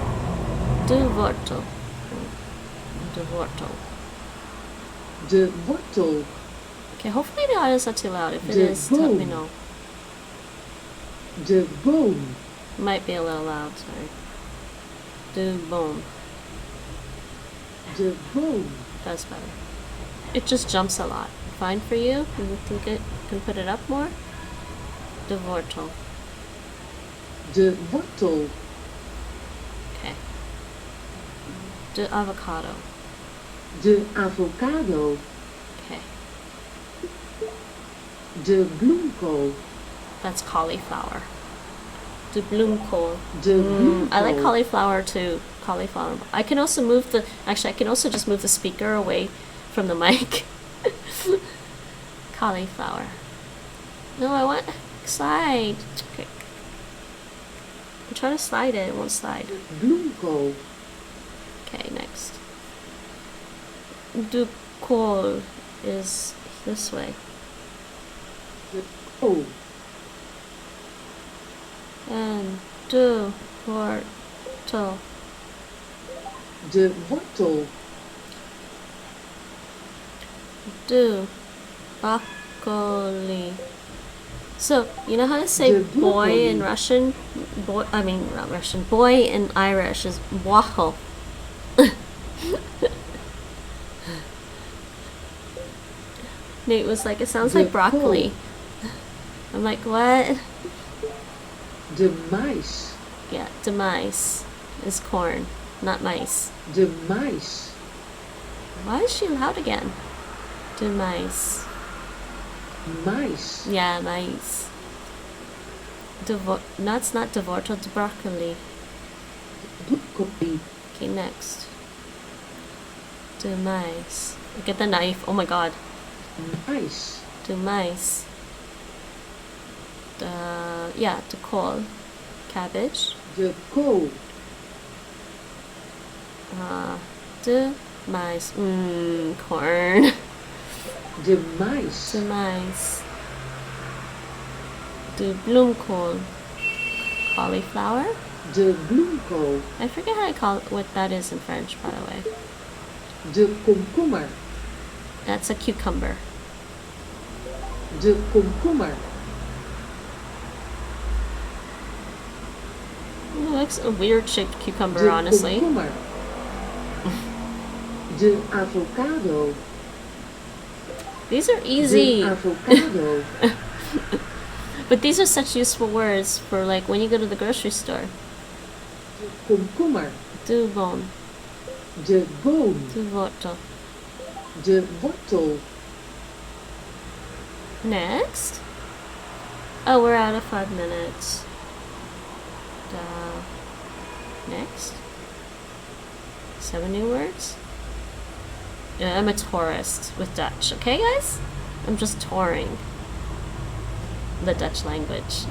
[SPEAKER 1] De wortel. De wortel.
[SPEAKER 11] De wortel.
[SPEAKER 1] Okay, hopefully the audio's not too loud. If it is, let me know.
[SPEAKER 11] De bone.
[SPEAKER 1] Might be a little loud, sorry. De bone.
[SPEAKER 11] De bone.
[SPEAKER 1] That's better. It just jumps a lot. Fine for you? You think it can put it up more? De wortel.
[SPEAKER 11] De wortel.
[SPEAKER 1] Okay. De avocado.
[SPEAKER 11] De avocado.
[SPEAKER 1] Okay.
[SPEAKER 11] De bloemkool.
[SPEAKER 1] That's cauliflower. De bloemkool.
[SPEAKER 11] De bloemkool.
[SPEAKER 1] I like cauliflower too. Cauliflower. I can also move the. Actually, I can also just move the speaker away from the mic. Cauliflower. No, I want slide. Okay. I'm trying to slide it. It won't slide.
[SPEAKER 11] Bloemkool.
[SPEAKER 1] Okay, next. De kool is this way.
[SPEAKER 11] De kool.
[SPEAKER 1] And de wortel.
[SPEAKER 11] De wortel.
[SPEAKER 1] De broccoli. So, you know how to say boy in Russian? Boy, I mean, not Russian. Boy in Irish is bwachel. Nate was like, it sounds like broccoli. I'm like, what?
[SPEAKER 11] De mais.
[SPEAKER 1] Yeah, de mice is corn, not mice.
[SPEAKER 11] De mais.
[SPEAKER 1] Why is she loud again? De mice.
[SPEAKER 11] Mais.
[SPEAKER 1] Yeah, mice. No, it's not de wortel, de broccoli.
[SPEAKER 11] Broccoli.
[SPEAKER 1] Okay, next. De mice. Look at the knife. Oh my god.
[SPEAKER 11] Mice.
[SPEAKER 1] De mice. Yeah, de kool. Cabbage.
[SPEAKER 11] De kool.
[SPEAKER 1] De mice. Corn.
[SPEAKER 11] De mais.
[SPEAKER 1] De mice. De bloemkool. Cauliflower.
[SPEAKER 11] De bloemkool.
[SPEAKER 1] I forget how to call it, what that is in French, by the way.
[SPEAKER 11] De komkommer.
[SPEAKER 1] That's a cucumber.
[SPEAKER 11] De komkommer.
[SPEAKER 1] It looks a weird shaped cucumber,
[SPEAKER 11] De
[SPEAKER 1] honestly.
[SPEAKER 11] komkommer. De avocado.
[SPEAKER 1] These are easy.
[SPEAKER 11] De avocado.
[SPEAKER 1] But these are such useful words for like when you go to the grocery store.
[SPEAKER 11] De komkommer.
[SPEAKER 1] De bone.
[SPEAKER 11] De boon.
[SPEAKER 1] De wortel.
[SPEAKER 11] De wortel.
[SPEAKER 1] Next. Oh, we're out of 5 minutes. Next. 7 new words. Yeah, I'm a tourist with Dutch. Okay, guys? I'm just touring the Dutch language.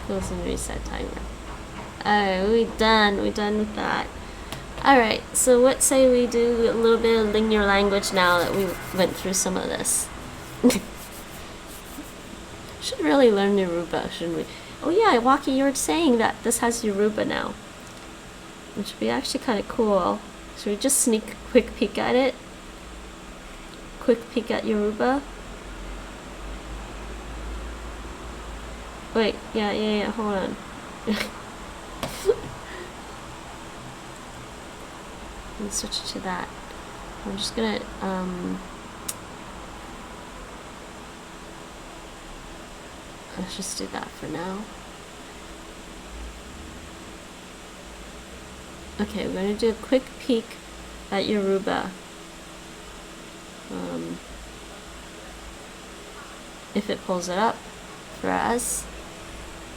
[SPEAKER 1] Close and reset timer. Alright, we're done with that. Alright, so what say we do a little bit of Ling Your Language now that we went through some of this. Should really learn Yoruba, shouldn't we? Oh yeah, Waki, you were saying that this has Yoruba now. which would be actually kind of cool. Should we just sneak a quick peek at it? Quick peek at Yoruba? Wait, yeah, hold on. Let's switch to that. I'm just gonna, let's just do that for now. Okay, we're gonna do a quick peek at Yoruba. If it pulls it up for us.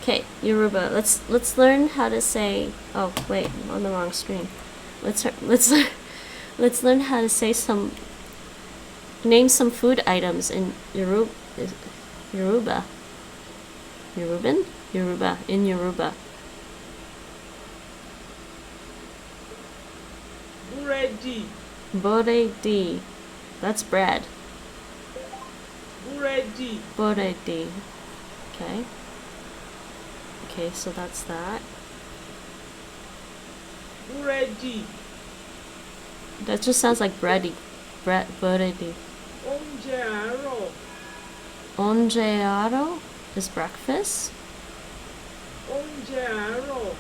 [SPEAKER 1] Okay, Yoruba. Let's learn how to say. Oh wait, I'm on the wrong screen. Let's learn how to say some. Name some food items in Yoruba. Yoruba in Yoruba.
[SPEAKER 9] Buredi.
[SPEAKER 1] Buredi. That's bread.
[SPEAKER 9] Buredi.
[SPEAKER 1] Buredi. Okay. Okay, so that's that.
[SPEAKER 9] Buredi.
[SPEAKER 1] That just sounds like bready. Buredi.
[SPEAKER 9] Onjearo.
[SPEAKER 1] Onjearo is breakfast.
[SPEAKER 9] Onjearo.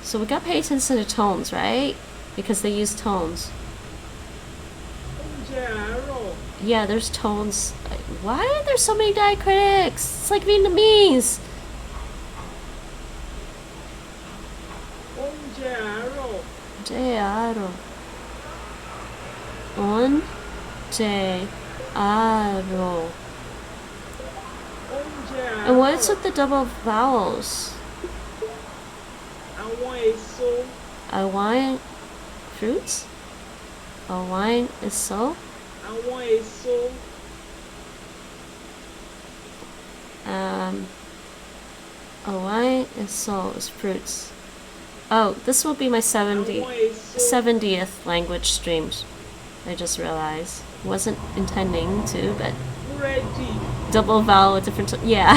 [SPEAKER 1] So we gotta pay attention to tones, right? Because they use tones.
[SPEAKER 9] Onjearo.
[SPEAKER 1] Yeah, there's tones. Why are there so many diacritics? It's like Vietnamese.
[SPEAKER 9] Onjearo.
[SPEAKER 1] Onjearo. Onjearo. And what's with the double vowels?
[SPEAKER 9] I want a so.
[SPEAKER 1] I want fruits. A wine is so.
[SPEAKER 9] I want a so.
[SPEAKER 1] A wine is so is fruits. Oh, this will be my 70th language streams. I just realized. Wasn't intending to, but
[SPEAKER 9] Ready.
[SPEAKER 1] Double vowel with different yeah.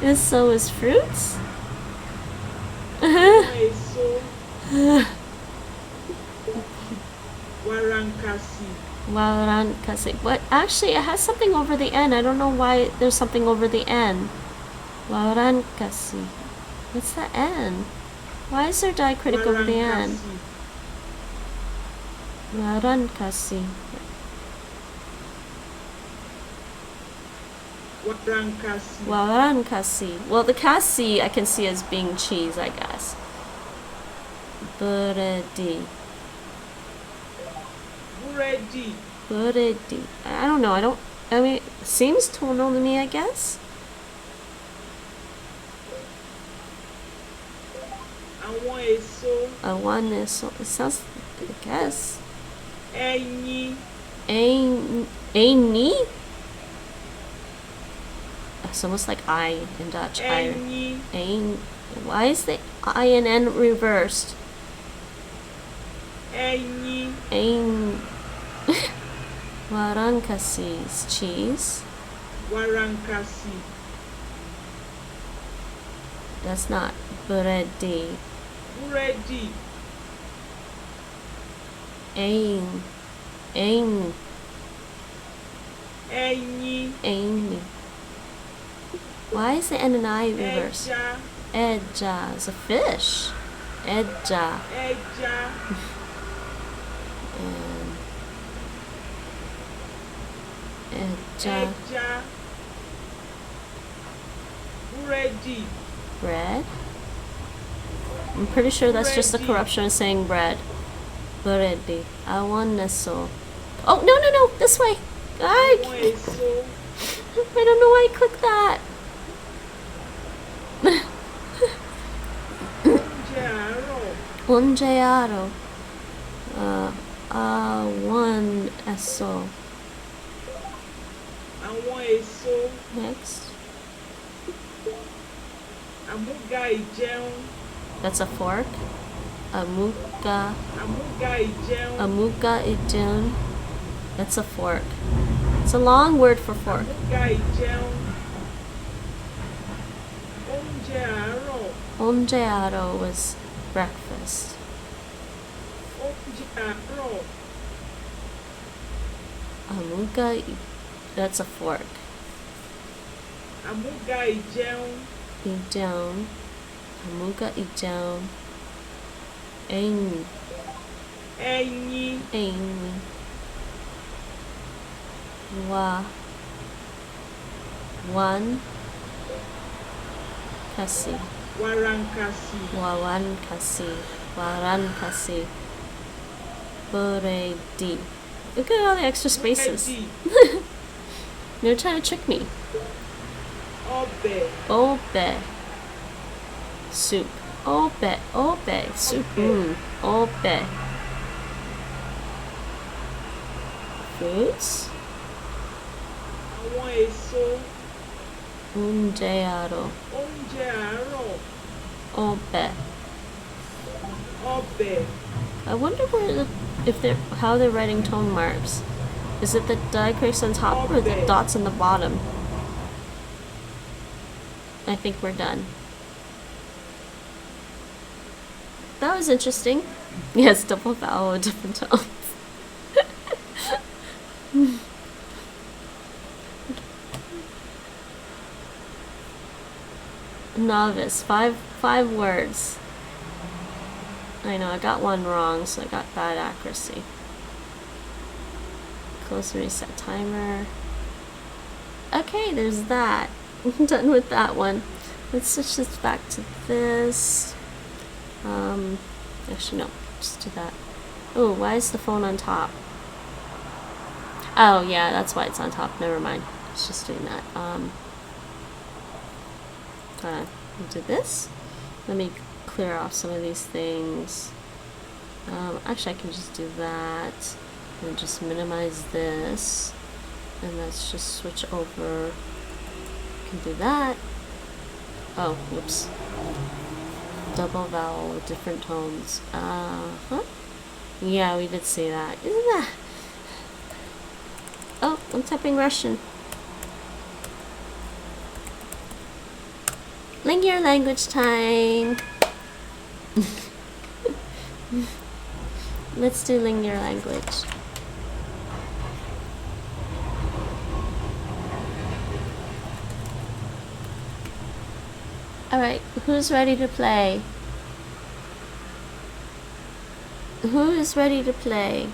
[SPEAKER 1] And so is fruits. Warankasi. What? Actually, it has something over the end. I don't know why there's something over the end. Warankasi. What's the end? Why is there diacritic over the end? Warankasi. Warankasi. Well, the kasi I can see as being cheese, I guess. Buredi. Buredi. I don't know. I mean, it seems tonal to me, I guess. I want a so. It sounds, I guess. Any. It's almost like I in Dutch. Ein. Why is the I and N reversed? Ein. Warankasi is cheese.
[SPEAKER 9] Warankasi.
[SPEAKER 1] That's not buredi.
[SPEAKER 9] Buredi.
[SPEAKER 1] Ein. Why is the N and I reversed? Edja is a fish. Edja. And Edja. Bread. I'm pretty sure that's just a corruption of saying bread. Buredi. I want so. Oh no! This way. I don't know why I clicked that. Onjearo. One eso. Next. That's a fork. Amuga ijen. That's a fork. It's a long word for fork. Oúnjẹ àárọ̀ was breakfast. Àmúga, that's a fork.
[SPEAKER 9] Àmúga ìjẹun.
[SPEAKER 1] Ìjẹun. Àmúga ìjẹun. Ẹyin. Ẹyin. One. Kasi. Warankasi. Buredi. Look at all the extra spaces. They're trying to trick me. Obe. Soup. Obe. Soup. Obe. Fruits. Oúnjẹ àárọ̀. Obe. I wonder how they're writing tone marks. Is it the diacritics on top or the dots on the bottom? I think we're done. That was interesting. Yes, double vowel, different tones. Novice, five words. I know, I got one wrong, so I got bad accuracy. Close and reset timer. Okay, there's that. I'm done with that one. Let's switch this back to this. Actually no, just do that. Oh, why is the phone on top? Oh yeah, that's why it's on top. Never mind. It's just doing that. We'll do this. Let me clear off some of these things. Actually I can just do that and just minimize this, and let's just switch over. Can do that. Oh, whoops. Double vowel with different tones. Yeah, we did say that. Isn't that? Oh, I'm typing Russian. Ling your language time. Let's do Ling your language. Alright, who's ready to play? Who is ready to play?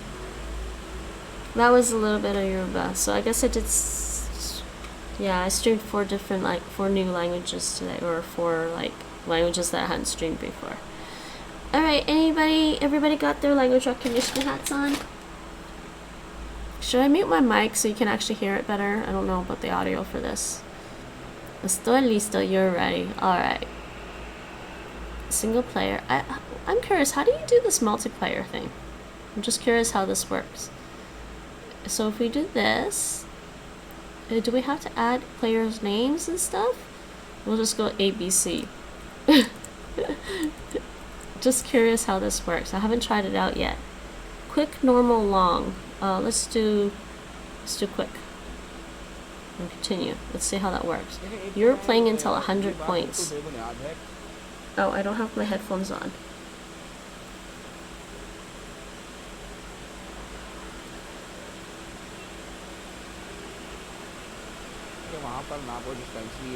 [SPEAKER 1] That was a little bit of Yoruba, so I guess I did. Yeah, I streamed 4 new languages today, or 4 languages that I hadn't streamed before. Alright, everybody got their language recognition hats on? Should I mute my mic so you can actually hear it better? I don't know about the audio for this. Estoy listo, you're ready. Alright. Single player. I'm curious, how do you do this multiplayer thing? I'm just curious how this works. So if we do this, do we have to add players' names and stuff? We'll just go ABC. Just curious how this works. I haven't tried it out yet. Quick, normal, long. Let's do quick. And continue. Let's see how that works. You're playing until 100 points. Oh, I don't have my headphones on.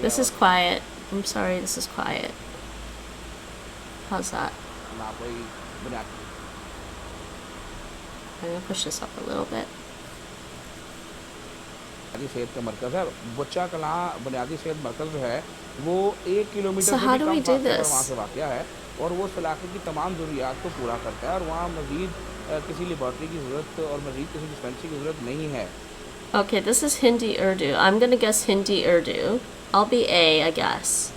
[SPEAKER 1] This is quiet. I'm sorry, this is quiet. How's that? I'm gonna push this up a little bit. So how do we do this? Okay, this is Hindi Urdu. I'm gonna guess Hindi Urdu. I'll be A, I guess.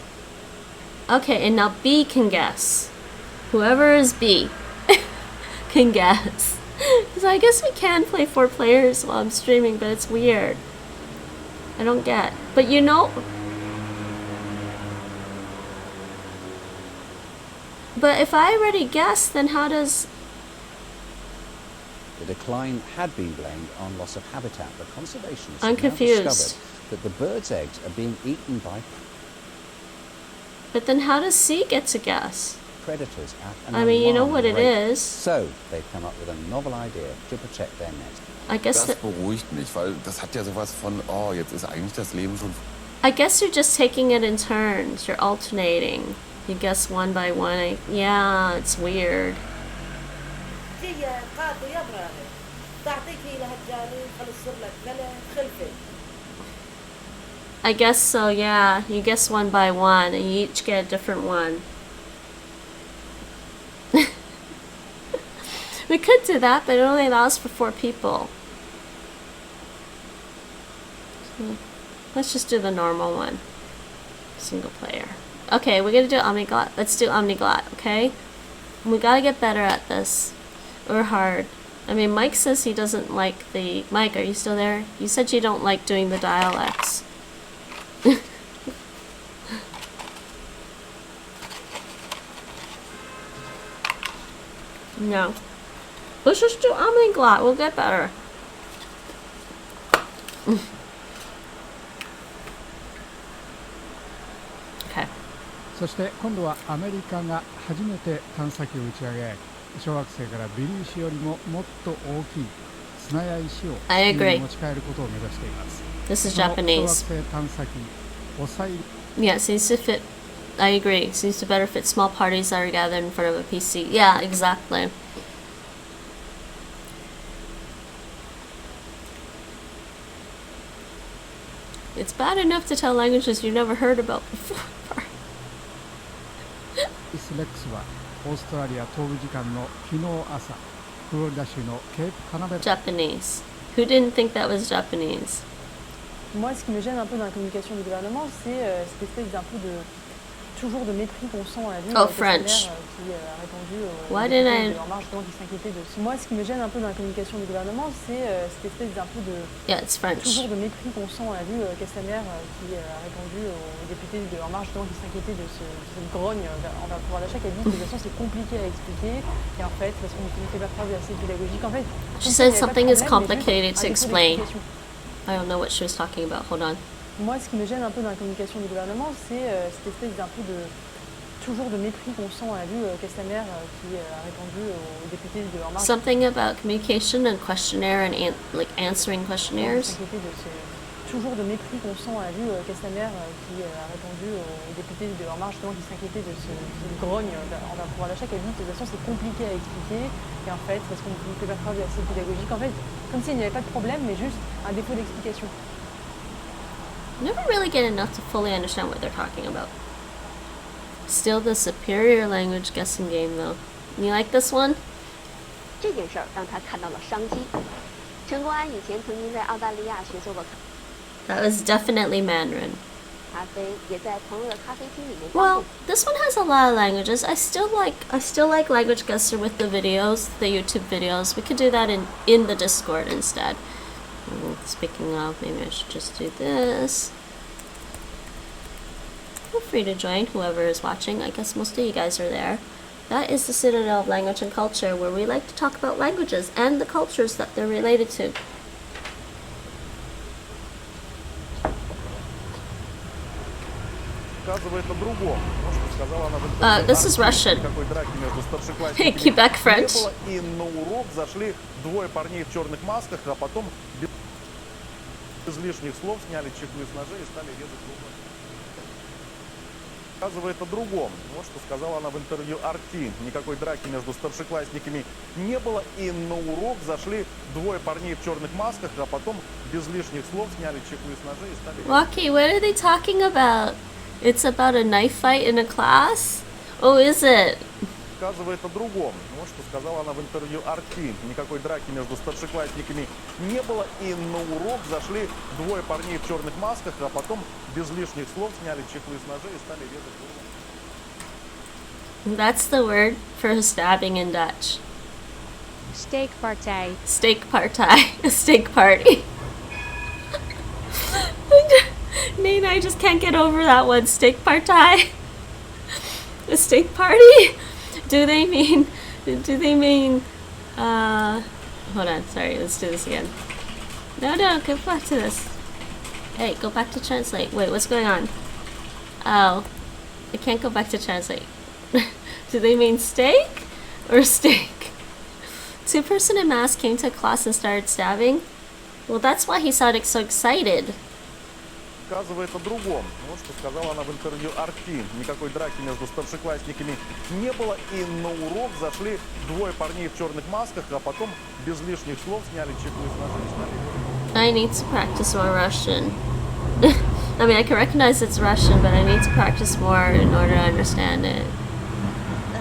[SPEAKER 1] Okay, and now B can guess. Whoever is B can guess. So I guess we can play 4 players while I'm streaming, but it's weird. I don't get. But you know... But if I already guessed, then how does...
[SPEAKER 10] The decline had been blamed on loss of habitat, but conservationists
[SPEAKER 1] I'm
[SPEAKER 10] have now
[SPEAKER 1] confused.
[SPEAKER 10] discovered that the birds' eggs are being eaten by...
[SPEAKER 1] But then how does C get to guess?
[SPEAKER 10] Predators at an
[SPEAKER 1] I mean, you know what
[SPEAKER 10] alarming
[SPEAKER 1] it
[SPEAKER 10] rate.
[SPEAKER 1] is.
[SPEAKER 10] So they've come up with a novel idea to protect their nest.
[SPEAKER 1] I guess
[SPEAKER 6] Das beruhigt mich, weil das hat ja sowas von, oh, jetzt ist eigentlich das Leben schon.
[SPEAKER 1] I guess you're just taking it in turns. You're alternating. You guess one by one. Yeah, it's weird. I guess so, yeah. You guess one by one, and you each get a different one. We could do that, but it only allows for 4 people. So let's just do the normal one. Single player. Okay, we're gonna do Omniglot. Let's do Omniglot, okay? We gotta get better at this. Or hard. I mean, Mike says he doesn't like the... Mike, are you still there? You said you don't like doing the dialects. No. Let's just do Omniglot. We'll get better. Okay.
[SPEAKER 22] そして今度はアメリカが初めて探査機を打ち上げ、小惑星からビリー石よりももっと大きい砂や石を地球に持ち帰ることを目指しています。
[SPEAKER 1] This is Japanese.
[SPEAKER 22] 小惑星探査機オサイリ
[SPEAKER 1] Yeah, it seems to fit. I agree. It seems to better fit small parties that are gathered in front of a PC. Yeah, exactly. It's bad enough to tell languages you've never heard about before.
[SPEAKER 22] イスレックスはオーストラリア東部時間の昨日朝、フロリダ州のケープカナベル
[SPEAKER 1] Japanese. Who didn't think that was Japanese?
[SPEAKER 23] Moi, ce qui me gêne un peu dans la communication du gouvernement, c'est cette espèce d'un peu de toujours de mépris qu'on sent à la vue
[SPEAKER 1] French.
[SPEAKER 23] qui a répondu
[SPEAKER 1] Why didn't I...
[SPEAKER 23] En Marche qui s'inquiétait de... Moi, ce qui me gêne un peu dans la communication du gouvernement, c'est cette espèce d'un peu de toujours de mépris qu'on sent à la vue Castaner qui a répondu aux députés de En Marche qui s'inquiétaient de cette grogne envers le pouvoir d'achat, qui a dit que de toute façon c'est compliqué à expliquer et en fait parce qu'on ne fait pas preuve assez pédagogique. En fait,
[SPEAKER 1] she said something is complicated to explain. I don't know what she was talking about. Hold on.
[SPEAKER 23] Moi, ce qui me gêne un peu dans la communication du gouvernement, c'est cette espèce d'un peu de toujours de mépris qu'on sent à la vue Castaner qui a répondu aux députés de En Marche.
[SPEAKER 1] Something about communication and questionnaire and like answering questionnaires.
[SPEAKER 23] Toujours de mépris qu'on sent à la vue Castaner qui a répondu aux députés de En Marche qui s'inquiétaient de cette grogne envers le pouvoir d'achat, qui a dit que de toute façon c'est compliqué à expliquer et en fait parce qu'on ne fait pas preuve assez pédagogique. En fait, comme s'il n'y avait pas de problème mais juste un défaut d'explication.
[SPEAKER 1] Never really get enough to fully understand what they're talking about. Still the superior language guessing game though. You like this one?
[SPEAKER 24] 这件事儿让他看到了商机。陈国安以前曾经在澳大利亚学做过
[SPEAKER 1] That was definitely Mandarin.
[SPEAKER 24] 咖啡，也在朋友的咖啡厅里面。
[SPEAKER 1] Well, this one has a lot of languages. I still like Language Guesser with the videos, the YouTube videos. We could do that in the Discord instead. Speaking of, maybe I should just do this. Feel free to join, whoever is watching. I guess most of you guys are there. That is the Citadel of Language and Culture, where we like to talk about languages and the cultures that they're related to. This is Russian. Hey, Quebec French.
[SPEAKER 25] Без лишних слов сняли чехлы с ножей и стали резать губы. Рассказывает о другом. Вот что сказала она в интервью RT. Никакой драки между старшеклассниками не было, и на урок зашли двое парней в черных масках, а потом без лишних слов сняли чехлы с ножей и стали...
[SPEAKER 1] Waki, what are they talking about? It's about a knife fight in a class? Oh, is it?
[SPEAKER 25] Рассказывает о другом. Вот что сказала она в интервью RT. Никакой драки между старшеклассниками не было, и на урок зашли двое парней в черных масках, а потом без лишних слов сняли чехлы с ножей и стали резать губы.
[SPEAKER 1] That's the word for stabbing in Dutch.
[SPEAKER 2] Steekpartij.
[SPEAKER 1] Steekpartij. A steak party. Nina, I just can't get over that one. Steekpartij. A steak party? Do they mean, hold on, sorry, let's do this again. No, go back to this. Hey, go back to translate. Wait, what's going on? Oh. I can't go back to translate. Do they mean steak or steak? Two-person in mask came to class and started stabbing. Well, that's why he sounded so excited.
[SPEAKER 25] Оказывается, другом. Вот что сказала она в интервью Арти. Никакой драки между старшеклассниками не было, и на урок зашли двое парней в черных масках, а потом без лишних слов сняли чеку с ножей.
[SPEAKER 1] I need to practice more Russian. I mean, I can recognize it's Russian, but I need to practice more in order to understand it.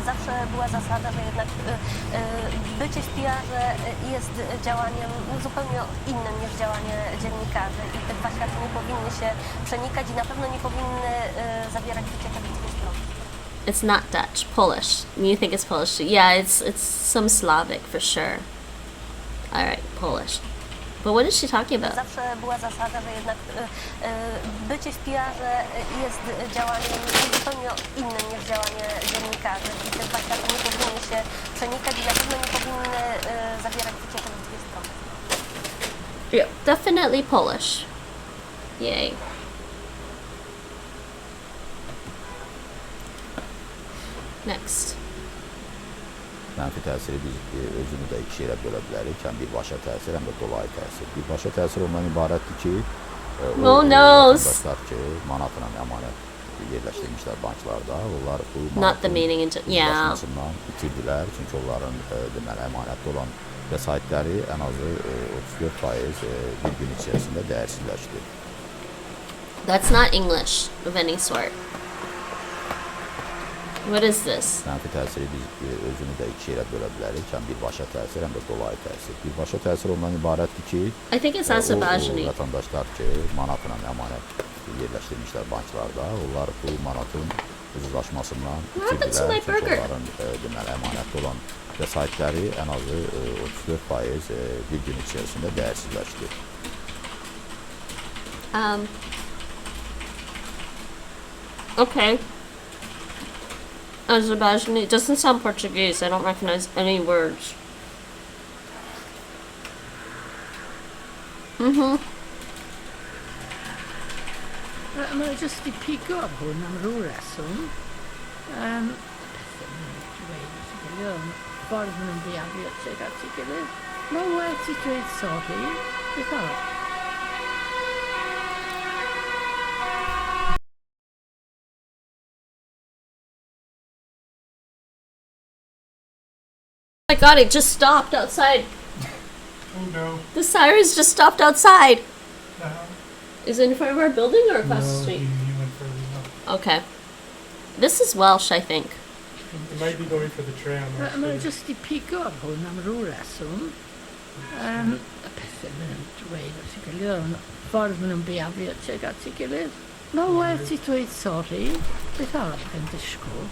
[SPEAKER 7] Zawsze była zasada, że jednak bycie w PR-ze jest działaniem zupełnie innym niż działanie dziennikarzy i te dwa światy nie powinny się przenikać i na pewno nie powinny zawierać wycieczek w dwie strony.
[SPEAKER 1] It's not Dutch, Polish. You think it's Polish? Yeah, it's some Slavic for sure. All right, Polish. But what is she talking about?
[SPEAKER 7] Zawsze była zasada, że jednak bycie w PR-ze jest działaniem zupełnie innym niż działanie dziennikarzy i te dwa światy nie powinny się przenikać i na pewno nie powinny zawierać wycieczek w dwie strony.
[SPEAKER 1] Yeah, definitely Polish. Yay. Next.
[SPEAKER 12] Mənfi təsiri biz özünü də iki yerə bölə bilərik. Həm birbaşa təsir, həm də dolayı təsir. Birbaşa təsir ondan ibarətdir ki, vətəndaşlar ki, manatla əmanət yerləşdirmişlər banklarda. Onlar bu manatın uzlaşmasından itirdilər. Çünki onların deməli, əmanətdə olan vəsaitləri ən azı 34% bir gün içərisində dəyərsizləşdi.
[SPEAKER 1] That's not English of any sort. What is this?
[SPEAKER 12] Mənfi təsiri biz özünü də iki yerə bölə bilərik. Həm birbaşa təsir, həm də dolayı təsir. Birbaşa təsir ondan ibarətdir ki,
[SPEAKER 1] I think it's Azerbaijani.
[SPEAKER 12] Vətəndaşlar ki, manatla əmanət yerləşdirmişlər banklarda. Onlar bu manatın uzlaşmasından itirdilər. Çünki onların deməli, əmanətdə olan vəsaitləri ən azı 34% bir gün içərisində dəyərsizləşdi.
[SPEAKER 1] Okay. Azerbaijani. It doesn't sound Portuguese. I don't recognize any words.
[SPEAKER 13] I'm going to just pick up hwn am rhyw reswm. Ffordd maen nhw'n biafio tuag at ei gilydd. Mae werth i dweud sori. Beth arall?
[SPEAKER 1] Oh my god, it just stopped outside.
[SPEAKER 16] Oh no.
[SPEAKER 1] The sirens just stopped outside.
[SPEAKER 16] Uh-huh.
[SPEAKER 1] Is it in front of our building or across the street?
[SPEAKER 16] You went further up.
[SPEAKER 1] Okay. This is Welsh, I think.
[SPEAKER 16] It might be going for the tram.
[SPEAKER 13] I'm going to just pick up hwn am rhyw reswm. Y pethau maen nhw'n dweud at ei gilydd, ffordd maen nhw'n biafio tuag at ei gilydd. Mae werth i dweud sori. Beth arall yn disgwyl?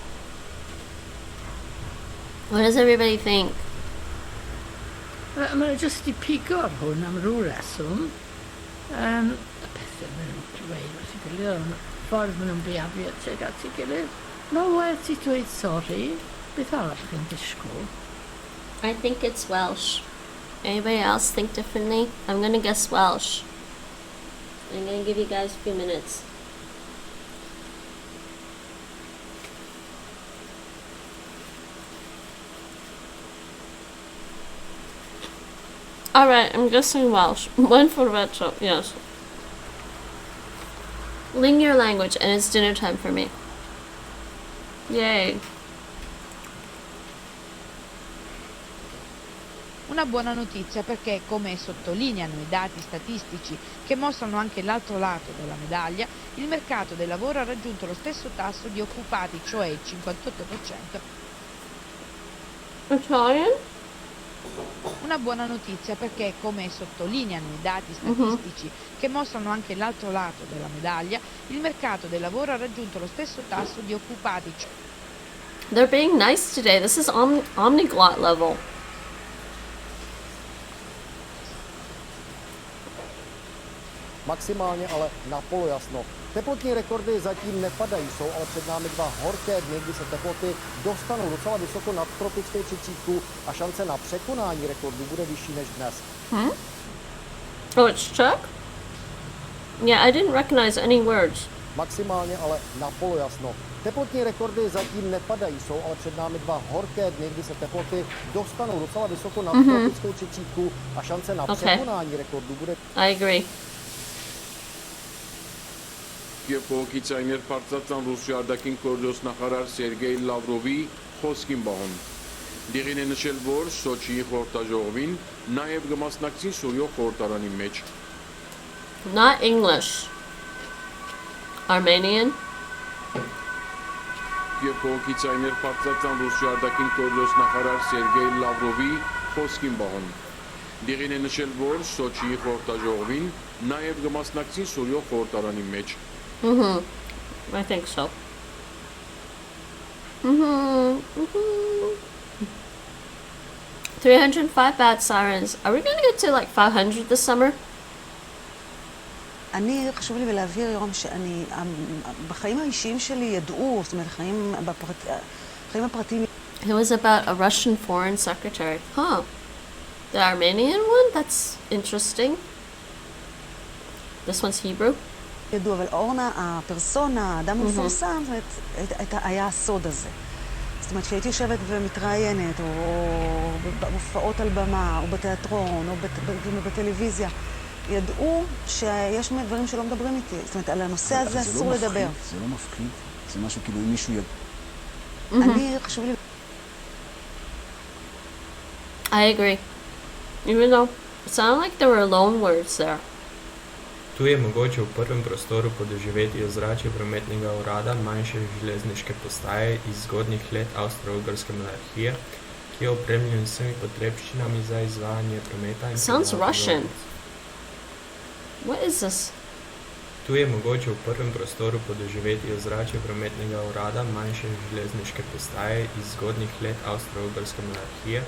[SPEAKER 1] What does everybody think?
[SPEAKER 13] I'm going to just pick up hwn am rhyw reswm. Y pethau maen nhw'n dweud at ei gilydd, ffordd maen nhw'n biafio tuag at ei gilydd. Mae werth i dweud sori. Beth arall yn disgwyl?
[SPEAKER 1] I think it's Welsh. Anybody else think differently? I'm gonna guess Welsh. I'm gonna give you guys a few minutes. Alright, I'm guessing Welsh. One for retro, yes. Ling your language, and it's dinner time for me. Yay.
[SPEAKER 14] Una buona notizia perché, come sottolineano i dati statistici che mostrano anche l'altro lato della medaglia, il mercato del lavoro ha raggiunto lo stesso tasso di occupati, cioè il 58%.
[SPEAKER 1] Italian?
[SPEAKER 14] Una buona notizia perché, come sottolineano i dati statistici che mostrano anche l'altro lato della medaglia, il mercato del lavoro ha raggiunto lo stesso tasso di occupati.
[SPEAKER 1] They're being nice today. This is omniglot level.
[SPEAKER 15] Maximálně ale na polojasno. Teplotní rekordy zatím nepadají, jsou ale před námi dva horké dny, kdy se teploty dostanou docela vysoko nad tropickou přečítku a šance na překonání rekordu bude vyšší než dnes.
[SPEAKER 1] Oh, it's Czech? Yeah, I didn't recognize any words.
[SPEAKER 15] Maximálně ale na polojasno. Teplotní rekordy zatím nepadají, jsou ale před námi 2 horké dny, kdy se teploty dostanou docela vysoko nad tropickou čečítku a šance na překonání rekordu bude...
[SPEAKER 1] I agree.
[SPEAKER 3] Կիպոկիցայներ բարձրացան Ռուսիա արտաքին գործոստ նախարար Սերգեյ Լավրովի խոսքին բահում։ Դեղին է նշել, որ Սոչիի խորհրդաժողովին նաև կմասնակցին Սուրիո խորհրդարանի մեջ։
[SPEAKER 1] Not English. Armenian.
[SPEAKER 3] Կիպոկիցայներ բարձրացան Ռուսիա արտաքին գործոստ նախարար Սերգեյ Լավրովի խոսքին բահում։ Դեղին է նշել, որ Սոչիի խորհրդաժողովին նաև կմասնակցին Սուրիո խորհրդարանի մեջ։
[SPEAKER 1] I think so. 305 bad sirens. Are we gonna get to like 500 this summer?
[SPEAKER 5] אני חשוב לי להבהיר יום שאני, בחיים האישיים שלי ידעו, זאת אומרת, חיים הפרטיים.
[SPEAKER 1] It was about a Russian foreign secretary. Huh. The Armenian one? That's interesting. This one's Hebrew.
[SPEAKER 5] ידעו, אבל אורנה, הפרסונה, האדם המפורסם, היה הסוד הזה. זאת אומרת, כשהייתי יושבת ומתראיינת, או בהופעות על במה, או בתיאטרון, או בטלוויזיה, ידעו שיש דברים שלא מדברים איתי. זאת אומרת, על הנושא הזה אסור לדבר.
[SPEAKER 10] זה לא מפחיד, זה משהו כאילו אם מישהו ידע.
[SPEAKER 5] אני חשוב לי...
[SPEAKER 1] I agree. Even though it sounded like there were loan words there.
[SPEAKER 17] Tu je mogoče v prvem prostoru podoživeti ozračje prometnega urada manjše železniške postaje iz zgodnjih let Avstro-Ugrske monarhije, ki je opremljen s vsemi potrebščinami za izvajanje prometa in
[SPEAKER 1] Sounds Russian. What is this?
[SPEAKER 17] Tu je mogoče v prvem prostoru podoživeti ozračje prometnega urada manjše železniške postaje iz zgodnjih let Avstro-Ugrske monarhije,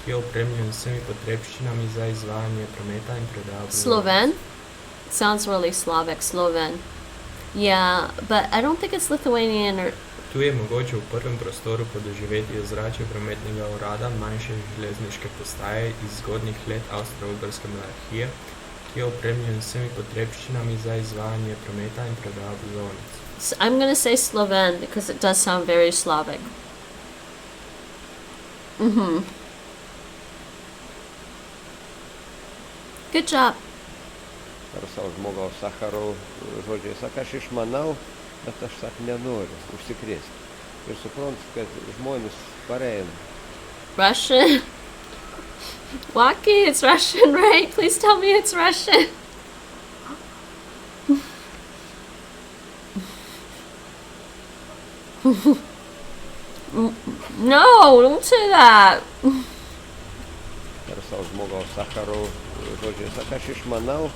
[SPEAKER 17] ki je opremljen s vsemi potrebščinami za izvajanje prometa in predajo.
[SPEAKER 1] Sloven? Sounds really Slavic, Sloven. Yeah, but I don't think it's Lithuanian or...
[SPEAKER 17] Tu je mogoče v prvem prostoru podoživeti ozračje prometnega urada manjše železniške postaje iz zgodnjih let Avstro-Ugrske monarhije, ki je opremljen s vsemi potrebščinami za izvajanje prometa in predajo vozovnic.
[SPEAKER 1] I'm going to say Sloven because it does sound very Slavic. Good job.
[SPEAKER 18] Ar žmogaus Sacharov žodžiai, sako, aš išmanau, bet aš sak nenoriu užsikrėsti. Ir suprantu, kad žmonės pareina.
[SPEAKER 1] Russian? Waki, it's Russian, right? Please tell me it's Russian. No, don't say that.
[SPEAKER 18] Ar savo žmogaus Sacharov žodžiai, sako, aš išmanau,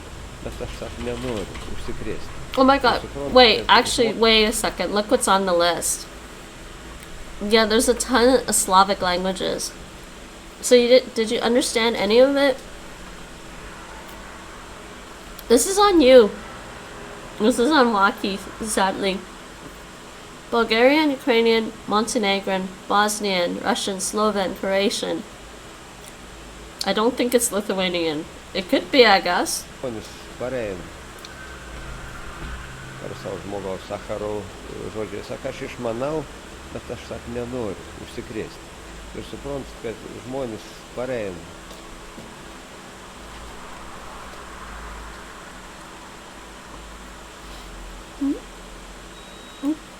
[SPEAKER 18] bet aš sak nenoriu užsikrėsti.
[SPEAKER 1] Oh my god, wait, actually, wait a second, look what's on the list. Yeah, there's a ton of Slavic languages. So did you understand any of it? This is on you. This is on Waki, sadly. Bulgarian, Ukrainian, Montenegrin, Bosnian, Russian, Sloven, Croatian. I don't think it's Lithuanian. It could be, I guess.
[SPEAKER 18] Ar savo žmogaus Sacharov žodžiai, sako, aš išmanau, bet aš sak nenoriu užsikrėsti. Ir suprantu, kad žmonės pareina.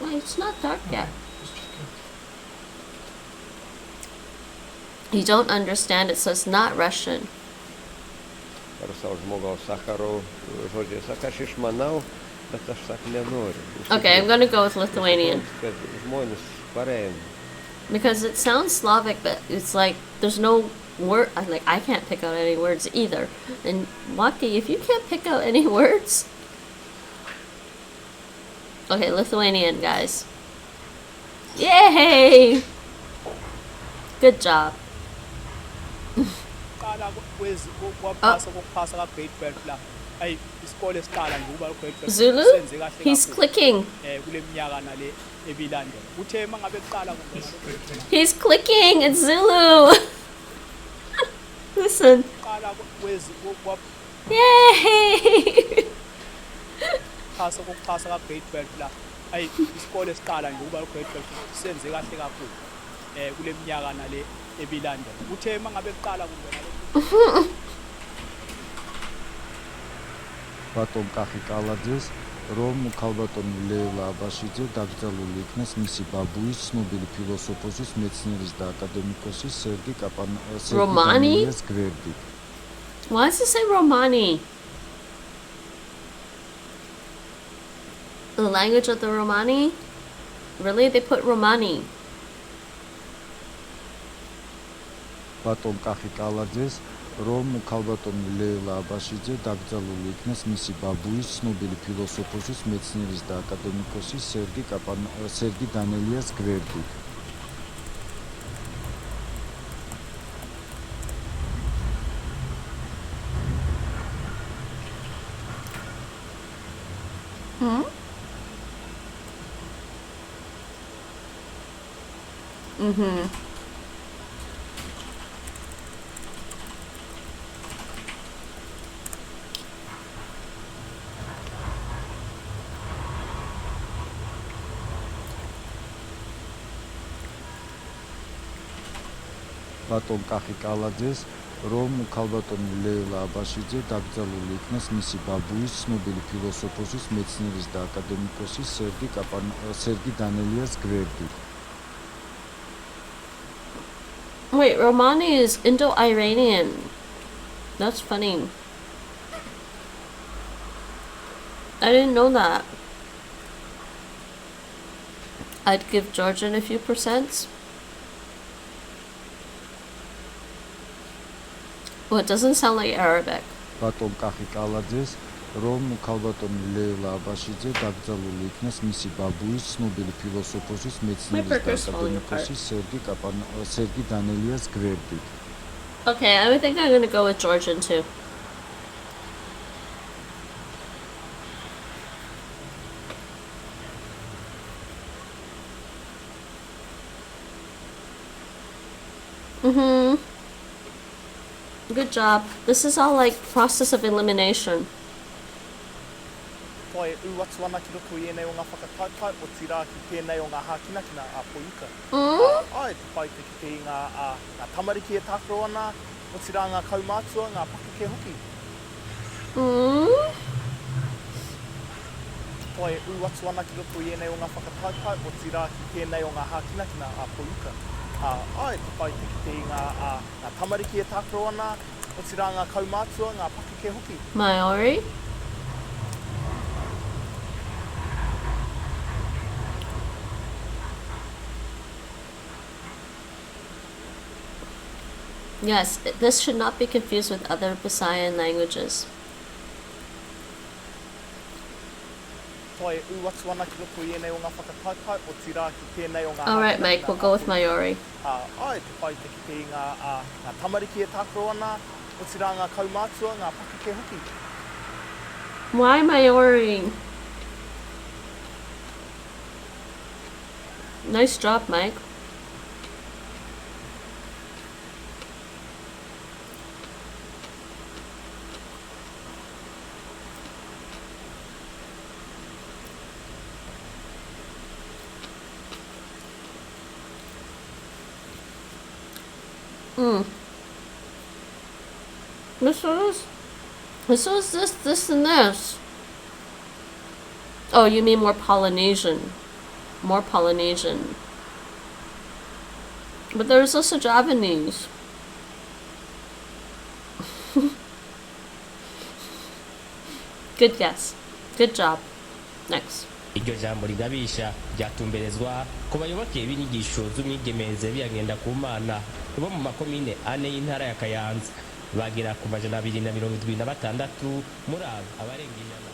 [SPEAKER 1] Wait, it's not dark yet. You don't understand it, so it's not Russian.
[SPEAKER 18] Ar savo žmogaus Sacharov žodžiai, sako, aš išmanau, bet aš sak nenoriu.
[SPEAKER 1] Okay, I'm gonna go with Lithuanian.
[SPEAKER 18] Kad žmonės pareina.
[SPEAKER 1] Because it sounds Slavic, but it's like there's no word. Like I can't pick out any words either. And Waki, if you can't pick out any words, okay, Lithuanian, guys. Yay! Good job. Zulu? He's clicking. He's clicking. It's Zulu. Listen. Yay!
[SPEAKER 4] ukuphasa grade 12 la ayi isikole siqala nje ukuba grade 12 senze kahle kakhulu kule minyaka nale ebilandela uthe mangabe kuqala kumbe nalo
[SPEAKER 8] Batom Kahikaladze რომ ქალბატონი ლეილა აბაშიძე დაკრძალული იქნეს მისი ბაბუის ცნობილი ფილოსოფოსის, მეცნიერის და აკადემიკოსის სერგი კაპანელიას გვერდით.
[SPEAKER 1] Why does it say Romani? The language of the Romani? Really? They put Romani.
[SPEAKER 8] Batom Kahikaladze რომ ქალბატონი ლეილა აბაშიძე დაკრძალული იქნეს მისი ბაბუის, ცნობილი ფილოსოფოსის, მეცნიერის და აკადემიკოსის სერგი დანელიას გვერდით. Batom Kahikaladze რომ ქალბატონი ლეილა აბაშიძე დაკრძალული იქნეს მისი ბაბუის, ცნობილი ფილოსოფოსის, მეცნიერის და აკადემიკოსის სერგი დანელიას გვერდით.
[SPEAKER 1] Wait, Romani is Indo-Iranian. That's funny. I didn't know that. I'd give Georgian a few percents. Well, it doesn't sound like Arabic.
[SPEAKER 8] Batom Kahikaladze რომ ქალბატონი ლეილა აბაშიძე დაკრძალული იქნეს მისი ბაბუის, ცნობილი ფილოსოფოსის, მეცნიერის და აკადემიკოსის სერგი დანელიას გვერდით.
[SPEAKER 1] Okay, I think I'm gonna go with Georgian too. Good job. This is all like process of elimination. Maori? Yes, this should not be confused with other Visayan languages. Alright, Mike, we'll go with Maori. Why Maori? Nice job, Mike. This was this, and this. Oh, you mean more Polynesian. More Polynesian. But there's also Javanese. Good guess. Good job. Next.
[SPEAKER 19] Iryo jambo rigabisha ryatumberezwa ku bayoboke b'inyigisho z'umwigemeze byagenda ku mana bo mu makomine ane y'intara ya Kayanza bagera ku majana 276 muri abo abarengana.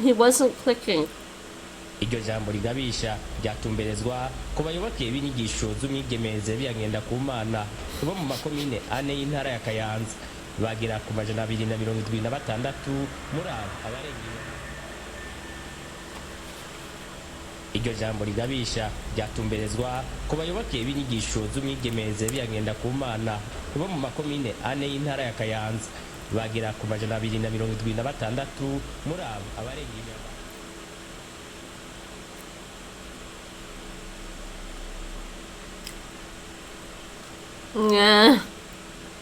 [SPEAKER 1] He wasn't clicking.
[SPEAKER 19] Iryo jambo rigabisha ryatumberezwa ku bayoboke b'inyigisho z'umwigemeze byagenda ku mana bo mu makomine ane y'intara ya Kayanza bagera ku majana 276 muri abo abarengana. Iryo jambo rigabisha ryatumberezwa ku bayoboke b'inyigisho z'umwigemeze byagenda ku mana bo mu makomine ane y'intara ya Kayanza bagera ku majana 276 muri abo abarenga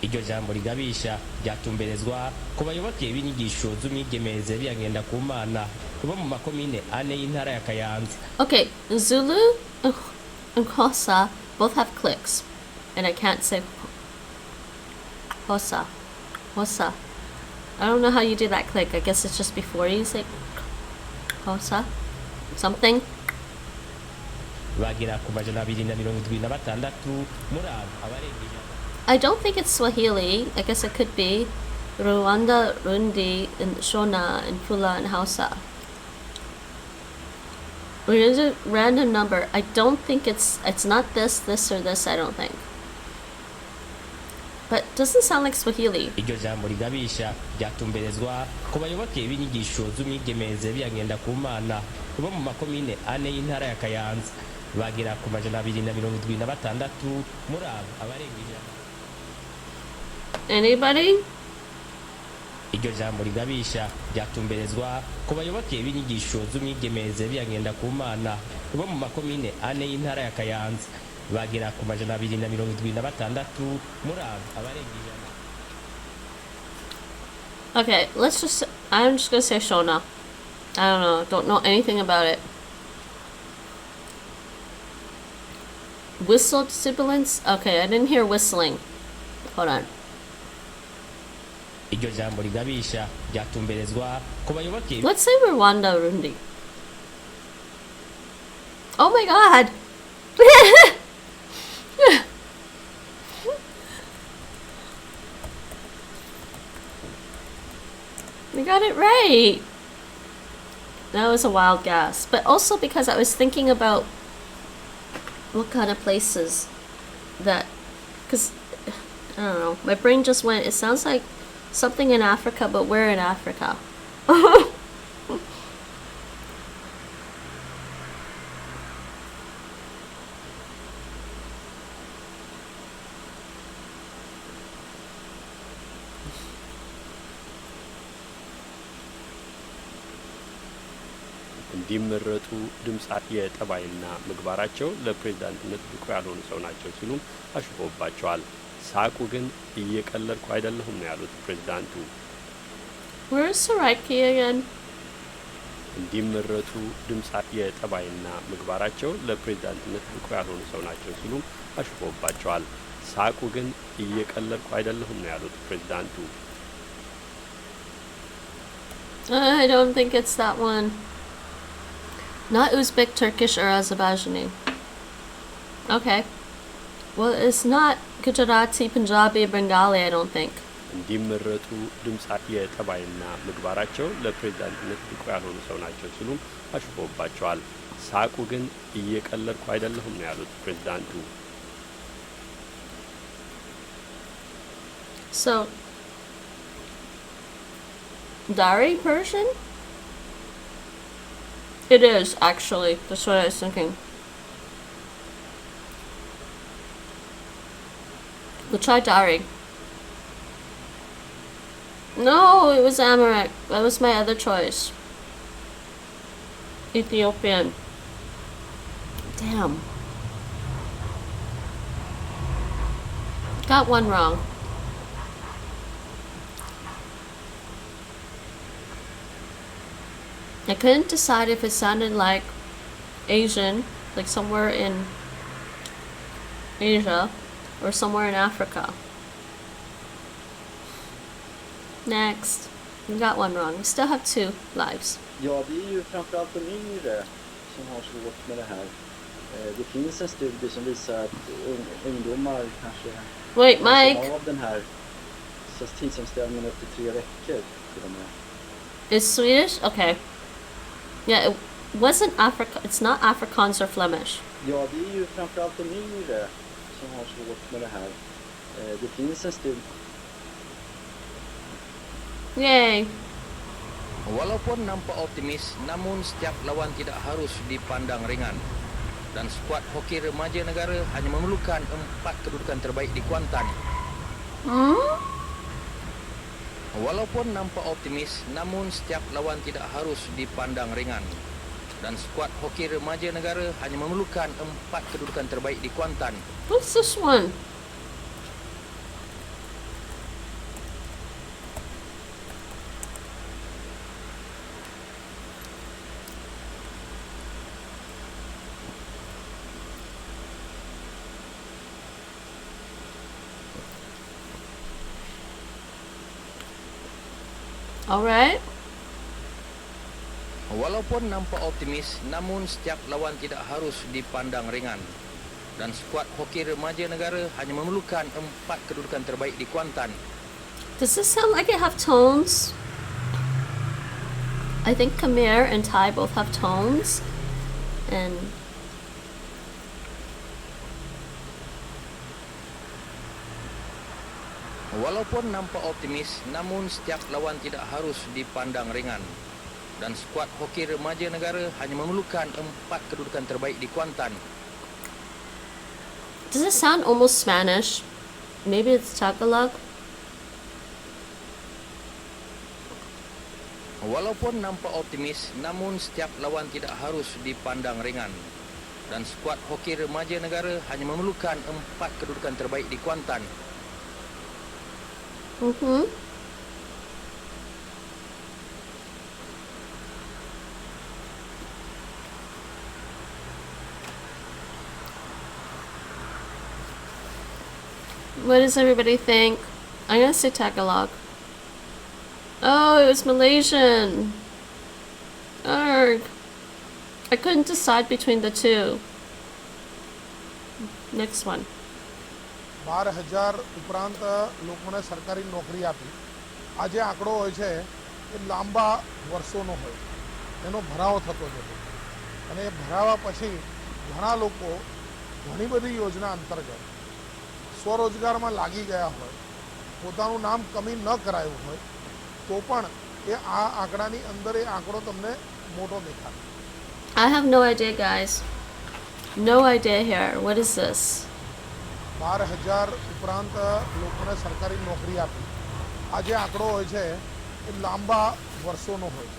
[SPEAKER 19] iryo jambo rigabisha ryatumberezwa ku bayoboke b'inyigisho z'umwigemeze byagenda ku mana bo mu makomine ane y'intara ya Kayanza.
[SPEAKER 1] Okay, Zulu and Xhosa both have clicks, and I can't say Xhosa. Xhosa. I don't know how you do that click. I guess it's just before you say Xhosa. Something.
[SPEAKER 19] bagera ku majana 276 muri abo abarenga
[SPEAKER 1] I don't think it's Swahili. I guess it could be Rwanda, Rundi, and Shona, and Fula, and Hausa. We're gonna do random number. I don't think it's not this, or this, I don't think. But it doesn't sound like Swahili.
[SPEAKER 19] iryo jambo rigabisha ryatumberezwa ku bayoboke b'inyigisho z'umwigemeze byagenda ku mana bo mu makomine ane y'intara ya Kayanza bagera ku majana 276 muri abo abarenga
[SPEAKER 1] Anybody?
[SPEAKER 19] iryo jambo rigabisha ryatumberezwa ku bayoboke b'inyigisho z'umwigemeze byagenda ku mana bo mu makomine ane y'intara ya Kayanza bagera ku majana 276 muri abo abarenga
[SPEAKER 1] Okay, I'm just gonna say Shona. I don't know anything about it. Whistled sibilants? Okay, I didn't hear whistling. Hold on.
[SPEAKER 19] iryo jambo rigabisha ryatumberezwa ku bayoboke
[SPEAKER 1] Let's say Rwanda Rundi. Oh my god! We got it right! That was a wild guess. But also because I was thinking about what kind of places that... Because, I don't know, my brain just went, it sounds like something in Africa, but where in Africa?
[SPEAKER 6] እንዲመረጡ ድምጻት የጠባይና ምግባራቸው ለፕሬዝዳንትነት ብቁ ያልሆኑ ሰው ናቸው ሲሉ አሽፎባቸዋል። ሳቁ ግን እየቀለድኩ አይደለሁም ነው ያሉት ፕሬዝዳንቱ።
[SPEAKER 1] Where's Saraki again?
[SPEAKER 6] እንዲመረጡ ድምጻት የጠባይና ምግባራቸው ለፕሬዝዳንትነት ብቁ ያልሆኑ ሰው ናቸው ሲሉ አሽፎባቸዋል። ሳቁ ግን እየቀለድኩ አይደለሁም ነው ያሉት ፕሬዝዳንቱ።
[SPEAKER 1] I don't think it's that one. Not Uzbek, Turkish, or Azerbaijani. Okay. Well, it's not Gujarati, Punjabi, or Bengali, I don't think.
[SPEAKER 6] እንዲመረጡ ድምጻት የጠባይና ምግባራቸው ለፕሬዝዳንትነት ብቁ ያልሆኑ ሰው ናቸው ሲሉ አሽፎባቸዋል። ሳቁ ግን እየቀለድኩ አይደለሁም ነው ያሉት ፕሬዝዳንቱ።
[SPEAKER 1] So, Dari Persian? It is, actually. That's what I was thinking. We'll try Dari. No, it was Amharic. That was my other choice. Ethiopian. Damn. Got one wrong. I couldn't decide if it sounded like Asian, like somewhere in Asia, or somewhere in Africa. Next. We got one wrong. We still have 2 lives.
[SPEAKER 9] Ja, det är ju framförallt de yngre som har svårt med det här. Det finns en studie som visar att ungdomar kanske av den här tidsomställningen upp till 3 veckor till och med.
[SPEAKER 1] Is Swedish? Okay. Yeah, it wasn't Africa. It's not Afrikaans or Flemish.
[SPEAKER 9] Ja, det är ju framförallt de yngre som har svårt med det här. Det finns en studie.
[SPEAKER 1] Yay.
[SPEAKER 11] Walaupun nampak optimis, namun setiap lawan tidak harus dipandang ringan. Dan skuad hoki remaja negara hanya memerlukan 4 kedudukan terbaik di Kuantan. Walaupun nampak optimis, namun setiap lawan tidak harus dipandang ringan. Dan skuad hoki remaja negara hanya memerlukan 4 kedudukan terbaik di Kuantan.
[SPEAKER 1] What's this one? All right.
[SPEAKER 11] Walaupun nampak optimis, namun setiap lawan tidak harus dipandang ringan. Dan skuad hoki remaja negara hanya memerlukan 4 kedudukan terbaik di Kuantan.
[SPEAKER 1] Does this sound like it have tones? I think Khmer and Thai both have tones. And
[SPEAKER 11] Walaupun nampak optimis, namun setiap lawan tidak harus dipandang ringan. Dan skuad hoki remaja negara hanya memerlukan 4 kedudukan terbaik di Kuantan.
[SPEAKER 1] does it sound almost Spanish? Maybe it's Tagalog?
[SPEAKER 11] Walaupun nampak optimis, namun setiap lawan tidak harus dipandang ringan. Dan skuad hoki remaja negara hanya memerlukan 4 kedudukan terbaik di Kuantan.
[SPEAKER 1] Mm-hmm. What does everybody think? I'm gonna say Tagalog. Oh, it was Malaysian. Arg. I couldn't decide between the two. Next one.
[SPEAKER 20] 12,000 ઉપરાંત લોકોને સરકારી નોકરી આપી. આ જે આંકડો હોય છે એ લાંબા વર્ષોનો હોય, એનો ભરાવો થતો જતો અને એ ભરાવા પછી ઘણા લોકો ઘણી બધી યોજના અંતર્ગત સ્વરોજગારમાં લાગી ગયા હોય, પોતાનું નામ કમી ન કરાયું હોય તો પણ એ આ આંકડાની અંદર એ આંકડો તમને મોટો દેખાય.
[SPEAKER 1] I have no idea, guys. No idea here. What is this?
[SPEAKER 20] 12,000 ઉપરાંત લોકોને સરકારી નોકરી આપી. આ જે આંકડો હોય છે એ લાંબા વર્ષોનો હોય,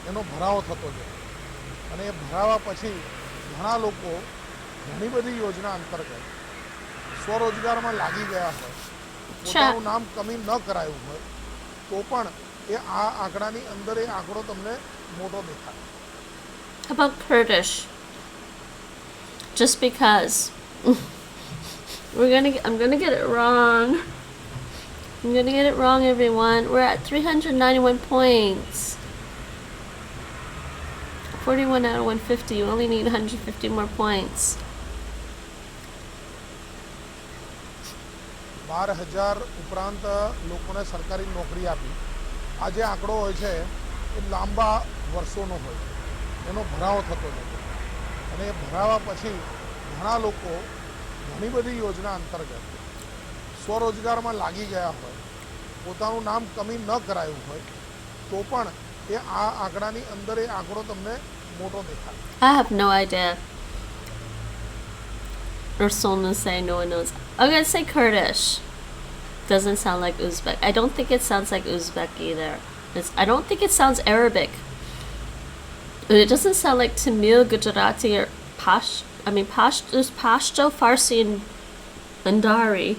[SPEAKER 20] એનો ભરાવો થતો જાય અને એ ભરાવા પછી ઘણા લોકો ઘણી બધી યોજના અંતર્ગત સ્વરોજગારમાં લાગી ગયા હોય, પોતાનું નામ કમી ન કરાયું હોય તો પણ એ આ આંકડાની અંદર એ આંકડો તમને મોટો દેખાય.
[SPEAKER 1] How about Kurdish? Just because. I'm gonna get it wrong. I'm gonna get it wrong, everyone. We're at 391 points. 41 out of 150. You only need 150 more points.
[SPEAKER 20] 12,000 ઉપરાંત લોકોને સરકારી નોકરી આપી. આ જે આંકડો હોય છે એ લાંબા વર્ષોનો હોય, એનો ભરાવો થતો જતો અને એ ભરાવા પછી ઘણા લોકો ઘણી બધી યોજના અંતર્ગત સ્વરોજગારમાં લાગી ગયા હોય, પોતાનું નામ કમી ન કરાયું હોય તો પણ એ આ આંકડાની અંદર એ આંકડો તમને મોટો દેખાય.
[SPEAKER 1] I have no idea. Or someone say no one knows. I'm gonna say Kurdish. Doesn't sound like Uzbek. I don't think it sounds like Uzbek either. I don't think it sounds Arabic. It doesn't sound like Tamil, Gujarati, or Pashto, Farsi, and Dari.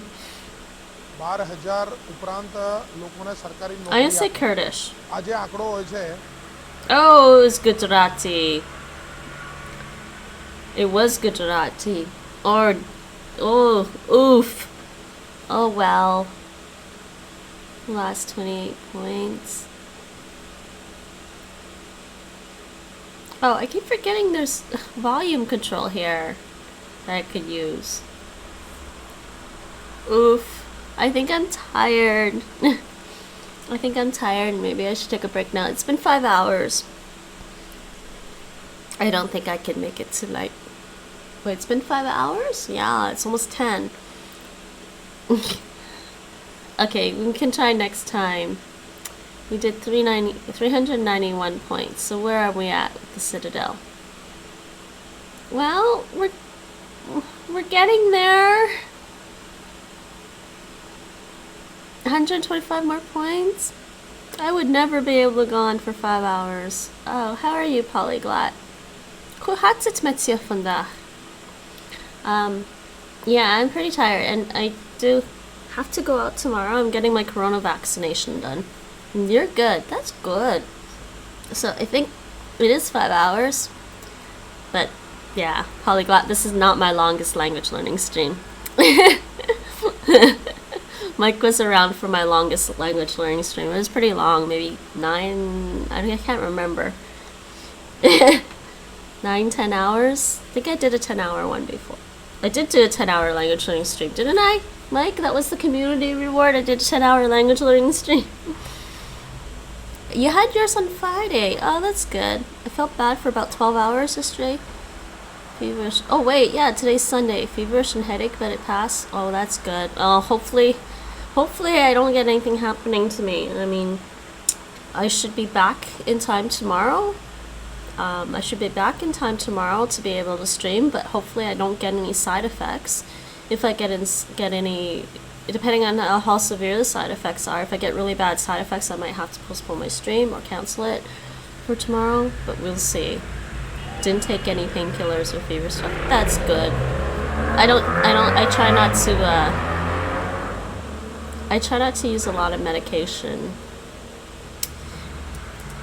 [SPEAKER 20] 12,000 ઉપરાંત લોકોને સરકારી
[SPEAKER 1] I'm gonna say
[SPEAKER 20] નોકરી
[SPEAKER 1] Kurdish.
[SPEAKER 20] આ જે આંકડો હોય છે
[SPEAKER 1] Oh, it was Gujarati. It was Gujarati. Or, oh, oof. Oh well. Last 28 points. Oh, I keep forgetting there's volume control here that I could use. Oof. I think I'm tired. I think I'm tired. Maybe I should take a break now. It's been 5 hours. I don't think I can make it to like... Wait, it's been 5 hours? Yeah, it's almost 10. Okay, we can try next time. We did 391 points. So where are we at with the Citadel? Well, we're getting there. 125 more points. I would never be able to go on for 5 hours. Oh, how are you, Polyglot? Yeah, I'm pretty tired, and I do have to go out tomorrow. I'm getting my corona vaccination done. And you're good. That's good. So I think it is 5 hours. But yeah, Polyglot, this is not my longest language learning stream. Mike was around for my longest language learning stream. It was pretty long, maybe 9, I can't remember. 9-10 hours? I think I did a 10-hour one before. I did do a 10-hour language learning stream, didn't I? Mike, that was the community reward. I did a 10-hour language learning stream. You had yours on Friday. Oh, that's good. I felt bad for about 12 hours yesterday. Feverish. Oh, wait. Yeah, today's Sunday. Feverish and headache, but it passed. Oh, that's good. Oh, hopefully I don't get anything happening to me. I mean, I should be back in time tomorrow. I should be back in time tomorrow to be able to stream, but hopefully I don't get any side effects. If I get any, depending on how severe the side effects are, if I get really bad side effects, I might have to postpone my stream or cancel it for tomorrow, but we'll see. Didn't take any painkillers or fever stuff. That's good. I try not to use a lot of medication.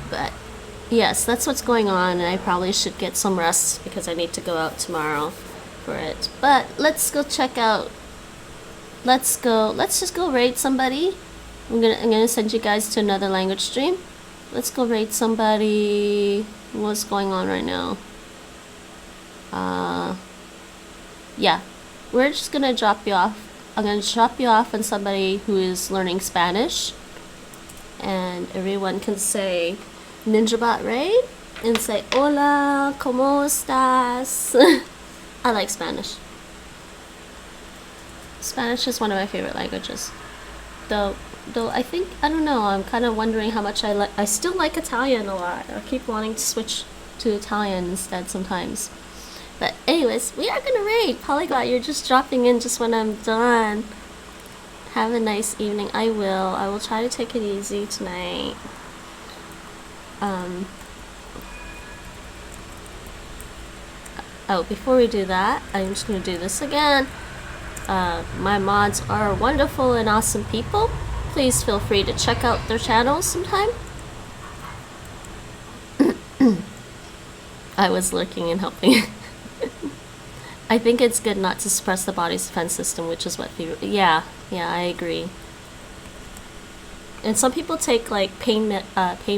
[SPEAKER 1] But yes, that's what's going on, and I probably should get some rest because I need to go out tomorrow for it. But let's go check out. Let's just go raid somebody. I'm gonna send you guys to another language stream. Let's go raid somebody. What's going on right now? Yeah, we're just gonna drop you off. I'm gonna drop you off on somebody who is learning Spanish, and everyone can say NinjaBot raid and say hola, ¿cómo estás? I like Spanish. Spanish is one of my favorite languages. Though I think, I don't know, I'm kind of wondering how much I still like Italian a lot. I keep wanting to switch to Italian instead sometimes. But anyways, we are gonna raid. Polyglot, you're just dropping in just when I'm done. Have a nice evening. I will try to take it easy tonight. Oh, before we do that, I'm just gonna do this again. My mods are wonderful and awesome people. Please feel free to check out their channels sometime. I was lurking and helping. I think it's good not to suppress the body's defense system, which is what fever. Yeah, I agree. And some people take like pain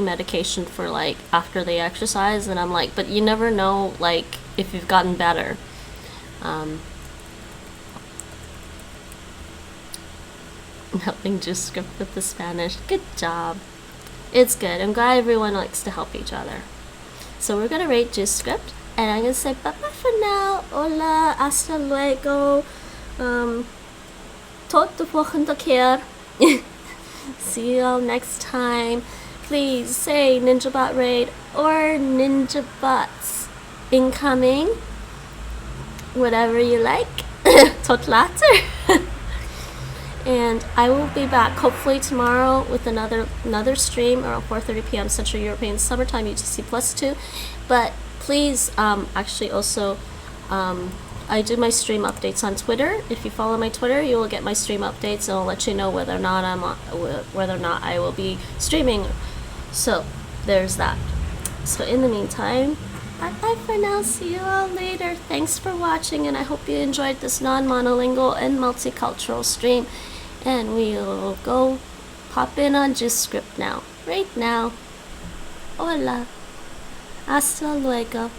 [SPEAKER 1] medication for like after they exercise, and I'm like, but you never know like if you've gotten better. Helping just script with the Spanish. Good job. It's good. I'm glad everyone likes to help each other. So we're gonna rate just script, and I'm gonna say bye bye for now. Hola, hasta luego. Tot de volgende keer. See you all next time. Please say NinjaBot raid or NinjaBots incoming. Whatever you like. Tot later. And I will be back hopefully tomorrow with another stream around 4:30 p.m. Central European Summertime UTC +2. But please, actually also, I do my stream updates on Twitter. If you follow my Twitter, you will get my stream updates, and I'll let you know whether or not I will be streaming. So there's that. So in the meantime, bye bye for now. See you all later. Thanks for watching, and I hope you enjoyed this non-monolingual and multicultural stream. And we'll go pop in on JustScript now. Right now. Hola. Hasta luego.